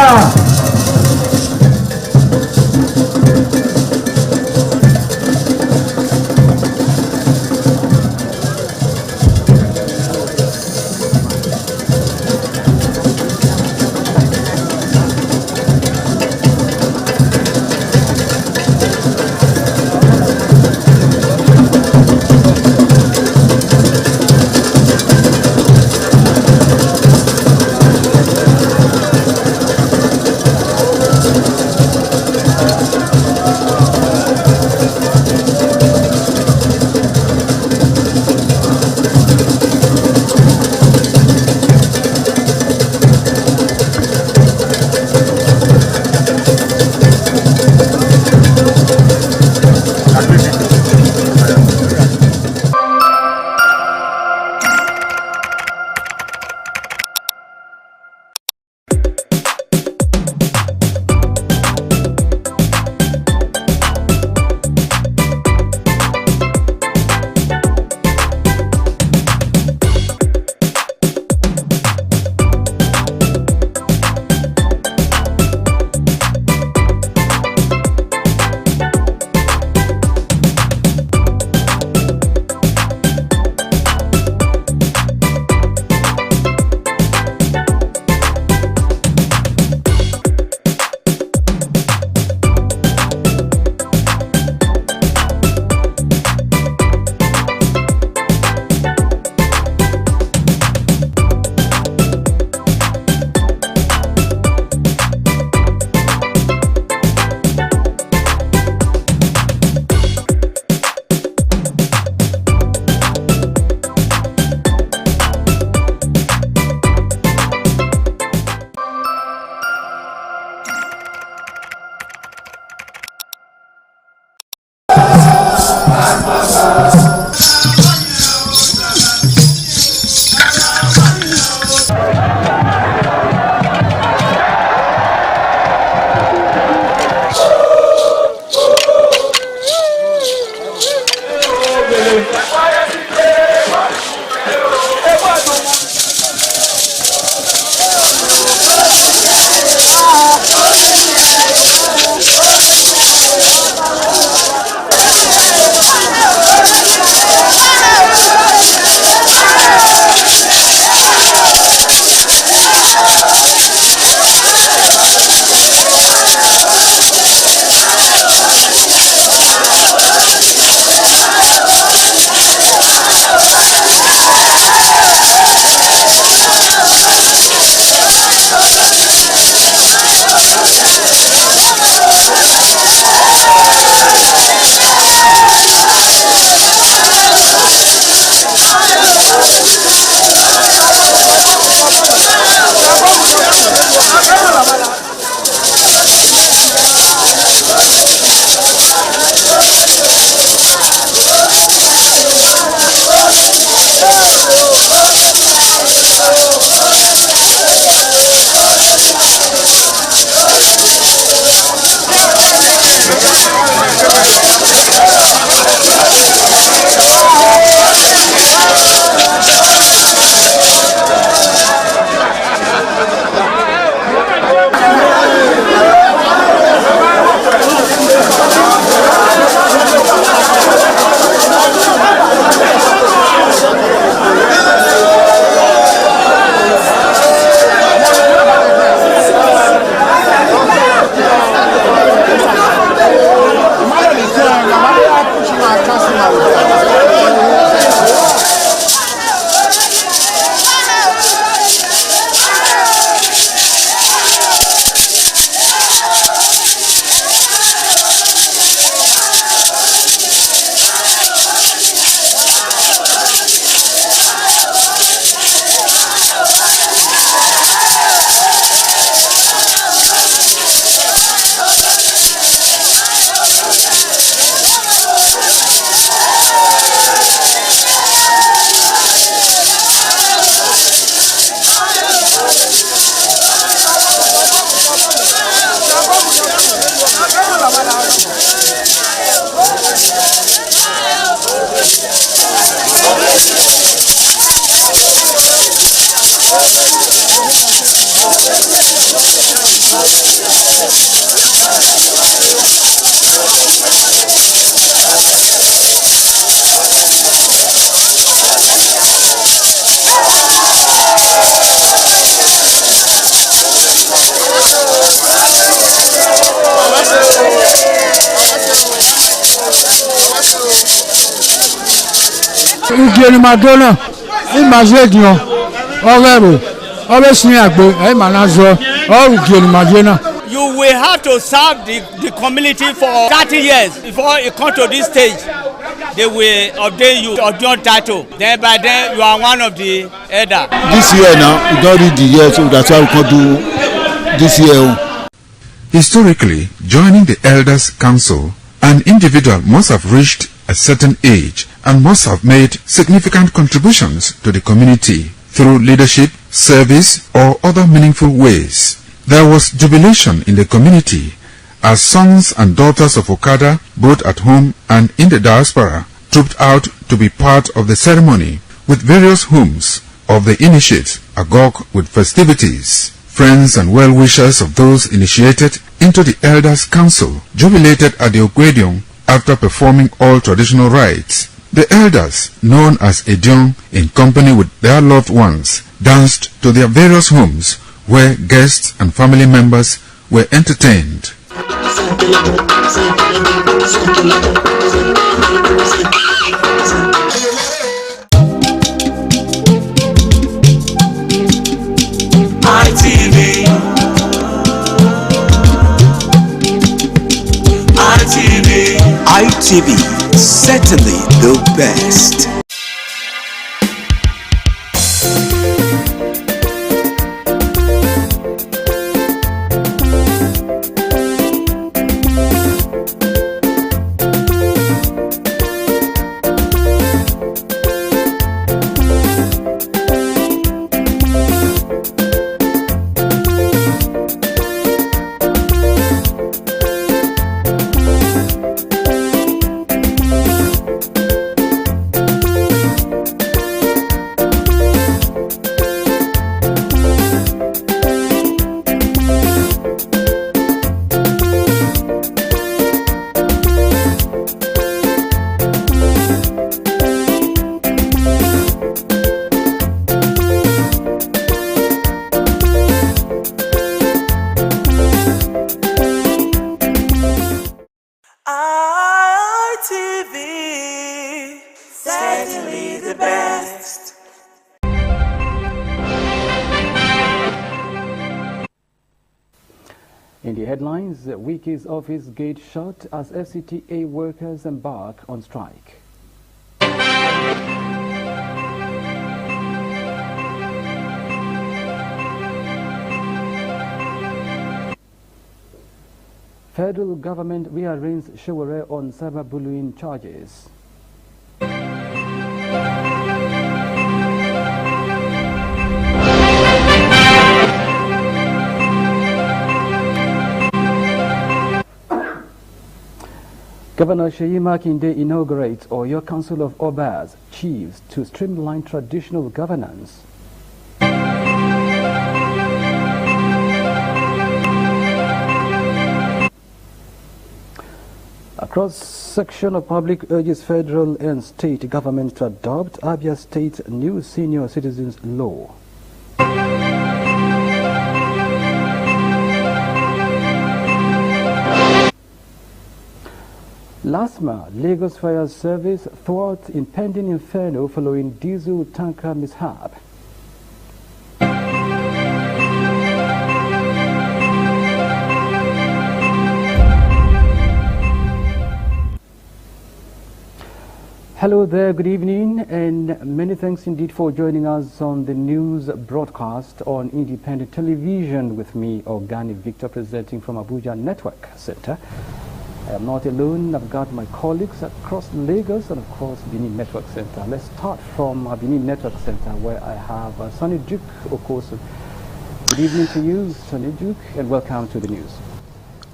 Ugeni Madonna, imagine Ogero, always near Agbo, Manazo, or Ugeni Madonna. You will have to serve the community for 30 years before you come to this stage. They will ordain you your title. Then by then you are one of the elder. This year now, we don't read the year, so that's why we can do this year. Historically, joining the Elders Council, an individual must have reached a certain age and must have made significant contributions to the community through leadership, service, or other meaningful ways. There was jubilation in the community as sons and daughters of Okada, both at home and in the diaspora, trooped out to be part of the ceremony with various homes of the initiates agog with festivities. Friends and well-wishers of those initiated into the Elders Council jubilated at the Ogwedion after performing all traditional rites. The elders, known as Edion, in company with their loved ones, danced to their various homes where guests and family members were entertained. ITV, certainly the best. ITV, certainly the best. In the headlines, Wiki's office gate shut as FCTA workers embark on strike. Federal government rearraigns Sowore on cyberbullying charges. Governor Seyi Makinde inaugurates Oyo Council of Obas Chiefs to streamline traditional governance. A cross-section of public urges federal and state governments to adopt Abia State's new senior citizens law. LASMA, Lagos Fire Service, thwarts impending inferno following diesel tanker mishap. Hello there, good evening, and many thanks indeed for joining us on the news broadcast on Independent Television with me, Ogani Victor, presenting from Abuja Network Center. I am not alone. I've got my colleagues across Lagos and, of course, Benin Network Center. Let's start from Benin Network Center, where I have Sonny Duke Okosu. Good evening to you, Sonny Duke, and welcome to the news.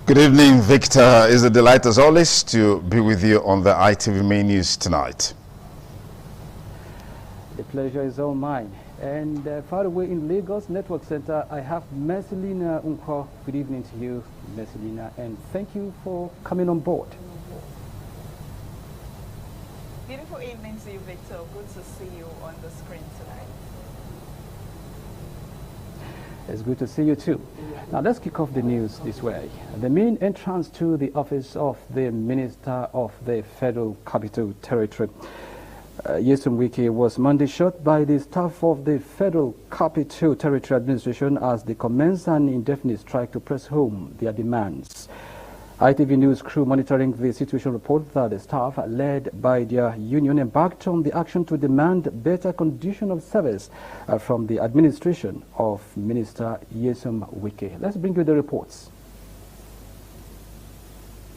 Good evening, Victor. It's a delight, as always, to be with you on the ITV main news tonight. The pleasure is all mine. And far away in Lagos Network Center, I have Mercelina Unko. Good evening to you, Mercelina, and thank you for coming on board. Beautiful evening to you, Victor. Good to see you on the screen tonight. It's good to see you too. Now let's kick off the news this way. The main entrance to the office of the Minister of the Federal Capital Territory, Nyesom Wike, was Monday shot by the staff of the Federal Capital Territory Administration as they commenced an indefinite strike to press home their demands. ITV News crew monitoring the situation report that the staff, led by their union, embarked on the action to demand better condition of service from the administration of Minister Nyesom Wike. Let's bring you the reports.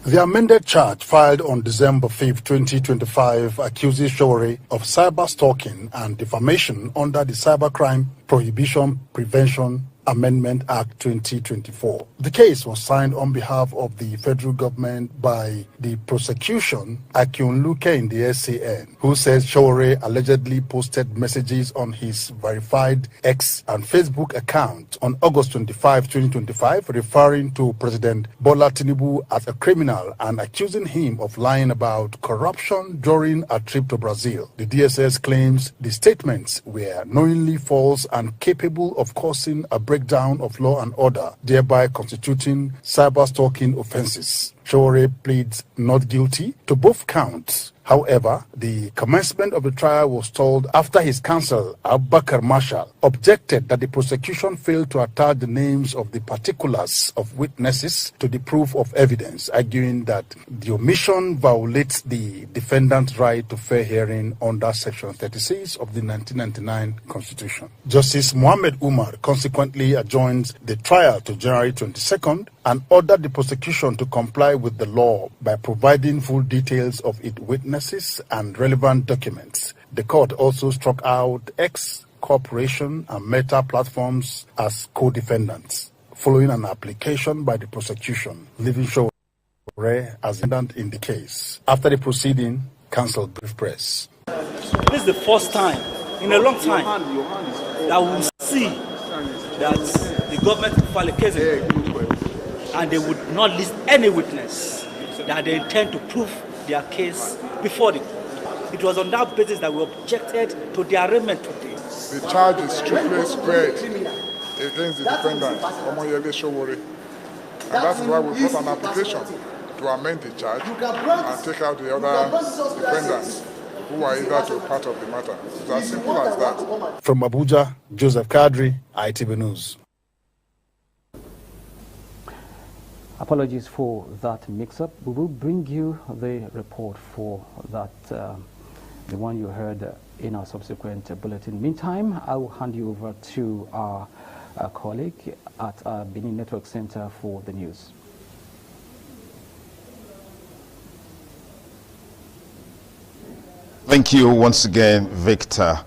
The amended charge filed on December 5, 2025 accuses Sowore of cyber stalking and defamation under the Cybercrime Prohibition Prevention Amendment Act 2024. The case was signed on behalf of the federal government by the prosecution, Akinluke in the SCN, who says Sowore allegedly posted messages on his verified X and Facebook account on August 25, 2025, referring to President Bola Tinubu as a criminal and accusing him of lying about corruption during a trip to Brazil. The DSS claims the statements were knowingly false and capable of causing a breakdown of law and order, thereby constituting cyber stalking offenses. Sowore pleads not guilty to both counts. However, the commencement of the trial was stalled after his counsel, Abubakar Marshal, objected that the prosecution failed to attach the names of the particulars of witnesses to the proof of evidence, arguing that the omission violates the defendant's right to fair hearing under Section 36 of the 1999 Constitution. Justice Mohammed Umar consequently adjourned the trial to January 22nd and ordered the prosecution to comply with the law by providing full details of its witnesses and relevant documents. The court also struck out X Corporation and Meta Platforms as co-defendants, following an application by the prosecution, leaving Sowore as defendant in the case. After the proceeding, counsel briefed press. This is the first time in a long time that we will see that the government will file a case and they would not list any witness that they intend to prove their case before the court. It was on that basis that we objected to the arraignment today. The charge is strictly spread against the defendant, Omoyele Sowore. And that is why we brought an application to amend the charge and take out the other defendants who are either to part of the matter. It's as simple as that. From Abuja, Joseph Kadri, ITV News. Apologies for that mix-up. We will bring you the report for that, the one you heard in our subsequent bulletin. Meantime, I will hand you over to our colleague at Benin Network Center for the news. Thank you once again, Victor.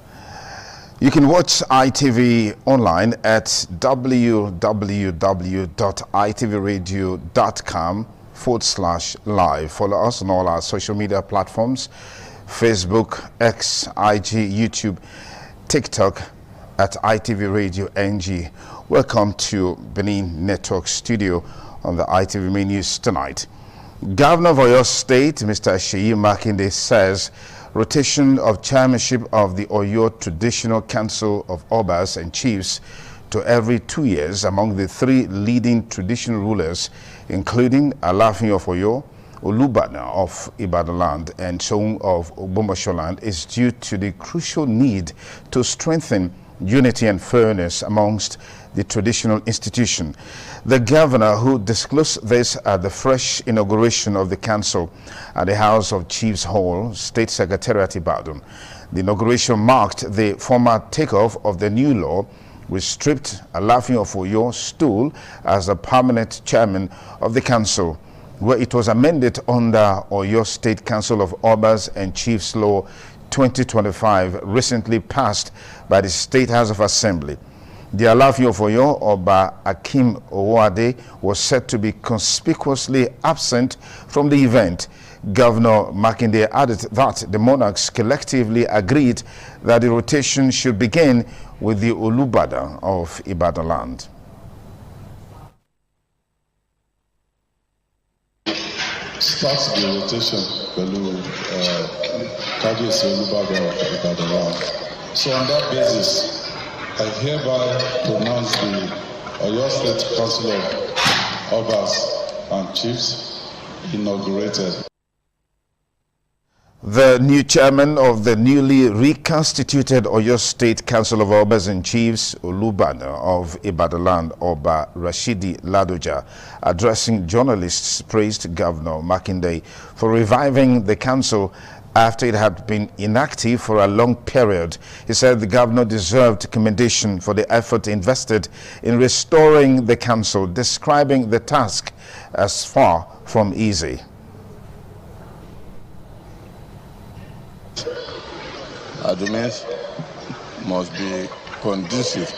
You can watch ITV online at www.itvradio.com/live. Follow us on all our social media platforms: Facebook, X, IG, YouTube, TikTok at ITV Radio NG. Welcome to Benin Network Studio on the ITV main news tonight. Governor of Oyo State, Mr. Seyi Makinde, says rotation of chairmanship of the Oyo Traditional Council of Obas and Chiefs to every 2 years among the 3 leading traditional rulers, including Alafin of Oyo, Olubana of Ibadan and Soun of Ogbomosholand, is due to the crucial need to strengthen unity and fairness amongst the traditional institution. The governor, who disclosed this at the fresh inauguration of the council at the House of Chiefs Hall, State Secretariat Ibadan. The inauguration marked the formal takeoff of the new law, which stripped Alafin of Oyo's stool as a permanent chairman of the council, where it was amended under Oyo State Council of Obas and Chiefs Law 2025, recently passed by the State House of Assembly. The Alafin of Oyo, Oba Akim Owode, was said to be conspicuously absent from the event Governor Makinde added that the monarchs collectively agreed that the rotation should begin with the Olubadan of Ibadan land. Start the rotation pẹ̀lú Kábíyèsí Olúbàdàn of Ibadan land. So on that basis, I hereby pronounce the Oyo State Council of Obas and Chiefs inaugurated. The new chairman of the newly reconstituted Oyo State Council of Obas and Chiefs, Olubadan of Ibadan, Oba Rashidi Ladoja, addressing journalists, praised Governor Makinde for reviving the council after it had been inactive for a long period. He said the governor deserved commendation for the effort invested in restoring the council, describing the task as far from easy. Arguments must be conducive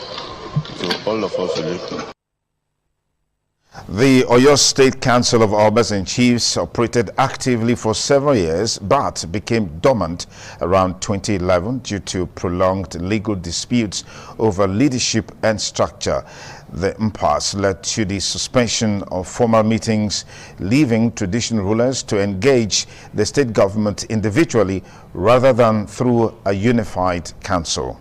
to all of us elected. The Oyo State Council of Obas and Chiefs operated actively for several years but became dormant around 2011 due to prolonged legal disputes over leadership and structure. The impasse led to the suspension of formal meetings, leaving traditional rulers to engage the state government individually rather than through a unified council.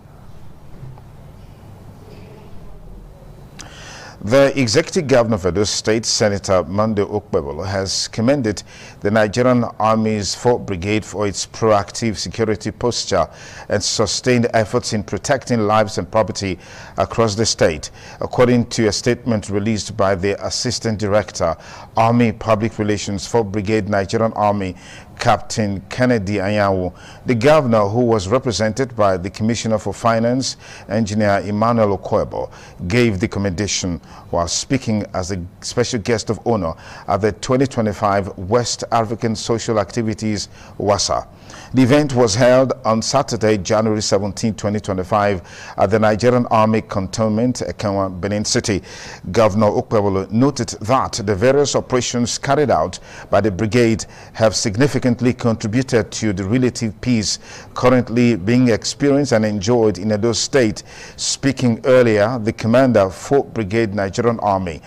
The Executive Governor of Edo State, Senator Monday Okpebolo, has commended the Nigerian Army's 4th Brigade for its proactive security posture and sustained efforts in protecting lives and property across the state. According to a statement released by the Assistant Director, Army Public Relations, 4th Brigade Nigerian Army, Captain Kennedy Anyanwu, the governor, who was represented by the Commissioner for Finance, Engineer Emmanuel Okoebo, gave the commendation while speaking as a special guest of honor at the 2025 West African Social Activities WASA. The event was held on Saturday, January 17, 2025 at the Nigerian Army Cantonment, Ekenwa, Benin City. Governor Okpebolo noted that the various operations carried out by the brigade have significantly contributed to the relative peace currently being experienced and enjoyed in Edo State. Speaking earlier, the commander of 4th Brigade Nigerian Army,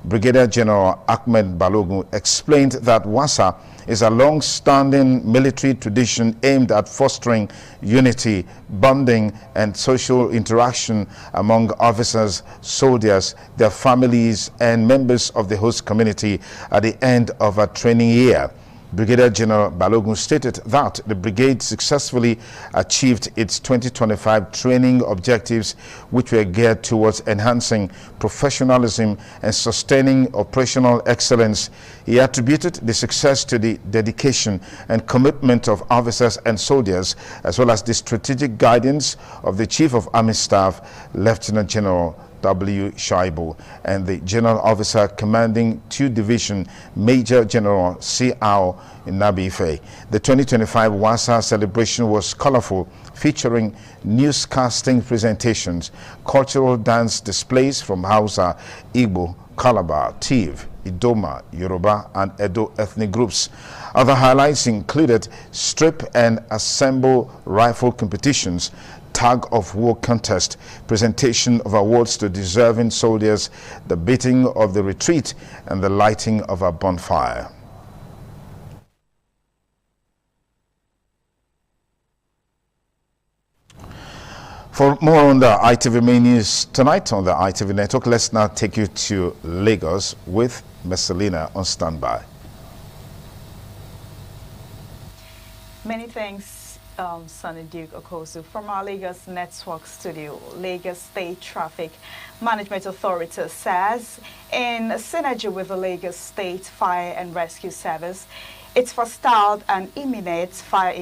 Brigadier General Ahmed Balogun, explained that WASA is a long-standing military tradition aimed at fostering unity, bonding, and social interaction among officers, soldiers, their families, and members of the host community at the end of a training year. Brigadier General Balogun stated that the brigade successfully achieved its 2025 training objectives, which were geared towards enhancing professionalism and sustaining operational excellence. He attributed the success to the dedication and commitment of officers and soldiers, as well as the strategic guidance of the Chief of Army Staff, Lieutenant General W. Shaibu, and the General Officer Commanding 2 Division, Major General C.R. Nabife. The 2025 WASA celebration was colorful, featuring newscasting presentations, cultural dance displays from Hausa, Igbo, Calabar, Tiv, Idoma, Yoruba, and Edo ethnic groups. Other highlights included strip and assemble rifle competitions, tug of war contest, presentation of awards to deserving soldiers, the beating of the retreat, and the lighting of a bonfire. For more on the ITV main news tonight on the ITV network, let's now take you to Lagos with Messalina on standby. Many thanks, Sonny Duke Okosu. From our Lagos Network studio, Lagos State Traffic Management Authority says, in synergy with the Lagos State Fire and Rescue Service, it's forestalled an imminent fire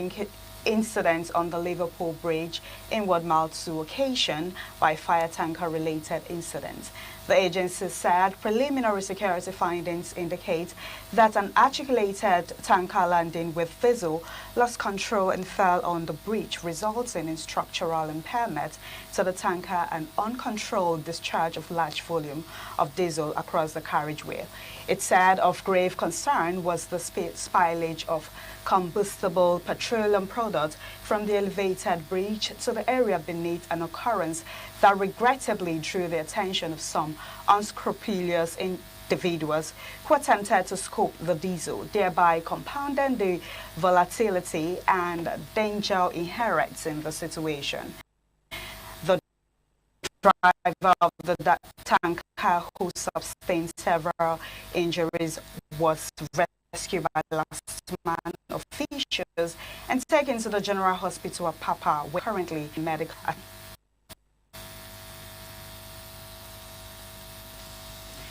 incident on the Liverpool Bridge in Wardmouth 2 occasioned by fire tanker related incidents. The agency said preliminary security findings indicate that an articulated tanker landing with diesel lost control and fell on the bridge, resulting in structural impairment to the tanker and uncontrolled discharge of large volume of diesel across the carriageway. It said of grave concern was the spillage of combustible petroleum products from the elevated bridge to the area beneath, an occurrence that regrettably drew the attention of some unscrupulous individuals who attempted to scoop the diesel, thereby compounding the volatility and danger inherent in the situation. The driver of the tanker, who sustained several injuries, was rescued by last man officials and taken to the General Hospital of Papa, where currently medical.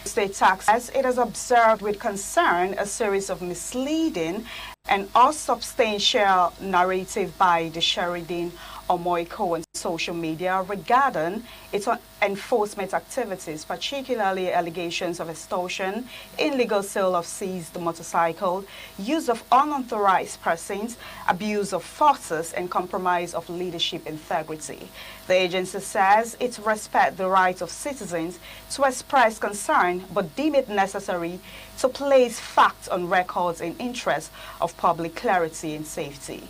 State tax, as it has observed with concern a series of misleading and unsubstantial narrative by the Sheridan Omoiko on social media regarding its enforcement activities, particularly allegations of extortion, illegal sale of seized motorcycle, use of unauthorized persons, abuse of forces, and compromise of leadership integrity. The agency says it respects the right of citizens to express concern, but deem it necessary to place facts on records in interest of public clarity and safety.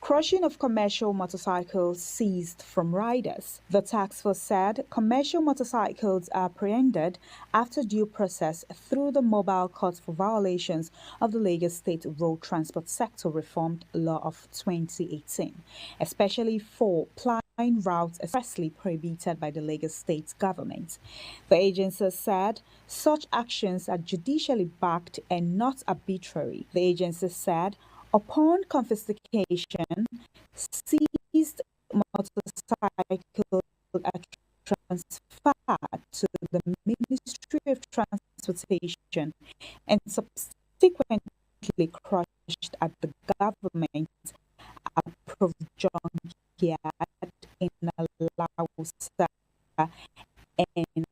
Crushing of commercial motorcycles seized from riders. The task force said commercial motorcycles are apprehended after due process through the mobile court for violations of the Lagos State Road Transport Sector Reformed Law of 2018, especially for plying routes expressly prohibited by the Lagos State government. The agency said such actions are judicially backed and not arbitrary. The agency said upon confiscation, seized motorcycles are transferred to the Ministry of Transportation and subsequently crushed at the government approved junkyard in Lausa, and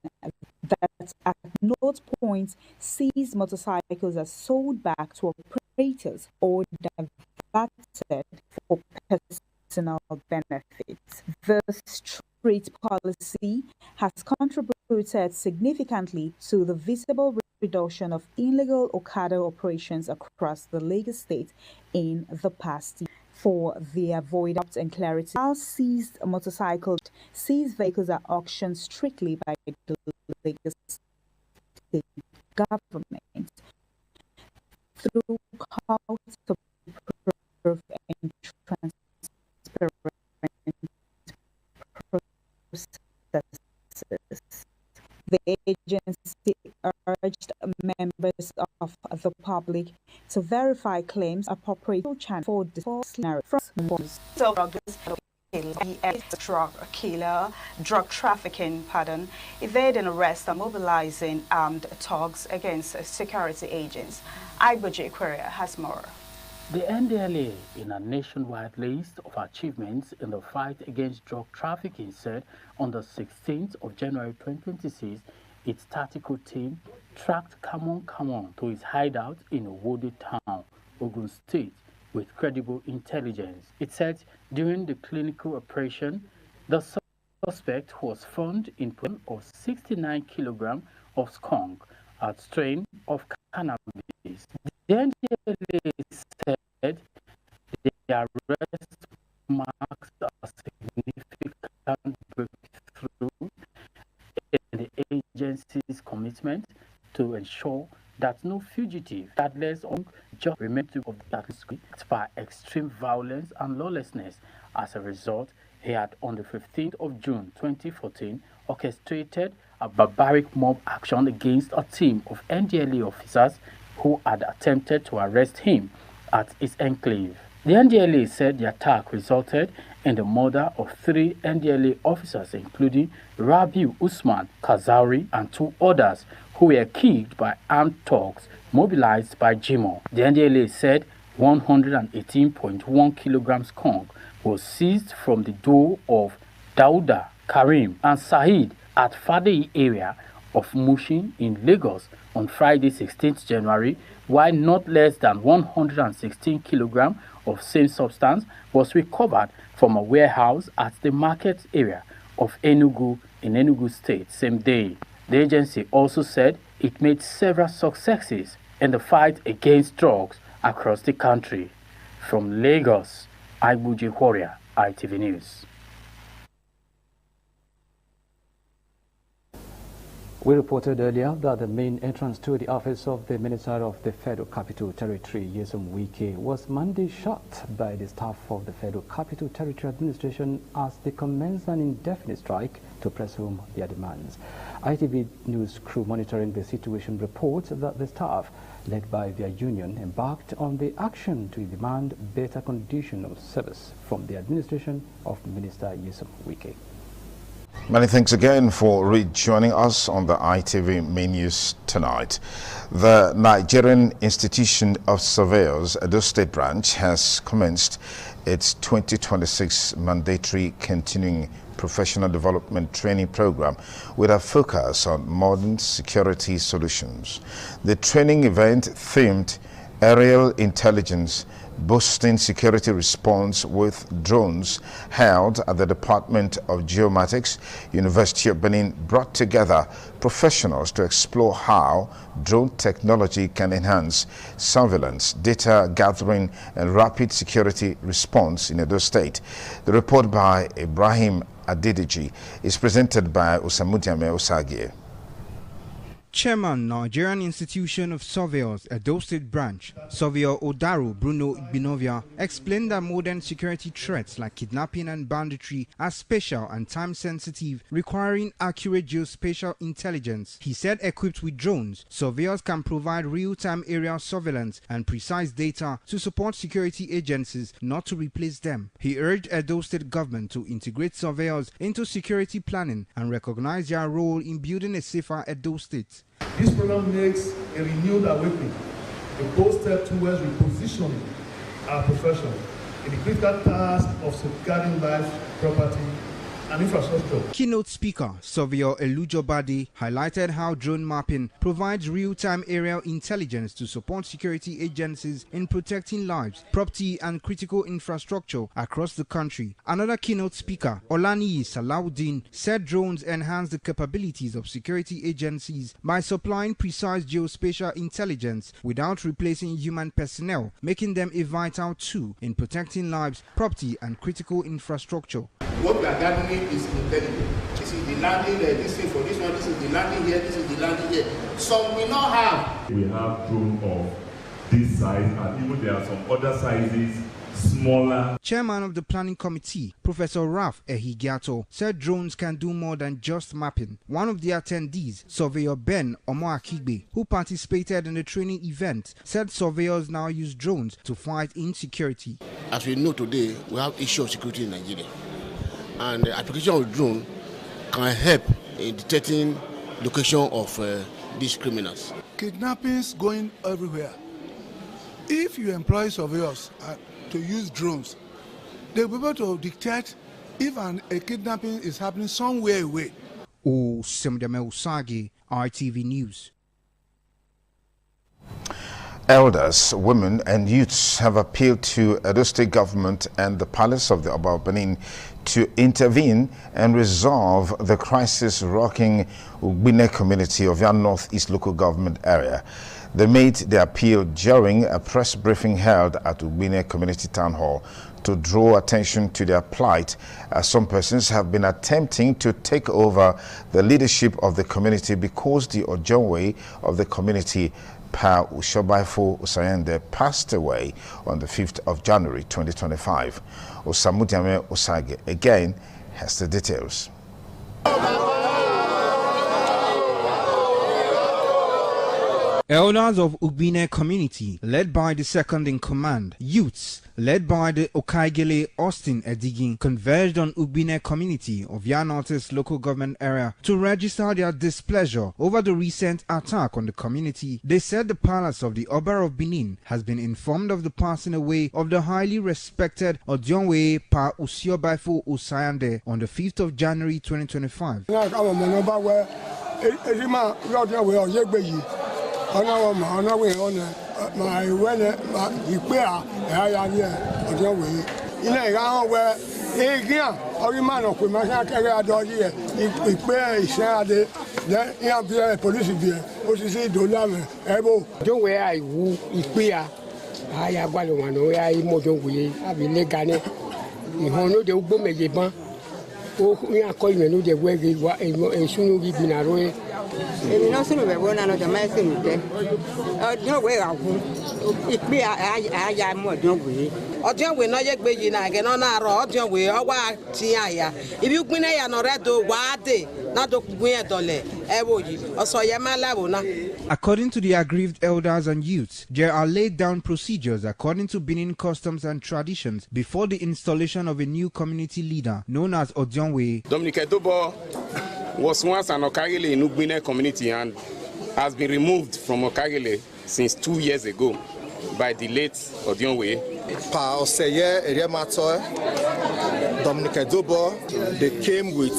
that at no point seized motorcycles are sold back to operators or diverted for personal benefits. The street policy has contributed significantly to the visible reduction of illegal Okada operations across the Lagos State in the past year. For the avoidance and clarity, all seized motorcycles, seized vehicles are auctioned strictly by the Lagos State government through courts of proof and transparent processes. The agency urged members of the public to verify claims appropriate channel for the drug trafficking, evading arrest and mobilizing armed thugs against security agents. Iboji Aquaria has more. The NDLA, in a nationwide list of achievements in the fight against drug trafficking, said on the 16th of January 2026, its tactical team tracked Kamon to his hideout in Owode Town, Ogun State, with credible intelligence. It said during the clinical operation, the suspect was found in possession of 69 kilograms of skunk, a strain of cannabis. The NDLA said the arrest marks a significant breakthrough in the agency's commitment to ensure that no fugitive, regardless of just remain of that by extreme violence and lawlessness. As a result, he had on the 15th of June 2014 orchestrated a barbaric mob action against a team of NDLA officers who had attempted to arrest him at his enclave. The NDLA said the attack resulted in the murder of 3 NDLA officers, including Rabiu Usman Kazauri and 2 others who were killed by armed thugs mobilized by Jimo. The NDLA said 118.1 kilograms skunk was seized from the door of Dauda, Karim and Saeed at Fadei area of Mushin in Lagos on Friday 16th January, while not less than 116 kilograms of same substance was recovered from a warehouse at the market area of Enugu in Enugu State same day. The agency also said it made several successes in the fight against drugs across the country. From Lagos, Aibuji Warrior, ITV News. We reported earlier that the main entrance to the office of the Minister of the Federal Capital Territory, Nyesom Wike, was Monday shut by the staff of the Federal Capital Territory Administration as they commenced an indefinite strike to press home their demands. ITV News crew monitoring the situation reports that the staff, led by their union, embarked on the action to demand better condition of service from the administration of Minister Nyesom Wike. Many thanks again for rejoining us on the ITV main news tonight. The Nigerian Institution of Surveyors, Edo State Branch, has commenced its 2026 mandatory continuing professional development training program with a focus on modern security solutions. The training event themed Aerial Intelligence Boosting Security Response with Drones, held at the Department of Geomatics, University of Benin, brought together professionals to explore how drone technology can enhance surveillance, data gathering and rapid security response in Edo State. The report by Ibrahim Adediji is presented by Osamudiame Osagie. Chairman, Nigerian Institution of Surveyors, Edo State Branch, Surveyor Odaru Bruno Igbinovia, explained that modern security threats like kidnapping and banditry are special and time-sensitive, requiring accurate geospatial intelligence. He said equipped with drones, surveyors can provide real-time aerial surveillance and precise data to support security agencies, not to replace them. He urged Edo State government to integrate surveyors into security planning and recognize their role in building a safer Edo State. This program makes a renewed awakening, a bold step towards repositioning our profession in the critical task of safeguarding life, property, and infrastructure. Keynote speaker, Surveyor Elujo Bade, highlighted how drone mapping provides real-time aerial intelligence to support security agencies in protecting lives, property, and critical infrastructure across the country. Another keynote speaker, Olaniyi Salawuddin, said drones enhance the capabilities of security agencies by supplying precise geospatial intelligence without replacing human personnel, making them a vital tool in protecting lives, property, and critical infrastructure. What we are gathering is intelligent. This is the landing, this is for this one, this is the landing here, this is the landing here. Some we not have. We have drones of this size, and even there are some other sizes, smaller. Chairman of the Planning Committee, Professor Ralph Ehigiato, said drones can do more than just mapping. One of the attendees, Surveyor Ben Omoakigbe, who participated in the training event, said surveyors now use drones to fight insecurity. As we know today, we have issue of security in Nigeria. And the application of drone can help in detecting location of these criminals. Kidnappings going everywhere. If you employ surveyors to use drones, they'll be able to detect if a kidnapping is happening somewhere away. Osamudiame Osagie, ITV News. Elders, women and youths have appealed to Edo State government and the Palace of the Oba of Benin to intervene and resolve the crisis rocking Ugbine community of Yan Northeast local government area. They made the appeal during a press briefing held at Ugbine Community Town Hall to draw attention to their plight, as some persons have been attempting to take over the leadership of the community because the Ojonwe of the community, Pa Ushobaifo Usayende, passed away on the 5th of January 2025. Osamudiame Osage again has the details. Elders of Ugbine community, led by the second in command, youths, led by the Okaigele Austin Edigin, converged on Ugbine community of Yanorte's local government area to register their displeasure over the recent attack on the community. They said the palace of the Oba of Benin has been informed of the passing away of the highly respected Odionwe Pa Usiobaifo Usayande on the 5th of January 2025. According to the aggrieved elders and youths, there are laid down procedures according to Benin customs and traditions before the installation of a new community leader known as Odionwe. Dominic Edobo was once an Okagele in Ugbine community and has been removed from Okagele since 2 years ago by the late Odionwe. Pa Oseye Eriemato, Dominic Edobo, they came with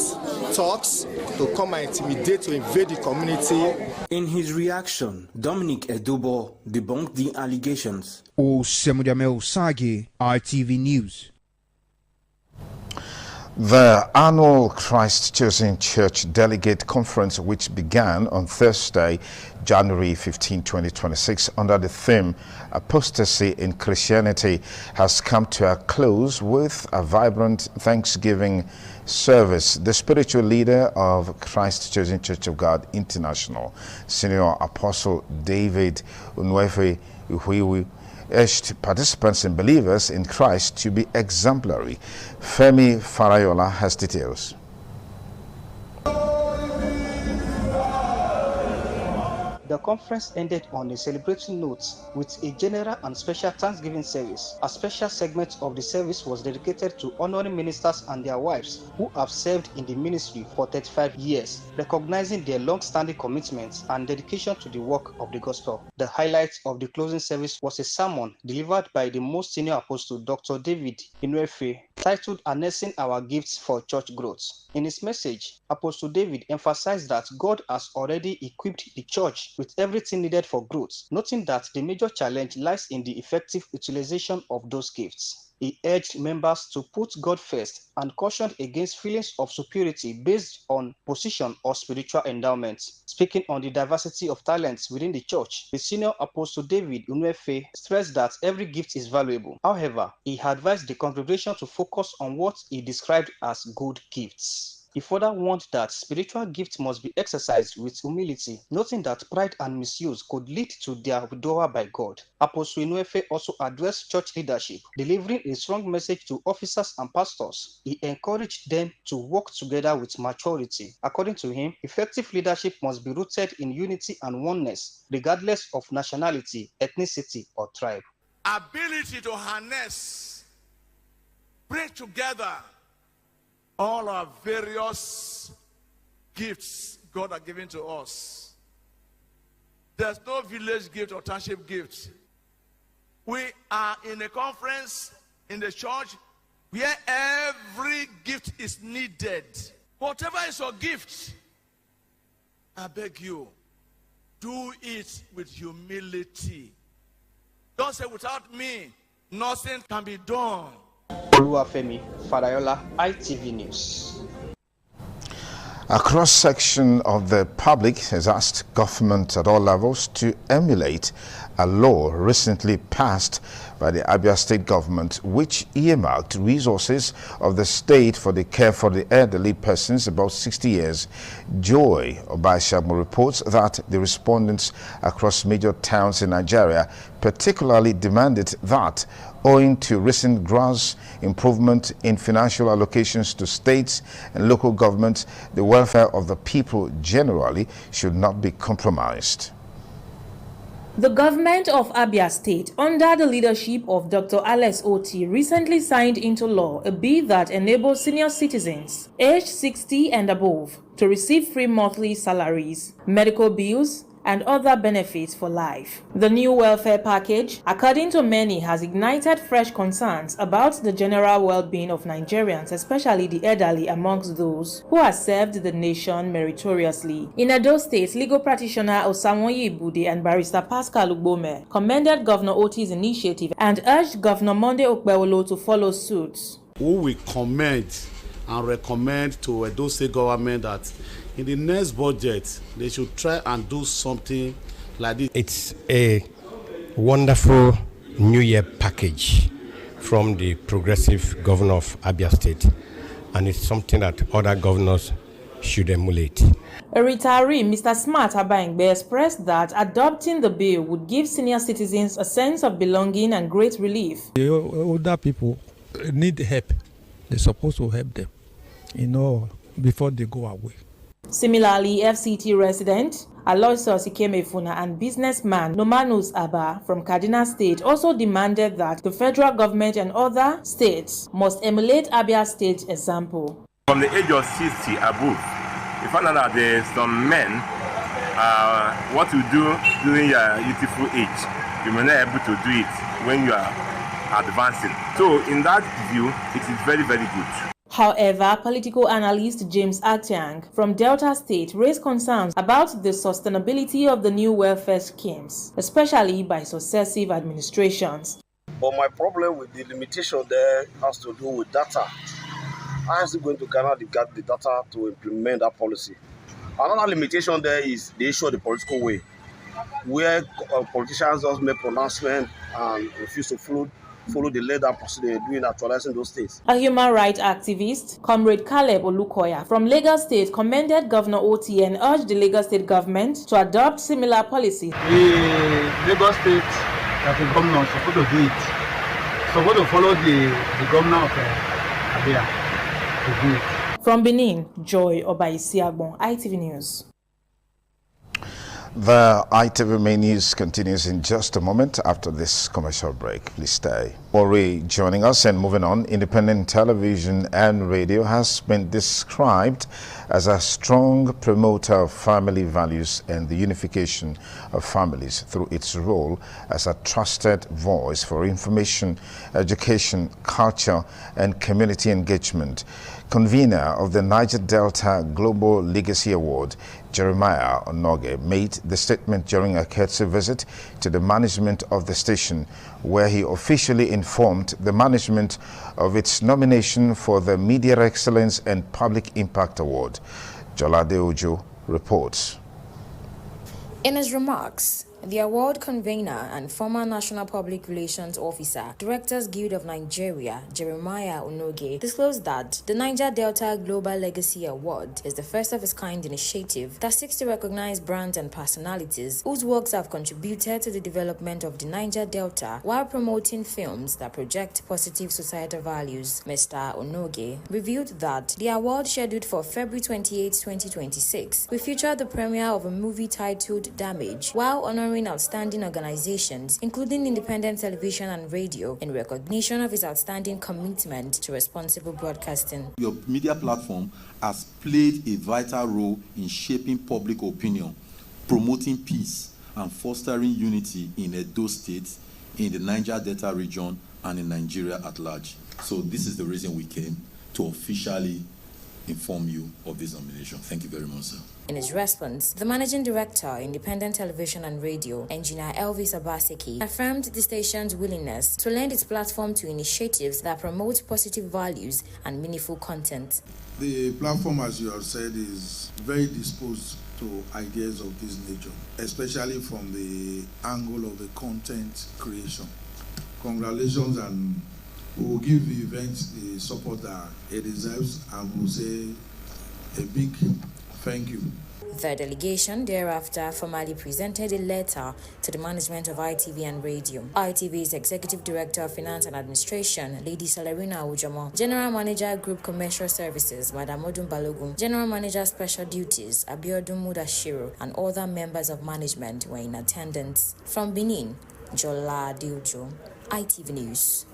talks to come and intimidate, to invade the community. In his reaction, Dominic Edobo debunked the allegations. Osemudame Osage, RTV News. The annual Christ Chosen Church Delegate Conference, which began on Thursday, January 15, 2026, under the theme Apostasy in Christianity, has come to a close with a vibrant Thanksgiving service. The spiritual leader of Christ Chosen Church of God International, Senior Apostle David Unwefe Uhuiwi, urged participants and believers in Christ to be exemplary. Femi Farayola has details. The conference ended on a celebratory note with a general and special Thanksgiving service. A special segment of the service was dedicated to honoring ministers and their wives who have served in the ministry for 35 years, recognizing their long-standing commitment and dedication to the work of the gospel. The highlight of the closing service was a sermon delivered by the most senior apostle, Dr. David Unwefe, titled Harnessing Our Gifts for Church Growth. In his message, Apostle David emphasized that God has already equipped the church with everything needed for growth, noting that the major challenge lies in the effective utilization of those gifts. He urged members to put God first and cautioned against feelings of superiority based on position or spiritual endowment. Speaking on the diversity of talents within the church, the senior apostle David Unwefe stressed that every gift is valuable. However, he advised the congregation to focus on what he described as good gifts. He further warned that spiritual gifts must be exercised with humility, noting that pride and misuse could lead to their withdrawal by God. Apostle Unwefe also addressed church leadership, delivering a strong message to officers and pastors. He encouraged them to work together with maturity. According to him, effective leadership must be rooted in unity and oneness, regardless of nationality, ethnicity, or tribe. Ability to harness, bring together all our various gifts God has given to us. There's no village gift or township gift. We are in a conference in the church where every gift is needed. Whatever is your gift, I beg you, do it with humility. Don't say, without me, nothing can be done. Oluwafemi Farayola, ITV News. A cross-section of the public has asked government at all levels to emulate a law recently passed by the Abia State government, which earmarked resources of the state for the care for the elderly persons above 60 years. Joy Obaishamu reports that the respondents across major towns in Nigeria particularly demanded that, owing to recent gross improvement in financial allocations to states and local governments, the welfare of the people generally should not be compromised. The government of Abia State, under the leadership of Dr. Alex Oti, recently signed into law a bill that enables senior citizens aged 60 and above to receive free monthly salaries, medical bills, and other benefits for life. The new welfare package, according to many, has ignited fresh concerns about the general well-being of Nigerians, especially the elderly amongst those who have served the nation meritoriously. In Edo State, legal practitioner Osamoye Ibude and barrister Pascal Ugbome commended Governor Oti's initiative and urged Governor Monday Okpewolo to follow suit. We will commend and recommend to Edo State government that in the next budget, they should try and do something like this. It's a wonderful New Year package from the progressive governor of Abia State, and it's something that other governors should emulate. A retiree, Mr. Smart Abayengbe, expressed that adopting the bill would give senior citizens a sense of belonging and great relief. The older people need help. They're supposed to help them, before they go away. Similarly, FCT resident Aloysius Ikemefuna and businessman Nomanus Abba from Kaduna State also demanded that the federal government and other states must emulate Abia State's example. From the age of 60 above, you find out that there's some men, what you do during your youthful age, you may not be able to do it when you are advancing. So in that view, it is very, very good. However, political analyst James Actiang from Delta State raised concerns about the sustainability of the new welfare schemes, especially by successive administrations. But my problem with the limitation there has to do with data. How is it going to gather the data to implement that policy? Another limitation there is the issue of the political way, where politicians just make pronouncements and refuse to follow the legal procedure doing actualizing those states. A human rights activist, Comrade Caleb Olukoya from Lagos State, commended Governor Oti and urged the Lagos State government to adopt similar policies. The Lagos State, as the governor, is supposed to do it. Supposed to follow the governor of Abia to do it. From Benin, Joy Obaisiagbon, ITV News. The ITV main news continues in just a moment after this commercial break. Please stay. Ori joining us and moving on. Independent television and radio has been described as a strong promoter of family values and the unification of families through its role as a trusted voice for information, education, culture, and community engagement. Convener of the Niger Delta Global Legacy Award, Jeremiah Onoge, made the statement during a courtesy visit to the management of the station, where he officially informed the management of its nomination for the Media Excellence and Public Impact Award. Jolade Ojo reports. In his remarks, the award convener and former National Public Relations Officer, Directors Guild of Nigeria, Jeremiah Onoge, disclosed that the Niger Delta Global Legacy Award is the first of its kind initiative that seeks to recognize brands and personalities whose works have contributed to the development of the Niger Delta while promoting films that project positive societal values. Mr. Onoge revealed that the award, scheduled for February 28, 2026, will feature the premiere of a movie titled Damage, while honoring outstanding organizations, including independent television and radio, in recognition of its outstanding commitment to responsible broadcasting. Your media platform has played a vital role in shaping public opinion, promoting peace, and fostering unity in Edo State, in the Niger Delta region, and in Nigeria at large. So this is the reason we came to officially inform you of this nomination. Thank you very much, sir. In his response, the Managing Director, Independent Television and Radio, Engineer Elvis Abaseki, affirmed the station's willingness to lend its platform to initiatives that promote positive values and meaningful content. The platform, as you have said, is very disposed to ideas of this nature, especially from the angle of the content creation. Congratulations, and we will give the event the support that it deserves, and we'll say a big thank you. The delegation thereafter formally presented a letter to the management of ITV and Radio. ITV's Executive Director of Finance and Administration, Lady Salarina Ujamo, General Manager Group Commercial Services, Madam Odun Balogun, General Manager Special Duties, Abiodun Mudashiru, and other members of management were in attendance. From Benin, Jola Diojo, ITV News.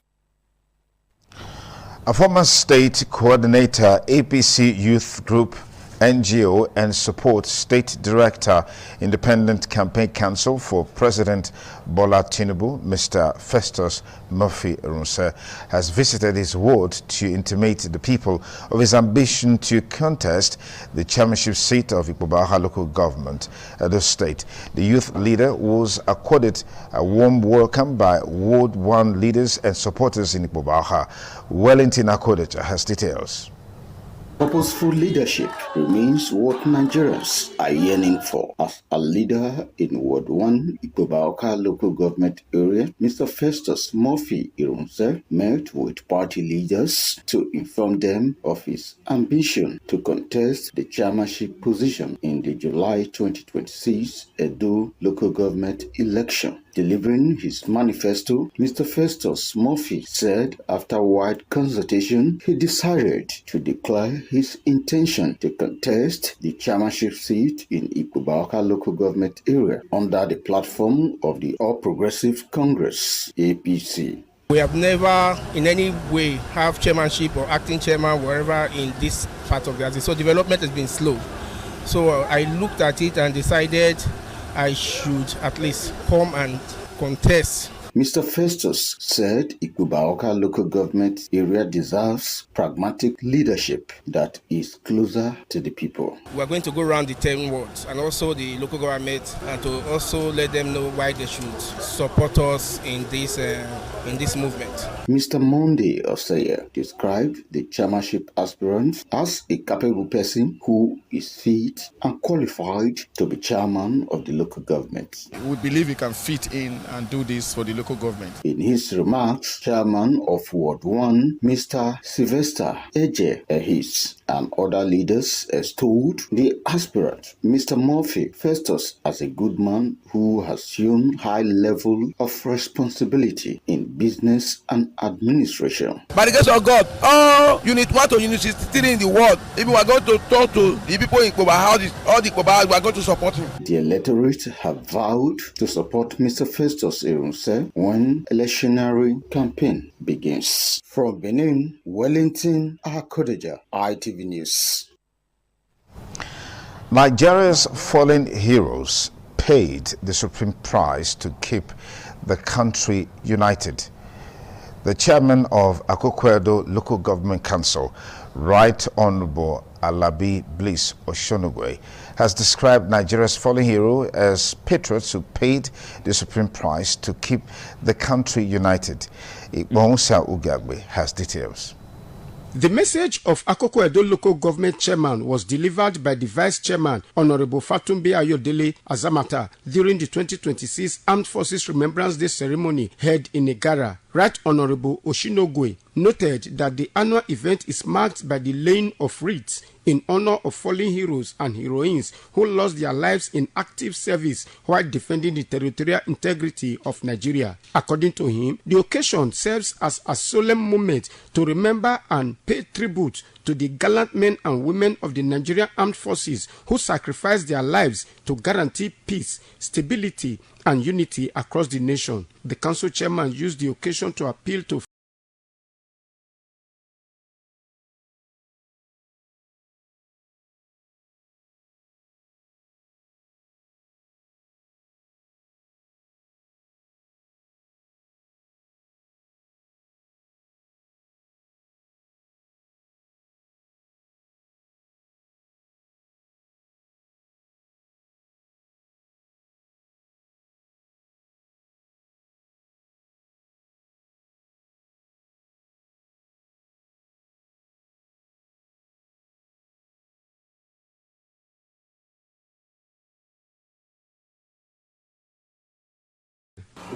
A former state coordinator, APC Youth Group, NGO and Support State Director, Independent Campaign Council for President Bola Tinubu, Mr. Festus Murphy Runse, has visited his ward to intimate the people of his ambition to contest the chairmanship seat of Ikpobaha local government at the state. The youth leader was accorded a warm welcome by Ward 1 leaders and supporters in Ikpobaha. Wellington Akodeja has details. Purposeful leadership remains what Nigerians are yearning for. As a leader in Ward 1, Ikpobaha local government area, Mr. Festus Murphy Irunse met with party leaders to inform them of his ambition to contest the chairmanship position in the July 2026 Edo local government election. Delivering his manifesto, Mr. Festus Murphy said after wide consultation, he decided to declare his intention to contest the chairmanship seat in Ikpobaha local government area under the platform of the All Progressive Congress, APC. We have never in any way have chairmanship or acting chairman wherever in this part of the country. So development has been slow. So I looked at it and decided I should at least come and contest. Mr. Festus said Ikpobaha local government area deserves pragmatic leadership that is closer to the people. We are going to go around the 10 wards and also the local government and to also let them know why they should support us in this movement. Mr. Monday Oseye described the chairmanship aspirant as a capable person who is fit and qualified to be chairman of the local government. We believe he can fit in and do this for the local government. In his remarks, Chairman of Ward 1, Mr. Sylvester Eje Ehis, and other leaders extolled the aspirant, Mr. Murphy Festus, as a good man who has shown high level of responsibility in business and administration. By the grace of God, all Unit 1 to Unit 63 in the world, if we are going to talk to the people in Ikpobaha, all the Ikpobaha, we are going to support him. The electorate have vowed to support Mr. Festus Irunse when electionary campaign begins. From Benin, Wellington Akodeja, ITV News. Nigeria's fallen heroes paid the supreme price to keep the country united. The chairman of Akoko-Edo Local Government Council, Right Honorable Alabi Bliss Oshonogwe, has described Nigeria's fallen hero as patriots who paid the supreme price to keep the country united. Ikbonsa Ugagbe has details. The message of Akoko-Edo Local Government Chairman was delivered by the Vice Chairman, Honorable Fatumbi Ayodele Azamata, during the 2026 Armed Forces Remembrance Day ceremony held in Igara. Right Honorable Oshinogwe noted that the annual event is marked by the laying of wreaths in honor of fallen heroes and heroines who lost their lives in active service while defending the territorial integrity of Nigeria. According to him, the occasion serves as a solemn moment to remember and pay tribute to the gallant men and women of the Nigerian Armed Forces who sacrificed their lives to guarantee peace, stability, and unity across the nation. The council chairman used the occasion to appeal to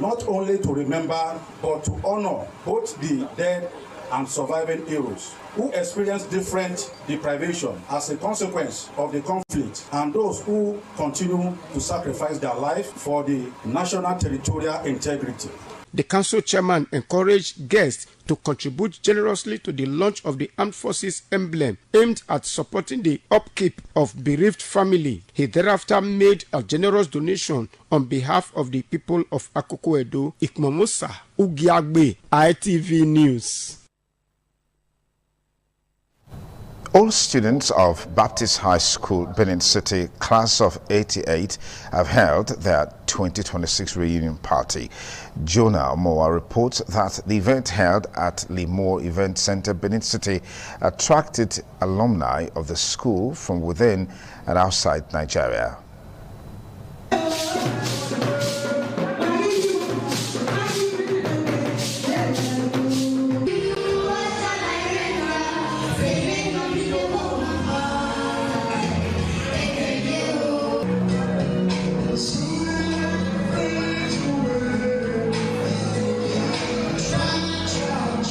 not only to remember but to honor both the dead and surviving heroes who experienced different deprivation as a consequence of the conflict, and those who continue to sacrifice their life for the national territorial integrity. The council chairman encouraged guests to contribute generously to the launch of the Armed Forces emblem aimed at supporting the upkeep of bereaved family. He thereafter made a generous donation on behalf of the people of Akoko Edo. Ikmomosa Ugiagbe, ITV News. All students of Baptist High School, Benin City, class of 88, have held their 2026 reunion party. Jonah Moa reports that the event held at Limor Event Center, Benin City, attracted alumni of the school from within and outside Nigeria.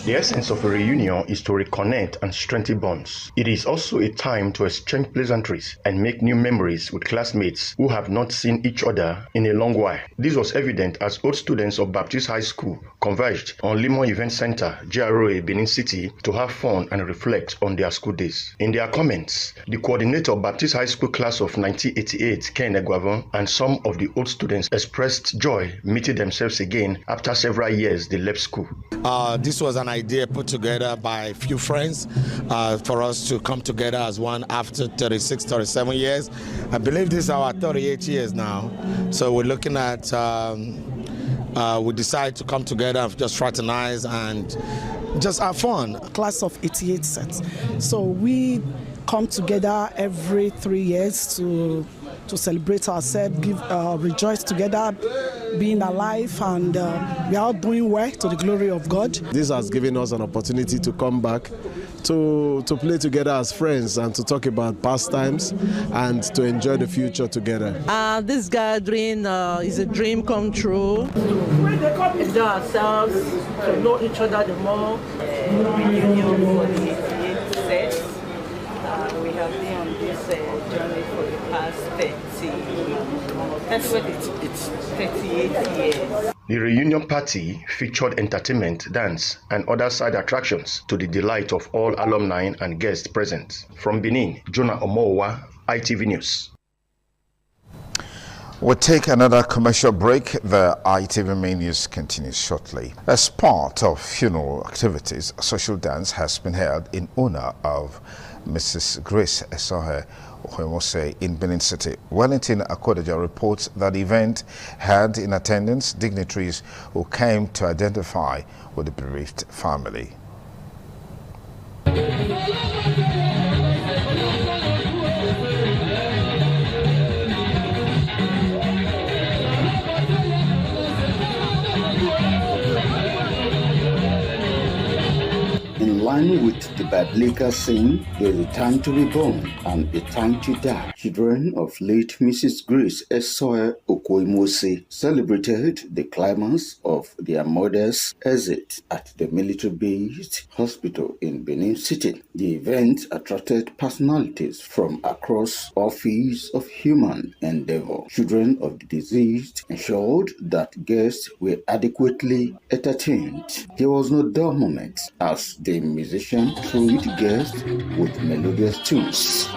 The essence of a reunion is to reconnect and strengthen bonds. It is also a time to exchange pleasantries and make new memories with classmates who have not seen each other in a long while. This was evident as old students of Baptist High School converged on Limor Event Center, GRA, Benin City, to have fun and reflect on their school days. In their comments, the coordinator of Baptist High School class of 1988, Ken Egwavon, and some of the old students expressed joy meeting themselves again after several years they left school. This was an idea put together by a few friends for us to come together as one after 36, 37 years. I believe this is our 38 years now. So we're looking at, we decided to come together and just fraternize and just have fun. Class of 88 sets. So we come together every 3 years to celebrate ourselves, rejoice together, being alive, and we are all doing well to the glory of God. This has given us an opportunity to come back to play together as friends and to talk about past times and to enjoy the future together. This gathering is a dream come true. Enjoy ourselves, to know each other the more. Reunion for the 88 sets. We have been on this journey for the past 38 years. The reunion party featured entertainment, dance, and other side attractions to the delight of all alumni and guests present. From Benin, Jonah Omowa, ITV News. We'll take another commercial break. The ITV main news continues shortly. As part of funeral activities, a social dance has been held in honor of Mrs. Grace Esohe Ohemose in Benin City. Wellington Akodaja reports that the event had in attendance dignitaries who came to identify with the bereaved family. In line with the biblical saying, there is a time to be born and a time to die. Children of late Mrs. Grace Esohe Ohemose celebrated the climax of their mother's exit at the military-based hospital in Benin City. The event attracted personalities from across all fields of human endeavor. Children of the deceased ensured that guests were adequately entertained. There was no dull moment as the musician thrilled guests with melodious tunes.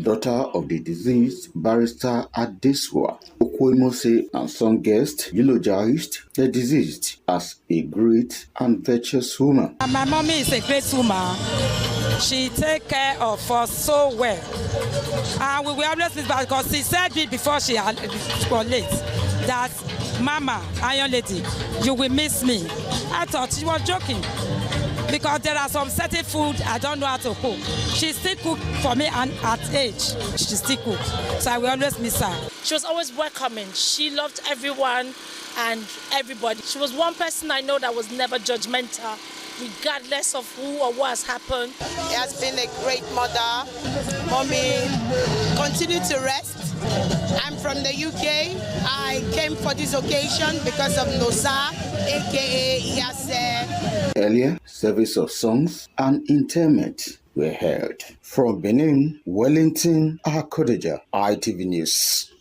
Daughter of the deceased, Barrister Adesua Ohemose, and some guests eulogized the deceased as a great and virtuous woman. My mommy is a great woman. She take care of us so well. And we will always miss her because she said it before she was late that, Mama, Iron Lady, you will miss me. I thought she was joking because there are some certain food I don't know how to cook. She still cook for me, and at age, she still cook. So I will always miss her. She was always welcoming. She loved everyone and everybody. She was one person I know that was never judgmental, regardless of who or what has happened. She has been a great mother. Mommy, continue to rest. I'm from the UK. I came for this occasion because of Nosa, aka Iyase. Earlier, service of songs and interment were held. From Benin, Wellington, Akodeja, ITV News.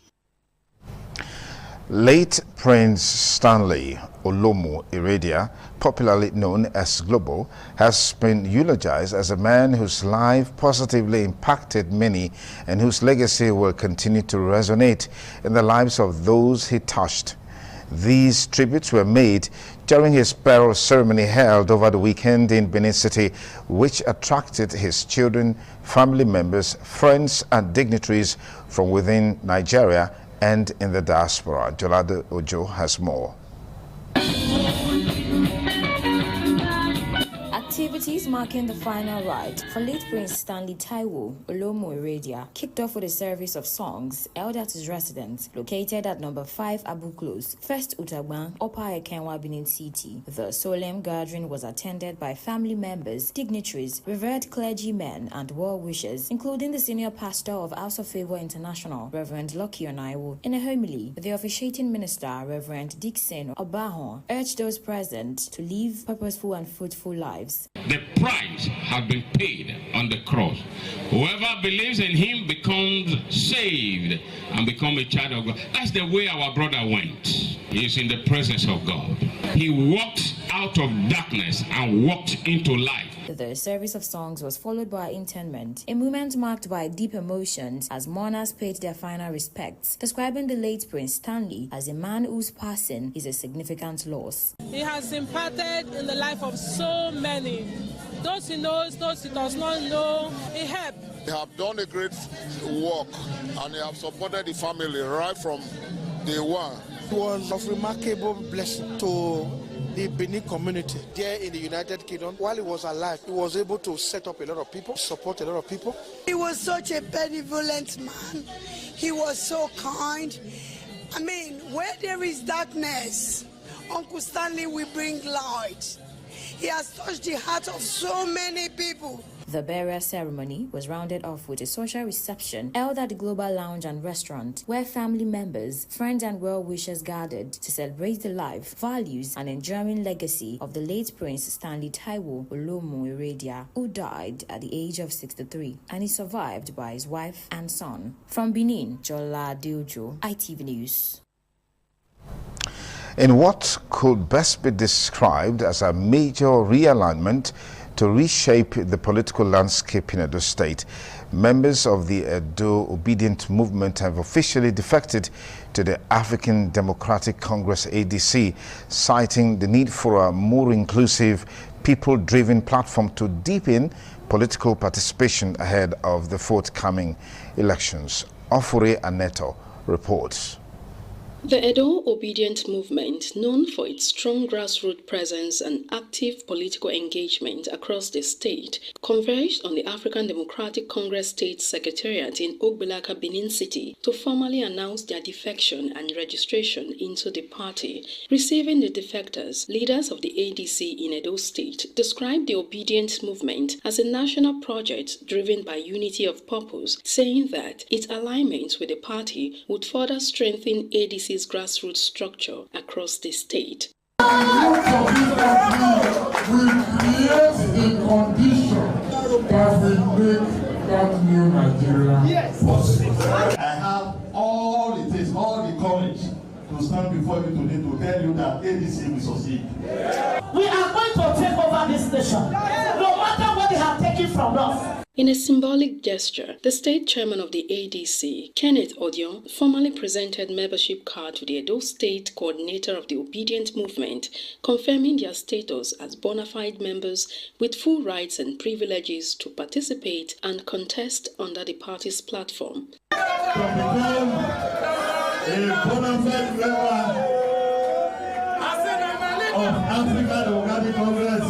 Late Prince Stanley Olomu Iradia, popularly known as Global, has been eulogized as a man whose life positively impacted many and whose legacy will continue to resonate in the lives of those he touched. These tributes were made during his burial ceremony held over the weekend in Benin City, which attracted his children, family members, friends and dignitaries from within Nigeria and in the diaspora. Jolade Ojo has more. Activities marking the final ride for late Prince Stanley Taiwo Olomu Iradia kicked off with a service of songs held at his residence located at number 5 Abu Close, First Utagban, Upper Ekenwa, Benin City. The solemn gathering was attended by family members, dignitaries, revered clergymen, and well-wishers, including the senior pastor of House of Favor International, Reverend Lucky Onaiwo. In a homily, the officiating minister, Reverend Dixon Obahon, urged those present to live purposeful and fruitful lives. The price has been paid on the cross. Whoever believes in him becomes saved and become a child of God. That's the way our brother went. He is in the presence of God. He walked out of darkness and walked into light. The service of songs was followed by interment, a moment marked by deep emotions as mourners paid their final respects, describing the late Prince Stanley as a man whose passing is a significant loss. He has impacted in the life of so many. Those he knows, those he does not know, he helped. They have done a great work and they have supported the family right from day one. It was of remarkable blessing to the Benin community there in the United Kingdom. While he was alive, he was able to set up a lot of people, support a lot of people. He was such a benevolent man. He was so kind. I mean, where there is darkness, Uncle Stanley will bring light. He has touched the heart of so many people. The burial ceremony was rounded off with a social reception held at the Global Lounge and Restaurant, where family members, friends and well-wishers gathered to celebrate the life, values and enduring legacy of the late Prince Stanley Taiwo Olomu Iradia, who died at the age of 63 and is survived by his wife and son. From Benin, Jolade Ojo, ITV News. In what could best be described as a major realignment to reshape the political landscape in Edo State, members of the Edo Obedient Movement have officially defected to the African Democratic Congress ADC, citing the need for a more inclusive, people-driven platform to deepen political participation ahead of the forthcoming elections. Ofure Aneto reports. The Edo Obedient Movement, known for its strong grassroots presence and active political engagement across the state, converged on the African Democratic Congress State Secretariat in Ogbilaka, Benin City, to formally announce their defection and registration into the party. Receiving the defectors, leaders of the ADC in Edo State described the Obedient Movement as a national project driven by unity of purpose, saying that its alignment with the party would further strengthen ADC's grassroots structure across the state. We create the condition that will make that new Nigeria possible. I have all it takes, all the courage to stand before you today to tell you that ADC will succeed. We are going to take over this nation, no matter what they have taken from us. In a symbolic gesture, the state chairman of the ADC, Kenneth Odion, formally presented membership card to the Edo State coordinator of the Obedient Movement, confirming their status as bona fide members with full rights and privileges to participate and contest under the party's platform. To become a bona fide member of African Democratic Congress,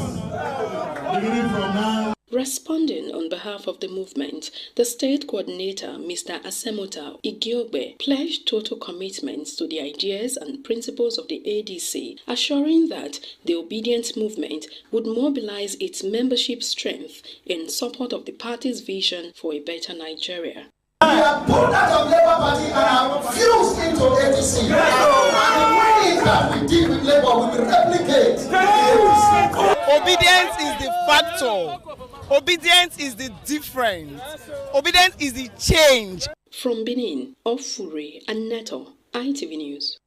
beginning from now. Responding on behalf of the movement, the state coordinator, Mr. Asemota Igiogbe, pledged total commitments to the ideas and principles of the ADC, assuring that the Obedient Movement would mobilize its membership strength in support of the party's vision for a better Nigeria. We are pulled out of Labour Party and are fused into APC. And the way that we deal with Labour, we will replicate. Obedience is the factor. Obedience is the difference. Obedience is the change. From Benin, Ofure and Neto, ITV News.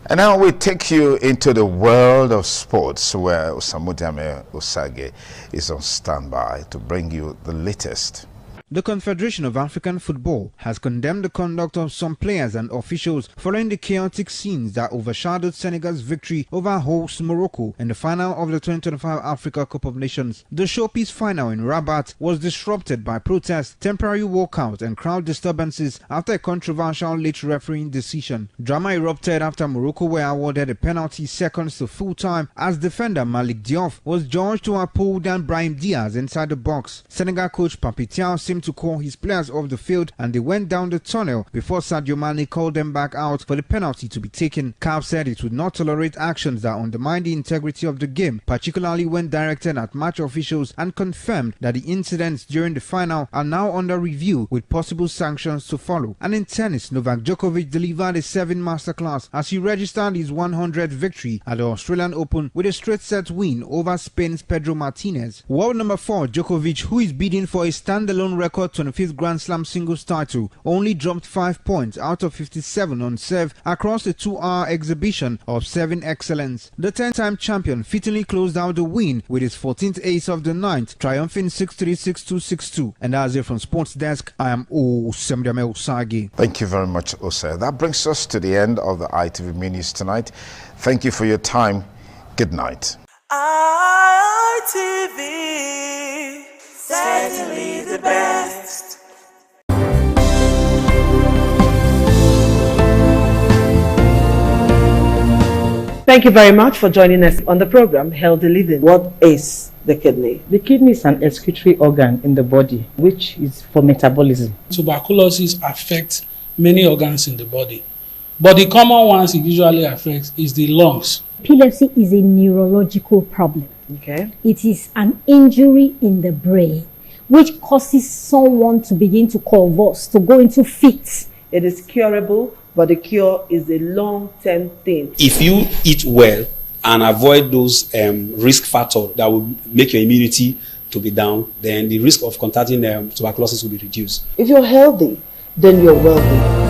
And now we take you into the world of sports, where Osamudame Osage is on standby to bring you the latest. The Confederation of African Football has condemned the conduct of some players and officials following the chaotic scenes that overshadowed Senegal's victory over host Morocco in the final of the 2025 Africa Cup of Nations. The showpiece final in Rabat was disrupted by protests, temporary walkout and crowd disturbances after a controversial late refereeing decision. Drama erupted after Morocco were awarded a penalty seconds to full time as defender Malik Diop was judged to have pulled down Brahim Diaz inside the box. Senegal coach Papi Thiaw seemed to call his players off the field and they went down the tunnel before Sadio Mane called them back out for the penalty to be taken. CAF said it would not tolerate actions that undermine the integrity of the game, particularly when directed at match officials, and confirmed that the incidents during the final are now under review with possible sanctions to follow. And in tennis, Novak Djokovic delivered a 7 masterclass as he registered his 100th victory at the Australian Open with a straight set win over Spain's Pedro Martinez. World number 4 Djokovic, who is bidding for a standalone record 25th Grand Slam singles title, only dropped 5 points out of 57 on serve across a 2-hour exhibition of serving excellence. The 10-time champion fittingly closed out the win with his 14th ace of the ninth, triumphing 6-3, 6-2, 6-2. And that's it from Sports Desk. I am Osamudame Osage. Thank you very much, Ose. That brings us to the end of the ITV News tonight. Thank you for your time. Good night. ITV, certainly the best. Thank you very much for joining us on the program Healthy Living. What is the kidney? The kidney is an excretory organ in the body which is for metabolism. Tuberculosis affects many organs in the body, but the common ones it usually affects is the lungs. Epilepsy is a neurological problem. Okay. It is an injury in the brain which causes someone to begin to convulse, to go into fits. It is curable, but the cure is a long-term thing. If you eat well and avoid those risk factors that will make your immunity to be down, then the risk of contracting tuberculosis will be reduced. If you're healthy, then you're wealthy.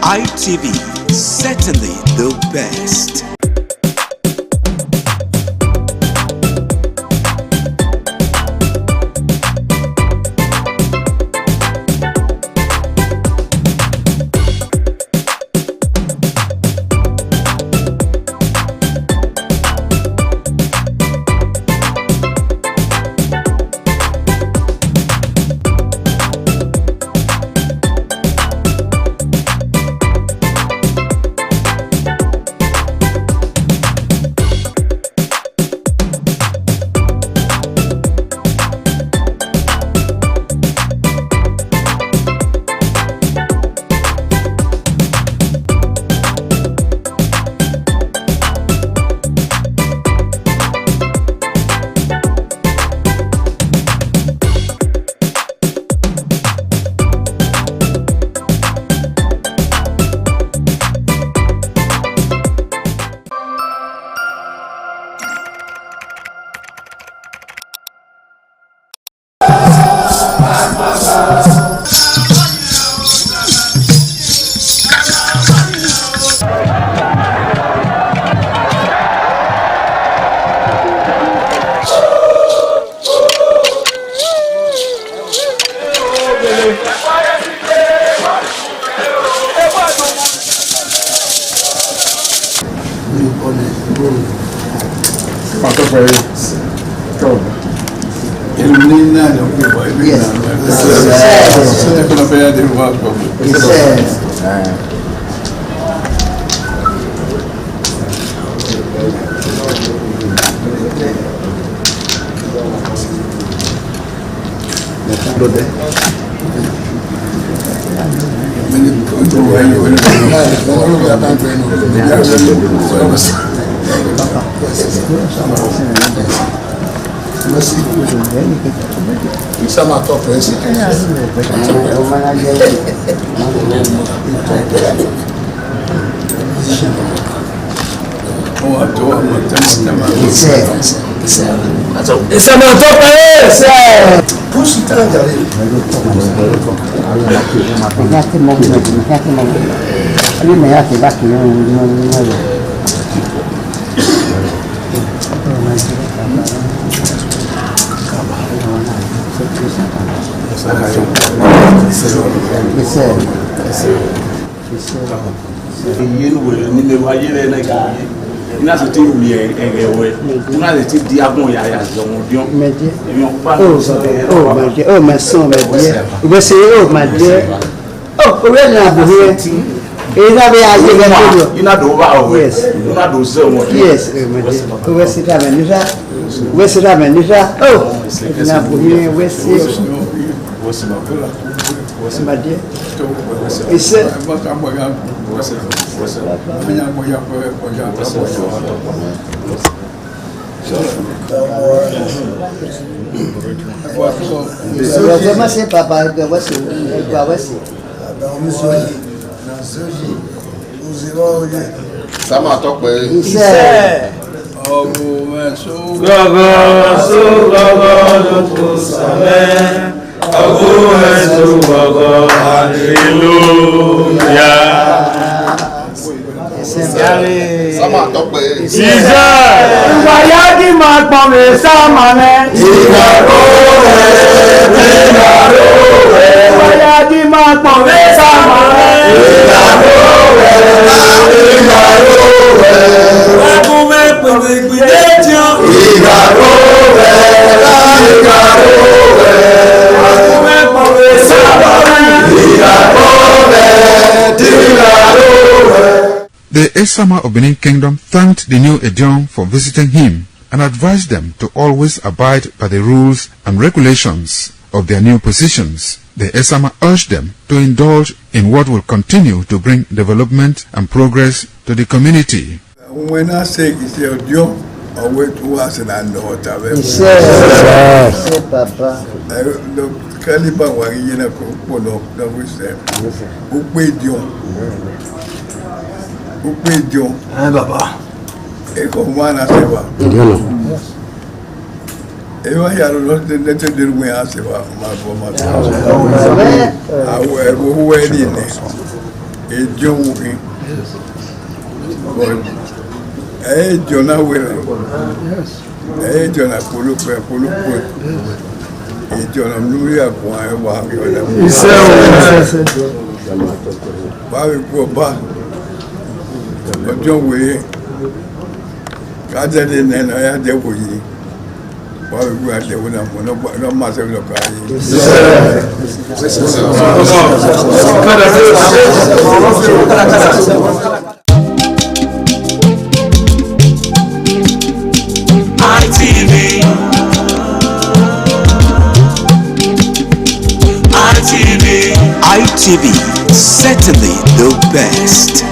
ITV, certainly the best. ina so ti wi egewe ina le ti di agun ya ya zo mo dion meje eyan pa oh meje oh my son meje we say oh my dear oh we na buhie ina be aje ga to ina do ba o yes ina do se mo yes meje we say that menisha oh ina buhie we say what's my dear is it comment c'est papa de voici quoi voici nous irons ça m'a topé Sama tope. Wayagi ma pome sama me. Wayagi ma pome sama me. Wagume pome gbidejo. Wagume pome sama me. The Esama of Benin Kingdom thanked the new Edion for visiting him and advised them to always abide by the rules and regulations of their new positions. The Esama urged them to indulge in what will continue to bring development and progress to the community. When I say it's your Edion, I wait to us and I know what I will. Yes, Papa. The Caliban was in a couple of the wisdom. Who paid you? Upedio baba eko mwana sewa ewa ya lo de de we asewa ma bo ma awe we ni ne ejo wi ejo na we ejo na polo ejo na nuri akwa e wa mi ba ko ba ọjọ́ wèé kájẹ́dé nẹ́nà ya jẹ́wò yìí wọ́n wípé àjẹ́wò náà mọ̀ náà máa sẹ́wọ́n lọ́kọ̀ ayé. ITV, certainly the best.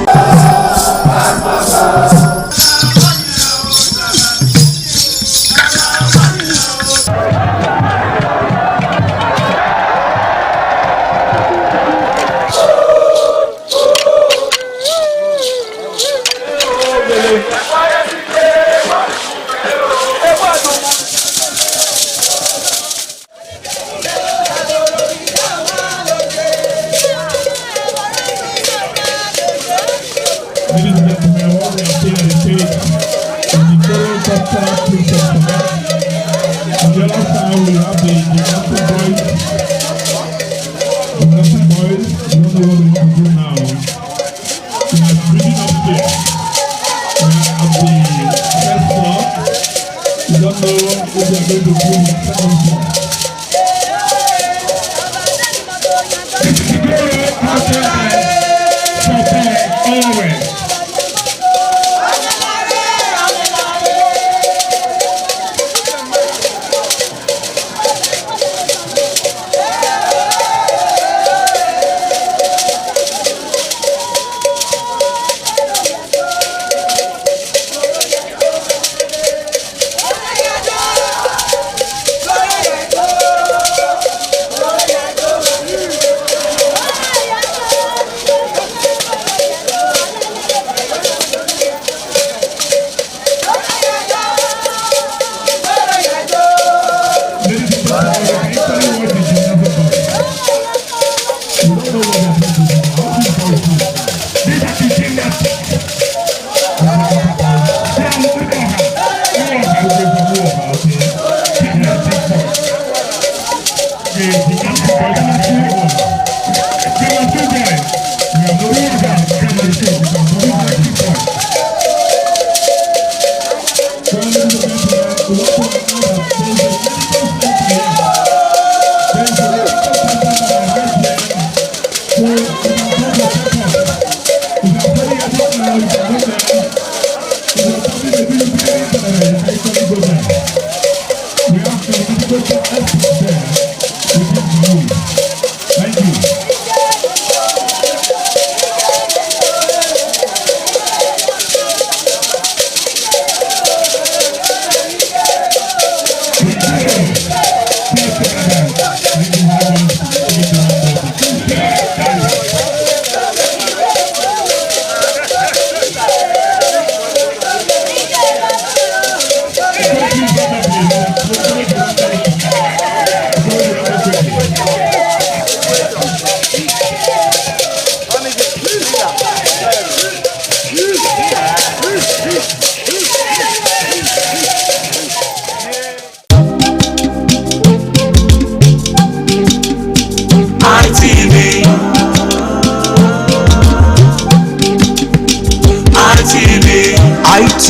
You don't know if they are going to do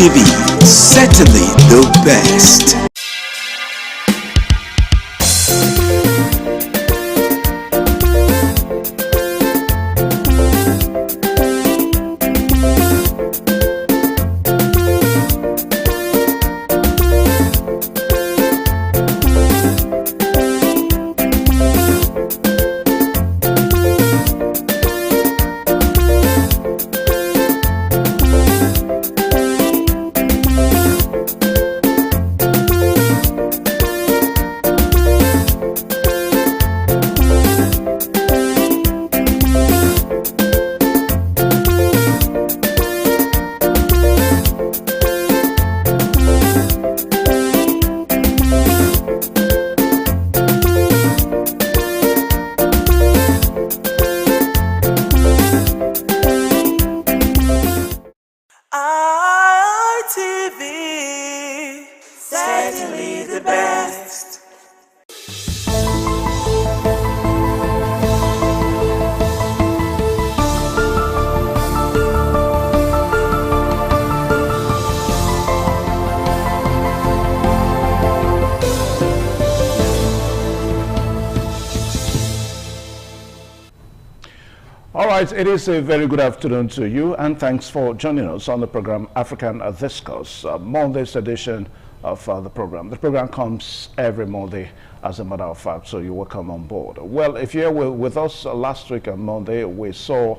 ITV, certainly the best. ITV, certainly the best. All right, it is a very good afternoon to you, and thanks for joining us on the program African Discourse, Monday's edition of the program. The program comes every Monday, as a matter of fact, so you're welcome on board. Well, if you were with us last week on Monday, we saw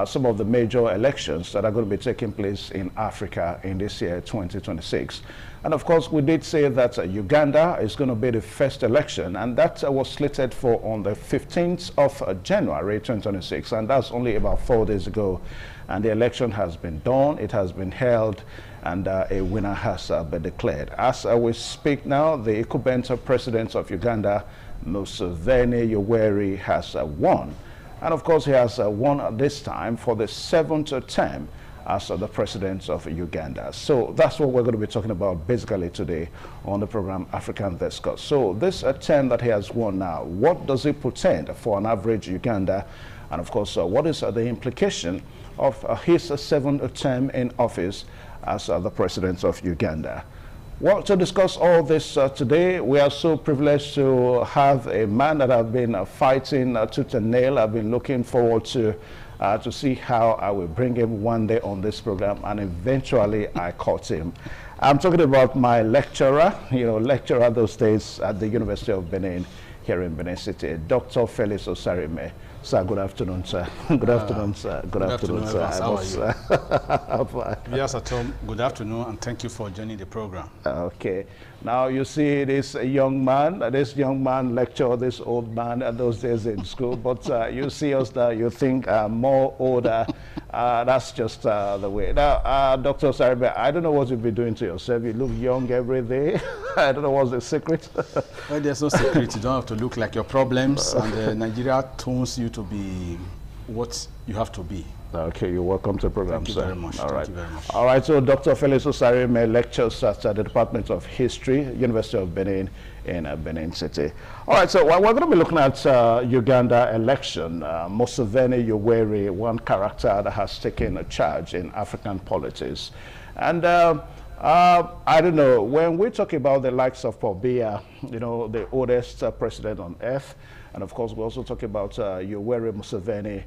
some of the major elections that are going to be taking place in Africa in this year, 2026. And of course, we did say that Uganda is going to be the first election, and that was slated for on the 15th of January 2026, and that's only about 4 days ago. And the election has been done, it has been held, and a winner has been declared. As we speak now, the incumbent president of Uganda, Museveni Yoweri, has won. And of course, he has won this time for the 7th term as the president of Uganda. So that's what we're going to be talking about basically today on the program African Discourse. So this term that he has won now, what does it portend for an average Uganda? And of course, what is the implication of his 7th term in office as the president of Uganda? Well, to discuss all this today, we are so privileged to have a man that I've been fighting tooth and nail. I've been looking forward to see how I will bring him one day on this program, and eventually I caught him. I'm talking about my lecturer, lecturer those days at the University of Benin here in Benin City, Dr. Felix Osarime. Sir, good afternoon, sir. Good afternoon, sir. Good afternoon, sir. How are you? Yes, Atom, good afternoon, and thank you for joining the program. Okay. Now you see this young man lecture this old man at those days in school, but you see us that you think more older That's just the way. Now, Dr. Osaribe, I don't know what you've been doing to yourself. You look young every day. I don't know what's the secret. Well, there's no secret. You don't have to look like your problems, and Nigeria tones you to be what you have to be. Okay, you're welcome to the program, Thank you sir. very much. All right. Thank you very much. All right, so Dr. Felix Osaribe lectures at the Department of History, University of Benin in Benin City. All right, so we're going to be looking at Uganda election. Museveni Yoweri, one character that has taken a charge in African politics. And I don't know, when we talk about the likes of Paul Biya, you know, the oldest president on earth, and of course we also talk about Yoweri Museveni,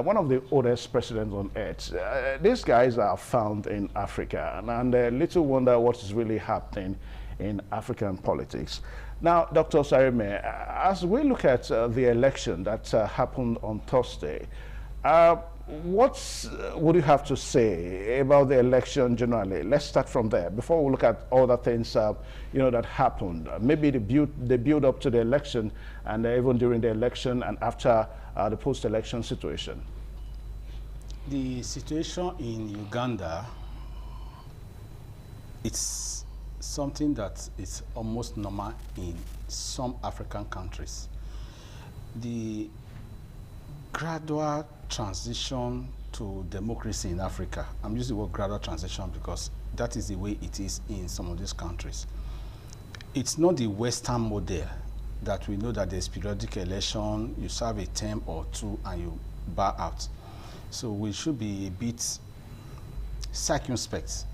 one of the oldest presidents on earth. These guys are found in Africa, and little wonder what is really happening in African politics. Now, Dr. Osaribe, as we look at the election that happened on Thursday, what would you have to say about the election generally? Let's start from there before we look at other things you know, that happened. Maybe the build up to the election, and even during the election and after the post-election situation. The situation in Uganda, it's something that is almost normal in some African countries. The gradual transition to democracy in Africa, I'm using the word gradual transition because that is the way it is in some of these countries. It's not the Western model that we know that there's periodic election, you serve a term or two and you bow out. So we should be a bit circumspect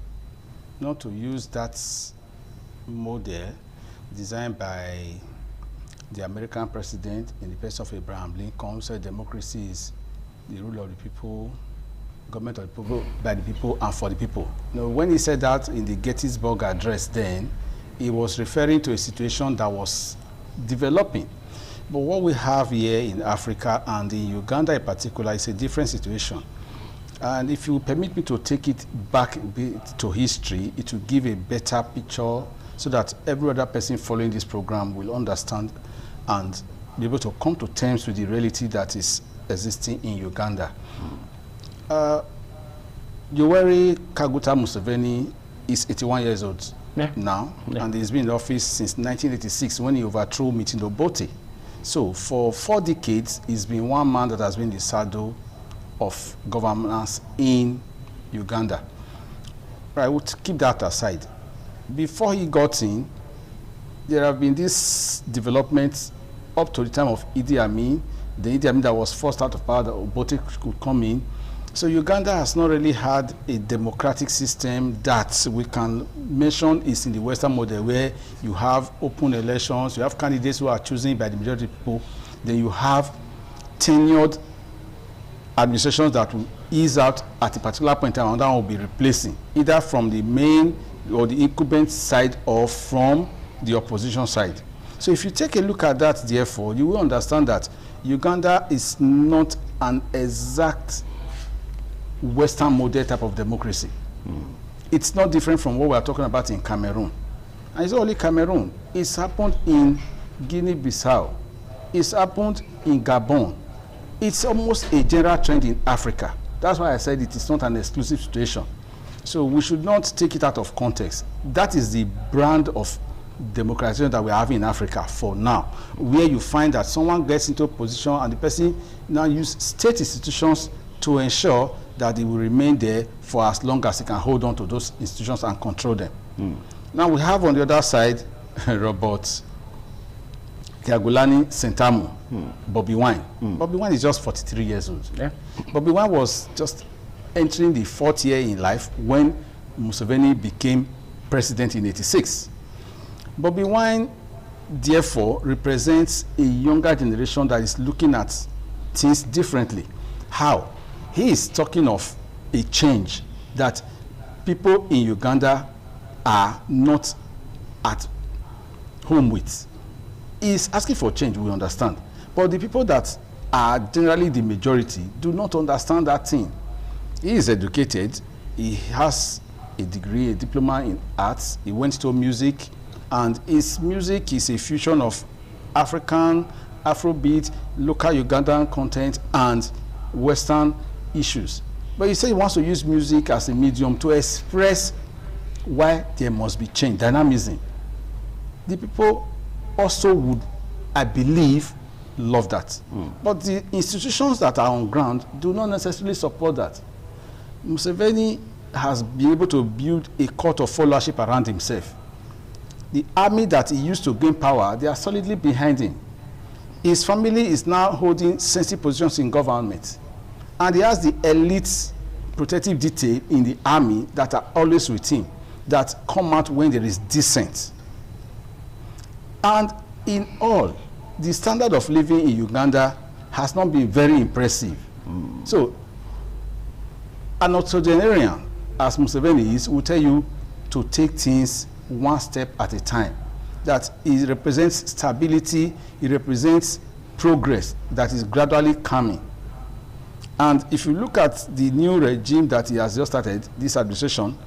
not to use that model designed by the American president in the person of Abraham Lincoln, who said democracy is the rule of the people, government of the people, by the people, and for the people. Now, when he said that in the Gettysburg Address then, he was referring to a situation that was developing. But what we have here in Africa and in Uganda in particular is a different situation. And if you permit me to take it back a bit to history, it will give a better picture so that every other person following this program will understand and be able to come to terms with the reality that is existing in Uganda. Yoweri Kaguta Museveni is 81 years old now, and he's been in office since 1986 when he overthrew Mitindo Obote. So for 4 decades, he's been one man that has been the saddle of governance in Uganda. I would keep that aside. Before he got in, there have been these developments up to the time of Idi Amin, the Idi Amin that was forced out of power that Obote could come in. So Uganda has not really had a democratic system that we can mention is in the Western model, where you have open elections, you have candidates who are chosen by the majority of people, then you have tenured administrations that will ease out at a particular point in time, and that will be replacing, either from the main or the incumbent side or from the opposition side. So if you take a look at that, therefore, you will understand that Uganda is not an exact Western model type of democracy. It's not different from what we are talking about in Cameroon. And it's not only Cameroon. It's happened in Guinea-Bissau. It's happened in Gabon. It's almost a general trend in Africa. That's why I said it is not an exclusive situation. So we should not take it out of context. That is the brand of democratization that we are having in Africa for now, where you find that someone gets into a position and the person now uses state institutions to ensure that they will remain there for as long as they can hold on to those institutions and control them. Now we have on the other side Robert Kyagulanyi Ssentamu, Bobi Wine. Bobi Wine is just 43 years old. Bobi Wine was just entering the 4th year in life when Museveni became president in '86. Bobi Wine, therefore, represents a younger generation that is looking at things differently. How? He is talking of a change that people in Uganda are not at home with. He is asking for change, we understand. But the people that are generally the majority do not understand that thing. He is educated. He has a degree, a diploma in arts. He went to music. And his music is a fusion of African, Afrobeat, local Ugandan content, and Western issues. But you say he wants to use music as a medium to express why there must be change, dynamism. The people also would, I believe, love that. But the institutions that are on ground do not necessarily support that. Museveni has been able to build a court of followership around himself. The army that he used to gain power, they are solidly behind him. His family is now holding sensitive positions in government. And he has the elite protective detail in the army that are always with him, that come out when there is dissent. And in all, the standard of living in Uganda has not been very impressive. So, an octogenarian, as Museveni is, will tell you to take things one step at a time. That it represents stability, it represents progress that is gradually coming. And if you look at the new regime that he has just started, this administration,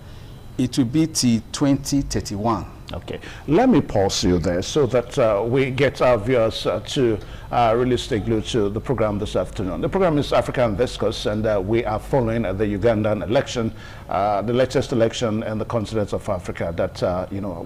it will be till 2031. Okay, let me pause you there so that we get our viewers to really stay glued to the program this afternoon. The program is Africa in Discourse, and we are following the Ugandan election, the latest election in the continent of Africa that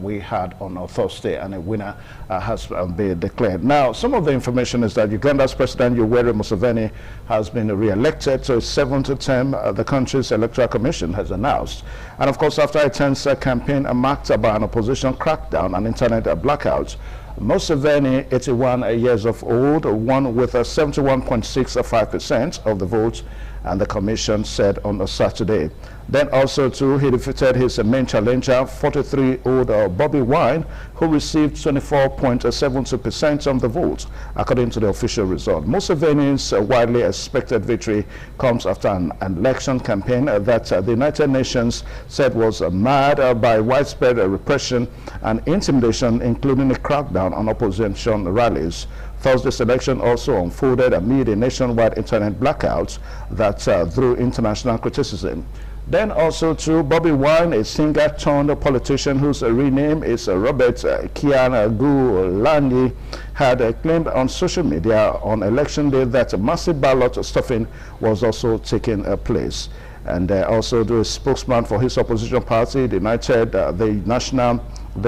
we had on Thursday, and a winner has been declared. Now, some of the information is that Uganda's President Yoweri Museveni has been re-elected to his 7th term. The country's electoral commission has announced, and of course, after a tense campaign marked by an opposition crackdown and internet blackouts, Museveni, 81 years of old, won with 71.65% of the votes, and the commission said on a Saturday. Then also too, he defeated his main challenger, 43-year-old Bobby Wine, who received 24.72% of the votes, according to the official result. Museveni's widely expected victory comes after an election campaign that the United Nations said was marred by widespread repression and intimidation, including a crackdown on opposition rallies. Thursday's election also unfolded amid a nationwide internet blackout that drew international criticism. Then also too, Bobby Wine, a singer turned politician whose real name is Robert Kyagulanyi, had claimed on social media on election day that massive ballot stuffing was also taking place. And also the spokesman for his opposition party, the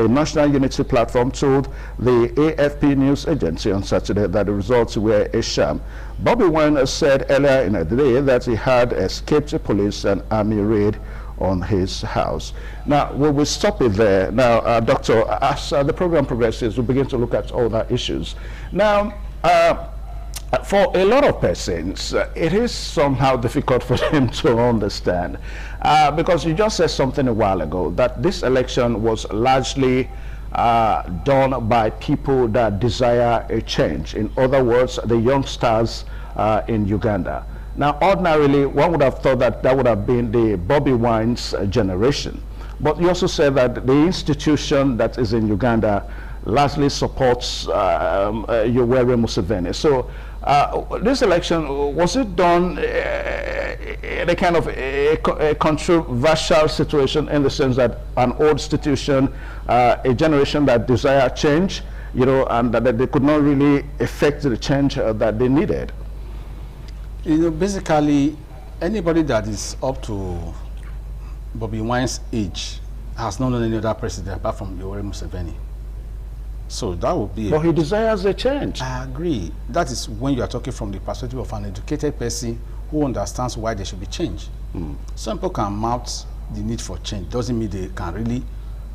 National Unity Platform, told the AFP news agency on Saturday that the results were a sham. Bobby Wine said earlier in the day that he had escaped a police and army raid on his house. Now, we will stop it there. Now, Doctor, as the program progresses, we'll begin to look at all the issues. Now, for a lot of persons, it is somehow difficult for them to understand because you just said something a while ago that this election was largely done by people that desire a change. In other words, the youngsters in Uganda. Now, ordinarily, one would have thought that that would have been the Bobby Wine's generation. But you also said that the institution that is in Uganda largely supports Yoweri Museveni. So this election, was it done in a kind of a controversial situation, in the sense that an old institution, a generation that desire change, and that they could not really effect the change that they needed? Basically, anybody that is up to Bobby Wine's age has not known any other president apart from Yoweri Museveni. So that would be... But he desires a change. I agree. That is when you are talking from the perspective of an educated person who understands why there should be change. Some people can mount the need for change. Doesn't mean they can really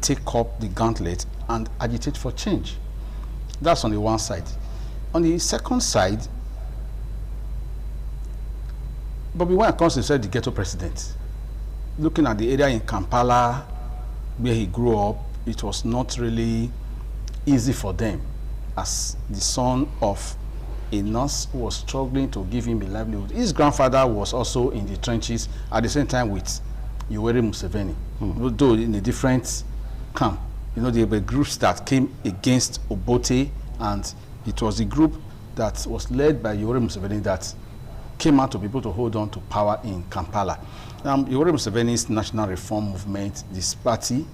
take up the gauntlet and agitate for change. That's on the one side. On the second side, Bobby Wine comes himself the ghetto president. Looking at the area in Kampala where he grew up, it was not really easy for them, as the son of a nurse who was struggling to give him a livelihood. His grandfather was also in the trenches at the same time with Yoweri Museveni, though in a different camp. There were groups that came against Obote, and it was the group that was led by Yoweri Museveni that came out to be able to hold on to power in Kampala. Yoweri Museveni's National Reform Movement, this party,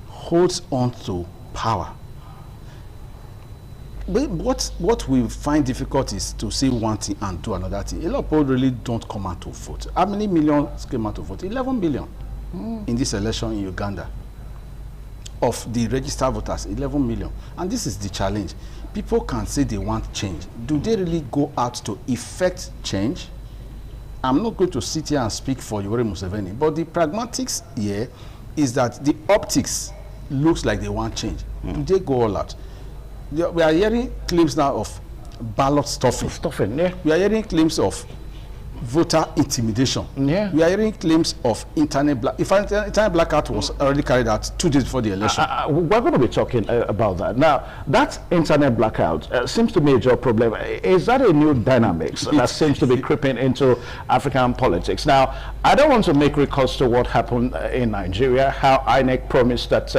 holds on to power. what we find difficult is to say one thing and do another thing. A lot of people really don't come out to vote. How many millions came out to vote? 11 million in this election in Uganda. Of the registered voters, 11 million. And this is the challenge. People can say they want change. Do they really go out to effect change? I'm not going to sit here and speak for Yoweri Museveni, but the pragmatics here is that the optics looks like they want change. Do they go all out? We are hearing claims now of ballot stuffing. Yeah. We are hearing claims of voter intimidation. Yeah. We are hearing claims of internet blackout was already carried out 2 days before the election. We're going to be talking about that. Now, that internet blackout seems to be a major problem. Is that a new dynamics that seems to be creeping into African politics? Now, I don't want to make recourse to what happened in Nigeria, how INEC promised that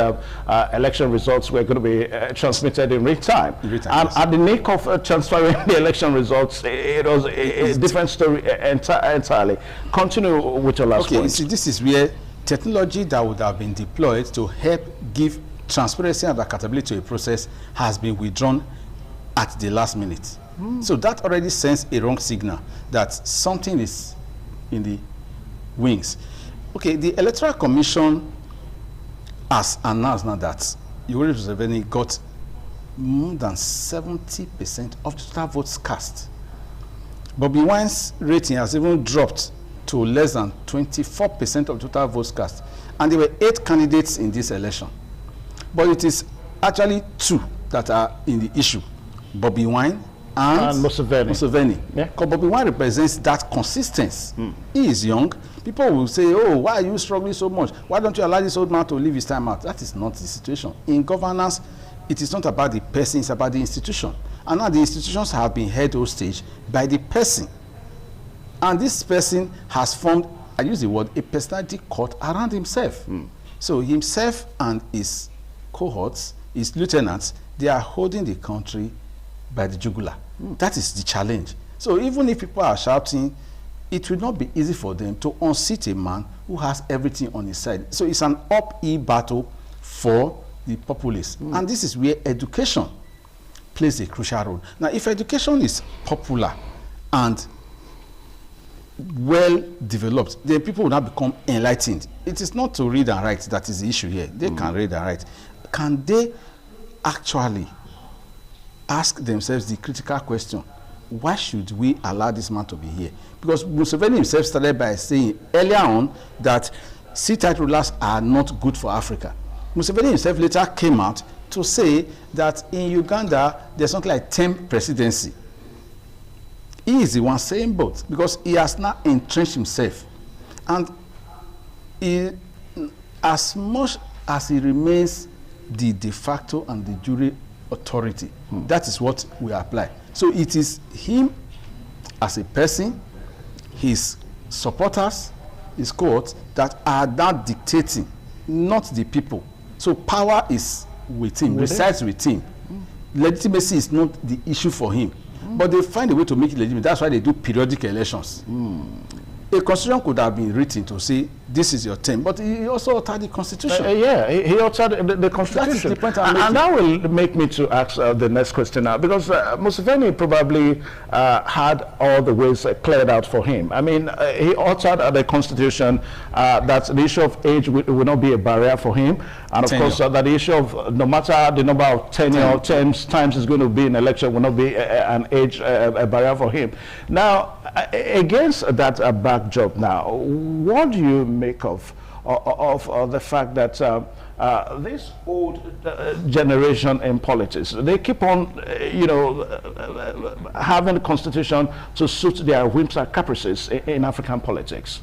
election results were going to be transmitted in real time. And at the nick of transferring the election results, it was a different story entirely. Continue with your last point. See, this is where technology that would have been deployed to help give transparency and accountability to a process has been withdrawn at the last minute. So that already sends a wrong signal that something is in the wings. Okay, the Electoral Commission has announced now that Yoweri Museveni got more than 70% of the total votes cast. Bobby Wine's rating has even dropped to less than 24% of total votes cast. And there were 8 candidates in this election. But it is actually 2 that are in the issue. Bobby Wine and Museveni. Yeah. Because Bobby Wine represents that consistency. He is young. People will say, oh, why are you struggling so much? Why don't you allow this old man to live his time out? That is not the situation. In governance, it is not about the person, it's about the institution. And now the institutions have been held hostage by the person. And this person has formed, I use the word, a personality cult around himself. So himself and his cohorts, his lieutenants, they are holding the country by the jugular. That is the challenge. So even if people are shouting, it will not be easy for them to unseat a man who has everything on his side. So it's an uphill battle for the populace. And this is where education plays a crucial role. Now, if education is popular and well developed, then people will now become enlightened. It is not to read and write that is the issue here. They can read and write. Can they actually ask themselves the critical question, why should we allow this man to be here? Because Museveni himself started by saying earlier on that C-type rulers are not good for Africa. Museveni himself later came out to say that in Uganda there's something like 10 presidency. He is the one saying both because he has now entrenched himself. And he, as much as he remains the de facto and the jure authority, that is what we apply. So it is him as a person, his supporters, his cohorts that are now dictating, not the people. So power is with him, resides with him. Legitimacy is not the issue for him. But they find a way to make it legitimate. That's why they do periodic elections. A constitution could have been written to say, this is your term. But he also altered the constitution. Yeah, he altered the constitution. That is the point and that will make me to ask the next question now. Because Museveni probably had all the ways cleared out for him. I mean, he altered the constitution that the issue of age will not be a barrier for him. And of course, that the issue of no matter the number of tenure times is going to be in election will not be an age a barrier for him. Now, against that backdrop now, what do you make of the fact that this old generation in politics, they keep on, having the constitution to suit their whims and caprices in African politics?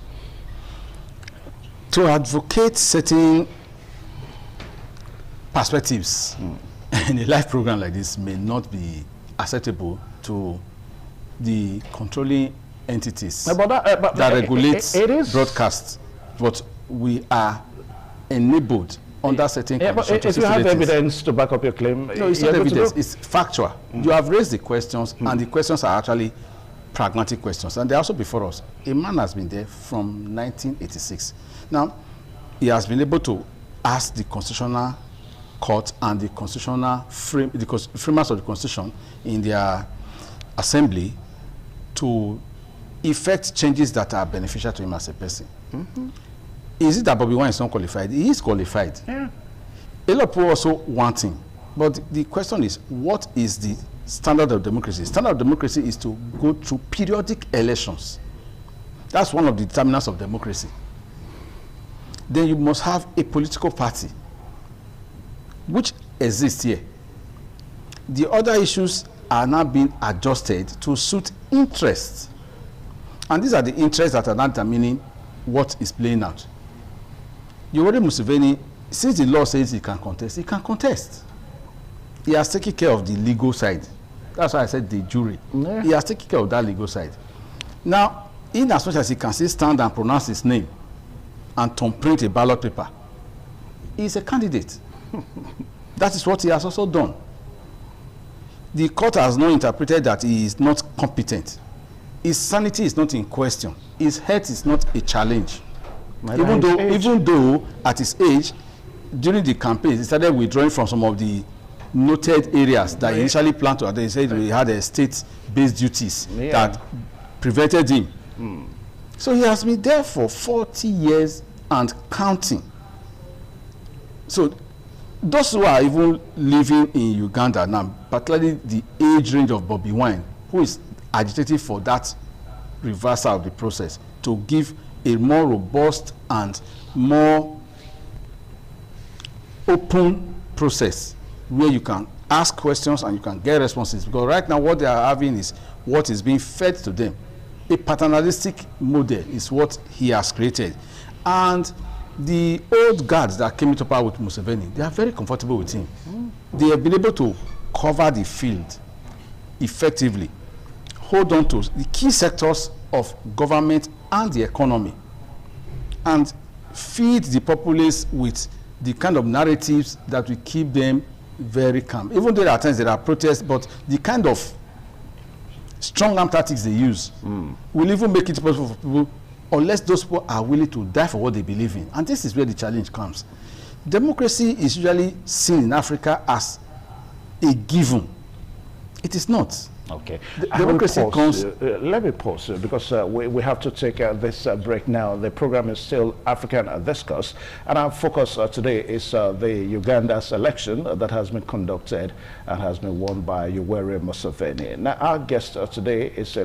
To advocate certain perspectives in a live program like this may not be acceptable to the controlling entities that regulate broadcasts, but we are enabled under certain conditions. But if you have evidence to back up your claim, no, it's not evidence, it's factual. You have raised the questions, and the questions are actually pragmatic questions, and they're also before us. A man has been there from 1986. Now, he has been able to ask the constitutional court and the constitutional framers of the constitution in their assembly to effect changes that are beneficial to him as a person. Is it that Bobby Wine is not qualified? He is qualified. Yeah. A lot of people also want him. But the question is, what is the standard of democracy? Standard of democracy is to go through periodic elections. That's one of the determinants of democracy. Then you must have a political party, which exists here. The other issues are now being adjusted to suit interests. And these are the interests that are now determining what is playing out. Yoweri Museveni, since the law says he can contest, he can contest. He has taken care of the legal side. That's why I said the jury. Yeah. He has taken care of that legal side. Now, in as much as he can still stand and pronounce his name and thumbprint a ballot paper, he is a candidate. That is what he has also done. The court has not interpreted that he is not competent. His sanity is not in question. His health is not a challenge. Even though at his age, during the campaign, he started withdrawing from some of the noted areas that he initially planned to. They said he had a state-based duties that prevented him. So he has been there for 40 years and counting. So those who are even living in Uganda now, particularly the age range of Bobby Wine, who is agitating for that reversal of the process to give a more robust and more open process where you can ask questions and you can get responses. Because right now what they are having is what is being fed to them. A paternalistic model is what he has created. And the old guards that came into power with Museveni, they are very comfortable with him. They have been able to cover the field effectively, hold on to the key sectors of government and the economy, and feed the populace with the kind of narratives that will keep them very calm. Even though there are times there are protests, but the kind of strong arm tactics they use will even make it possible for people, unless those people are willing to die for what they believe in. And this is where the challenge comes. Democracy is usually seen in Africa as a given. It is not. Okay. Democracy comes... let me pause because we have to take this break now. The program is still African Discourse, and our focus today is the Uganda's election that has been conducted and has been won by Yoweri Museveni. Now, our guest today is